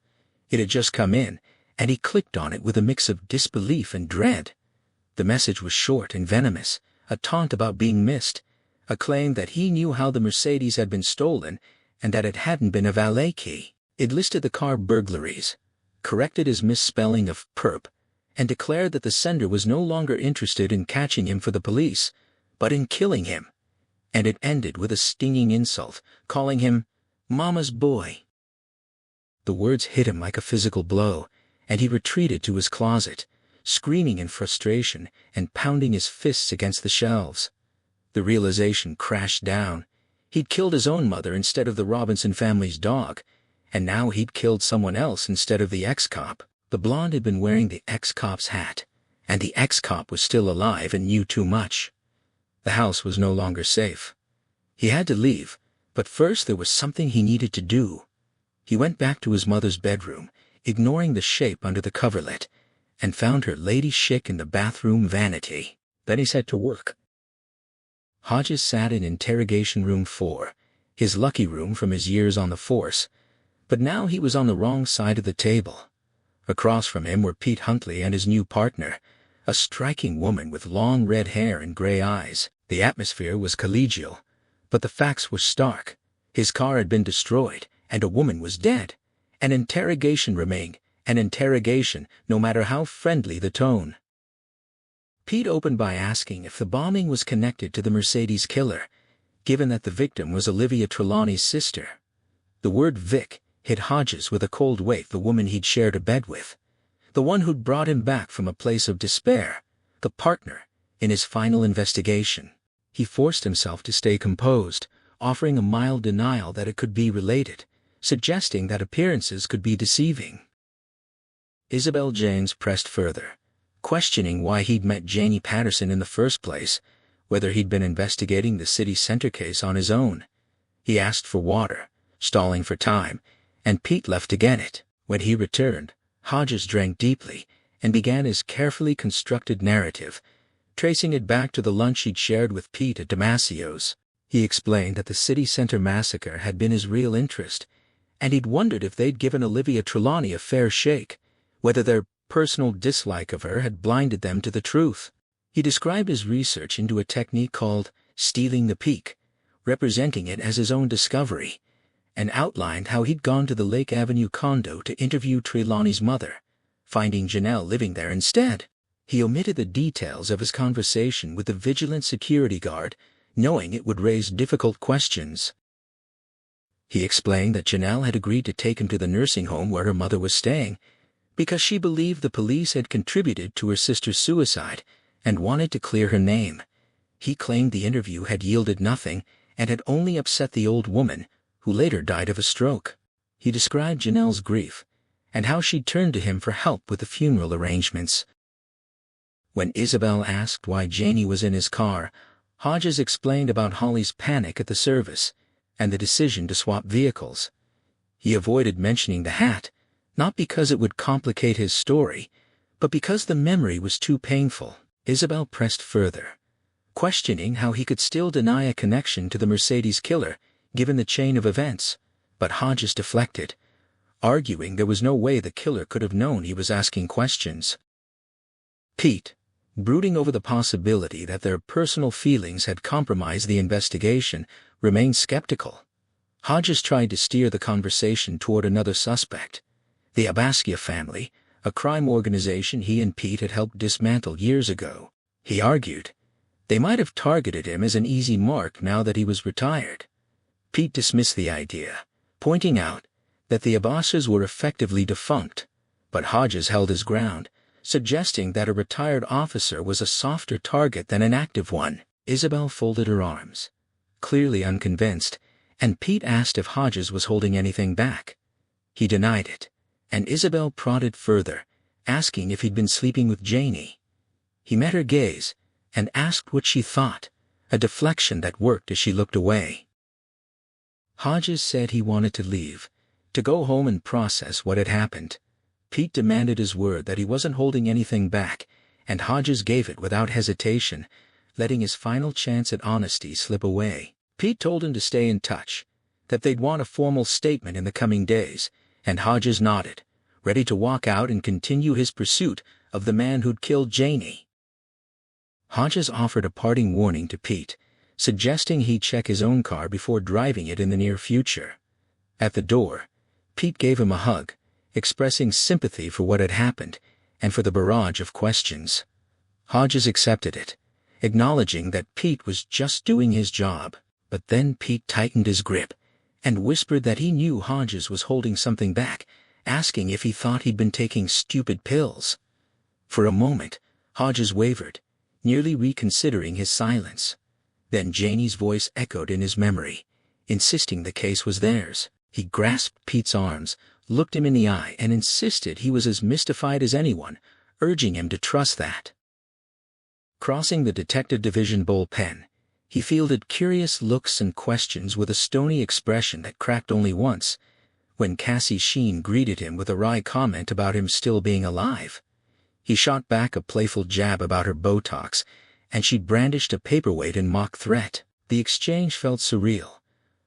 It had just come in, and he clicked on it with a mix of disbelief and dread. The message was short and venomous, a taunt about being missed, a claim that he knew how the Mercedes had been stolen and that it hadn't been a valet key. It listed the car burglaries, corrected his misspelling of perp, and declared that the sender was no longer interested in catching him for the police, but in killing him. And it ended with a stinging insult, calling him Mama's boy. The words hit him like a physical blow, and he retreated to his closet, screaming in frustration and pounding his fists against the shelves. The realization crashed down. He'd killed his own mother instead of the Robinson family's dog, and now he'd killed someone else instead of the ex-cop. The blonde had been wearing the ex-cop's hat, and the ex-cop was still alive and knew too much. The house was no longer safe. He had to leave, but first there was something he needed to do. He went back to his mother's bedroom, ignoring the shape under the coverlet, and found her lady chic in the bathroom vanity. Then he set to work. Hodges sat in interrogation room 4, his lucky room from his years on the force, but now he was on the wrong side of the table. Across from him were Pete Huntley and his new partner, a striking woman with long red hair and gray eyes. The atmosphere was collegial, but the facts were stark. His car had been destroyed, and a woman was dead. An interrogation remained, an interrogation, no matter how friendly the tone. Pete opened by asking if the bombing was connected to the Mercedes killer, given that the victim was Olivia Trelawney's sister. The word Vic hit Hodges with a cold weight, the woman he'd shared a bed with, the one who'd brought him back from a place of despair, the partner in his final investigation. He forced himself to stay composed, offering a mild denial that it could be related, suggesting that appearances could be deceiving. Isabel Janes pressed further, questioning why he'd met Janie Patterson in the first place, whether he'd been investigating the city center case on his own. He asked for water, stalling for time, and Pete left to get it. When he returned, Hodges drank deeply and began his carefully constructed narrative, tracing it back to the lunch he'd shared with Pete at Damasio's. He explained that the city center massacre had been his real interest, and he'd wondered if they'd given Olivia Trelawney a fair shake, whether their personal dislike of her had blinded them to the truth. He described his research into a technique called stealing the peak, representing it as his own discovery, and outlined how he'd gone to the Lake Avenue condo to interview Trelawney's mother, finding Janelle living there instead. He omitted the details of his conversation with the vigilant security guard, knowing it would raise difficult questions. He explained that Janelle had agreed to take him to the nursing home where her mother was staying, because she believed the police had contributed to her sister's suicide and wanted to clear her name. He claimed the interview had yielded nothing and had only upset the old woman, who later died of a stroke. He described Janelle's grief and how she'd turned to him for help with the funeral arrangements. When Isabel asked why Janie was in his car, Hodges explained about Holly's panic at the service and the decision to swap vehicles. He avoided mentioning the hat, not because it would complicate his story, but because the memory was too painful. Isabel pressed further, questioning how he could still deny a connection to the Mercedes killer, given the chain of events, but Hodges deflected, arguing there was no way the killer could have known he was asking questions. Pete, brooding over the possibility that their personal feelings had compromised the investigation, remained skeptical. Hodges tried to steer the conversation toward another suspect, the Abaskia family, a crime organization he and Pete had helped dismantle years ago. He argued they might have targeted him as an easy mark now that he was retired. Pete dismissed the idea, pointing out that the Abassias were effectively defunct, but Hodges held his ground, suggesting that a retired officer was a softer target than an active one. Isabel folded her arms, clearly unconvinced, and Pete asked if Hodges was holding anything back. He denied it, and Isabel prodded further, asking if he'd been sleeping with Janie. He met her gaze and asked what she thought, a deflection that worked as she looked away. Hodges said he wanted to leave, to go home and process what had happened. Pete demanded his word that he wasn't holding anything back, and Hodges gave it without hesitation, letting his final chance at honesty slip away. Pete told him to stay in touch, that they'd want a formal statement in the coming days, and Hodges nodded, ready to walk out and continue his pursuit of the man who'd killed Janie. Hodges offered a parting warning to Pete, suggesting he check his own car before driving it in the near future. At the door, Pete gave him a hug, expressing sympathy for what had happened and for the barrage of questions. Hodges accepted it, acknowledging that Pete was just doing his job. But then Pete tightened his grip and whispered that he knew Hodges was holding something back, asking if he thought he'd been taking stupid pills. For a moment, Hodges wavered, nearly reconsidering his silence. Then Janie's voice echoed in his memory, insisting the case was theirs. He grasped Pete's arms, looked him in the eye, and insisted he was as mystified as anyone, urging him to trust that. Crossing the detective division bullpen, he fielded curious looks and questions with a stony expression that cracked only once, when Cassie Sheen greeted him with a wry comment about him still being alive. He shot back a playful jab about her Botox, and she brandished a paperweight in mock threat. The exchange felt surreal,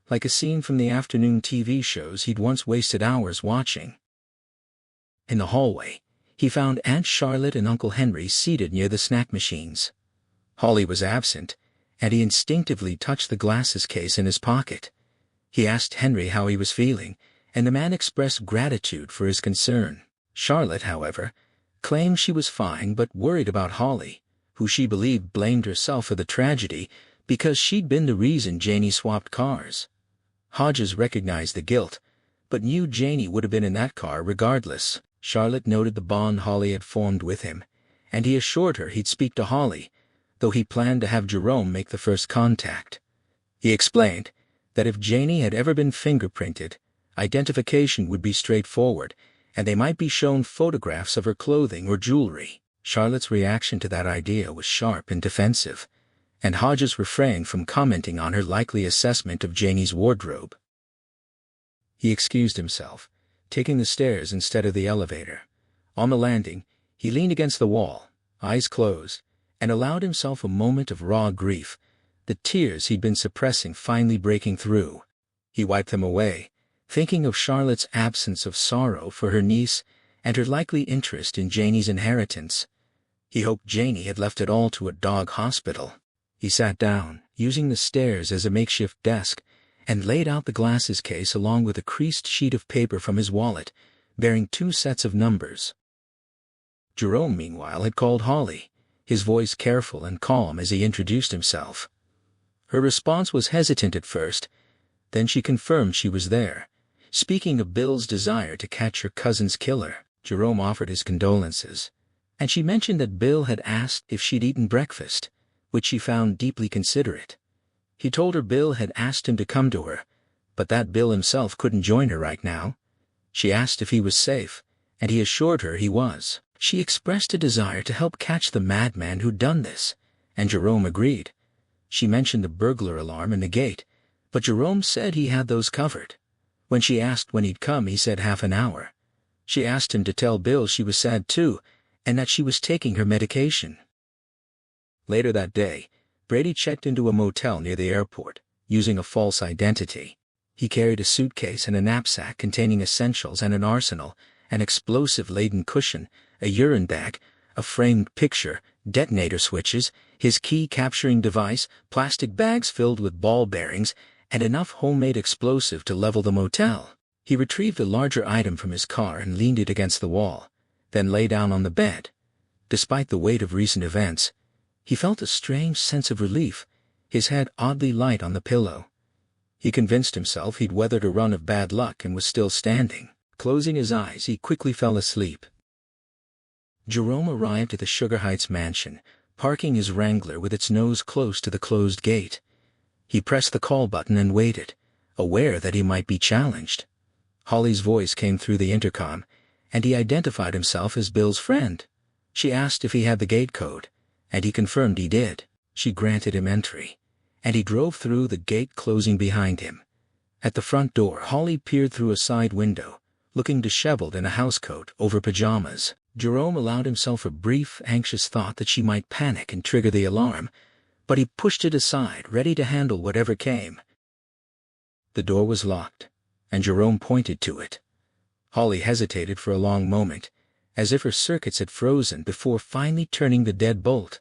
like a scene from the afternoon TV shows he'd once wasted hours watching. In the hallway, he found Aunt Charlotte and Uncle Henry seated near the snack machines. Holly was absent, and he instinctively touched the glasses case in his pocket. He asked Henry how he was feeling, and the man expressed gratitude for his concern. Charlotte, however, claimed she was fine but worried about Holly, who she believed blamed herself for the tragedy because she'd been the reason Janie swapped cars. Hodges recognized the guilt, but knew Janie would have been in that car regardless. Charlotte noted the bond Holly had formed with him, and he assured her he'd speak to Holly, though he planned to have Jerome make the first contact. He explained that if Janie had ever been fingerprinted, identification would be straightforward, and they might be shown photographs of her clothing or jewelry. Charlotte's reaction to that idea was sharp and defensive, and Hodges refrained from commenting on her likely assessment of Janie's wardrobe. He excused himself, taking the stairs instead of the elevator. On the landing, he leaned against the wall, eyes closed, and allowed himself a moment of raw grief, the tears he'd been suppressing finally breaking through. He wiped them away, thinking of Charlotte's absence of sorrow for her niece and her likely interest in Janie's inheritance. He hoped Janie had left it all to a dog hospital. He sat down, using the stairs as a makeshift desk, and laid out the glasses case along with a creased sheet of paper from his wallet, bearing 2 sets of numbers. Jerome, meanwhile, had called Holly, his voice careful and calm as he introduced himself. Her response was hesitant at first, then she confirmed she was there, speaking of Bill's desire to catch her cousin's killer. Jerome offered his condolences, and she mentioned that Bill had asked if she'd eaten breakfast, which she found deeply considerate. He told her Bill had asked him to come to her, but that Bill himself couldn't join her right now. She asked if he was safe, and he assured her he was. She expressed a desire to help catch the madman who'd done this, and Jerome agreed. She mentioned the burglar alarm and the gate, but Jerome said he had those covered. When she asked when he'd come, he said half an hour. She asked him to tell Bill she was sad too, and that she was taking her medication. Later that day, Brady checked into a motel near the airport, using a false identity. He carried a suitcase and a knapsack containing essentials and an arsenal, an explosive-laden cushion, a urine bag, a framed picture, detonator switches, his key-capturing device, plastic bags filled with ball bearings, and enough homemade explosive to level the motel. He retrieved a larger item from his car and leaned it against the wall, then lay down on the bed. Despite the weight of recent events, he felt a strange sense of relief, his head oddly light on the pillow. He convinced himself he'd weathered a run of bad luck and was still standing. Closing his eyes, he quickly fell asleep. Jerome arrived at the Sugar Heights mansion, parking his Wrangler with its nose close to the closed gate. He pressed the call button and waited, aware that he might be challenged. Holly's voice came through the intercom, and he identified himself as Bill's friend. She asked if he had the gate code, and he confirmed he did. She granted him entry, and he drove through the gate closing behind him. At the front door, Holly peered through a side window, looking disheveled in a housecoat over pajamas. Jerome allowed himself a brief, anxious thought that she might panic and trigger the alarm, but he pushed it aside, ready to handle whatever came. The door was locked, and Jerome pointed to it. Holly hesitated for a long moment, as if her circuits had frozen before finally turning the deadbolt.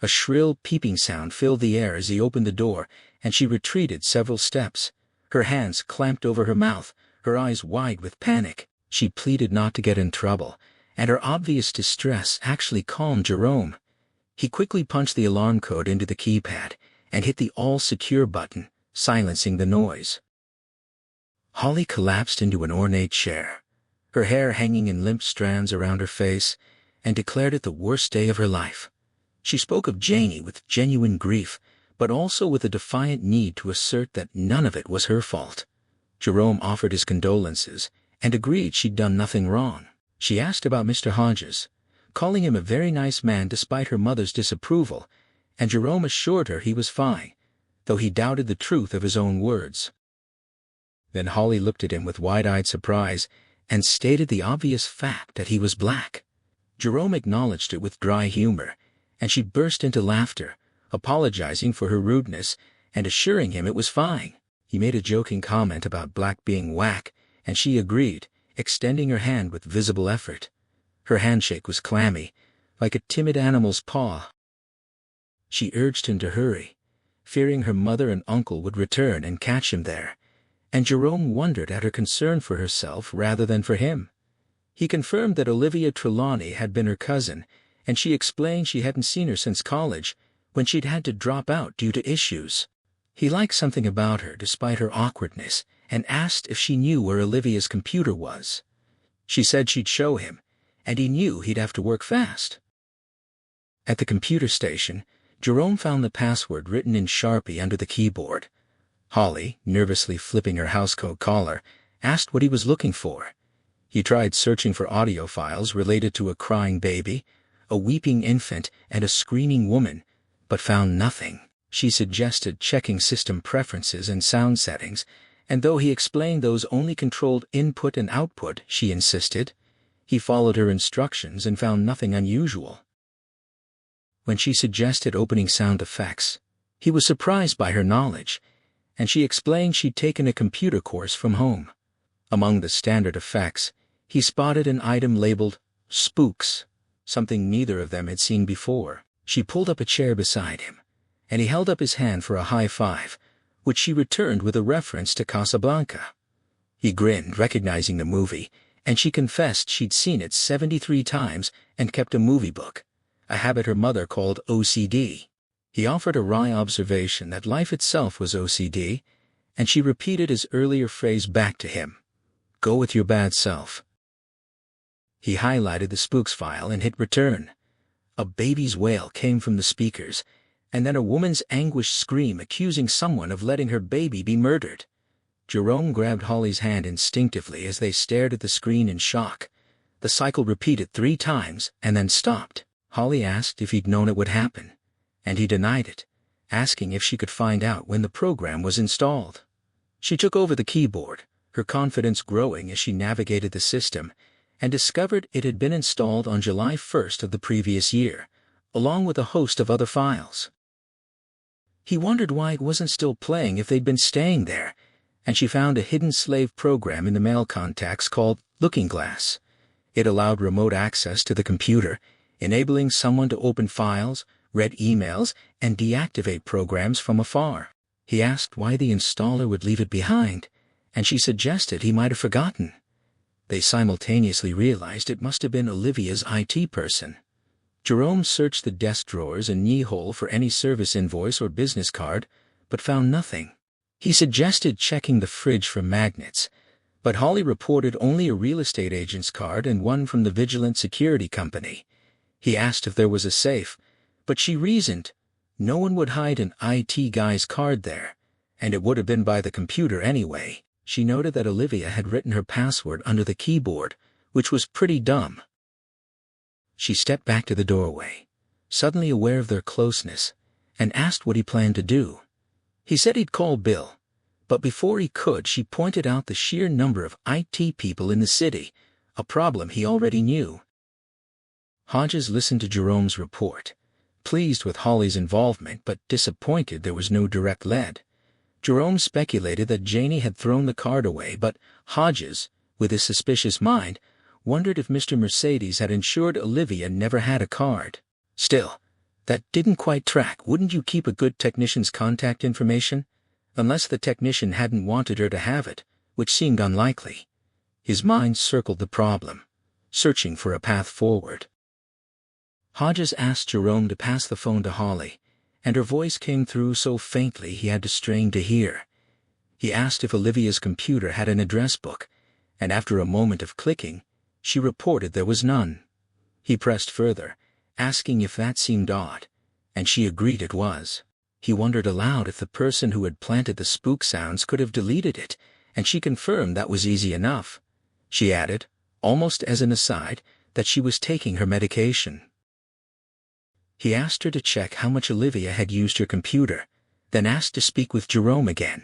A shrill peeping sound filled the air as he opened the door, and she retreated several steps, her hands clamped over her mouth, her eyes wide with panic. She pleaded not to get in trouble, and her obvious distress actually calmed Jerome. He quickly punched the alarm code into the keypad and hit the All Secure button, silencing the noise. Holly collapsed into an ornate chair, her hair hanging in limp strands around her face, and declared it the worst day of her life. She spoke of Janie with genuine grief, but also with a defiant need to assert that none of it was her fault. Jerome offered his condolences and agreed she'd done nothing wrong. She asked about Mr. Hodges, calling him a very nice man despite her mother's disapproval, and Jerome assured her he was fine, though he doubted the truth of his own words. Then Holly looked at him with wide-eyed surprise and stated the obvious fact that he was black. Jerome acknowledged it with dry humor, and she burst into laughter, apologizing for her rudeness and assuring him it was fine. He made a joking comment about black being whack, and she agreed, extending her hand with visible effort. Her handshake was clammy, like a timid animal's paw. She urged him to hurry, fearing her mother and uncle would return and catch him there, and Jerome wondered at her concern for herself rather than for him. He confirmed that Olivia Trelawney had been her cousin, and she explained she hadn't seen her since college, when she'd had to drop out due to issues. He liked something about her despite her awkwardness, and asked if she knew where Olivia's computer was. She said she'd show him, and he knew he'd have to work fast. At the computer station, Jerome found the password written in Sharpie under the keyboard. Holly, nervously flipping her housecoat collar, asked what he was looking for. He tried searching for audio files related to a crying baby, a weeping infant, and a screaming woman, but found nothing. She suggested checking system preferences and sound settings, and though he explained those only controlled input and output, she insisted. He followed her instructions and found nothing unusual. When she suggested opening sound effects, he was surprised by her knowledge, and she explained she'd taken a computer course from home. Among the standard effects, he spotted an item labeled spooks, something neither of them had seen before. She pulled up a chair beside him, and he held up his hand for a high five, which she returned with a reference to Casablanca. He grinned, recognizing the movie, and she confessed she'd seen it 73 times and kept a movie book, a habit her mother called OCD. He offered a wry observation that life itself was OCD, and she repeated his earlier phrase back to him, "Go with your bad self." He highlighted the spooks file and hit return. A baby's wail came from the speakers, and then a woman's anguished scream accusing someone of letting her baby be murdered. Jerome grabbed Holly's hand instinctively as they stared at the screen in shock. The cycle repeated 3 times and then stopped. Holly asked if he'd known it would happen, and he denied it, asking if she could find out when the program was installed. She took over the keyboard, her confidence growing as she navigated the system, and discovered it had been installed on July 1st of the previous year, along with a host of other files. He wondered why it wasn't still playing if they'd been staying there, and she found a hidden slave program in the mail contacts called Looking Glass. It allowed remote access to the computer, enabling someone to open files, read emails, and deactivate programs from afar. He asked why the installer would leave it behind, and she suggested he might have forgotten. They simultaneously realized it must have been Olivia's IT person. Jerome searched the desk drawers and knee hole for any service invoice or business card, but found nothing. He suggested checking the fridge for magnets, but Holly reported only a real estate agent's card and one from the Vigilant Security Company. He asked if there was a safe, but she reasoned no one would hide an IT guy's card there, and it would have been by the computer anyway. She noted that Olivia had written her password under the keyboard, which was pretty dumb. She stepped back to the doorway, suddenly aware of their closeness, and asked what he planned to do. He said he'd call Bill, But before he could, she pointed out the sheer number of IT people in the city, a problem he already knew. Hodges listened to Jerome's report, pleased with Holly's involvement but disappointed there was no direct lead. Jerome speculated that Janie had thrown the card away, but Hodges, with his suspicious mind, wondered if Mr. Mercedes had ensured Olivia never had a card. Still, that didn't quite track. Wouldn't you keep a good technician's contact information? Unless the technician hadn't wanted her to have it, which seemed unlikely. His mind circled the problem, searching for a path forward. Hodges asked Jerome to pass the phone to Holly, and her voice came through so faintly he had to strain to hear. He asked if Olivia's computer had an address book, and after a moment of clicking, she reported there was none. He pressed further, asking if that seemed odd, and she agreed it was. He wondered aloud if the person who had planted the spook sounds could have deleted it, and she confirmed that was easy enough. She added, almost as an aside, that she was taking her medication. He asked her to check how much Olivia had used her computer, then asked to speak with Jerome again.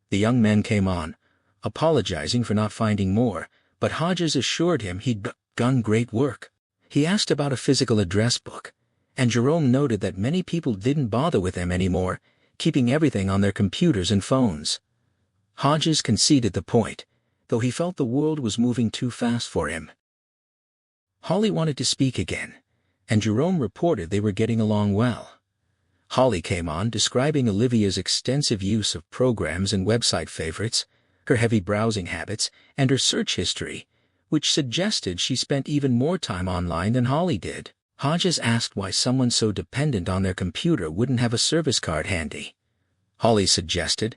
The young man came on, apologizing for not finding more, but Hodges assured him he'd done great work. He asked about a physical address book, and Jerome noted that many people didn't bother with them anymore, keeping everything on their computers and phones. Hodges conceded the point, though he felt the world was moving too fast for him. Holly wanted to speak again, and Jerome reported they were getting along well. Holly came on, describing Olivia's extensive use of programs and website favorites, her heavy browsing habits, and her search history, which suggested she spent even more time online than Holly did. Hodges asked why someone so dependent on their computer wouldn't have a service card handy. Holly suggested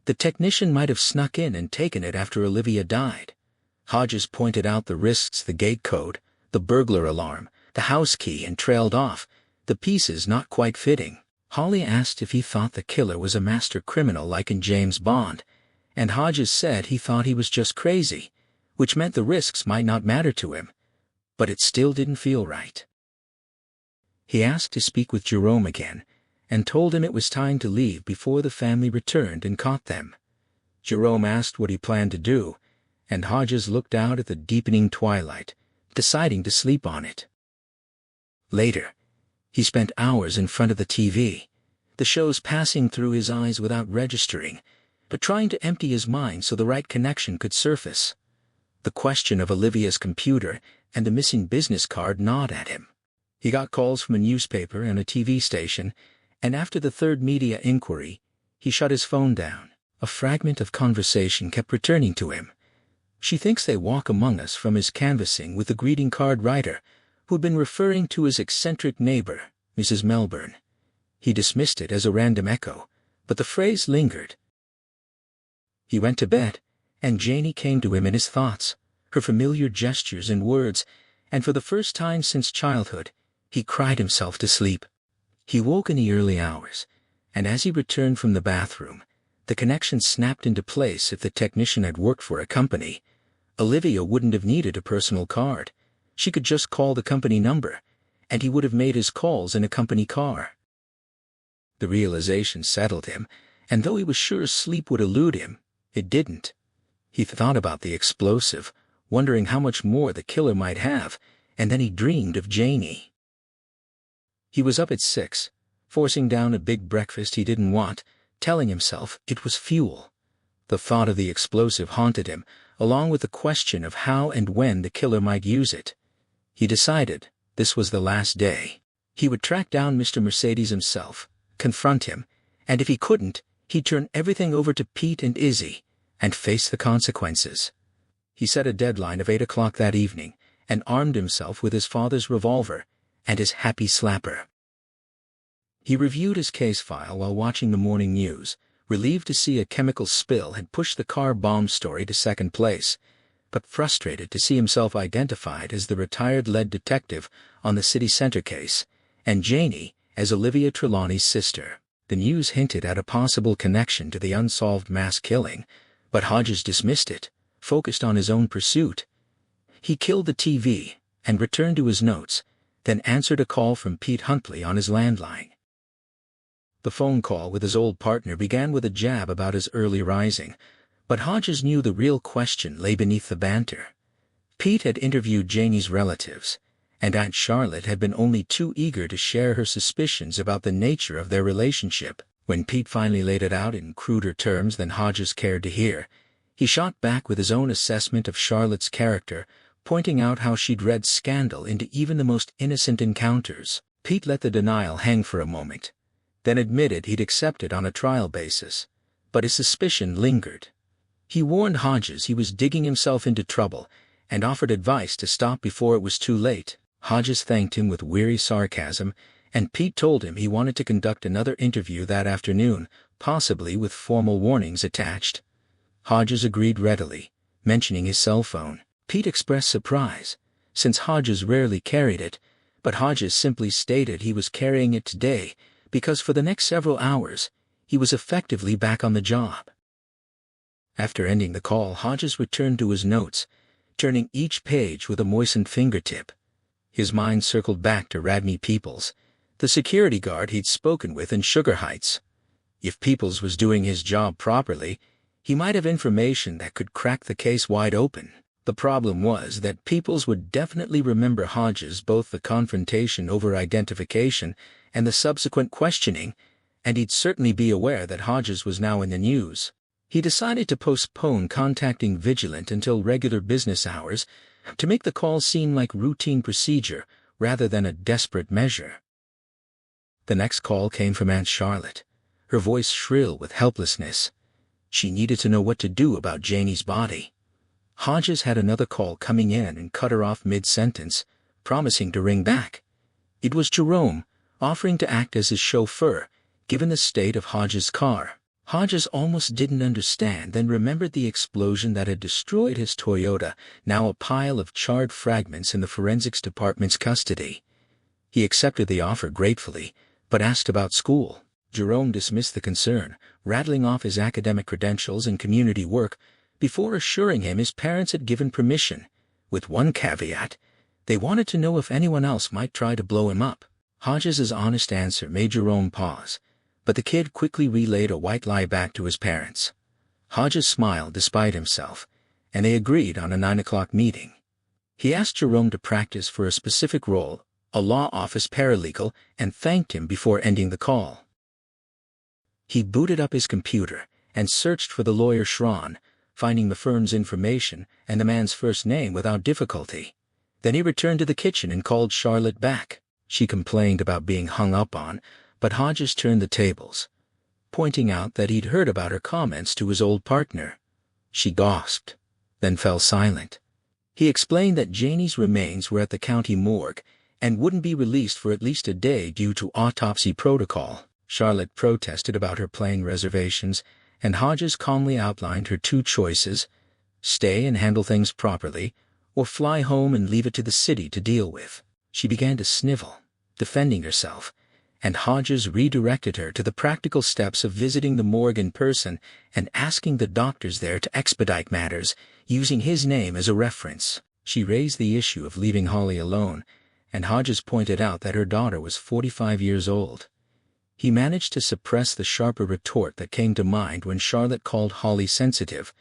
the technician might have snuck in and taken it after Olivia died. Hodges pointed out the risks: the gate code, the burglar alarm, the house key, and trailed off, the pieces not quite fitting. Holly asked if he thought the killer was a master criminal like in James Bond, and Hodges said he thought he was just crazy, which meant the risks might not matter to him, but it still didn't feel right. He asked to speak with Jerome again, and told him it was time to leave before the family returned and caught them. Jerome asked what he planned to do, and Hodges looked out at the deepening twilight, deciding to sleep on it. Later, he spent hours in front of the TV, the shows passing through his eyes without registering, but trying to empty his mind so the right connection could surface. The question of Olivia's computer and the missing business card gnawed at him. He got calls from a newspaper and a TV station, and after the third media inquiry, he shut his phone down. A fragment of conversation kept returning to him. "She thinks they walk among us," from his canvassing with the greeting card writer, who'd been referring to his eccentric neighbor, Mrs. Melbourne. He dismissed it as a random echo, but the phrase lingered. He went to bed, and Janie came to him in his thoughts, her familiar gestures and words, and for the first time since childhood, he cried himself to sleep. He woke in the early hours, and as he returned from the bathroom, the connection snapped into place. If the technician had worked for a company, Olivia wouldn't have needed a personal card. She could just call the company number, and he would have made his calls in a company car. The realization settled him, and though he was sure sleep would elude him, it didn't. He thought about the explosive, wondering how much more the killer might have, and then he dreamed of Janie. He was up at 6, forcing down a big breakfast he didn't want, telling himself it was fuel. The thought of the explosive haunted him, along with the question of how and when the killer might use it. He decided this was the last day. He would track down Mr. Mercedes himself, confront him, and if he couldn't, he'd turn everything over to Pete and Izzy, and face the consequences. He set a deadline of 8 o'clock that evening, and armed himself with his father's revolver and his happy slapper. He reviewed his case file while watching the morning news, relieved to see a chemical spill had pushed the car bomb story to second place, but frustrated to see himself identified as the retired lead detective on the city center case, and Janie as Olivia Trelawney's sister. The news hinted at a possible connection to the unsolved mass killing, but Hodges dismissed it, focused on his own pursuit. He killed the TV and returned to his notes, then answered a call from Pete Huntley on his landline. The phone call with his old partner began with a jab about his early rising, but Hodges knew the real question lay beneath the banter. Pete had interviewed Janie's relatives, and Aunt Charlotte had been only too eager to share her suspicions about the nature of their relationship. When Pete finally laid it out in cruder terms than Hodges cared to hear, he shot back with his own assessment of Charlotte's character, pointing out how she'd read scandal into even the most innocent encounters. Pete let the denial hang for a moment, then admitted he'd accepted on a trial basis, but his suspicion lingered. He warned Hodges he was digging himself into trouble and offered advice to stop before it was too late. Hodges thanked him with weary sarcasm, and Pete told him he wanted to conduct another interview that afternoon, possibly with formal warnings attached. Hodges agreed readily, mentioning his cell phone. Pete expressed surprise, since Hodges rarely carried it, but Hodges simply stated he was carrying it today because for the next several hours, he was effectively back on the job. After ending the call, Hodges returned to his notes, turning each page with a moistened fingertip. His mind circled back to Radney Peoples, the security guard he'd spoken with in Sugar Heights. If Peoples was doing his job properly, he might have information that could crack the case wide open. The problem was that Peoples would definitely remember Hodges, both the confrontation over identification and the subsequent questioning, and he'd certainly be aware that Hodges was now in the news. He decided to postpone contacting Vigilant until regular business hours to make the call seem like routine procedure rather than a desperate measure. The next call came from Aunt Charlotte, her voice shrill with helplessness. She needed to know what to do about Janie's body. Hodges had another call coming in and cut her off mid-sentence, promising to ring back. It was Jerome, offering to act as his chauffeur, given the state of Hodges' car. Hodges almost didn't understand, then remembered the explosion that had destroyed his Toyota, now a pile of charred fragments in the forensics department's custody. He accepted the offer gratefully, but asked about school. Jerome dismissed the concern, rattling off his academic credentials and community work, before assuring him his parents had given permission, with one caveat: they wanted to know if anyone else might try to blow him up. Hodges's honest answer made Jerome pause, but the kid quickly relayed a white lie back to his parents. Hodges smiled despite himself, and they agreed on a 9 o'clock meeting. He asked Jerome to practice for a specific role, a law office paralegal, and thanked him before ending the call. He booted up his computer and searched for the lawyer Schron, finding the firm's information and the man's first name without difficulty. Then he returned to the kitchen and called Charlotte back. She complained about being hung up on, but Hodges turned the tables, pointing out that he'd heard about her comments to his old partner. She gasped, then fell silent. He explained that Janie's remains were at the county morgue and wouldn't be released for at least a day due to autopsy protocol. Charlotte protested about her plane reservations, and Hodges calmly outlined her two choices: stay and handle things properly, or fly home and leave it to the city to deal with. She began to snivel, defending herself, and Hodges redirected her to the practical steps of visiting the morgue in person and asking the doctors there to expedite matters, using his name as a reference. She raised the issue of leaving Holly alone, and Hodges pointed out that her daughter was 45 years old. He managed to suppress the sharper retort that came to mind when Charlotte called Holly sensitive,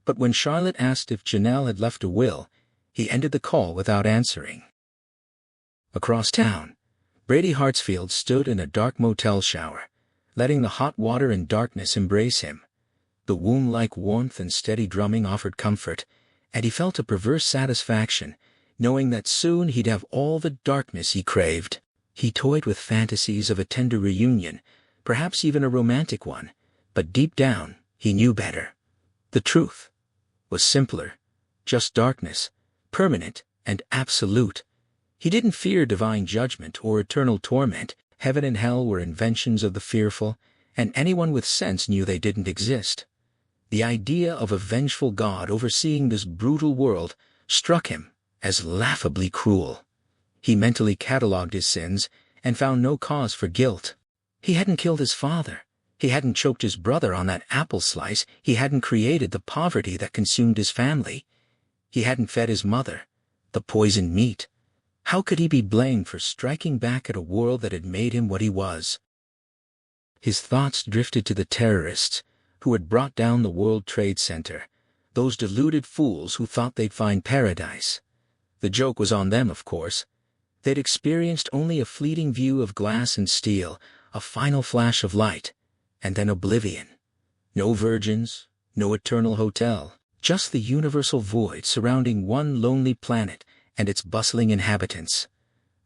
but when Charlotte asked if Janelle had left a will, he ended the call without answering. Across town, Brady Hartsfield stood in a dark motel shower, letting the hot water and darkness embrace him. The womb-like warmth and steady drumming offered comfort, and he felt a perverse satisfaction, knowing that soon he'd have all the darkness he craved. He toyed with fantasies of a tender reunion, perhaps even a romantic one, but deep down, he knew better. The truth was simpler, just darkness, permanent and absolute. He didn't fear divine judgment or eternal torment. Heaven and hell were inventions of the fearful, and anyone with sense knew they didn't exist. The idea of a vengeful God overseeing this brutal world struck him as laughably cruel. He mentally catalogued his sins and found no cause for guilt. He hadn't killed his father. He hadn't choked his brother on that apple slice. He hadn't created the poverty that consumed his family. He hadn't fed his mother the poisoned meat. How could he be blamed for striking back at a world that had made him what he was? His thoughts drifted to the terrorists who had brought down the World Trade Center, those deluded fools who thought they'd find paradise. The joke was on them, of course. They'd experienced only a fleeting view of glass and steel, a final flash of light, and then oblivion. No virgins, no eternal hotel, just the universal void surrounding one lonely planet and its bustling inhabitants.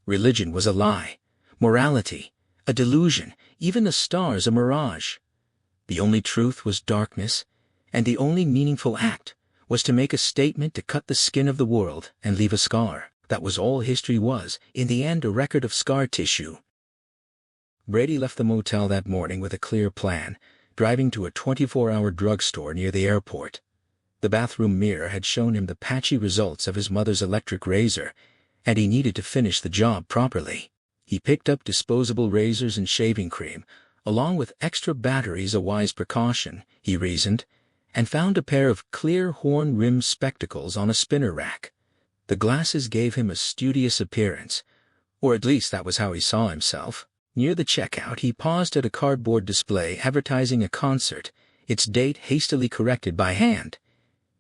Religion was a lie, morality a delusion, even the stars a mirage. The only truth was darkness, and the only meaningful act was to make a statement to cut the skin of the world and leave a scar. That was all history was, in the end a record of scar tissue. Brady left the motel that morning with a clear plan, driving to a 24-hour drugstore near the airport. The bathroom mirror had shown him the patchy results of his mother's electric razor, and he needed to finish the job properly. He picked up disposable razors and shaving cream, along with extra batteries, a wise precaution, he reasoned, and found a pair of clear horn-rimmed spectacles on a spinner rack. The glasses gave him a studious appearance, or at least that was how he saw himself. Near the checkout he paused at a cardboard display advertising a concert, its date hastily corrected by hand.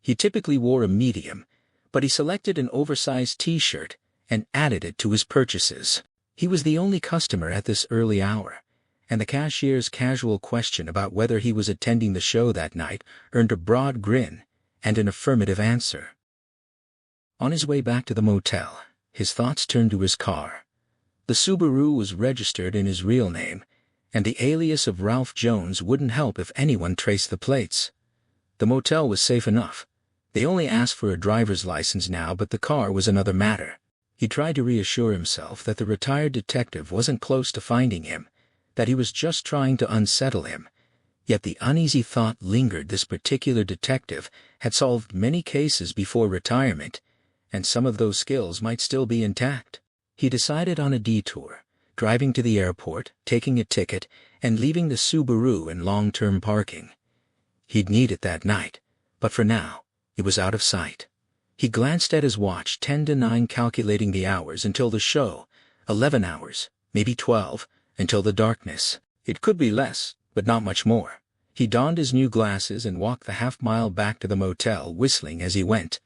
He typically wore a medium, but he selected an oversized t-shirt and added it to his purchases. He was the only customer at this early hour, and the cashier's casual question about whether he was attending the show that night earned a broad grin and an affirmative answer. On his way back to the motel, his thoughts turned to his car. The Subaru was registered in his real name, and the alias of Ralph Jones wouldn't help if anyone traced the plates. The motel was safe enough. They only asked for a driver's license now, but the car was another matter. He tried to reassure himself that the retired detective wasn't close to finding him, that he was just trying to unsettle him. Yet the uneasy thought lingered. This particular detective had solved many cases before retirement, and some of those skills might still be intact. He decided on a detour, driving to the airport, taking a ticket, and leaving the Subaru in long-term parking. He'd need it that night, but for now, it was out of sight. He glanced at his watch, 10 to 9, calculating the hours until the show, 11 hours, maybe 12, until the darkness. It could be less, but not much more. He donned his new glasses and walked the half-mile back to the motel, whistling as he went.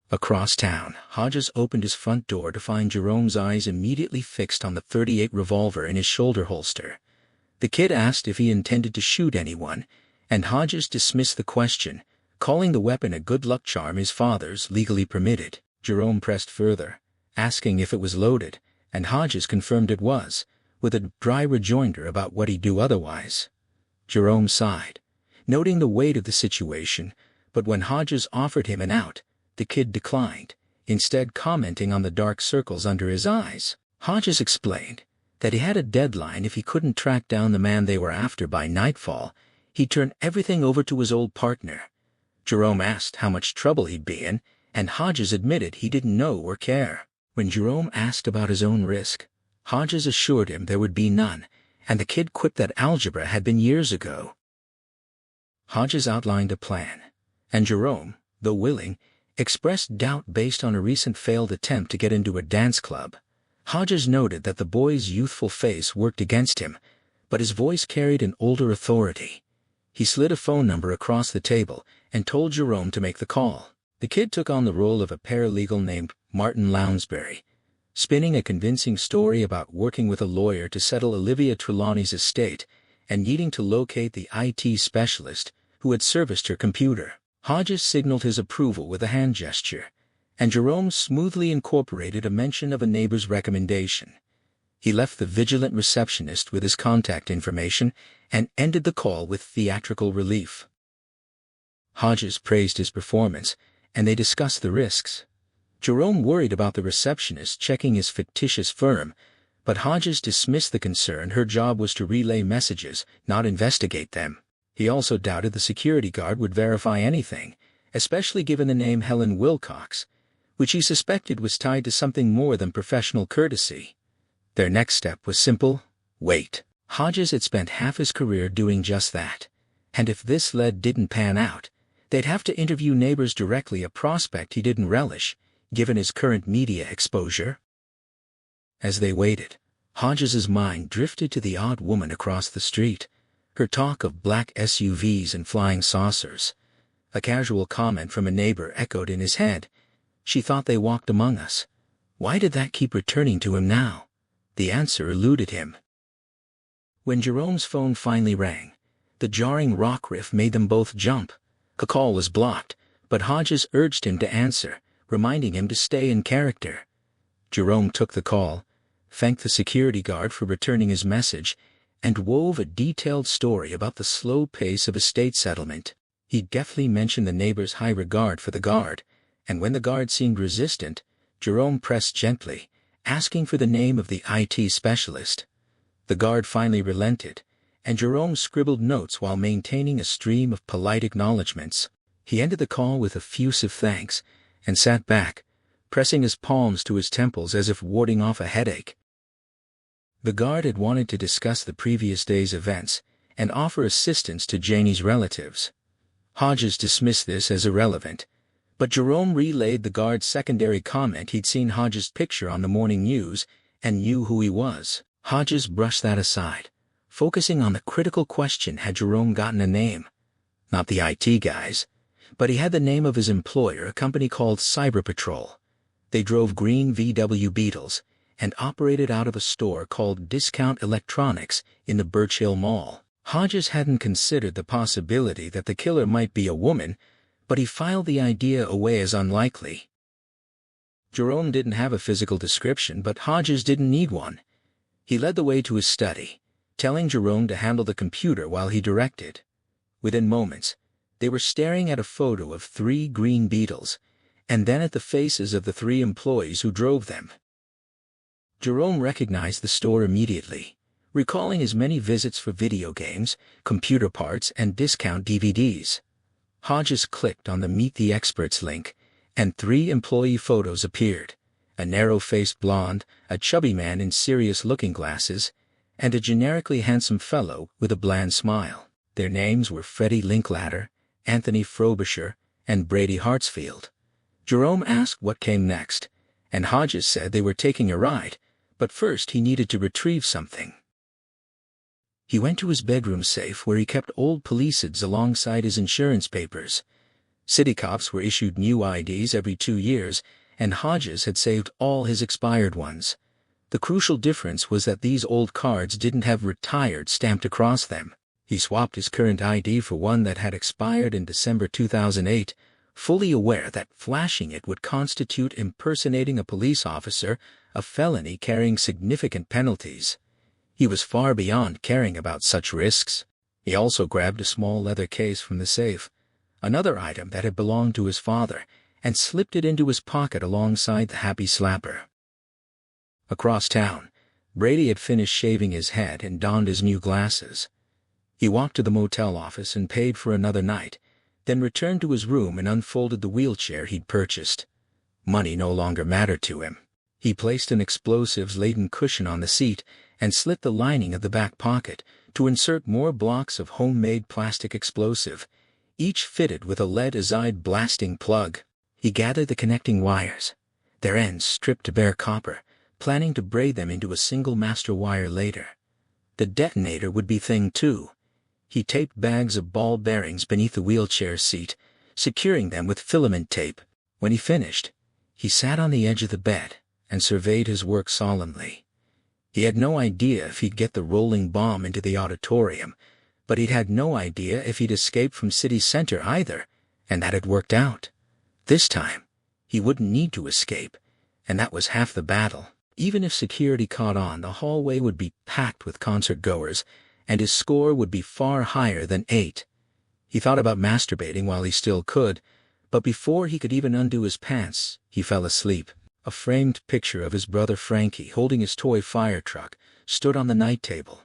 Across town, Hodges opened his front door to find Jerome's eyes immediately fixed on the .38 revolver in his shoulder holster. The kid asked if he intended to shoot anyone, and Hodges dismissed the question, calling the weapon a good luck charm his father's legally permitted. Jerome pressed further, asking if it was loaded, and Hodges confirmed it was, with a dry rejoinder about what he'd do otherwise. Jerome sighed, noting the weight of the situation, but when Hodges offered him an out, the kid declined, instead commenting on the dark circles under his eyes. Hodges explained that he had a deadline. If he couldn't track down the man they were after by nightfall, he'd turn everything over to his old partner. Jerome asked how much trouble he'd be in, and Hodges admitted he didn't know or care. When Jerome asked about his own risk, Hodges assured him there would be none, and the kid quipped that algebra had been years ago. Hodges outlined a plan, and Jerome, though willing, expressed doubt based on a recent failed attempt to get into a dance club. Hodges noted that the boy's youthful face worked against him, but his voice carried an older authority. He slid a phone number across the table and told Jerome to make the call. The kid took on the role of a paralegal named Martin Lounsbury, spinning a convincing story about working with a lawyer to settle Olivia Trelawney's estate and needing to locate the IT specialist who had serviced her computer. Hodges signaled his approval with a hand gesture, and Jerome smoothly incorporated a mention of a neighbor's recommendation. He left the vigilant receptionist with his contact information and ended the call with theatrical relief. Hodges praised his performance, and they discussed the risks. Jerome worried about the receptionist checking his fictitious firm, but Hodges dismissed the concern. Her job was to relay messages, not investigate them. He also doubted the security guard would verify anything, especially given the name Helen Wilcox, which he suspected was tied to something more than professional courtesy. Their next step was simple: wait. Hodges had spent half his career doing just that, and if this lead didn't pan out, they'd have to interview neighbors directly, a prospect he didn't relish, given his current media exposure. As they waited, Hodges's mind drifted to the odd woman across the street, her talk of black SUVs and flying saucers. A casual comment from a neighbor echoed in his head. She thought they walked among us. Why did that keep returning to him now? The answer eluded him. When Jerome's phone finally rang, the jarring rock riff made them both jump. The call was blocked, but Hodges urged him to answer, reminding him to stay in character. Jerome took the call, thanked the security guard for returning his message, and wove a detailed story about the slow pace of estate settlement. He deftly mentioned the neighbor's high regard for the guard, and when the guard seemed resistant, Jerome pressed gently, asking for the name of the IT specialist. The guard finally relented, and Jerome scribbled notes while maintaining a stream of polite acknowledgments. He ended the call with effusive thanks, and sat back, pressing his palms to his temples as if warding off a headache. The guard had wanted to discuss the previous day's events and offer assistance to Janie's relatives. Hodges dismissed this as irrelevant, but Jerome relayed the guard's secondary comment he'd seen Hodges' picture on the morning news and knew who he was. Hodges brushed that aside, focusing on the critical question: had Jerome gotten a name? Not the IT guys, but he had the name of his employer, a company called Cyber Patrol. They drove green VW Beetles and operated out of a store called Discount Electronics in the Birch Hill Mall. Hodges hadn't considered the possibility that the killer might be a woman, but he filed the idea away as unlikely. Jerome didn't have a physical description, but Hodges didn't need one. He led the way to his study, telling Jerome to handle the computer while he directed. Within moments, they were staring at a photo of 3 green Beetles, and then at the faces of the 3 employees who drove them. Jerome recognized the store immediately, recalling his many visits for video games, computer parts, and discount DVDs. Hodges clicked on the Meet the Experts link, and 3 employee photos appeared: a narrow-faced blonde, a chubby man in serious-looking glasses, and a generically handsome fellow with a bland smile. Their names were Freddie Linklater, Anthony Frobisher, and Brady Hartsfield. Jerome asked what came next, and Hodges said they were taking a ride, but first he needed to retrieve something. He went to his bedroom safe where he kept old police ads alongside his insurance papers. City cops were issued new IDs every 2 years, and Hodges had saved all his expired ones. The crucial difference was that these old cards didn't have "retired" stamped across them. He swapped his current ID for one that had expired in December 2008, fully aware that flashing it would constitute impersonating a police officer, a felony carrying significant penalties. He was far beyond caring about such risks. He also grabbed a small leather case from the safe, another item that had belonged to his father, and slipped it into his pocket alongside the happy slapper. Across town, Brady had finished shaving his head and donned his new glasses. He walked to the motel office and paid for another night, then returned to his room and unfolded the wheelchair he'd purchased. Money no longer mattered to him. He placed an explosives-laden cushion on the seat and slit the lining of the back pocket to insert more blocks of homemade plastic explosive, each fitted with a lead-azide blasting plug. He gathered the connecting wires, their ends stripped to bare copper, planning to braid them into a single master wire later. The detonator would be thing too. He taped bags of ball bearings beneath the wheelchair seat, securing them with filament tape. When he finished, he sat on the edge of the bed and surveyed his work solemnly. He had no idea if he'd get the rolling bomb into the auditorium, but he'd had no idea if he'd escaped from city center either, and that had worked out. This time, he wouldn't need to escape, and that was half the battle. Even if security caught on, the hallway would be packed with concert-goers, and his score would be far higher than 8. He thought about masturbating while he still could, but before he could even undo his pants, he fell asleep. A framed picture of his brother Frankie holding his toy fire truck stood on the night table.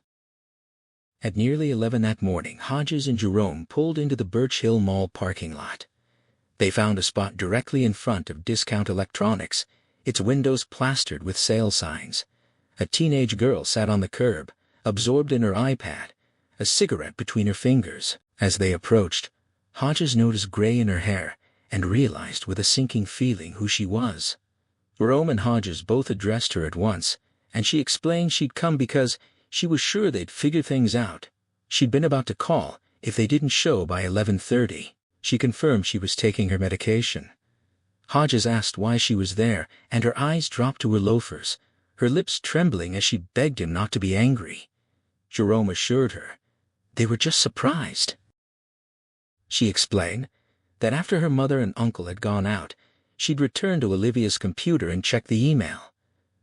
At nearly 11 that morning, Hodges and Jerome pulled into the Birch Hill Mall parking lot. They found a spot directly in front of Discount Electronics, its windows plastered with sale signs. A teenage girl sat on the curb, absorbed in her iPad, a cigarette between her fingers. As they approached, Hodges noticed gray in her hair and realized with a sinking feeling who she was. Jerome and Hodges both addressed her at once, and she explained she'd come because she was sure they'd figure things out. She'd been about to call if they didn't show by 11:30. She confirmed she was taking her medication. Hodges asked why she was there, and her eyes dropped to her loafers, her lips trembling as she begged him not to be angry. Jerome assured her they were just surprised. She explained that after her mother and uncle had gone out, she'd return to Olivia's computer and check the email.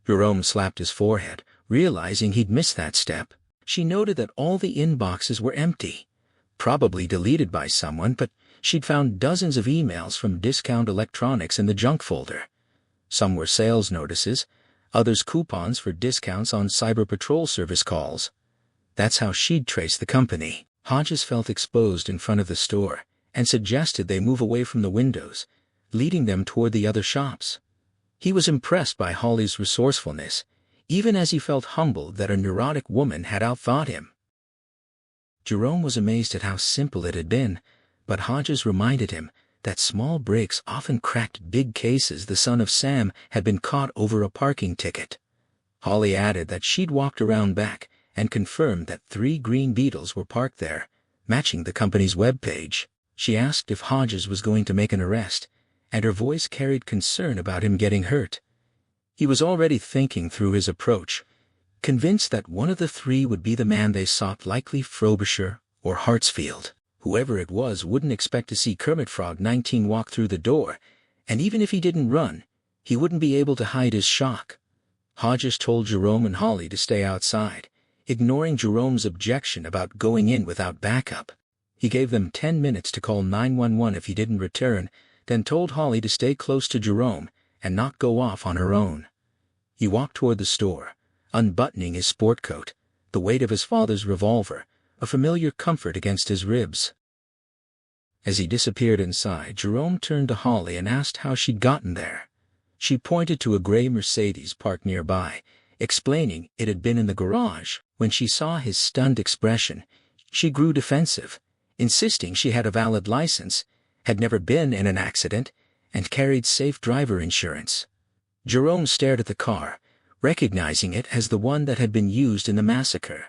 Jerome slapped his forehead, realizing he'd missed that step. She noted that all the inboxes were empty, probably deleted by someone, but she'd found dozens of emails from Discount Electronics in the junk folder. Some were sales notices, others coupons for discounts on Cyber Patrol service calls. That's how she'd trace the company. Hodges felt exposed in front of the store and suggested they move away from the windows, leading them toward the other shops. He was impressed by Holly's resourcefulness, even as he felt humbled that a neurotic woman had outthought him. Jerome was amazed at how simple it had been, but Hodges reminded him that small breaks often cracked big cases. The son of Sam had been caught over a parking ticket. Holly added that she'd walked around back and confirmed that 3 green Beetles were parked there, matching the company's webpage. She asked if Hodges was going to make an arrest, and her voice carried concern about him getting hurt. He was already thinking through his approach, convinced that one of the 3 would be the man they sought, likely Frobisher or Hartsfield. Whoever it was wouldn't expect to see Kermit Frog 19 walk through the door, and even if he didn't run, he wouldn't be able to hide his shock. Hodges told Jerome and Holly to stay outside, ignoring Jerome's objection about going in without backup. He gave them 10 minutes to call 911 if he didn't return, then told Holly to stay close to Jerome and not go off on her own. He walked toward the store, unbuttoning his sport coat, the weight of his father's revolver, a familiar comfort against his ribs. As he disappeared inside, Jerome turned to Holly and asked how she'd gotten there. She pointed to a gray Mercedes parked nearby, explaining it had been in the garage. When she saw his stunned expression, she grew defensive, insisting she had a valid license, had never been in an accident, and carried safe driver insurance. Jerome stared at the car, recognizing it as the one that had been used in the massacre.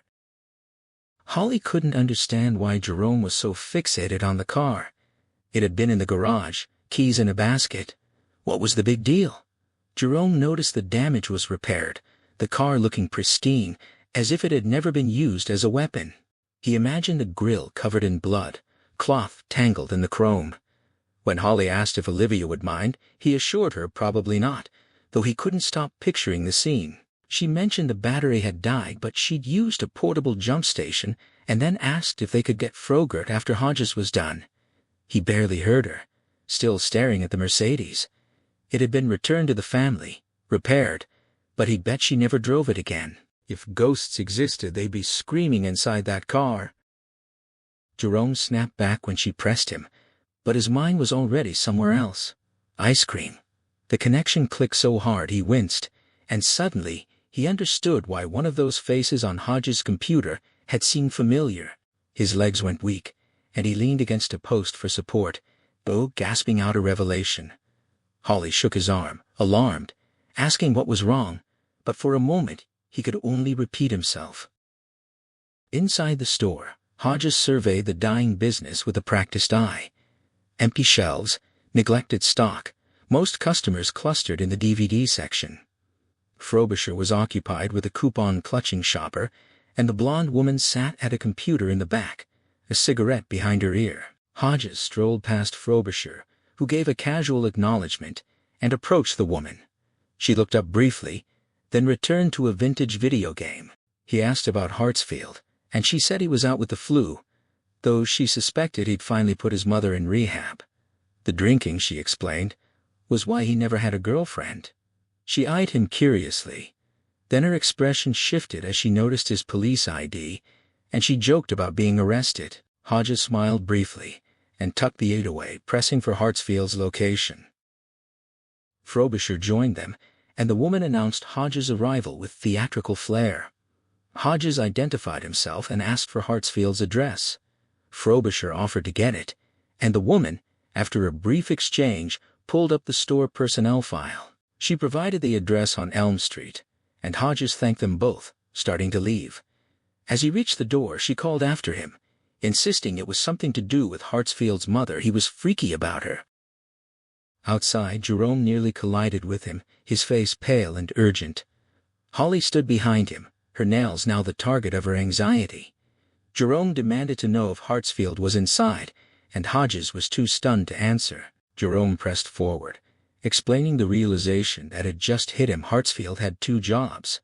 Holly couldn't understand why Jerome was so fixated on the car. It had been in the garage, keys in a basket. What was the big deal? Jerome noticed the damage was repaired, the car looking pristine, as if it had never been used as a weapon. He imagined the grill covered in blood, cloth tangled in the chrome. When Holly asked if Olivia would mind, he assured her probably not, though he couldn't stop picturing the scene. She mentioned the battery had died, but she'd used a portable jump station, and then asked if they could get Frogurt after Hodges was done. He barely heard her, still staring at the Mercedes. It had been returned to the family, repaired, but he'd bet she never drove it again. If ghosts existed, they'd be screaming inside that car. Jerome snapped back when she pressed him, but his mind was already somewhere else. Ice cream. The connection clicked so hard he winced, and suddenly he understood why one of those faces on Hodges' computer had seemed familiar. His legs went weak, and he leaned against a post for support, though gasping out a revelation. Holly shook his arm, alarmed, asking what was wrong, but for a moment he could only repeat himself. Inside the store, Hodges surveyed the dying business with a practiced eye. Empty shelves, neglected stock, most customers clustered in the DVD section. Frobisher was occupied with a coupon-clutching shopper, and the blonde woman sat at a computer in the back, a cigarette behind her ear. Hodges strolled past Frobisher, who gave a casual acknowledgement, and approached the woman. She looked up briefly, then returned to a vintage video game. He asked about Hartsfield, and she said he was out with the flu, though she suspected he'd finally put his mother in rehab. The drinking, she explained, was why he never had a girlfriend. She eyed him curiously. Then her expression shifted as she noticed his police ID, and she joked about being arrested. Hodges smiled briefly and tucked the 8 away, pressing for Hartsfield's location. Frobisher joined them, and the woman announced Hodges' arrival with theatrical flair. Hodges identified himself and asked for Hartsfield's address. Frobisher offered to get it, and the woman, after a brief exchange, pulled up the store personnel file. She provided the address on Elm Street, and Hodges thanked them both, starting to leave. As he reached the door, she called after him, insisting it was something to do with Hartsfield's mother. He was freaky about her. Outside, Jerome nearly collided with him, his face pale and urgent. Holly stood behind him, her nails now the target of her anxiety. Jerome demanded to know if Hartsfield was inside, and Hodges was too stunned to answer. Jerome pressed forward, explaining the realization that had just hit him. Hartsfield had 2 jobs.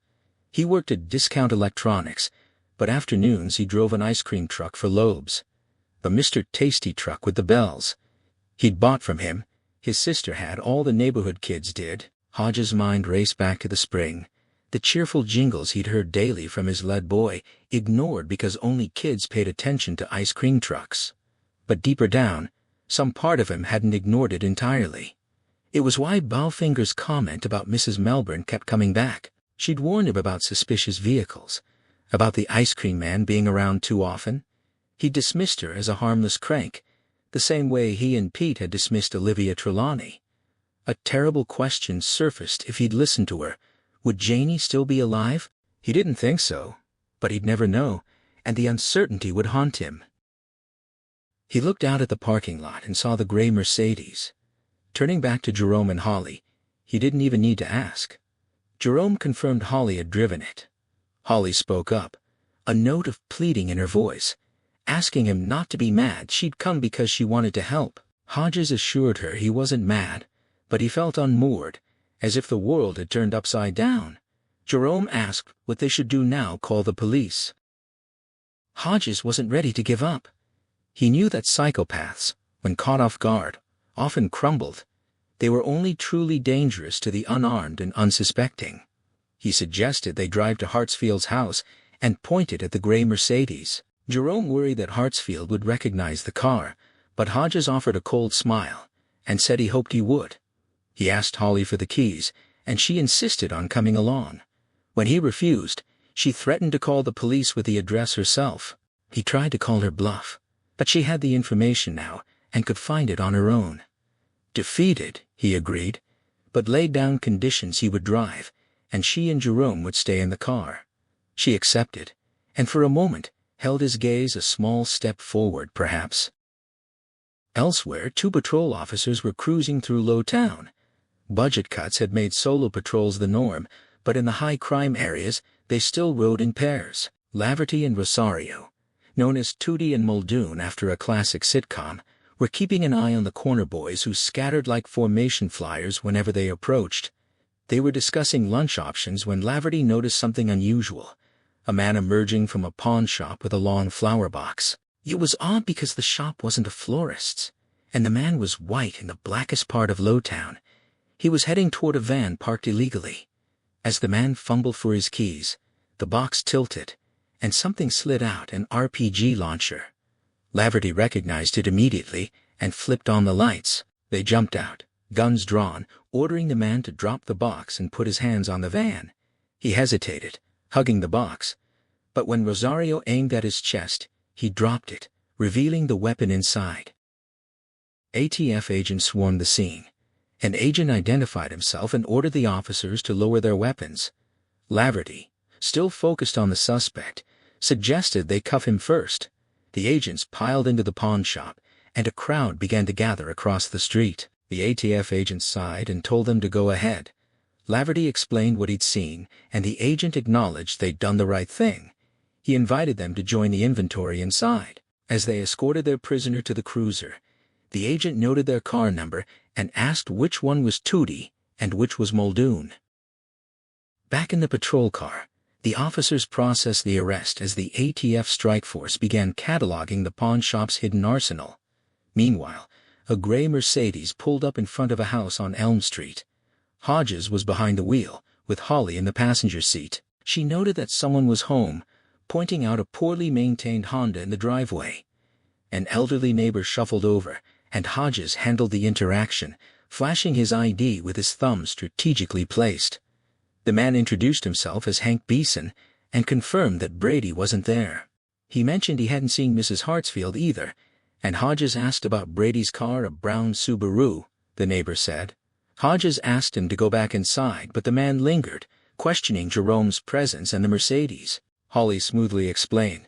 He worked at Discount Electronics, but afternoons he drove an ice cream truck for Loeb's. The Mr. Tasty truck with the bells. He'd bought from him. His sister had, all the neighborhood kids did. Hodges' mind raced back to the spring. The cheerful jingles he'd heard daily from his lead boy, ignored because only kids paid attention to ice cream trucks. But deeper down, some part of him hadn't ignored it entirely. It was why Bowfinger's comment about Mrs. Melbourne kept coming back. She'd warned him about suspicious vehicles, about the ice cream man being around too often. He dismissed her as a harmless crank, the same way he and Pete had dismissed Olivia Trelawney. A terrible question surfaced. If he'd listened to her, would Janie still be alive? He didn't think so, but he'd never know, and the uncertainty would haunt him. He looked out at the parking lot and saw the gray Mercedes. Turning back to Jerome and Holly, he didn't even need to ask. Jerome confirmed Holly had driven it. Holly spoke up, a note of pleading in her voice, asking him not to be mad. She'd come because she wanted to help. Hodges assured her he wasn't mad, but he felt unmoored, as if the world had turned upside down. Jerome asked what they should do now. Call the police. Hodges wasn't ready to give up. He knew that psychopaths, when caught off guard, often crumbled. They were only truly dangerous to the unarmed and unsuspecting. He suggested they drive to Hartsfield's house and pointed at the gray Mercedes. Jerome worried that Hartsfield would recognize the car, but Hodges offered a cold smile and said he hoped he would. He asked Holly for the keys, and she insisted on coming along. When he refused, she threatened to call the police with the address herself. He tried to call her bluff, but she had the information now and could find it on her own. Defeated, he agreed, but laid down conditions. He would drive, and she and Jerome would stay in the car. She accepted, and for a moment held his gaze a small step forward, perhaps. Elsewhere, 2 patrol officers were cruising through Low Town. Budget cuts had made solo patrols the norm, but in the high-crime areas, they still rode in pairs. Laverty and Rosario, known as Tootie and Muldoon after a classic sitcom, were keeping an eye on the corner boys who scattered like formation flyers whenever they approached. They were discussing lunch options when Laverty noticed something unusual, a man emerging from a pawn shop with a long flower box. It was odd because the shop wasn't a florist's, and the man was white in the blackest part of Lowtown. He was heading toward a van parked illegally. As the man fumbled for his keys, the box tilted, and something slid out, an RPG launcher. Laverty recognized it immediately and flipped on the lights. They jumped out, guns drawn, ordering the man to drop the box and put his hands on the van. He hesitated, hugging the box, but when Rosario aimed at his chest, he dropped it, revealing the weapon inside. ATF agents swarmed the scene. An agent identified himself and ordered the officers to lower their weapons. Laverty, still focused on the suspect, suggested they cuff him first. The agents piled into the pawn shop, and a crowd began to gather across the street. The ATF agent sighed and told them to go ahead. Laverty explained what he'd seen, and the agent acknowledged they'd done the right thing. He invited them to join the inventory inside. As they escorted their prisoner to the cruiser, the agent noted their car number and asked which one was Tootie and which was Muldoon. Back in the patrol car, the officers processed the arrest as the ATF strike force began cataloging the pawn shop's hidden arsenal. Meanwhile, a gray Mercedes pulled up in front of a house on Elm Street. Hodges was behind the wheel, with Holly in the passenger seat. She noted that someone was home, pointing out a poorly maintained Honda in the driveway. An elderly neighbor shuffled over, and Hodges handled the interaction, flashing his ID with his thumb strategically placed. The man introduced himself as Hank Beeson and confirmed that Brady wasn't there. He mentioned he hadn't seen Mrs. Hartsfield either, and Hodges asked about Brady's car, a brown Subaru, the neighbor said. Hodges asked him to go back inside, but the man lingered, questioning Jerome's presence and the Mercedes. Holly smoothly explained.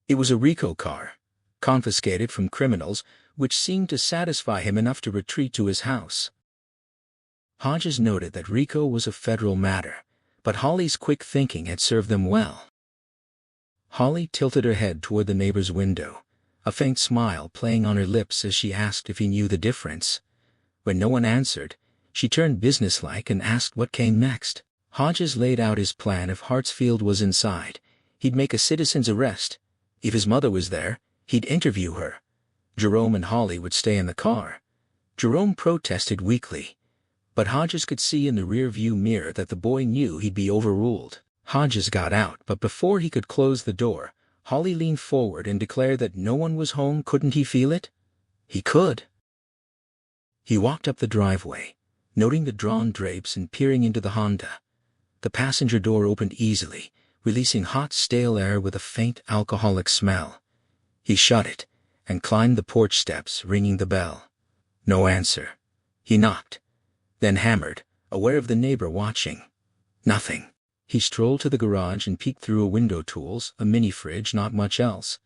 It was a RICO car, confiscated from criminals, which seemed to satisfy him enough to retreat to his house. Hodges noted that RICO was a federal matter, but Holly's quick thinking had served them well. Holly tilted her head toward the neighbor's window, a faint smile playing on her lips as she asked if he knew the difference. When no one answered, she turned businesslike and asked what came next. Hodges laid out his plan. If Hartsfield was inside, he'd make a citizen's arrest. If his mother was there, he'd interview her. Jerome and Holly would stay in the car. Jerome protested weakly, but Hodges could see in the rear-view mirror that the boy knew he'd be overruled. Hodges got out, but before he could close the door, Holly leaned forward and declared that no one was home. Couldn't he feel it? He could. He walked up the driveway, noting the drawn drapes and peering into the Honda. The passenger door opened easily, releasing hot, stale air with a faint alcoholic smell. He shut it and climbed the porch steps, ringing the bell. No answer. He knocked, then hammered, aware of the neighbor watching. Nothing. He strolled to the garage and peeked through a window. Tools, a mini-fridge, not much else.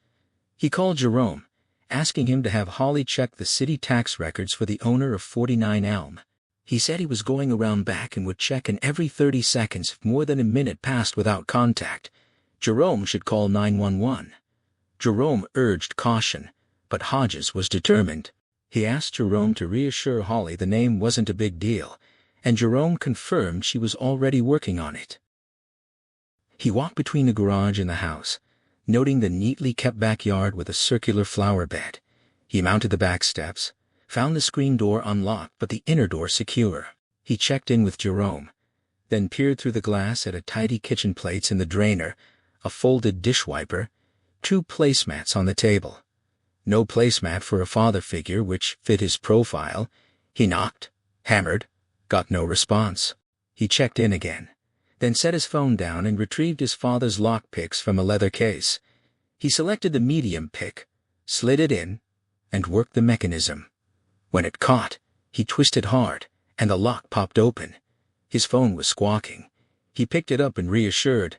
He called Jerome, asking him to have Holly check the city tax records for the owner of 49 Elm. He said he was going around back and would check in every 30 seconds. If more than a minute passed without contact, Jerome should call 911. Jerome urged caution, but Hodges was determined. He asked Jerome to reassure Holly the name wasn't a big deal, and Jerome confirmed she was already working on it. He walked between the garage and the house, noting the neatly kept backyard with a circular flower bed. He mounted the back steps, found the screen door unlocked but the inner door secure. He checked in with Jerome, then peered through the glass at a tidy kitchen plates in the drainer, a folded dish wiper, 2 placemats on the table. No placemat for a father figure which fit his profile. He knocked, hammered, got no response. He checked in again, then set his phone down and retrieved his father's lockpicks from a leather case. He selected the medium pick, slid it in, and worked the mechanism. When it caught, he twisted hard, and the lock popped open. His phone was squawking. He picked it up and reassured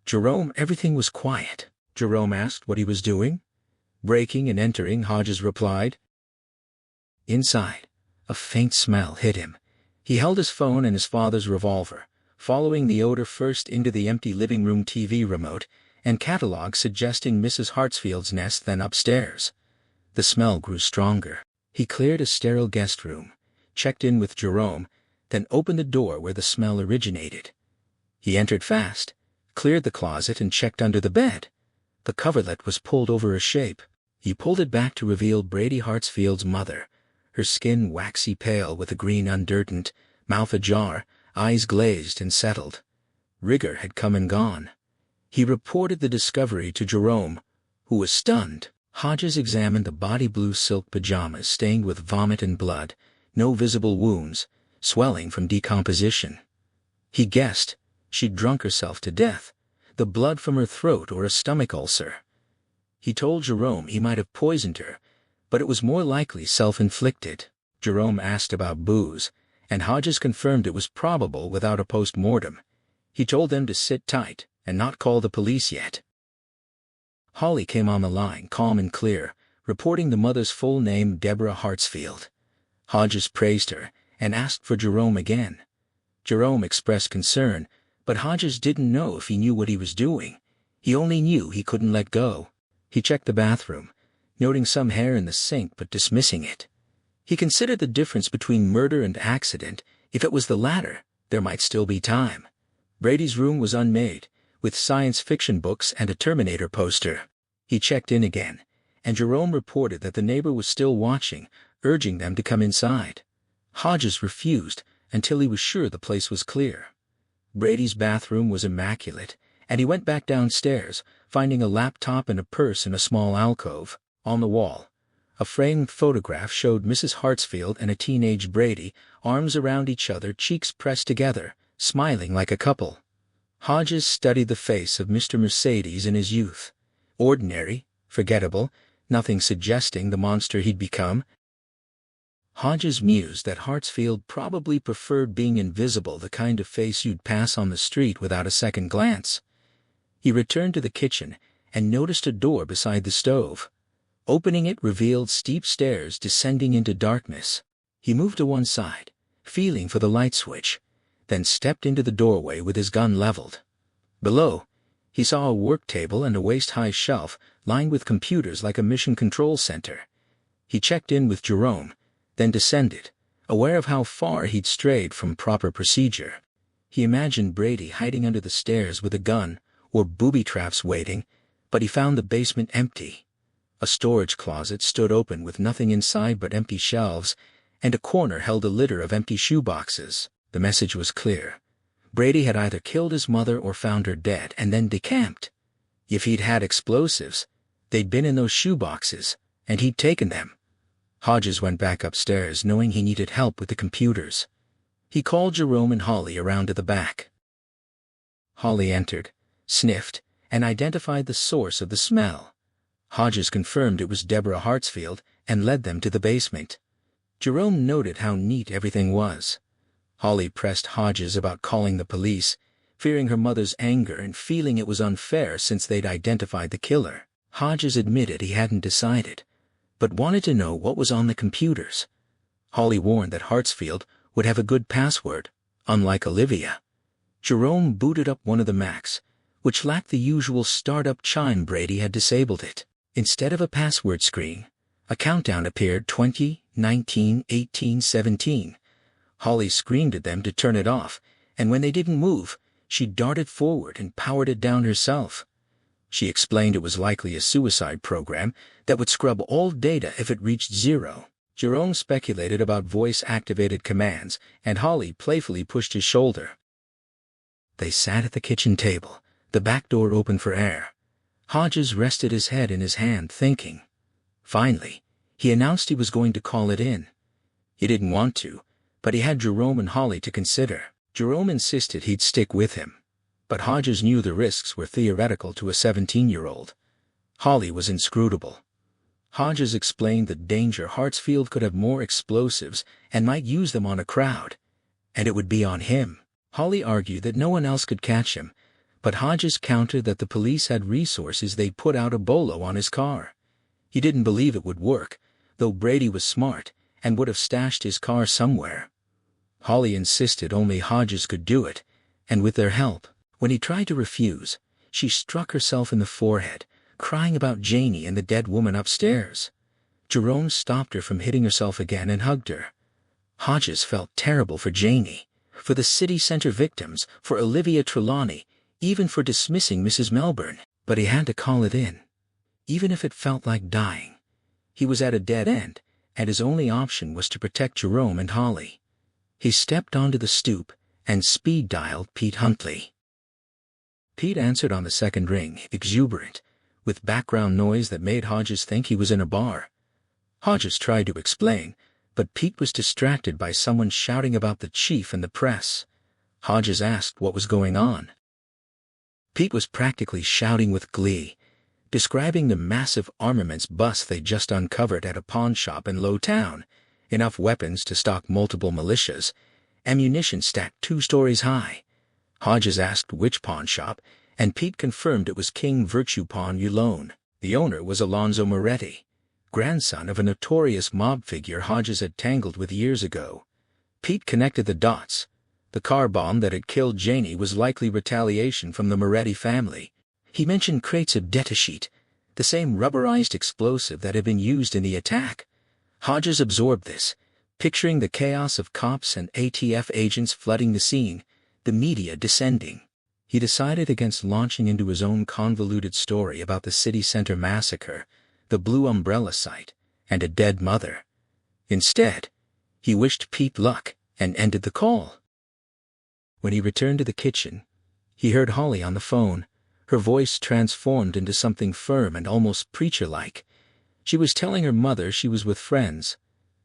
Jerome everything was quiet. Jerome asked what he was doing. Breaking and entering, Hodges replied. Inside, a faint smell hit him. He held his phone and his father's revolver, following the odor first into the empty living room TV remote and catalog suggesting Mrs. Hartsfield's nest, then upstairs. The smell grew stronger. He cleared a sterile guest room, checked in with Jerome, then opened the door where the smell originated. He entered fast, cleared the closet and checked under the bed. The coverlet was pulled over a shape. He pulled it back to reveal Brady Hartsfield's mother, her skin waxy pale with a green undertone, mouth ajar, eyes glazed and settled. Rigor had come and gone. He reported the discovery to Jerome, who was stunned. Hodges examined the body blue silk pajamas stained with vomit and blood, no visible wounds, swelling from decomposition. He guessed she'd drunk herself to death, the blood from her throat or a stomach ulcer. He told Jerome he might have poisoned her, but it was more likely self-inflicted. Jerome asked about booze, and Hodges confirmed it was probable without a post-mortem. He told them to sit tight and not call the police yet. Holly came on the line, calm and clear, reporting the mother's full name, Deborah Hartsfield. Hodges praised her and asked for Jerome again. Jerome expressed concern, but Hodges didn't know if he knew what he was doing. He only knew he couldn't let go. He checked the bathroom, noting some hair in the sink but dismissing it. He considered the difference between murder and accident. If it was the latter, there might still be time. Brady's room was unmade, with science fiction books and a Terminator poster. He checked in again, and Jerome reported that the neighbor was still watching, urging them to come inside. Hodges refused until he was sure the place was clear. Brady's bathroom was immaculate, and he went back downstairs, finding a laptop and a purse in a small alcove. On the wall, a framed photograph showed Mrs. Hartsfield and a teenage Brady, arms around each other, cheeks pressed together, smiling like a couple. Hodges studied the face of Mr. Mercedes in his youth. Ordinary, forgettable, nothing suggesting the monster he'd become. Hodges mused that Hartsfield probably preferred being invisible, the kind of face you'd pass on the street without a second glance. He returned to the kitchen and noticed a door beside the stove. Opening it revealed steep stairs descending into darkness. He moved to one side, feeling for the light switch, then stepped into the doorway with his gun leveled. Below, he saw a work table and a waist-high shelf lined with computers like a mission control center. He checked in with Jerome, then descended, aware of how far he'd strayed from proper procedure. He imagined Brady hiding under the stairs with a gun, or booby traps waiting, but he found the basement empty. A storage closet stood open with nothing inside but empty shelves, and a corner held a litter of empty shoeboxes. The message was clear. Brady had either killed his mother or found her dead and then decamped. If he'd had explosives, they'd been in those shoeboxes, and he'd taken them. Hodges went back upstairs knowing he needed help with the computers. He called Jerome and Holly around to the back. Holly entered, sniffed, and identified the source of the smell. Hodges confirmed it was Deborah Hartsfield and led them to the basement. Jerome noted how neat everything was. Holly pressed Hodges about calling the police, fearing her mother's anger and feeling it was unfair since they'd identified the killer. Hodges admitted he hadn't decided, but wanted to know what was on the computers. Holly warned that Hartsfield would have a good password, unlike Olivia. Jerome booted up one of the Macs, which lacked the usual startup chime. Brady had disabled it. Instead of a password screen, a countdown appeared: 20, 19, 18, 17. Holly screamed at them to turn it off, and when they didn't move, she darted forward and powered it down herself. She explained it was likely a suicide program that would scrub all data if it reached 0. Jerome speculated about voice-activated commands, and Holly playfully pushed his shoulder. They sat at the kitchen table, the back door open for air. Hodges rested his head in his hand, thinking. Finally, he announced he was going to call it in. He didn't want to, but he had Jerome and Holly to consider. Jerome insisted he'd stick with him, but Hodges knew the risks were theoretical to a 17-year-old. Holly was inscrutable. Hodges explained the danger: Hartsfield could have more explosives and might use them on a crowd, and it would be on him. Holly argued that no one else could catch him, but Hodges countered that the police had resources. They'd put out a bolo on his car. He didn't believe it would work, though Brady was smart and would have stashed his car somewhere. Holly insisted only Hodges could do it, and with their help. When he tried to refuse, she struck herself in the forehead, crying about Janie and the dead woman upstairs. Jerome stopped her from hitting herself again and hugged her. Hodges felt terrible for Janie, for the city center victims, for Olivia Trelawney, even for dismissing Mrs. Melbourne, but he had to call it in. Even if it felt like dying. He was at a dead end, and his only option was to protect Jerome and Holly. He stepped onto the stoop and speed-dialed Pete Huntley. Pete answered on the second ring, exuberant, with background noise that made Hodges think he was in a bar. Hodges tried to explain, but Pete was distracted by someone shouting about the chief and the press. Hodges asked what was going on. Pete was practically shouting with glee, describing the massive armaments bust they'd just uncovered at a pawn shop in Lowtown, enough weapons to stock multiple militias, ammunition stacked 2 stories high. Hodges asked which pawn shop, and Pete confirmed it was King Virtue Pawn Ulone. The owner was Alonzo Moretti, grandson of a notorious mob figure Hodges had tangled with years ago. Pete connected the dots. The car bomb that had killed Janie was likely retaliation from the Moretti family. He mentioned crates of detasheet, the same rubberized explosive that had been used in the attack. Hodges absorbed this, picturing the chaos of cops and ATF agents flooding the scene, the media descending. He decided against launching into his own convoluted story about the city center massacre, the Blue Umbrella site, and a dead mother. Instead, he wished Pete luck and ended the call. When he returned to the kitchen, he heard Holly on the phone, her voice transformed into something firm and almost preacher-like. She was telling her mother she was with friends.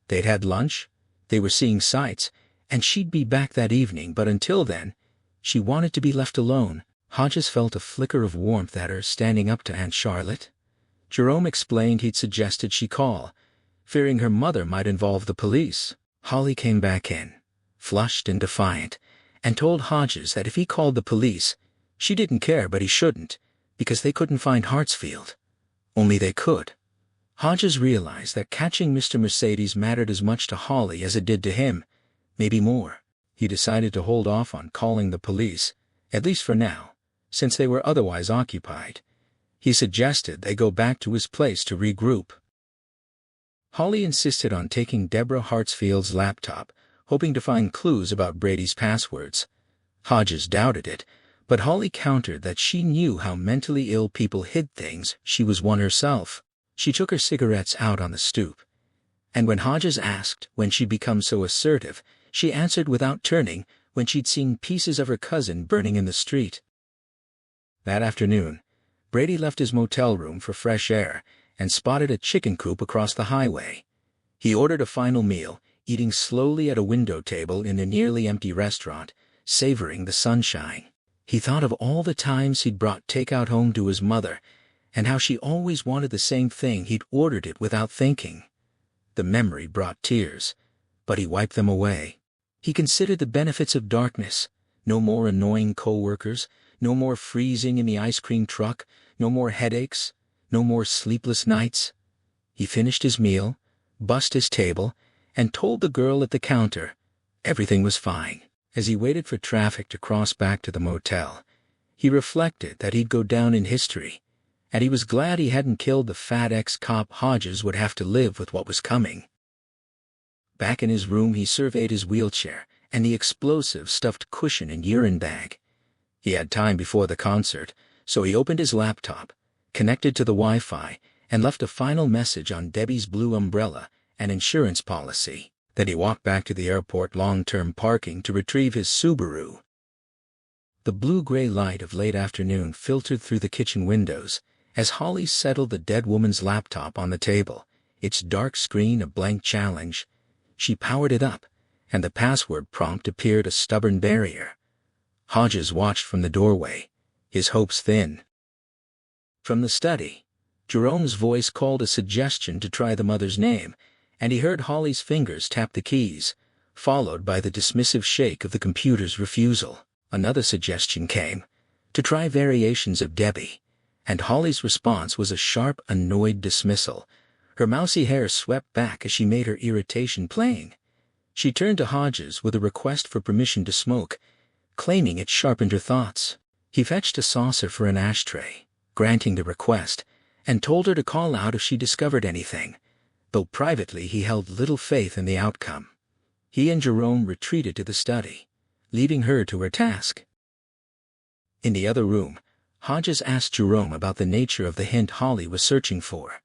They'd had lunch, they were seeing sights, and she'd be back that evening, but until then, she wanted to be left alone. Hodges felt a flicker of warmth at her standing up to Aunt Charlotte. Jerome explained he'd suggested she call, fearing her mother might involve the police. Holly came back in, flushed and defiant, and told Hodges that if he called the police, she didn't care but he shouldn't, because they couldn't find Hartsfield. Only they could. Hodges realized that catching Mr. Mercedes mattered as much to Holly as it did to him, maybe more. He decided to hold off on calling the police, at least for now, since they were otherwise occupied. He suggested they go back to his place to regroup. Holly insisted on taking Deborah Hartsfield's laptop, hoping to find clues about Brady's passwords. Hodges doubted it, but Holly countered that she knew how mentally ill people hid things. She was one herself. She took her cigarettes out on the stoop, and when Hodges asked when she'd become so assertive, she answered without turning when she'd seen pieces of her cousin burning in the street. That afternoon, Brady left his motel room for fresh air and spotted a chicken coop across the highway. He ordered a final meal, eating slowly at a window table in a nearly empty restaurant, savoring the sunshine. He thought of all the times he'd brought takeout home to his mother, and how she always wanted the same thing. He'd ordered it without thinking. The memory brought tears, but he wiped them away. He considered the benefits of darkness: no more annoying co-workers, no more freezing in the ice cream truck, no more headaches, no more sleepless nights. He finished his meal, bussed his table, and told the girl at the counter everything was fine. As he waited for traffic to cross back to the motel, he reflected that he'd go down in history, and he was glad he hadn't killed the fat ex-cop. Hodges would have to live with what was coming. Back in his room, he surveyed his wheelchair and the explosive stuffed cushion and urine bag. He had time before the concert, so he opened his laptop, connected to the Wi-Fi, and left a final message on Debbie's blue umbrella and insurance policy. Then he walked back to the airport long-term parking to retrieve his Subaru. The blue-gray light of late afternoon filtered through the kitchen windows as Holly settled the dead woman's laptop on the table, its dark screen a blank challenge. She powered it up, and the password prompt appeared a stubborn barrier. Hodges watched from the doorway, his hopes thin. From the study, Jerome's voice called a suggestion to try the mother's name, and he heard Holly's fingers tap the keys, followed by the dismissive shake of the computer's refusal. Another suggestion came, to try variations of Debbie, and Holly's response was a sharp, annoyed dismissal. Her mousy hair swept back as she made her irritation plain. She turned to Hodges with a request for permission to smoke, claiming it sharpened her thoughts. He fetched a saucer for an ashtray, granting the request, and told her to call out if she discovered anything, though privately he held little faith in the outcome. He and Jerome retreated to the study, leaving her to her task. In the other room, Hodges asked Jerome about the nature of the hint Holly was searching for.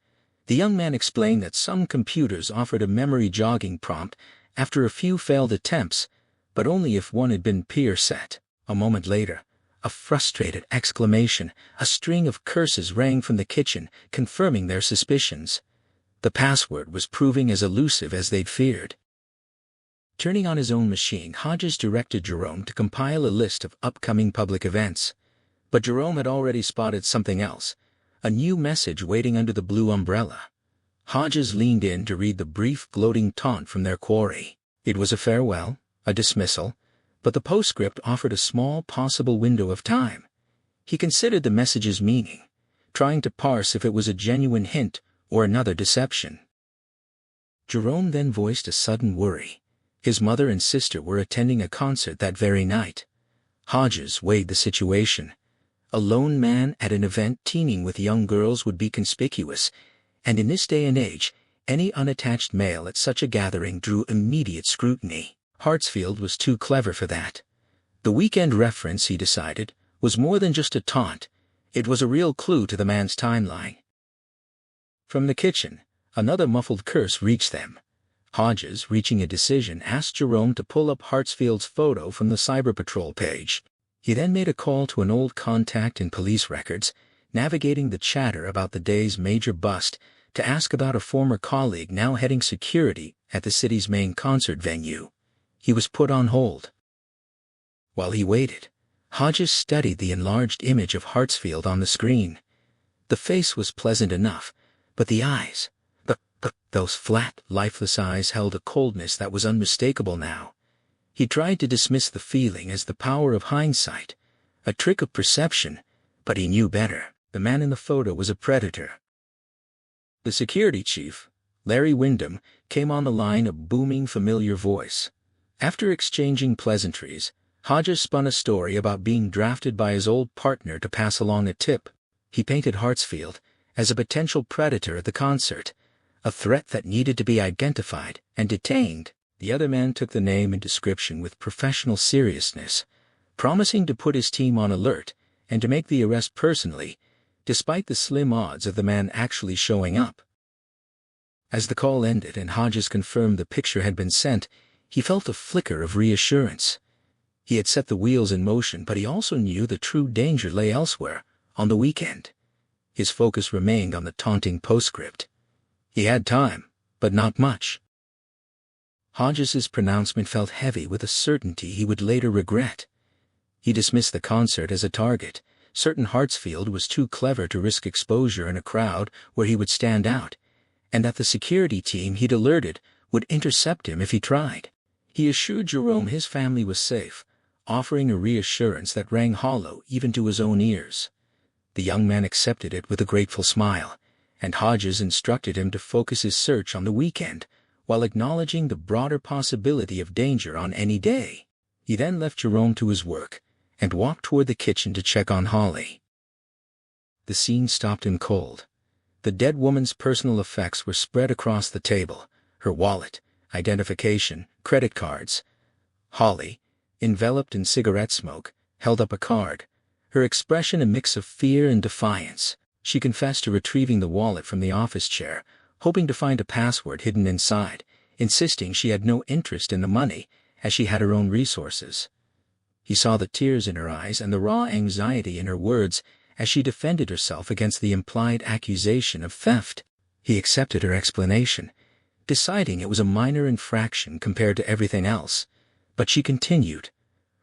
The young man explained that some computers offered a memory jogging prompt after a few failed attempts, but only if one had been peer set. A moment later, a frustrated exclamation, a string of curses rang from the kitchen, confirming their suspicions. The password was proving as elusive as they'd feared. Turning on his own machine, Hodges directed Jerome to compile a list of upcoming public events. But Jerome had already spotted something else, a new message waiting under the blue umbrella. Hodges leaned in to read the brief, gloating taunt from their quarry. It was a farewell, a dismissal, but the postscript offered a small possible window of time. He considered the message's meaning, trying to parse if it was a genuine hint or another deception. Jerome then voiced a sudden worry. His mother and sister were attending a concert that very night. Hodges weighed the situation. A lone man at an event teeming with young girls would be conspicuous, and in this day and age, any unattached male at such a gathering drew immediate scrutiny. Hartsfield was too clever for that. The weekend reference, he decided, was more than just a taunt. It was a real clue to the man's timeline. From the kitchen, another muffled curse reached them. Hodges, reaching a decision, asked Jerome to pull up Hartsfield's photo from the Cyber Patrol page. He then made a call to an old contact in police records, navigating the chatter about the day's major bust, to ask about a former colleague now heading security at the city's main concert venue. He was put on hold. While he waited, Hodges studied the enlarged image of Hartsfield on the screen. The face was pleasant enough, but the eyes, the Those flat, lifeless eyes held a coldness that was unmistakable now. He tried to dismiss the feeling as the power of hindsight, a trick of perception, but he knew better. The man in the photo was a predator. The security chief, Larry Wyndham, came on the line, a booming, familiar voice. After exchanging pleasantries, Hodges spun a story about being drafted by his old partner to pass along a tip. He painted Hartsfield as a potential predator at the concert, a threat that needed to be identified and detained. The other man took the name and description with professional seriousness, promising to put his team on alert and to make the arrest personally, despite the slim odds of the man actually showing up. As the call ended and Hodges confirmed the picture had been sent, he felt a flicker of reassurance. He had set the wheels in motion, but he also knew the true danger lay elsewhere, on the weekend. His focus remained on the taunting postscript. He had time, but not much. Hodges's pronouncement felt heavy with a certainty he would later regret. He dismissed the concert as a target, certain Hartsfield was too clever to risk exposure in a crowd where he would stand out, and that the security team he'd alerted would intercept him if he tried. He assured Jerome his family was safe, offering a reassurance that rang hollow even to his own ears. The young man accepted it with a grateful smile, and Hodges instructed him to focus his search on the weekend, while acknowledging the broader possibility of danger on any day. He then left Jerome to his work, and walked toward the kitchen to check on Holly. The scene stopped him cold. The dead woman's personal effects were spread across the table, her wallet, identification, credit cards. Holly, enveloped in cigarette smoke, held up a card, her expression a mix of fear and defiance. She confessed to retrieving the wallet from the office chair, hoping to find a password hidden inside, insisting she had no interest in the money, as she had her own resources. He saw the tears in her eyes and the raw anxiety in her words as she defended herself against the implied accusation of theft. He accepted her explanation, deciding it was a minor infraction compared to everything else, but she continued,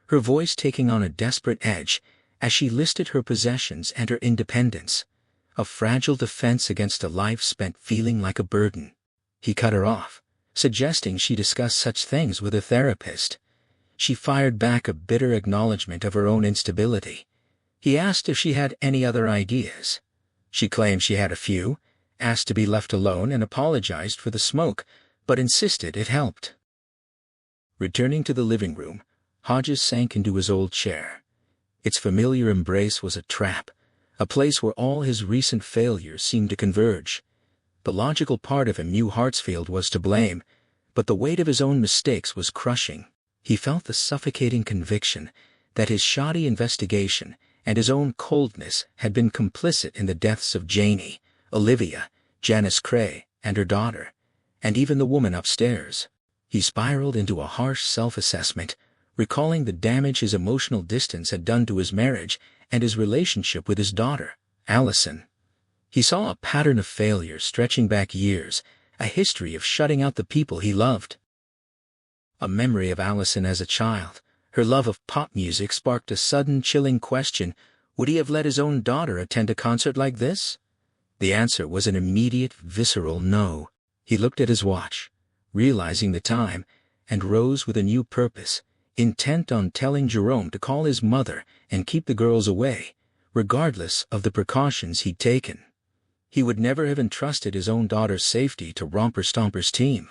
her voice taking on a desperate edge as she listed her possessions and her independence, a fragile defense against a life spent feeling like a burden. He cut her off, suggesting she discuss such things with a therapist. She fired back a bitter acknowledgement of her own instability. He asked if she had any other ideas. She claimed she had a few, asked to be left alone and apologized for the smoke, but insisted it helped. Returning to the living room, Hodges sank into his old chair. Its familiar embrace was a trap, a place where all his recent failures seemed to converge. The logical part of him knew Hartsfield was to blame, but the weight of his own mistakes was crushing. He felt the suffocating conviction that his shoddy investigation and his own coldness had been complicit in the deaths of Janie, Olivia, Janice Cray, and her daughter, and even the woman upstairs. He spiraled into a harsh self-assessment, recalling the damage his emotional distance had done to his marriage and his relationship with his daughter, Allison. He saw a pattern of failure stretching back years, a history of shutting out the people he loved. A memory of Allison as a child, her love of pop music sparked a sudden chilling question: would he have let his own daughter attend a concert like this? The answer was an immediate, visceral no. He looked at his watch, realizing the time, and rose with a new purpose, intent on telling Jerome to call his mother and keep the girls away, regardless of the precautions he'd taken. He would never have entrusted his own daughter's safety to Romper Stomper's team.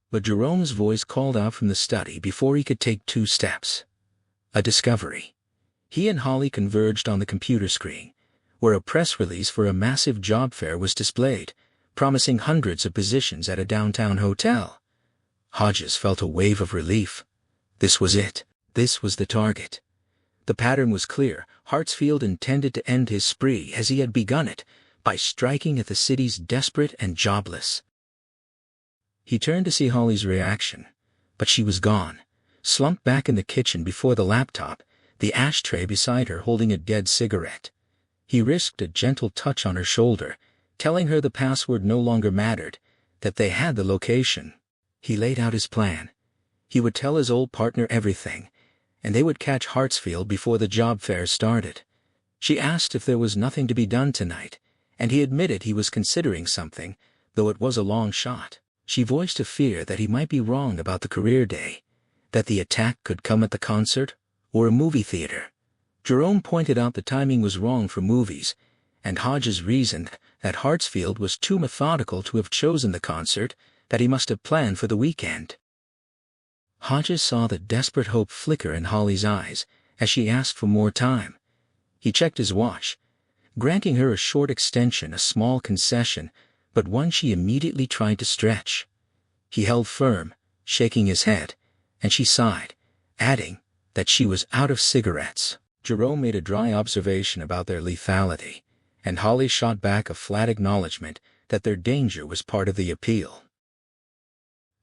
But Jerome's voice called out from the study before he could take 2 steps. A discovery. He and Holly converged on the computer screen, where a press release for a massive job fair was displayed, promising hundreds of positions at a downtown hotel. Hodges felt a wave of relief. This was it. This was the target. The pattern was clear. Hartsfield intended to end his spree as he had begun it, by striking at the city's desperate and jobless. He turned to see Holly's reaction, but she was gone, slumped back in the kitchen before the laptop, the ashtray beside her holding a dead cigarette. He risked a gentle touch on her shoulder, telling her the password no longer mattered, that they had the location. He laid out his plan. He would tell his old partner everything, and they would catch Hartsfield before the job fair started. She asked if there was nothing to be done tonight, and he admitted he was considering something, though it was a long shot. She voiced a fear that he might be wrong about the career day, that the attack could come at the concert or a movie theater. Jerome pointed out the timing was wrong for movies, and Hodges reasoned that Hartsfield was too methodical to have chosen the concert, that he must have planned for the weekend. Hodges saw the desperate hope flicker in Holly's eyes as she asked for more time. He checked his watch, granting her a short extension, a small concession, but one she immediately tried to stretch. He held firm, shaking his head, and she sighed, adding that she was out of cigarettes. Jerome made a dry observation about their lethality, and Holly shot back a flat acknowledgement that their danger was part of the appeal.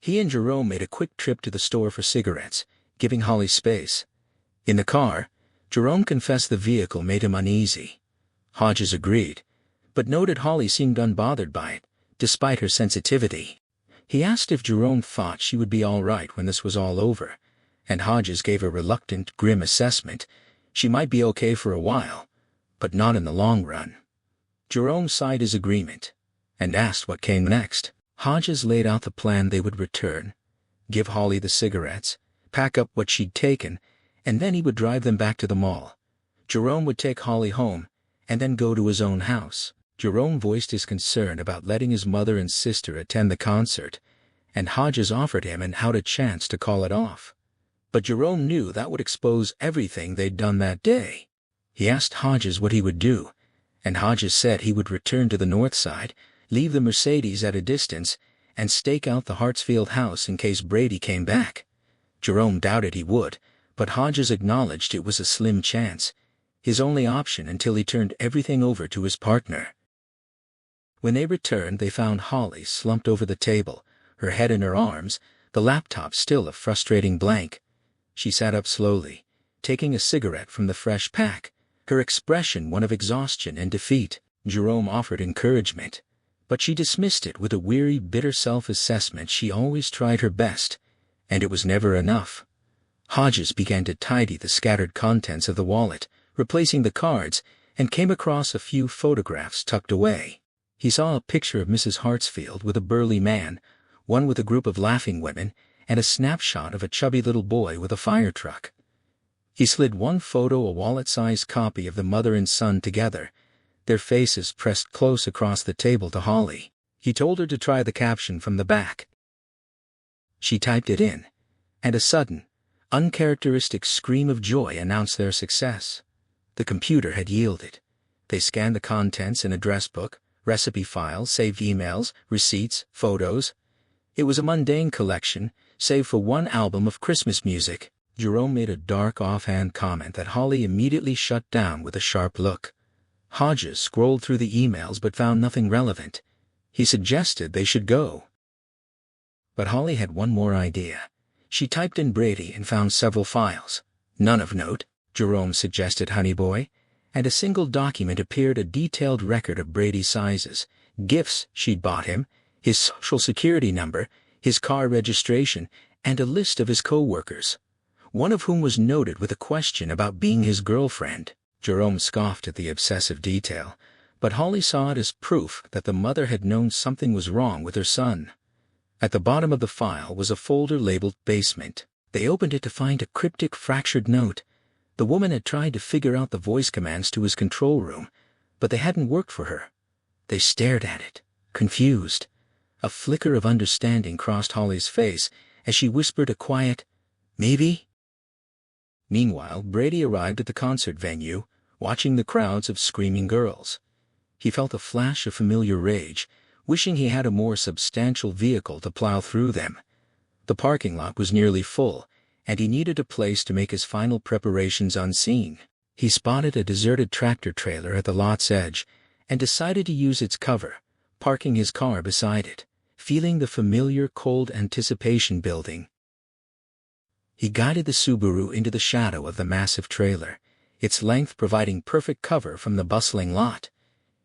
He and Jerome made a quick trip to the store for cigarettes, giving Holly space. In the car, Jerome confessed the vehicle made him uneasy. Hodges agreed, but noted Holly seemed unbothered by it, despite her sensitivity. He asked if Jerome thought she would be all right when this was all over, and Hodges gave a reluctant, grim assessment. She might be okay for a while, but not in the long run. Jerome sighed his agreement, and asked what came next. Hodges laid out the plan. They would return, give Holly the cigarettes, pack up what she'd taken, and then he would drive them back to the mall. Jerome would take Holly home, and then go to his own house. Jerome voiced his concern about letting his mother and sister attend the concert, and Hodges offered him an out a chance to call it off. But Jerome knew that would expose everything they'd done that day. He asked Hodges what he would do, and Hodges said he would return to the north side, leave the Mercedes at a distance, and stake out the Hartsfield house in case Brady came back. Jerome doubted he would, but Hodges acknowledged it was a slim chance, his only option until he turned everything over to his partner. When they returned, they found Holly slumped over the table, her head in her arms, the laptop still a frustrating blank. She sat up slowly, taking a cigarette from the fresh pack, her expression one of exhaustion and defeat. Jerome offered encouragement, but she dismissed it with a weary, bitter self-assessment. She always tried her best, and it was never enough. Hodges began to tidy the scattered contents of the wallet, replacing the cards, and came across a few photographs tucked away. He saw a picture of Mrs. Hartsfield with a burly man, one with a group of laughing women, and a snapshot of a chubby little boy with a fire truck. He slid one photo, a wallet-sized copy of the mother and son together, their faces pressed close across the table to Holly. He told her to try the caption from the back. She typed it in, and a sudden, uncharacteristic scream of joy announced their success. The computer had yielded. They scanned the contents: an address book, recipe files, saved emails, receipts, photos. It was a mundane collection, save for one album of Christmas music. Jerome made a dark offhand comment that Holly immediately shut down with a sharp look. Hodges scrolled through the emails but found nothing relevant. He suggested they should go. But Holly had one more idea. She typed in Brady and found several files. None of note, Jerome suggested Honey Boy, and a single document appeared, a detailed record of Brady's sizes, gifts she'd bought him, his social security number, his car registration, and a list of his co-workers, one of whom was noted with a question about being his girlfriend. Jerome scoffed at the obsessive detail, but Holly saw it as proof that the mother had known something was wrong with her son. At the bottom of the file was a folder labeled Basement. They opened it to find a cryptic, fractured note. The woman had tried to figure out the voice commands to his control room, but they hadn't worked for her. They stared at it, confused. A flicker of understanding crossed Holly's face as she whispered a quiet, "Maybe?" Meanwhile, Brady arrived at the concert venue, watching the crowds of screaming girls. He felt a flash of familiar rage, wishing he had a more substantial vehicle to plow through them. The parking lot was nearly full, and he needed a place to make his final preparations unseen. He spotted a deserted tractor trailer at the lot's edge and decided to use its cover, parking his car beside it, feeling the familiar cold anticipation building. He guided the Subaru into the shadow of the massive trailer, its length providing perfect cover from the bustling lot.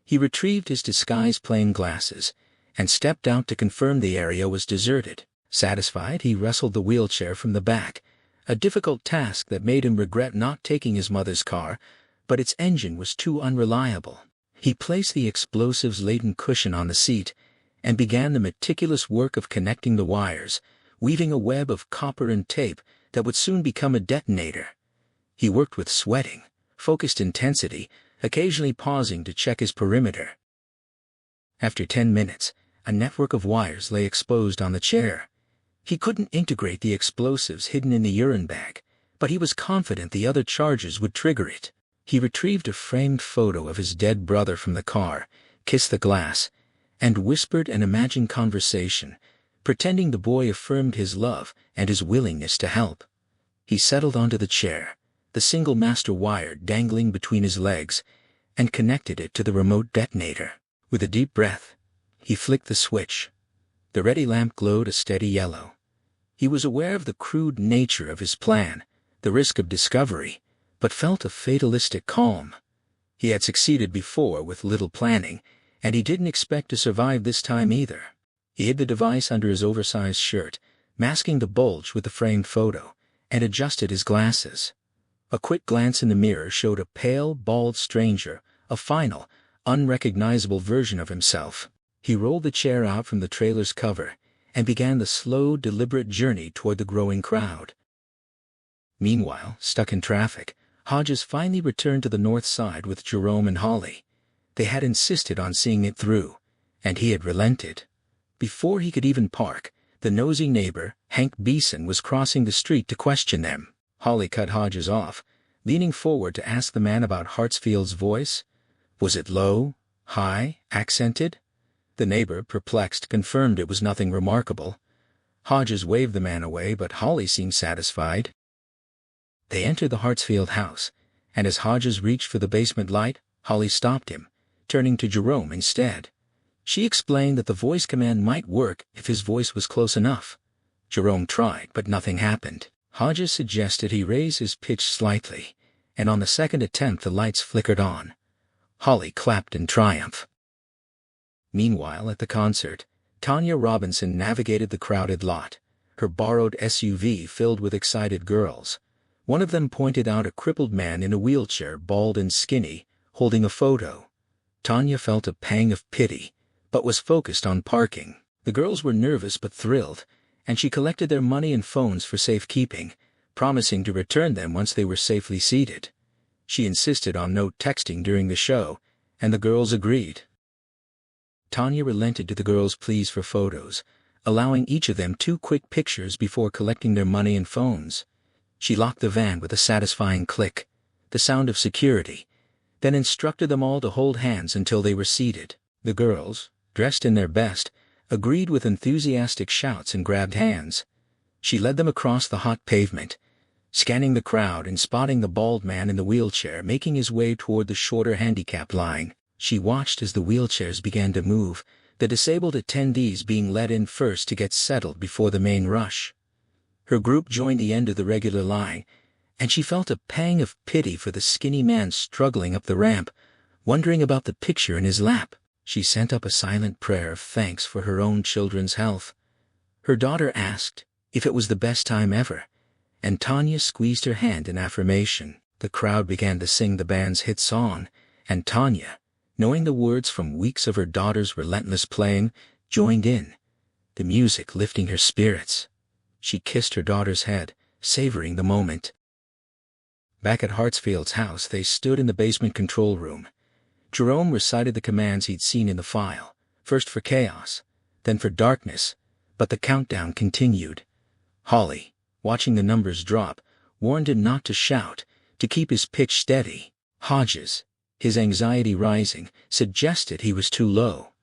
He retrieved his disguise-plane glasses and stepped out to confirm the area was deserted. Satisfied, he wrestled the wheelchair from the back, a difficult task that made him regret not taking his mother's car, but its engine was too unreliable. He placed the explosives-laden cushion on the seat and began the meticulous work of connecting the wires, weaving a web of copper and tape that would soon become a detonator. He worked with sweating, focused intensity, occasionally pausing to check his perimeter. After 10 minutes, a network of wires lay exposed on the chair. He couldn't integrate the explosives hidden in the urine bag, but he was confident the other charges would trigger it. He retrieved a framed photo of his dead brother from the car, kissed the glass, and whispered an imagined conversation, pretending the boy affirmed his love and his willingness to help. He settled onto the chair, the single master wire dangling between his legs, and connected it to the remote detonator. With a deep breath, he flicked the switch. The ready lamp glowed a steady yellow. He was aware of the crude nature of his plan, the risk of discovery, but felt a fatalistic calm. He had succeeded before with little planning, and he didn't expect to survive this time either. He hid the device under his oversized shirt, masking the bulge with the framed photo, and adjusted his glasses. A quick glance in the mirror showed a pale, bald stranger, a final, unrecognizable version of himself. He rolled the chair out from the trailer's cover and began the slow, deliberate journey toward the growing crowd. Meanwhile, stuck in traffic, Hodges finally returned to the north side with Jerome and Holly. They had insisted on seeing it through, and he had relented. Before he could even park, the nosy neighbor, Hank Beeson, was crossing the street to question them. Holly cut Hodges off, leaning forward to ask the man about Hartsfield's voice. Was it low, high, accented? The neighbor, perplexed, confirmed it was nothing remarkable. Hodges waved the man away, but Holly seemed satisfied. They entered the Hartsfield house, and as Hodges reached for the basement light, Holly stopped him, turning to Jerome instead. She explained that the voice command might work if his voice was close enough. Jerome tried, but nothing happened. Hodges suggested he raise his pitch slightly, and on the second attempt the lights flickered on. Holly clapped in triumph. Meanwhile, at the concert, Tanya Robinson navigated the crowded lot, her borrowed SUV filled with excited girls. One of them pointed out a crippled man in a wheelchair, bald and skinny, holding a photo. Tanya felt a pang of pity, but was focused on parking. The girls were nervous but thrilled, and she collected their money and phones for safekeeping, promising to return them once they were safely seated. She insisted on no texting during the show, and the girls agreed. Tanya relented to the girls' pleas for photos, allowing each of them 2 quick pictures before collecting their money and phones. She locked the van with a satisfying click, the sound of security, then instructed them all to hold hands until they were seated. The girls, dressed in their best, agreed with enthusiastic shouts and grabbed hands. She led them across the hot pavement, scanning the crowd and spotting the bald man in the wheelchair making his way toward the shorter handicap line. She watched as the wheelchairs began to move, the disabled attendees being led in first to get settled before the main rush. Her group joined the end of the regular line, and she felt a pang of pity for the skinny man struggling up the ramp, wondering about the picture in his lap. She sent up a silent prayer of thanks for her own children's health. Her daughter asked if it was the best time ever, and Tanya squeezed her hand in affirmation. The crowd began to sing the band's hit song, and Tanya, knowing the words from weeks of her daughter's relentless playing, joined in, the music lifting her spirits. She kissed her daughter's head, savoring the moment. Back at Hartsfield's house, they stood in the basement control room. Jerome recited the commands he'd seen in the file, first for chaos, then for darkness, but the countdown continued. Holly, watching the numbers drop, warned him not to shout, to keep his pitch steady. Hodges, his anxiety rising, suggested he was too low.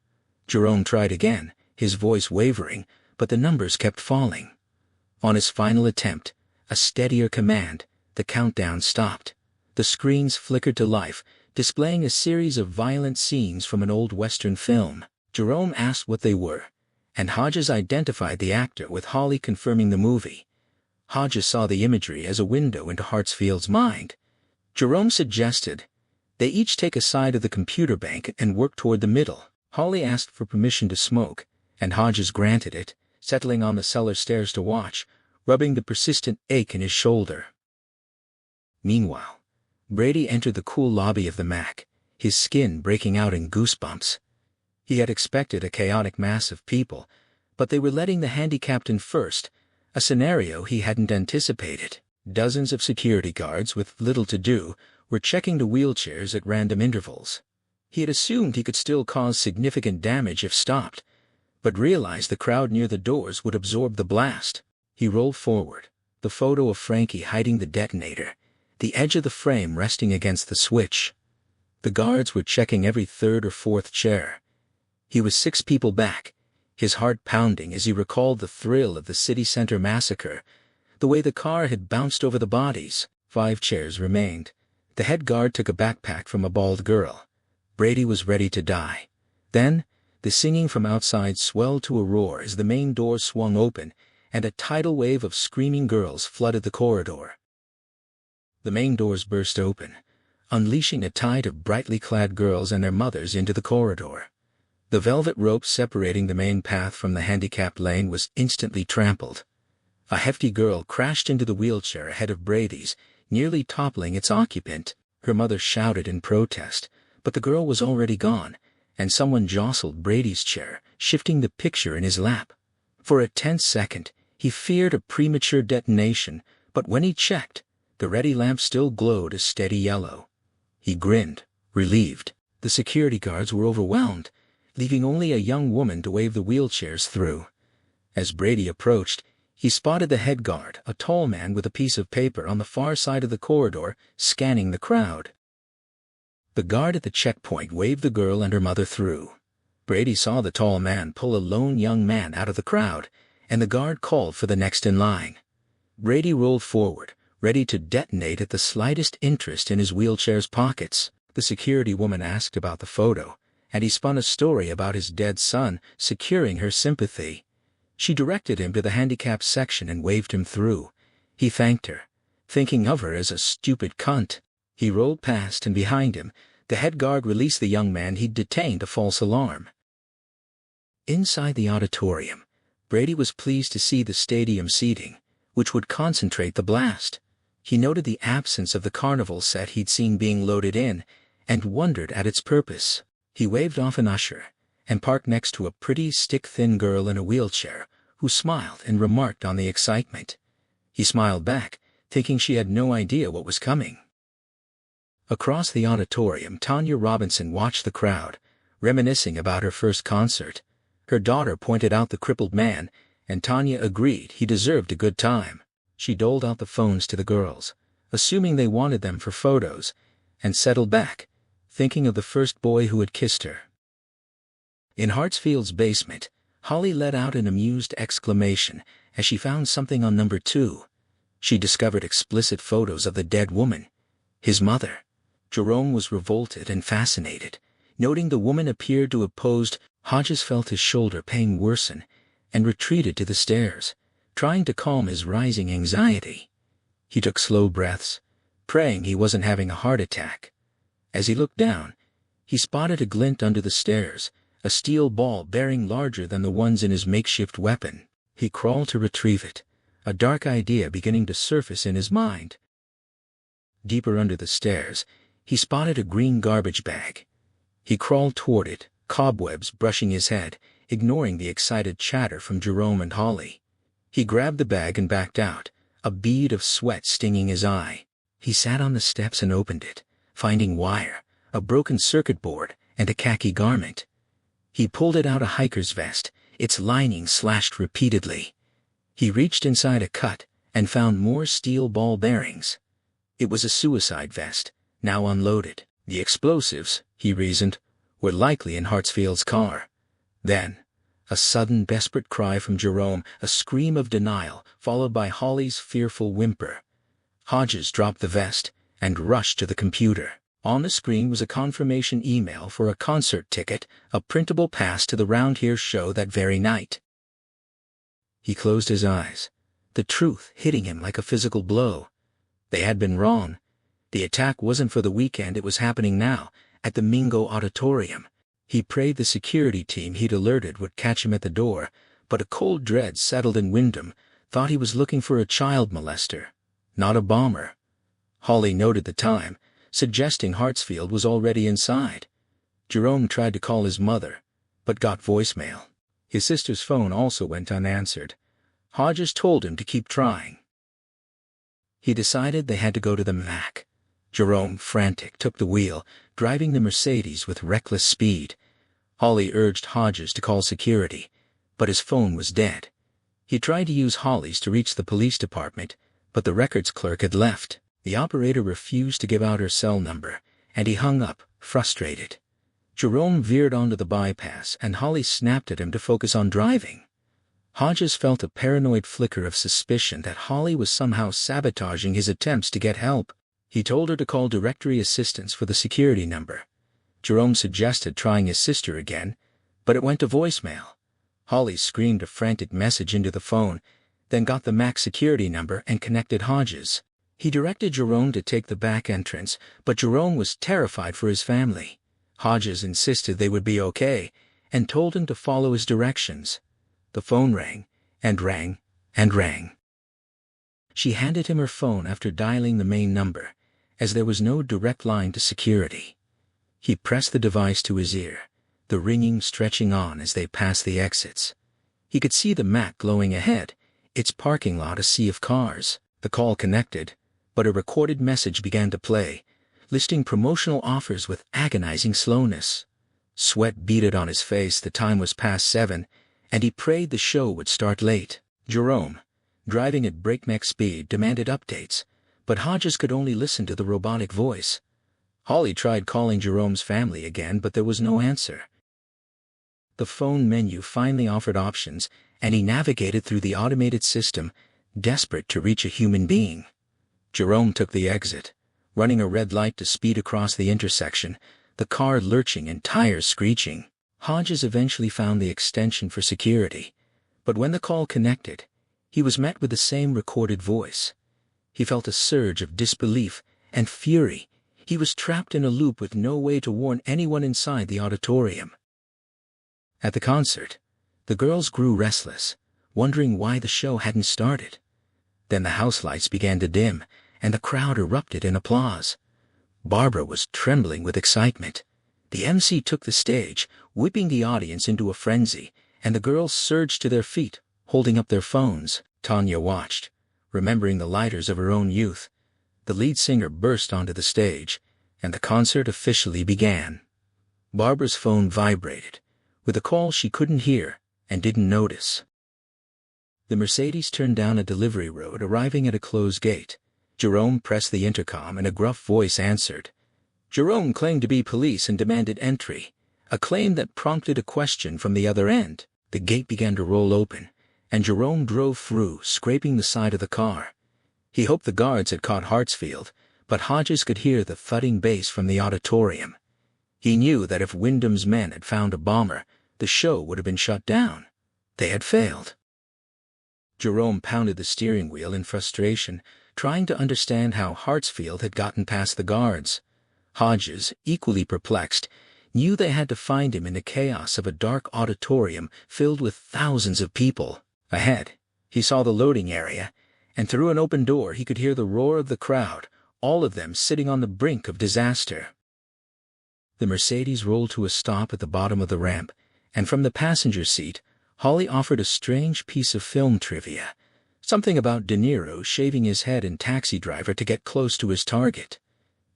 Jerome tried again, his voice wavering, but the numbers kept falling. On his final attempt, a steadier command, the countdown stopped. The screens flickered to life, displaying a series of violent scenes from an old Western film. Jerome asked what they were, and Hodges identified the actor, with Holly confirming the movie. Hodges saw the imagery as a window into Hartsfield's mind. Jerome suggested they each take a side of the computer bank and work toward the middle. Holly asked for permission to smoke, and Hodges granted it, settling on the cellar stairs to watch, rubbing the persistent ache in his shoulder. Meanwhile, Brady entered the cool lobby of the Mac, his skin breaking out in goosebumps. He had expected a chaotic mass of people, but they were letting the handicapped in first, a scenario he hadn't anticipated. Dozens of security guards with little to do were checking the wheelchairs at random intervals. He had assumed he could still cause significant damage if stopped, but realized the crowd near the doors would absorb the blast. He rolled forward, the photo of Frankie hiding the detonator, the edge of the frame resting against the switch. The guards were checking every third or fourth chair. He was 6 people back, his heart pounding as he recalled the thrill of the city center massacre, the way the car had bounced over the bodies. 5 chairs remained. The head guard took a backpack from a bald girl. Brady was ready to die. Then, the singing from outside swelled to a roar as the main door swung open, and a tidal wave of screaming girls flooded the corridor. The main doors burst open, unleashing a tide of brightly clad girls and their mothers into the corridor. The velvet rope separating the main path from the handicapped lane was instantly trampled. A hefty girl crashed into the wheelchair ahead of Brady's, nearly toppling its occupant. Her mother shouted in protest, but the girl was already gone, and someone jostled Brady's chair, shifting the picture in his lap. For a tense second, he feared a premature detonation, but when he checked, the ready lamp still glowed a steady yellow. He grinned, relieved. The security guards were overwhelmed, leaving only a young woman to wave the wheelchairs through. As Brady approached, he spotted the head guard, a tall man with a piece of paper on the far side of the corridor, scanning the crowd. The guard at the checkpoint waved the girl and her mother through. Brady saw the tall man pull a lone young man out of the crowd, and the guard called for the next in line. Brady rolled forward, ready to detonate at the slightest interest in his wheelchair's pockets. The security woman asked about the photo, and he spun a story about his dead son, securing her sympathy. She directed him to the handicapped section and waved him through. He thanked her, thinking of her as a stupid cunt. He rolled past, and behind him, the head guard released the young man he'd detained a false alarm. Inside the auditorium, Brady was pleased to see the stadium seating, which would concentrate the blast. He noted the absence of the carnival set he'd seen being loaded in, and wondered at its purpose. He waved off an usher, and parked next to a pretty stick-thin girl in a wheelchair, who smiled and remarked on the excitement. He smiled back, thinking she had no idea what was coming. Across the auditorium, Tanya Robinson watched the crowd, reminiscing about her first concert. Her daughter pointed out the crippled man, and Tanya agreed he deserved a good time. She doled out the phones to the girls, assuming they wanted them for photos, and settled back, thinking of the first boy who had kissed her. In Hartsfield's basement, Holly let out an amused exclamation as she found something on number 2. She discovered explicit photos of the dead woman, his mother. Jerome was revolted and fascinated, noting the woman appeared to have posed. Hodges felt his shoulder pain worsen and retreated to the stairs, trying to calm his rising anxiety. He took slow breaths, praying he wasn't having a heart attack. As he looked down, he spotted a glint under the stairs, a steel ball bearing larger than the ones in his makeshift weapon. He crawled to retrieve it, a dark idea beginning to surface in his mind. Deeper under the stairs, he spotted a green garbage bag. He crawled toward it, cobwebs brushing his head, ignoring the excited chatter from Jerome and Holly. He grabbed the bag and backed out, a bead of sweat stinging his eye. He sat on the steps and opened it, finding wire, a broken circuit board, and a khaki garment. He pulled it out a hiker's vest, its lining slashed repeatedly. He reached inside a cut and found more steel ball bearings. It was a suicide vest, now unloaded. The explosives, he reasoned, were likely in Hartsfield's car. Then, a sudden desperate cry from Jerome, a scream of denial, followed by Holly's fearful whimper. Hodges dropped the vest and rushed to the computer. On the screen was a confirmation email for a concert ticket, a printable pass to the Round Here show that very night. He closed his eyes, the truth hitting him like a physical blow. They had been wrong. The attack wasn't for the weekend, it was happening now, at the Mingo Auditorium. He prayed the security team he'd alerted would catch him at the door, but a cold dread settled in Wyndham, thought he was looking for a child molester, not a bomber. Holly noted the time, suggesting Hartsfield was already inside. Jerome tried to call his mother, but got voicemail. His sister's phone also went unanswered. Hodges told him to keep trying. He decided they had to go to the Mac. Jerome, frantic, took the wheel, driving the Mercedes with reckless speed. Holly urged Hodges to call security, but his phone was dead. He tried to use Holly's to reach the police department, but the records clerk had left. The operator refused to give out her cell number, and he hung up, frustrated. Jerome veered onto the bypass, and Holly snapped at him to focus on driving. Hodges felt a paranoid flicker of suspicion that Holly was somehow sabotaging his attempts to get help. He told her to call directory assistance for the security number. Jerome suggested trying his sister again, but it went to voicemail. Holly screamed a frantic message into the phone, then got the Mac security number and connected Hodges. He directed Jerome to take the back entrance, but Jerome was terrified for his family. Hodges insisted they would be okay, and told him to follow his directions. The phone rang, and rang, and rang. She handed him her phone after dialing the main number, as there was no direct line to security. He pressed the device to his ear, the ringing stretching on as they passed the exits. He could see the Mac glowing ahead, its parking lot a sea of cars. The call connected, but a recorded message began to play, listing promotional offers with agonizing slowness. Sweat beaded on his face. The time was past 7, and he prayed the show would start late. Jerome, driving at breakneck speed, demanded updates, but Hodges could only listen to the robotic voice. Holly tried calling Jerome's family again, but there was no answer. The phone menu finally offered options, and he navigated through the automated system, desperate to reach a human being. Jerome took the exit, running a red light to speed across the intersection, the car lurching and tires screeching. Hodges eventually found the extension for security, but when the call connected, he was met with the same recorded voice. He felt a surge of disbelief and fury. He was trapped in a loop with no way to warn anyone inside the auditorium. At the concert, the girls grew restless, wondering why the show hadn't started. Then the house lights began to dim, and the crowd erupted in applause. Barbara was trembling with excitement. The MC took the stage, whipping the audience into a frenzy, and the girls surged to their feet, holding up their phones. Tanya watched, remembering the lighters of her own youth. The lead singer burst onto the stage, and the concert officially began. Barbara's phone vibrated, with a call she couldn't hear and didn't notice. The Mercedes turned down a delivery road, arriving at a closed gate. Jerome pressed the intercom and a gruff voice answered. Jerome claimed to be police and demanded entry, a claim that prompted a question from the other end. The gate began to roll open, and Jerome drove through, scraping the side of the car. He hoped the guards had caught Hartsfield, but Hodges could hear the thudding bass from the auditorium. He knew that if Wyndham's men had found a bomber, the show would have been shut down. They had failed. Jerome pounded the steering wheel in frustration, trying to understand how Hartsfield had gotten past the guards. Hodges, equally perplexed, knew they had to find him in the chaos of a dark auditorium filled with thousands of people. Ahead, he saw the loading area, and through an open door he could hear the roar of the crowd, all of them sitting on the brink of disaster. The Mercedes rolled to a stop at the bottom of the ramp, and from the passenger seat, Holly offered a strange piece of film trivia, something about De Niro shaving his head in Taxi Driver to get close to his target.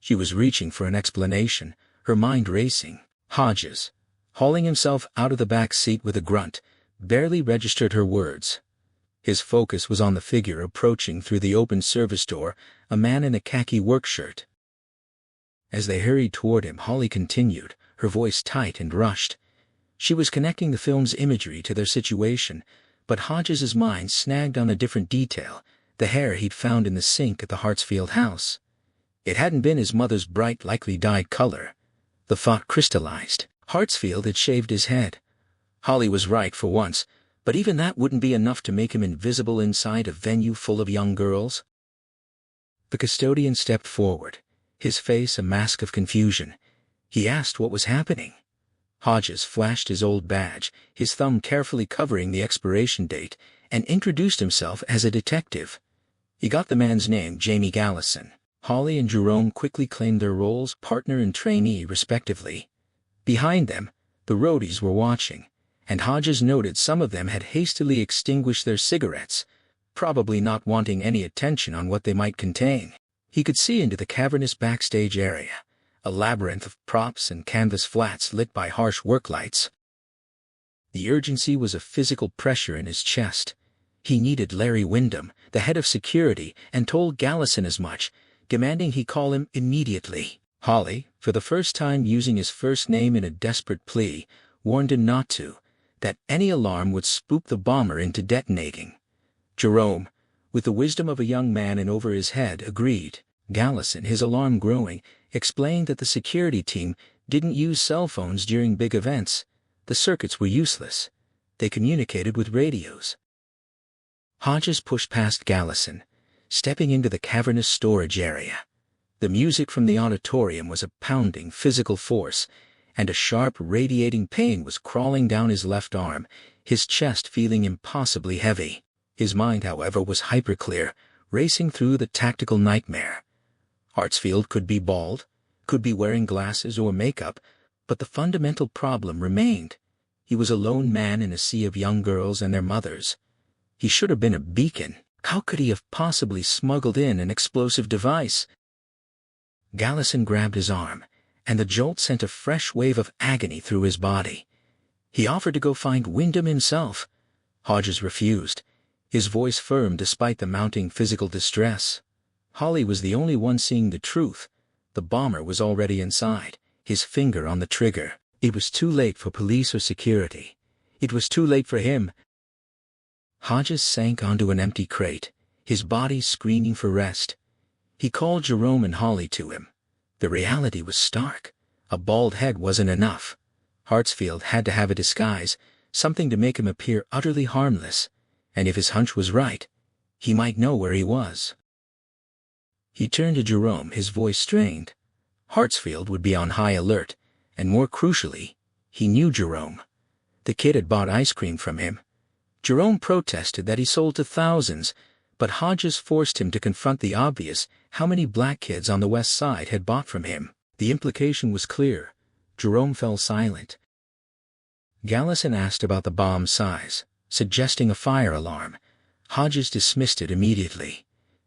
She was reaching for an explanation, her mind racing. Hodges, hauling himself out of the back seat with a grunt, barely registered her words. His focus was on the figure approaching through the open service door, a man in a khaki work shirt. As they hurried toward him, Holly continued, her voice tight and rushed. She was connecting the film's imagery to their situation, but Hodges's mind snagged on a different detail, the hair he'd found in the sink at the Hartsfield house. It hadn't been his mother's bright, likely dyed color. The thought crystallized. Hartsfield had shaved his head. Holly was right for once, but even that wouldn't be enough to make him invisible inside a venue full of young girls. The custodian stepped forward, his face a mask of confusion. He asked what was happening. Hodges flashed his old badge, his thumb carefully covering the expiration date, and introduced himself as a detective. He got the man's name, Jamie Gallison. Holly and Jerome quickly claimed their roles, partner and trainee, respectively. Behind them, The roadies were watching, and Hodges noted some of them had hastily extinguished their cigarettes, probably not wanting any attention on what they might contain. He could see into the cavernous backstage area, a labyrinth of props and canvas flats lit by harsh work lights. The urgency was a physical pressure in his chest. He needed Larry Wyndham, the head of security, and told Gallison as much, demanding he call him immediately. Holly, for the first time using his first name in a desperate plea, warned him not to, that any alarm would spook the bomber into detonating. Jerome, with the wisdom of a young man in over his head, agreed. Gallison, his alarm growing, explained that the security team didn't use cell phones during big events. The circuits were useless. They communicated with radios. Hodges pushed past Gallison, stepping into the cavernous storage area. The music from the auditorium was a pounding physical force, and a sharp radiating pain was crawling down his left arm, his chest feeling impossibly heavy. His mind, however, was hyperclear, racing through the tactical nightmare. Hartsfield could be bald, could be wearing glasses or makeup, but the fundamental problem remained. He was a lone man in a sea of young girls and their mothers. He should have been a beacon. How could he have possibly smuggled in an explosive device? Gallison grabbed his arm, and the jolt sent a fresh wave of agony through his body. He offered to go find Wyndham himself. Hodges refused, his voice firm despite the mounting physical distress. Holly was the only one seeing the truth. The bomber was already inside, his finger on the trigger. It was too late for police or security. It was too late for him. Hodges sank onto an empty crate, his body screaming for rest. He called Jerome and Holly to him. The reality was stark. A bald head wasn't enough. Hartsfield had to have a disguise, something to make him appear utterly harmless, and if his hunch was right, he might know where he was. He turned to Jerome, his voice strained. Hartsfield would be on high alert, and more crucially, he knew Jerome. The kid had bought ice cream from him. Jerome protested that he sold to thousands, but Hodges forced him to confront the obvious: how many black kids on the West Side had bought from him. The implication was clear. Jerome fell silent. Gallison asked about the bomb's size, suggesting a fire alarm. Hodges dismissed it immediately.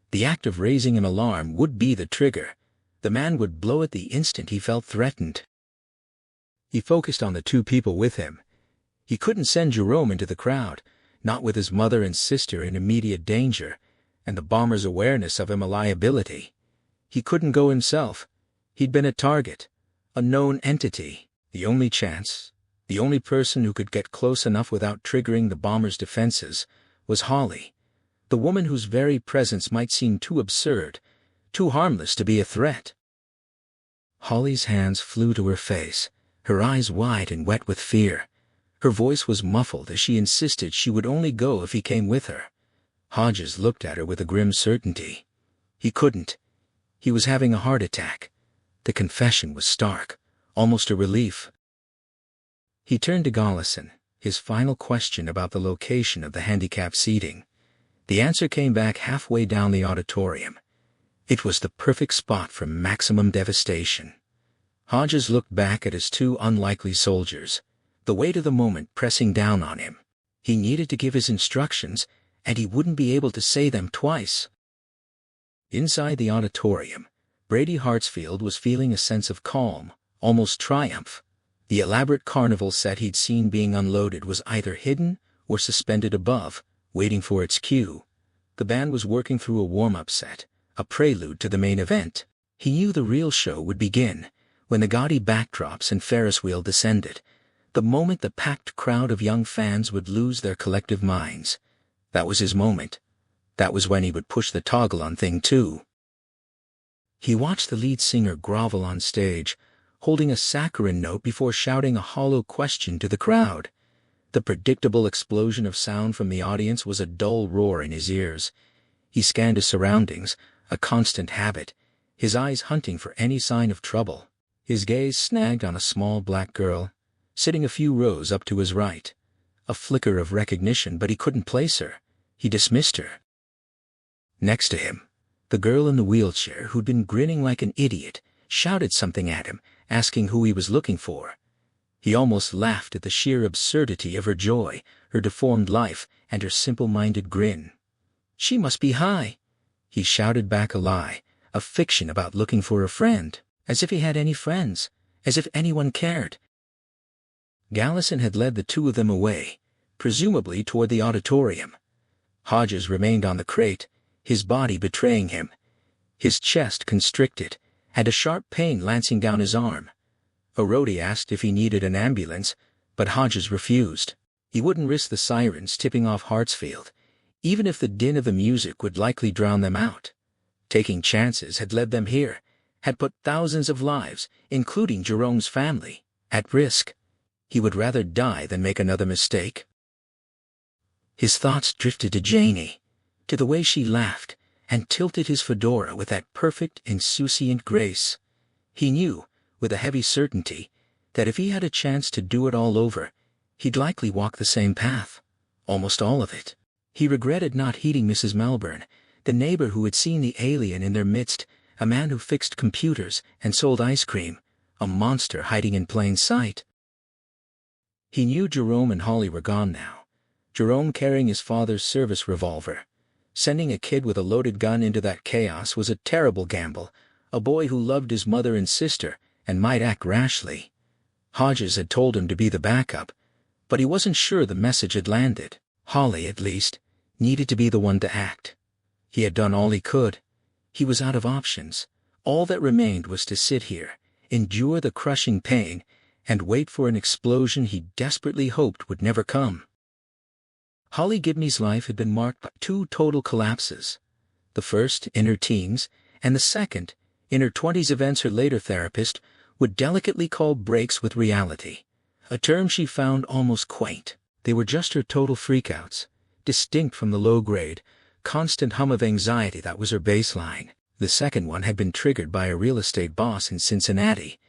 The act of raising an alarm would be the trigger. The man would blow it the instant he felt threatened. He focused on the two people with him. He couldn't send Jerome into the crowd, not with his mother and sister in immediate danger, and the bomber's awareness of him a liability. He couldn't go himself. He'd been a target, a known entity. The only chance, the only person who could get close enough without triggering the bomber's defenses, was Holly, the woman whose very presence might seem too absurd, too harmless to be a threat. Holly's hands flew to her face, her eyes wide and wet with fear. Her voice was muffled as she insisted she would only go if he came with her. Hodges looked at her with a grim certainty. He couldn't. He was having a heart attack. The confession was stark, almost a relief. He turned to Gallison, his final question about the location of the handicapped seating. The answer came back halfway down the auditorium. It was the perfect spot for maximum devastation. Hodges looked back at his two unlikely soldiers, the weight of the moment pressing down on him. He needed to give his instructions, and he wouldn't be able to say them twice. Inside the auditorium, Brady Hartsfield was feeling a sense of calm, almost triumph. The elaborate carnival set he'd seen being unloaded was either hidden or suspended above, waiting for its cue. The band was working through a warm-up set, a prelude to the main event. He knew the real show would begin when the gaudy backdrops and Ferris wheel descended, the moment the packed crowd of young fans would lose their collective minds. That was his moment. That was when he would push the toggle on Thing 2. He watched the lead singer grovel on stage, holding a saccharine note before shouting a hollow question to the crowd. The predictable explosion of sound from the audience was a dull roar in his ears. He scanned his surroundings, a constant habit, his eyes hunting for any sign of trouble. His gaze snagged on a small black girl, sitting a few rows up to his right. A flicker of recognition, but he couldn't place her. He dismissed her. Next to him, the girl in the wheelchair, who'd been grinning like an idiot, shouted something at him, asking who he was looking for. He almost laughed at the sheer absurdity of her joy, her deformed life, and her simple-minded grin. "She must be high," he shouted back, a lie, a fiction about looking for a friend, as if he had any friends, as if anyone cared. Gallison had led the two of them away, presumably toward the auditorium. Hodges remained on the crate, his body betraying him, his chest constricted, and a sharp pain lancing down his arm. A roadie asked if he needed an ambulance, but Hodges refused. He wouldn't risk the sirens tipping off Hartsfield, even if the din of the music would likely drown them out. Taking chances had led them here, had put thousands of lives, including Jerome's family, at risk. He would rather die than make another mistake. His thoughts drifted to Janie, to the way she laughed and tilted his fedora with that perfect, insouciant grace. He knew, with a heavy certainty, that if he had a chance to do it all over, he'd likely walk the same path, almost all of it. He regretted not heeding Mrs. Melbourne, the neighbor who had seen the alien in their midst, a man who fixed computers and sold ice cream, a monster hiding in plain sight. He knew Jerome and Holly were gone now. Jerome carrying his father's service revolver. Sending a kid with a loaded gun into that chaos was a terrible gamble, a boy who loved his mother and sister and might act rashly. Hodges had told him to be the backup, but he wasn't sure the message had landed. Holly, at least, needed to be the one to act. He had done all he could. He was out of options. All that remained was to sit here, endure the crushing pain, and wait for an explosion he desperately hoped would never come. Holly Gibney's life had been marked by two total collapses. The first, in her teens, and the second, in her 20s, events her later therapist would delicately call breaks with reality, a term she found almost quaint. They were just her total freakouts, distinct from the low-grade, constant hum of anxiety that was her baseline. The second one had been triggered by a real estate boss in Cincinnati,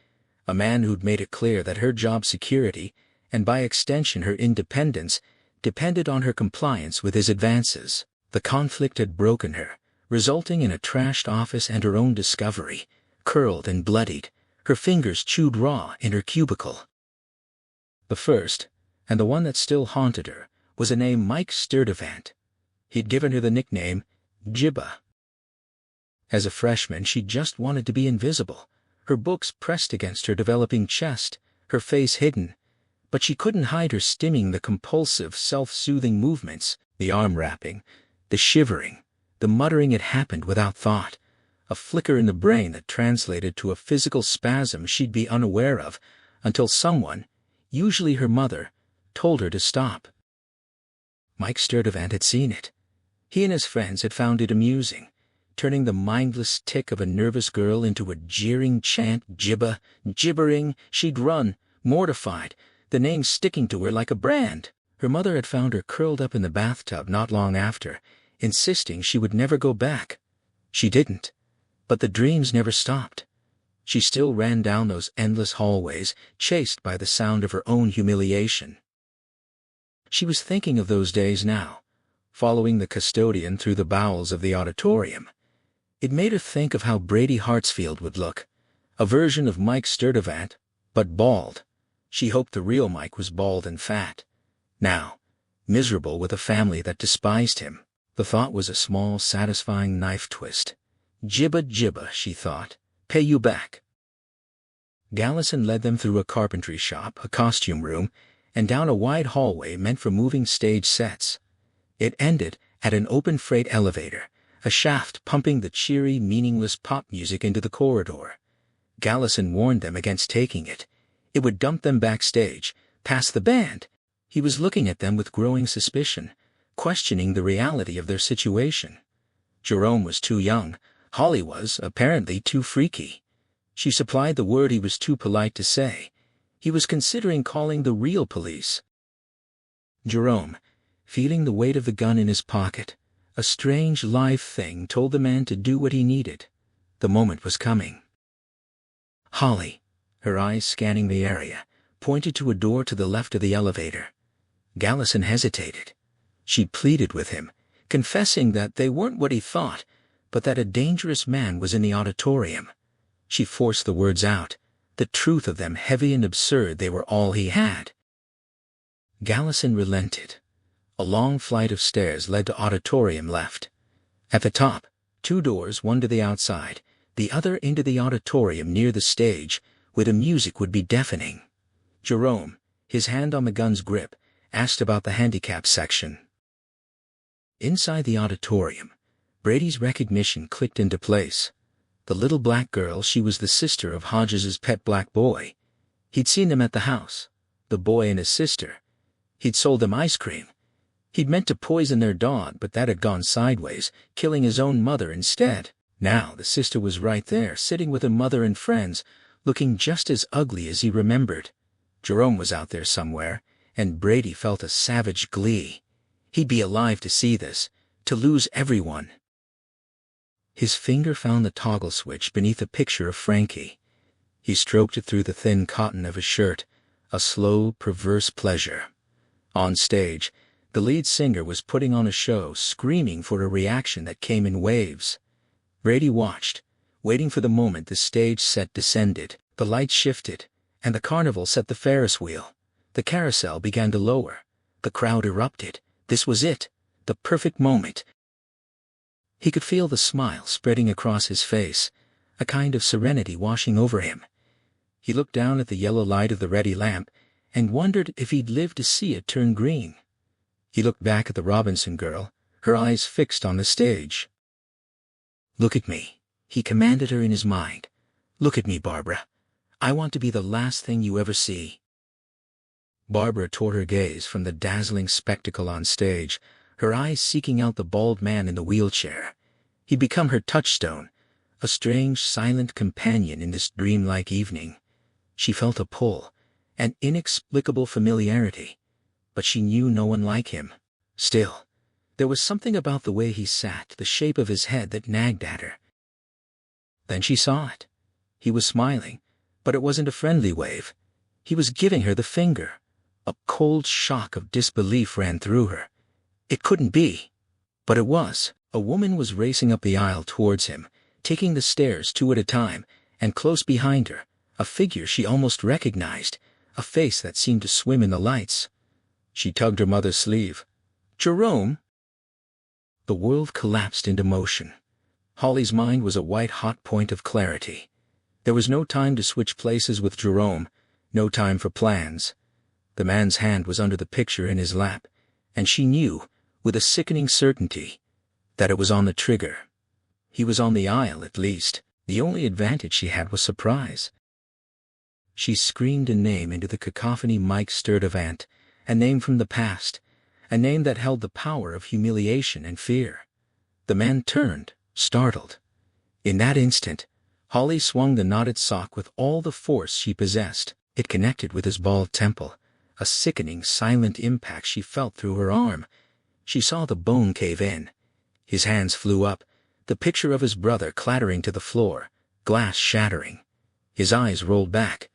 a man who'd made it clear that her job security, and by extension her independence, depended on her compliance with his advances. The conflict had broken her, resulting in a trashed office and her own discovery, curled and bloodied, her fingers chewed raw in her cubicle. The first, and the one that still haunted her, was a name Mike Sturdivant. He'd given her the nickname Jibba. As a freshman, she just wanted to be invisible, her books pressed against her developing chest, her face hidden, but she couldn't hide her stimming, the compulsive, self-soothing movements, the arm-wrapping, the shivering, the muttering. It happened without thought, a flicker in the brain that translated to a physical spasm she'd be unaware of until someone, usually her mother, told her to stop. Mike Sturdivant had seen it. He and his friends had found it amusing, turning the mindless tick of a nervous girl into a jeering chant. Jibba, gibbering. She'd run, mortified, the name sticking to her like a brand. Her mother had found her curled up in the bathtub not long after, insisting she would never go back. She didn't, but the dreams never stopped. She still ran down those endless hallways, chased by the sound of her own humiliation. She was thinking of those days now, following the custodian through the bowels of the auditorium. It made her think of how Brady Hartsfield would look, a version of Mike Sturdivant, but bald. She hoped the real Mike was bald and fat. Now, miserable with a family that despised him. The thought was a small, satisfying knife twist. Jibba, jibba, she thought. Pay you back. Gallison led them through a carpentry shop, a costume room, and down a wide hallway meant for moving stage sets. It ended at an open freight elevator, a shaft pumping the cheery, meaningless pop music into the corridor. Gallison warned them against taking it. It would dump them backstage, past the band. He was looking at them with growing suspicion, questioning the reality of their situation. Jerome was too young. Holly was, apparently, too freaky. She supplied the word he was too polite to say. He was considering calling the real police. Jerome, feeling the weight of the gun in his pocket, a strange live thing, told the man to do what he needed. The moment was coming. Holly, her eyes scanning the area, pointed to a door to the left of the elevator. Gallison hesitated. She pleaded with him, confessing that they weren't what he thought, but that a dangerous man was in the auditorium. She forced the words out, The truth of them, heavy and absurd, they were all he had. Gallison relented. A long flight of stairs led to auditorium left. At the top, 2 doors, one to the outside, the other into the auditorium near the stage, where the music would be deafening. Jerome, his hand on the gun's grip, asked about the handicap section. Inside the auditorium, Brady's recognition clicked into place. The little black girl, she was the sister of Hodges's pet black boy. He'd seen them at the house, the boy and his sister. He'd sold them ice cream. He'd meant to poison their dog, but that had gone sideways, killing his own mother instead. Now the sister was right there, sitting with her mother and friends, looking just as ugly as he remembered. Jerome was out there somewhere, and Brady felt a savage glee. He'd be alive to see this, to lose everyone. His finger found the toggle switch beneath a picture of Frankie. He stroked it through the thin cotton of his shirt, a slow, perverse pleasure. On stage, the lead singer was putting on a show, screaming for a reaction that came in waves. Brady watched, waiting for the moment the stage set descended, the lights shifted, and the carnival set the Ferris wheel. The carousel began to lower. The crowd erupted. This was it, the perfect moment. He could feel the smile spreading across his face, a kind of serenity washing over him. He looked down at the yellow light of the ready lamp and wondered if he'd live to see it turn green. He looked back at the Robinson girl, her eyes fixed on the stage. "Look at me," he commanded her in his mind. "Look at me, Barbara. I want to be the last thing you ever see." Barbara tore her gaze from the dazzling spectacle on stage, her eyes seeking out the bald man in the wheelchair. He'd become her touchstone, a strange, silent companion in this dreamlike evening. She felt a pull, an inexplicable familiarity, but she knew no one like him. Still, there was something about the way he sat, the shape of his head, that nagged at her. Then she saw it. He was smiling, but it wasn't a friendly wave. He was giving her the finger. A cold shock of disbelief ran through her. It couldn't be. But it was. A woman was racing up the aisle towards him, taking the stairs 2 at a time, and close behind her, a figure she almost recognized, a face that seemed to swim in the lights. She tugged her mother's sleeve. "Jerome!" The world collapsed into motion. Holly's mind was a white-hot point of clarity. There was no time to switch places with Jerome, no time for plans. The man's hand was under the picture in his lap, and she knew, with a sickening certainty, that it was on the trigger. He was on the aisle, at least. The only advantage she had was surprise. She screamed a name into the cacophony Mike stirred of Ant, a name from the past, a name that held the power of humiliation and fear. The man turned, startled. In that instant, Holly swung the knotted sock with all the force she possessed. It connected with his bald temple, a sickening, silent impact she felt through her arm. She saw the bone cave in. His hands flew up, the picture of his brother clattering to the floor, glass shattering. His eyes rolled back.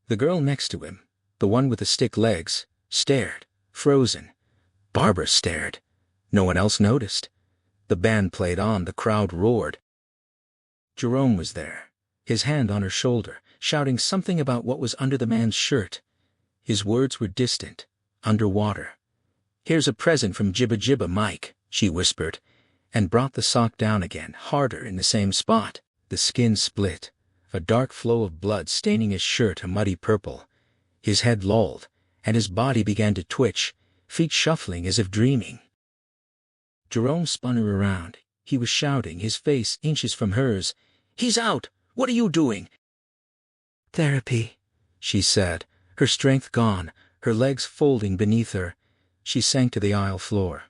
The girl next to him, the one with the stick legs, stared, frozen. Barbara stared. No one else noticed. The band played on, the crowd roared. Jerome was there, his hand on her shoulder, shouting something about what was under the man's shirt. His words were distant, underwater. "Here's a present from Jibba Jibba Mike," she whispered, and brought the sock down again, harder in the same spot. The skin split, a dark flow of blood staining his shirt a muddy purple. His head lolled, and his body began to twitch, feet shuffling as if dreaming. Jerome spun her around. He was shouting, his face inches from hers. "He's out! What are you doing?" "Therapy," she said, her strength gone, her legs folding beneath her. She sank to the aisle floor.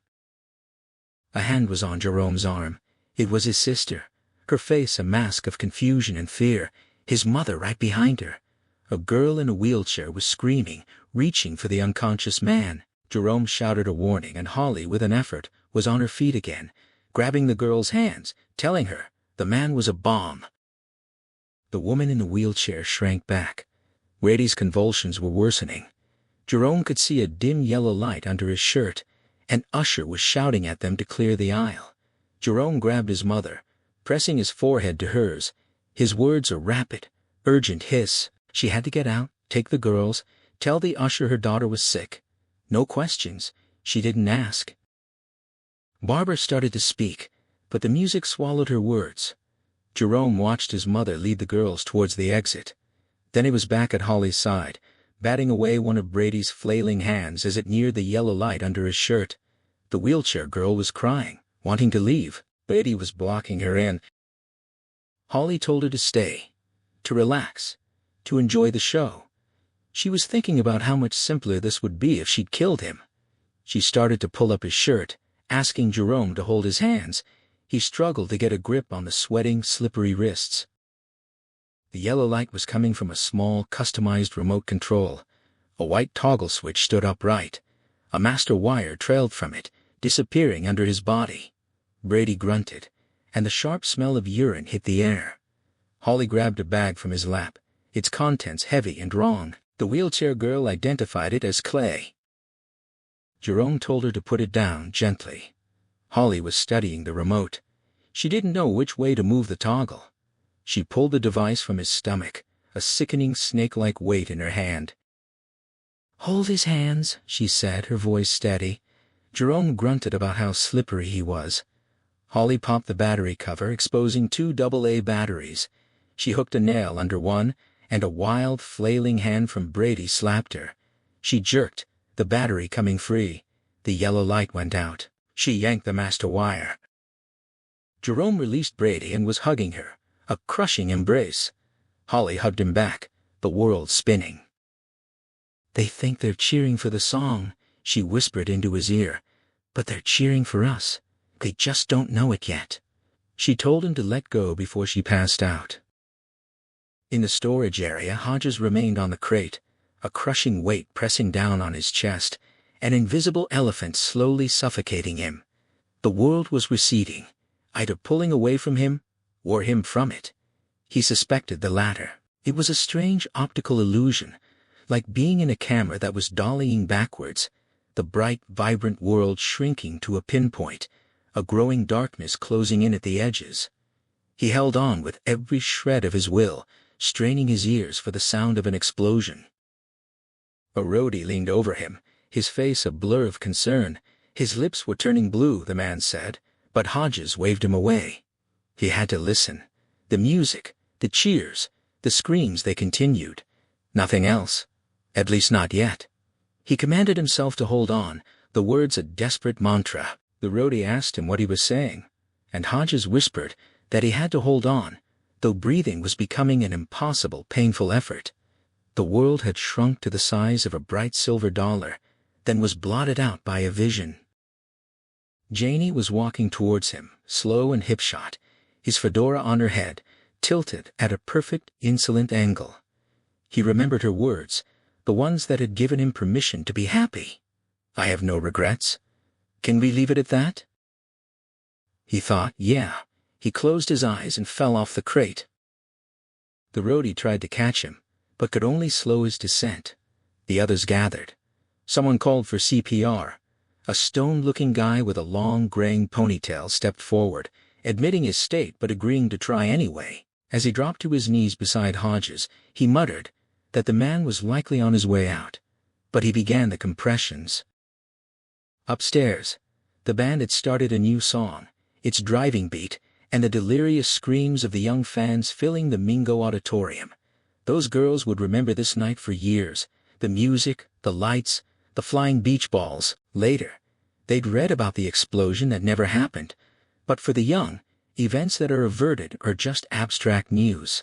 A hand was on Jerome's arm. It was his sister, her face a mask of confusion and fear, his mother right behind her. A girl in a wheelchair was screaming, reaching for the unconscious man. Jerome shouted a warning, and Holly, with an effort, was on her feet again, grabbing the girl's hands, telling her the man was a bomb. The woman in the wheelchair shrank back. Brady's convulsions were worsening. Jerome could see a dim yellow light under his shirt. An usher was shouting at them to clear the aisle. Jerome grabbed his mother, pressing his forehead to hers, his words a rapid, Urgent hiss. She had to get out, take the girls, tell the usher her daughter was sick. No questions. She didn't ask. Barbara started to speak, but the music swallowed her words. Jerome watched his mother lead the girls towards the exit. Then he was back at Holly's side, batting away one of Brady's flailing hands as it neared the yellow light under his shirt. The wheelchair girl was crying, wanting to leave. Brady was blocking her in. Holly told her to stay, to relax, to enjoy the show. She was thinking about how much simpler this would be if she'd killed him. She started to pull up his shirt, asking Jerome to hold his hands. He struggled to get a grip on the sweating, slippery wrists. The yellow light was coming from a small, customized remote control. A white toggle switch stood upright. A master wire trailed from it, disappearing under his body. Brady grunted, and the sharp smell of urine hit the air. Holly grabbed a bag from his lap, its contents heavy and wrong. The wheelchair girl identified it as clay. Jerome told her to put it down gently. Holly was studying the remote. She didn't know which way to move the toggle. She pulled the device from his stomach, a sickening snake-like weight in her hand. "Hold his hands," she said, her voice steady. Jerome grunted about how slippery he was. Holly popped the battery cover, exposing 2 AA batteries. She hooked a nail under one, and a wild, flailing hand from Brady slapped her. She jerked, the battery coming free. The yellow light went out. She yanked the master wire. Jerome released Brady and was hugging her, a crushing embrace. Holly hugged him back, the world spinning. "They think they're cheering for the song," she whispered into his ear. "But they're cheering for us. They just don't know it yet." She told him to let go before she passed out. In the storage area, Hodges remained on the crate, a crushing weight pressing down on his chest, an invisible elephant slowly suffocating him. The world was receding, either pulling away from him, or him from it. He suspected the latter. It was a strange optical illusion, like being in a camera that was dollying backwards, the bright, vibrant world shrinking to a pinpoint, a growing darkness closing in at the edges. He held on with every shred of his will, straining his ears for the sound of an explosion. A roadie leaned over him, his face a blur of concern. His lips were turning blue, the man said, but Hodges waved him away. He had to listen. The music, the cheers, the screams, they continued. Nothing else. At least not yet. He commanded himself to hold on, the words a desperate mantra. The roadie asked him what he was saying, and Hodges whispered that he had to hold on, though breathing was becoming an impossible, painful effort. The world had shrunk to the size of a bright silver dollar, then was blotted out by a vision. Janie was walking towards him, slow and hip-shot, his fedora on her head, tilted at a perfect, insolent angle. He remembered her words, the ones that had given him permission to be happy. "I have no regrets. Can we leave it at that?" He thought, yeah. He closed his eyes and fell off the crate. The roadie tried to catch him, but could only slow his descent. The others gathered. Someone called for CPR. A stone-looking guy with a long, graying ponytail stepped forward, admitting his state but agreeing to try anyway. As he dropped to his knees beside Hodges, he muttered that the man was likely on his way out, but he began the compressions. Upstairs, the band had started a new song, its driving beat, and the delirious screams of the young fans filling the Mingo Auditorium. Those girls would remember this night for years, the music, the lights, the flying beach balls. Later, they'd read about the explosion that never happened, but for the young, events that are averted are just abstract news.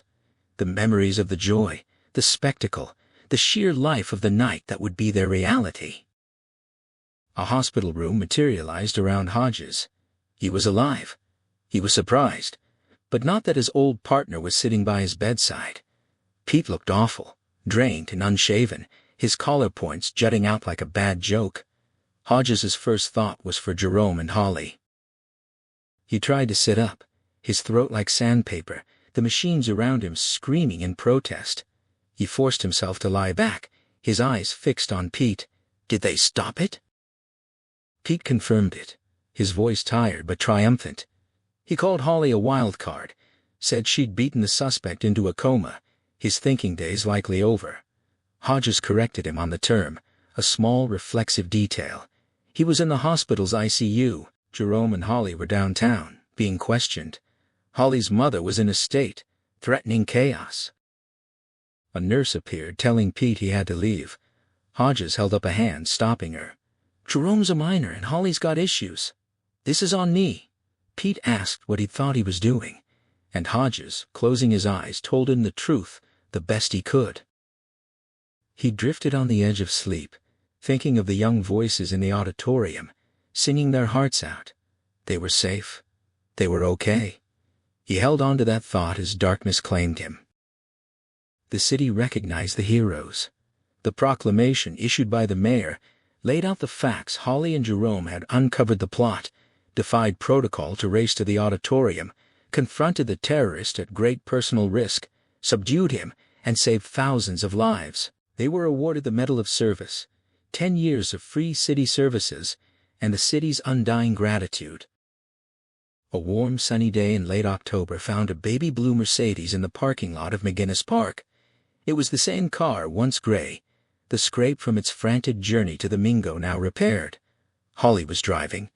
The memories of the joy, the spectacle, the sheer life of the night that would be their reality. A hospital room materialized around Hodges. He was alive. He was surprised, but not that his old partner was sitting by his bedside. Pete looked awful, drained and unshaven, his collar points jutting out like a bad joke. Hodges's first thought was for Jerome and Holly. He tried to sit up, his throat like sandpaper, the machines around him screaming in protest. He forced himself to lie back, his eyes fixed on Pete. Did they stop it? Pete confirmed it, his voice tired but triumphant. He called Holly a wild card, said she'd beaten the suspect into a coma. His thinking days likely over. Hodges corrected him on the term, a small reflexive detail. He was in the hospital's ICU. Jerome and Holly were downtown, being questioned. Holly's mother was in a state, threatening chaos. A nurse appeared, telling Pete he had to leave. Hodges held up a hand, stopping her. "Jerome's a minor and Holly's got issues. This is on me." Pete asked what he thought he was doing, and Hodges, closing his eyes, told him the truth, the best he could. He drifted on the edge of sleep, thinking of the young voices in the auditorium, singing their hearts out. They were safe. They were okay. He held on to that thought as darkness claimed him. The city recognized the heroes. The proclamation issued by the mayor laid out the facts. Holly and Jerome had uncovered the plot, defied protocol to race to the auditorium, confronted the terrorist at great personal risk, subdued him, and saved thousands of lives. They were awarded the Medal of Service, 10 years of free city services, and the city's undying gratitude. A warm, sunny day in late October found a baby blue Mercedes in the parking lot of McGinnis Park. It was the same car, once gray, the scrape from its frantic journey to the Mingo now repaired. Holly was driving.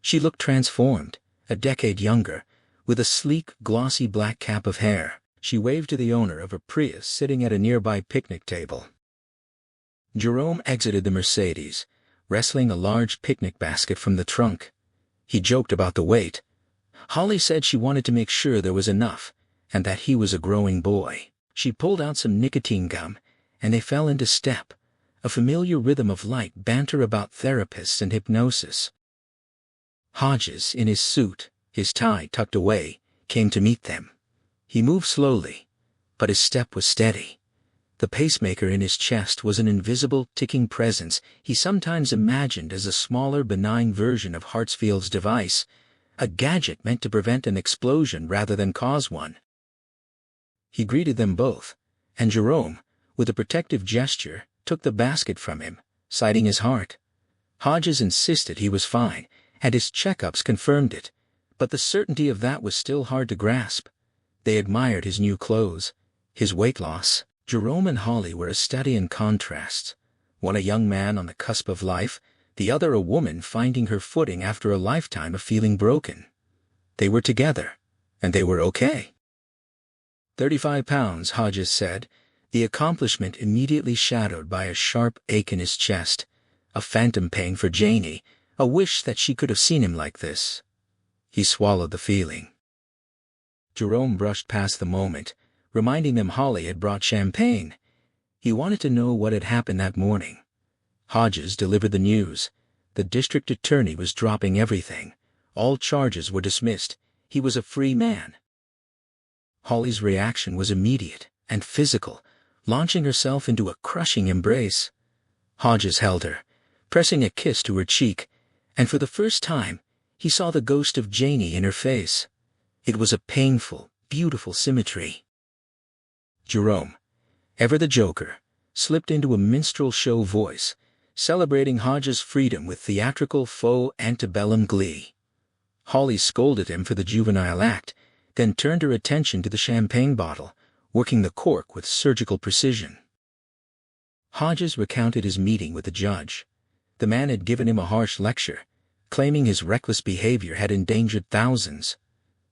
She looked transformed, a decade younger, with a sleek, glossy black cap of hair. She waved to the owner of a Prius sitting at a nearby picnic table. Jerome exited the Mercedes, wresting a large picnic basket from the trunk. He joked about the weight. Holly said she wanted to make sure there was enough, and that he was a growing boy. She pulled out some nicotine gum, and they fell into step, a familiar rhythm of light banter about therapists and hypnosis. Hodges, in his suit, his tie tucked away, came to meet them. He moved slowly, but his step was steady. The pacemaker in his chest was an invisible, ticking presence he sometimes imagined as a smaller, benign version of Hartsfield's device, a gadget meant to prevent an explosion rather than cause one. He greeted them both, and Jerome, with a protective gesture, took the basket from him, citing his heart. Hodges insisted he was fine, and his checkups confirmed it, but the certainty of that was still hard to grasp. They admired his new clothes, his weight loss. Jerome and Holly were a study in contrasts, one a young man on the cusp of life, the other a woman finding her footing after a lifetime of feeling broken. They were together, and they were okay. 35 pounds, Hodges said, the accomplishment immediately shadowed by a sharp ache in his chest, a phantom pain for Janie, a wish that she could have seen him like this. He swallowed the feeling. Jerome brushed past the moment, reminding them Holly had brought champagne. He wanted to know what had happened that morning. Hodges delivered the news. The district attorney was dropping everything. All charges were dismissed. He was a free man. Holly's reaction was immediate and physical, launching herself into a crushing embrace. Hodges held her, pressing a kiss to her cheek, and for the first time, he saw the ghost of Janie in her face. It was a painful, beautiful symmetry. Jerome, ever the joker, slipped into a minstrel show voice, celebrating Hodges' freedom with theatrical faux antebellum glee. Holly scolded him for the juvenile act, then turned her attention to the champagne bottle, working the cork with surgical precision. Hodges recounted his meeting with the judge. The man had given him a harsh lecture, claiming his reckless behavior had endangered thousands.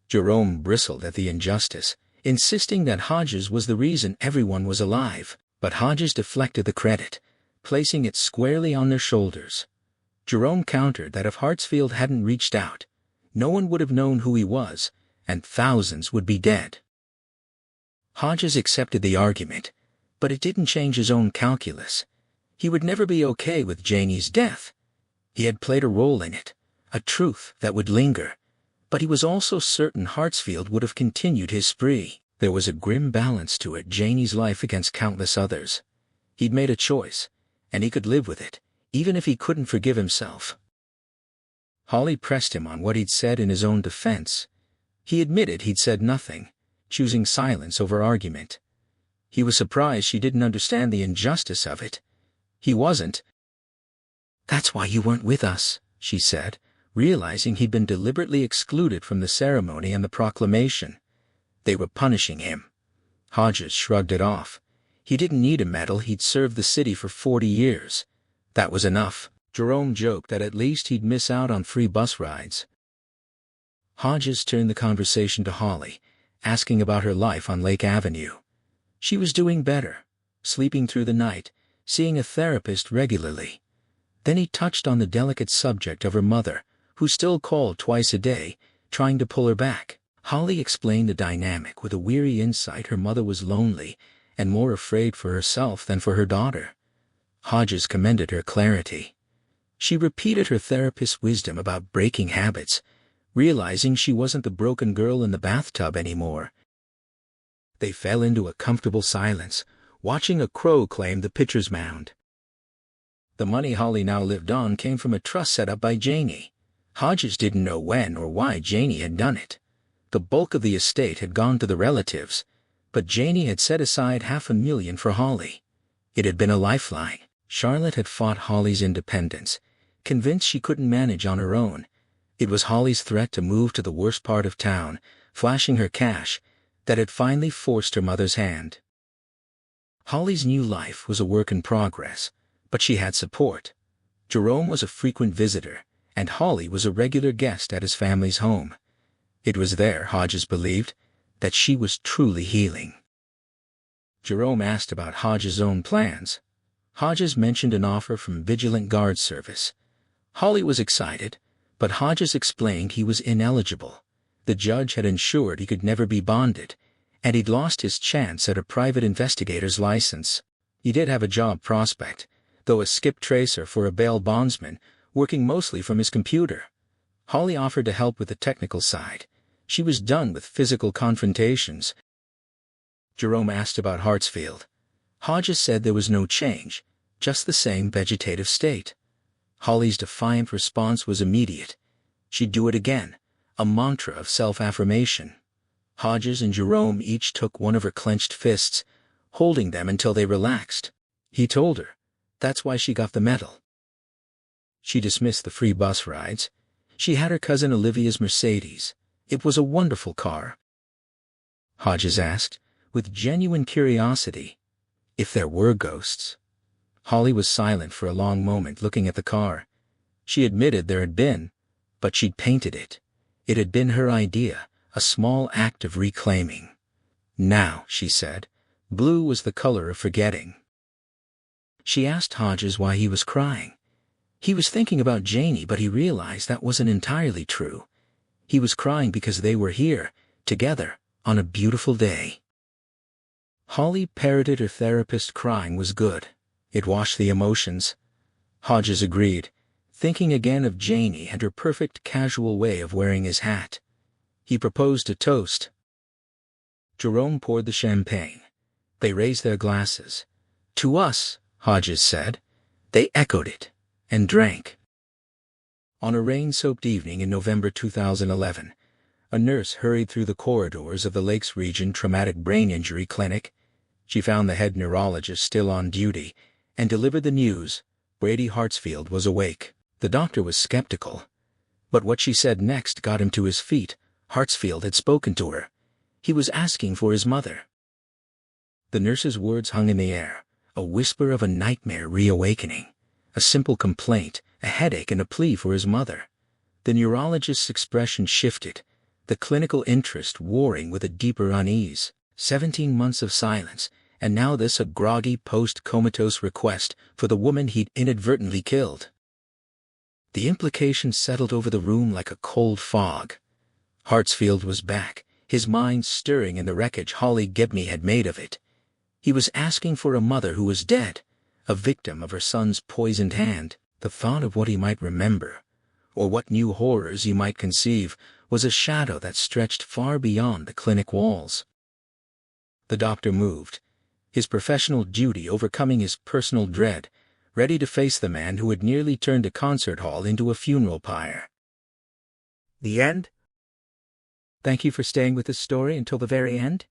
Jerome bristled at the injustice, insisting that Hodges was the reason everyone was alive, but Hodges deflected the credit, placing it squarely on their shoulders. Jerome countered that if Hartsfield hadn't reached out, no one would have known who he was, and thousands would be dead. Hodges accepted the argument, but it didn't change his own calculus. He would never be okay with Janie's death. He had played a role in it, a truth that would linger, but he was also certain Hartsfield would have continued his spree. There was a grim balance to it, Janie's life against countless others. He'd made a choice, and he could live with it, even if he couldn't forgive himself. Holly pressed him on what he'd said in his own defense. He admitted he'd said nothing, choosing silence over argument. He was surprised she didn't understand the injustice of it. He wasn't. "That's why you weren't with us," she said, realizing he'd been deliberately excluded from the ceremony and the proclamation. They were punishing him. Hodges shrugged it off. He didn't need a medal, he'd served the city for 40 years. That was enough. Jerome joked that at least he'd miss out on free bus rides. Hodges turned the conversation to Holly, asking about her life on Lake Avenue. She was doing better, sleeping through the night, seeing a therapist regularly. Then he touched on the delicate subject of her mother, who still called twice a day, trying to pull her back. Holly explained the dynamic with a weary insight. Her mother was lonely and more afraid for herself than for her daughter. Hodges commended her clarity. She repeated her therapist's wisdom about breaking habits, realizing she wasn't the broken girl in the bathtub anymore. They fell into a comfortable silence, watching a crow claim the pitcher's mound. The money Holly now lived on came from a trust set up by Janie. Hodges didn't know when or why Janie had done it. The bulk of the estate had gone to the relatives, but Janie had set aside $500,000 for Holly. It had been a lifeline. Charlotte had fought Holly's independence, convinced she couldn't manage on her own. It was Holly's threat to move to the worst part of town, flashing her cash, that had finally forced her mother's hand. Holly's new life was a work in progress, but she had support. Jerome was a frequent visitor, and Holly was a regular guest at his family's home. It was there, Hodges believed, that she was truly healing. Jerome asked about Hodges' own plans. Hodges mentioned an offer from Vigilant Guard Service. Holly was excited, but Hodges explained he was ineligible. The judge had ensured he could never be bonded, and he'd lost his chance at a private investigator's license. He did have a job prospect, though a skip tracer for a bail bondsman, working mostly from his computer. Holly offered to help with the technical side. She was done with physical confrontations. Jerome asked about Hartsfield. Hodges said there was no change, just the same vegetative state. Holly's defiant response was immediate. She'd do it again, a mantra of self-affirmation. Hodges and Jerome each took one of her clenched fists, holding them until they relaxed. He told her, that's why she got the medal. She dismissed the free bus rides. She had her cousin Olivia's Mercedes. It was a wonderful car. Hodges asked, with genuine curiosity, if there were ghosts. Holly was silent for a long moment, looking at the car. She admitted there had been, but she'd painted it. It had been her idea, a small act of reclaiming. Now, she said, blue was the color of forgetting. She asked Hodges why he was crying. He was thinking about Janie, but he realized that wasn't entirely true. He was crying because they were here, together, on a beautiful day. Holly parroted her therapist. Crying was good. It washed the emotions. Hodges agreed, thinking again of Janie and her perfect casual way of wearing his hat. He proposed a toast. Jerome poured the champagne. They raised their glasses. To us, Hodges said. They echoed it, and drank. On a rain-soaked evening in November 2011, a nurse hurried through the corridors of the Lakes Region Traumatic Brain Injury Clinic. She found the head neurologist still on duty and delivered the news. Brady Hartsfield was awake. The doctor was skeptical, but what she said next got him to his feet. Hartsfield had spoken to her. He was asking for his mother. The nurse's words hung in the air, a whisper of a nightmare reawakening, a simple complaint, a headache, and a plea for his mother. The neurologist's expression shifted, the clinical interest warring with a deeper unease. 17 months of silence, and now this, a groggy post-comatose request for the woman he'd inadvertently killed. The implications settled over the room like a cold fog. Hartsfield was back, his mind stirring in the wreckage Holly Gebney had made of it. He was asking for a mother who was dead, a victim of her son's poisoned hand. The thought of what he might remember, or what new horrors he might conceive, was a shadow that stretched far beyond the clinic walls. The doctor moved, his professional duty overcoming his personal dread, ready to face the man who had nearly turned a concert hall into a funeral pyre. The end? Thank you for staying with this story until the very end.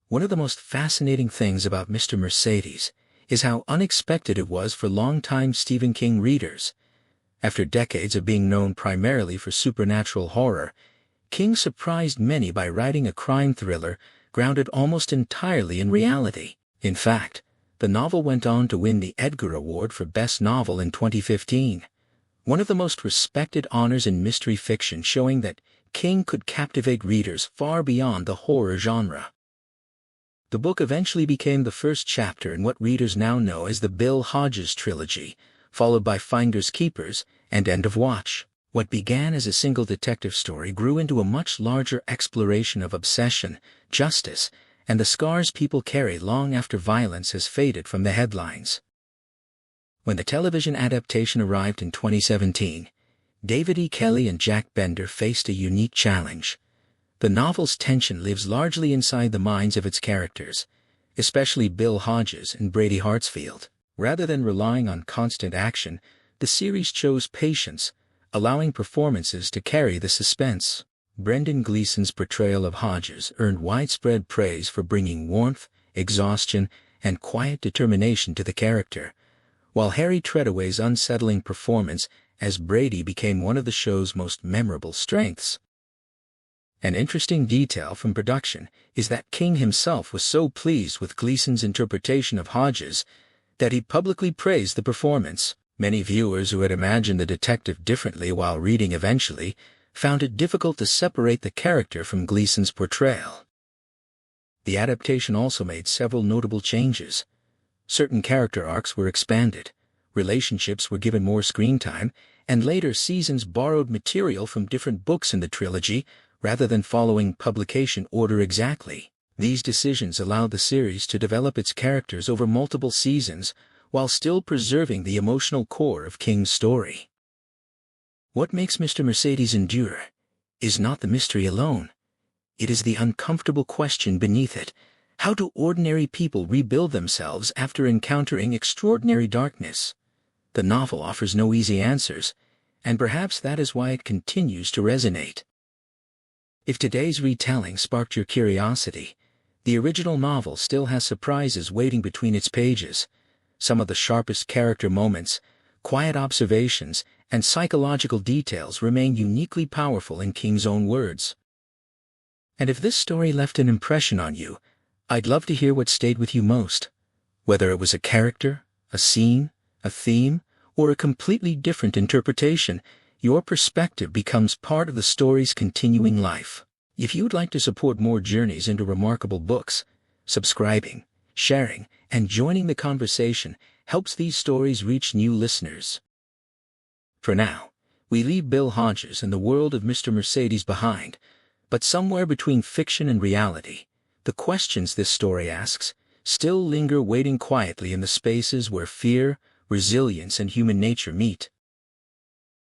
One of the most fascinating things about Mr. Mercedes is how unexpected it was for longtime Stephen King readers. After decades of being known primarily for supernatural horror, King surprised many by writing a crime thriller grounded almost entirely in reality. In fact, the novel went on to win the Edgar Award for Best Novel in 2015, one of the most respected honors in mystery fiction, showing that King could captivate readers far beyond the horror genre. The book eventually became the first chapter in what readers now know as the Bill Hodges trilogy, followed by Finders Keepers and End of Watch. What began as a single detective story grew into a much larger exploration of obsession, justice, and the scars people carry long after violence has faded from the headlines. When the television adaptation arrived in 2017, David E. Kelley and Jack Bender faced a unique challenge. The novel's tension lives largely inside the minds of its characters, especially Bill Hodges and Brady Hartsfield. Rather than relying on constant action, the series chose patience, allowing performances to carry the suspense. Brendan Gleeson's portrayal of Hodges earned widespread praise for bringing warmth, exhaustion, and quiet determination to the character, while Harry Treadaway's unsettling performance as Brady became one of the show's most memorable strengths. An interesting detail from production is that King himself was so pleased with Gleeson's interpretation of Hodges that he publicly praised the performance. Many viewers who had imagined the detective differently while reading eventually found it difficult to separate the character from Gleeson's portrayal. The adaptation also made several notable changes. Certain character arcs were expanded, relationships were given more screen time, and later seasons borrowed material from different books in the trilogy rather than following publication order exactly. These decisions allowed the series to develop its characters over multiple seasons while still preserving the emotional core of King's story. What makes Mr. Mercedes endure is not the mystery alone. It is the uncomfortable question beneath it. How do ordinary people rebuild themselves after encountering extraordinary darkness? The novel offers no easy answers, and perhaps that is why it continues to resonate. If today's retelling sparked your curiosity, the original novel still has surprises waiting between its pages. Some of the sharpest character moments, quiet observations, and psychological details remain uniquely powerful in King's own words. And if this story left an impression on you, I'd love to hear what stayed with you most. Whether it was a character, a scene, a theme, or a completely different interpretation, your perspective becomes part of the story's continuing life. If you'd like to support more journeys into remarkable books, subscribing, sharing, and joining the conversation helps these stories reach new listeners. For now, we leave Bill Hodges and the world of Mr. Mercedes behind, but somewhere between fiction and reality, the questions this story asks still linger, waiting quietly in the spaces where fear, resilience, and human nature meet.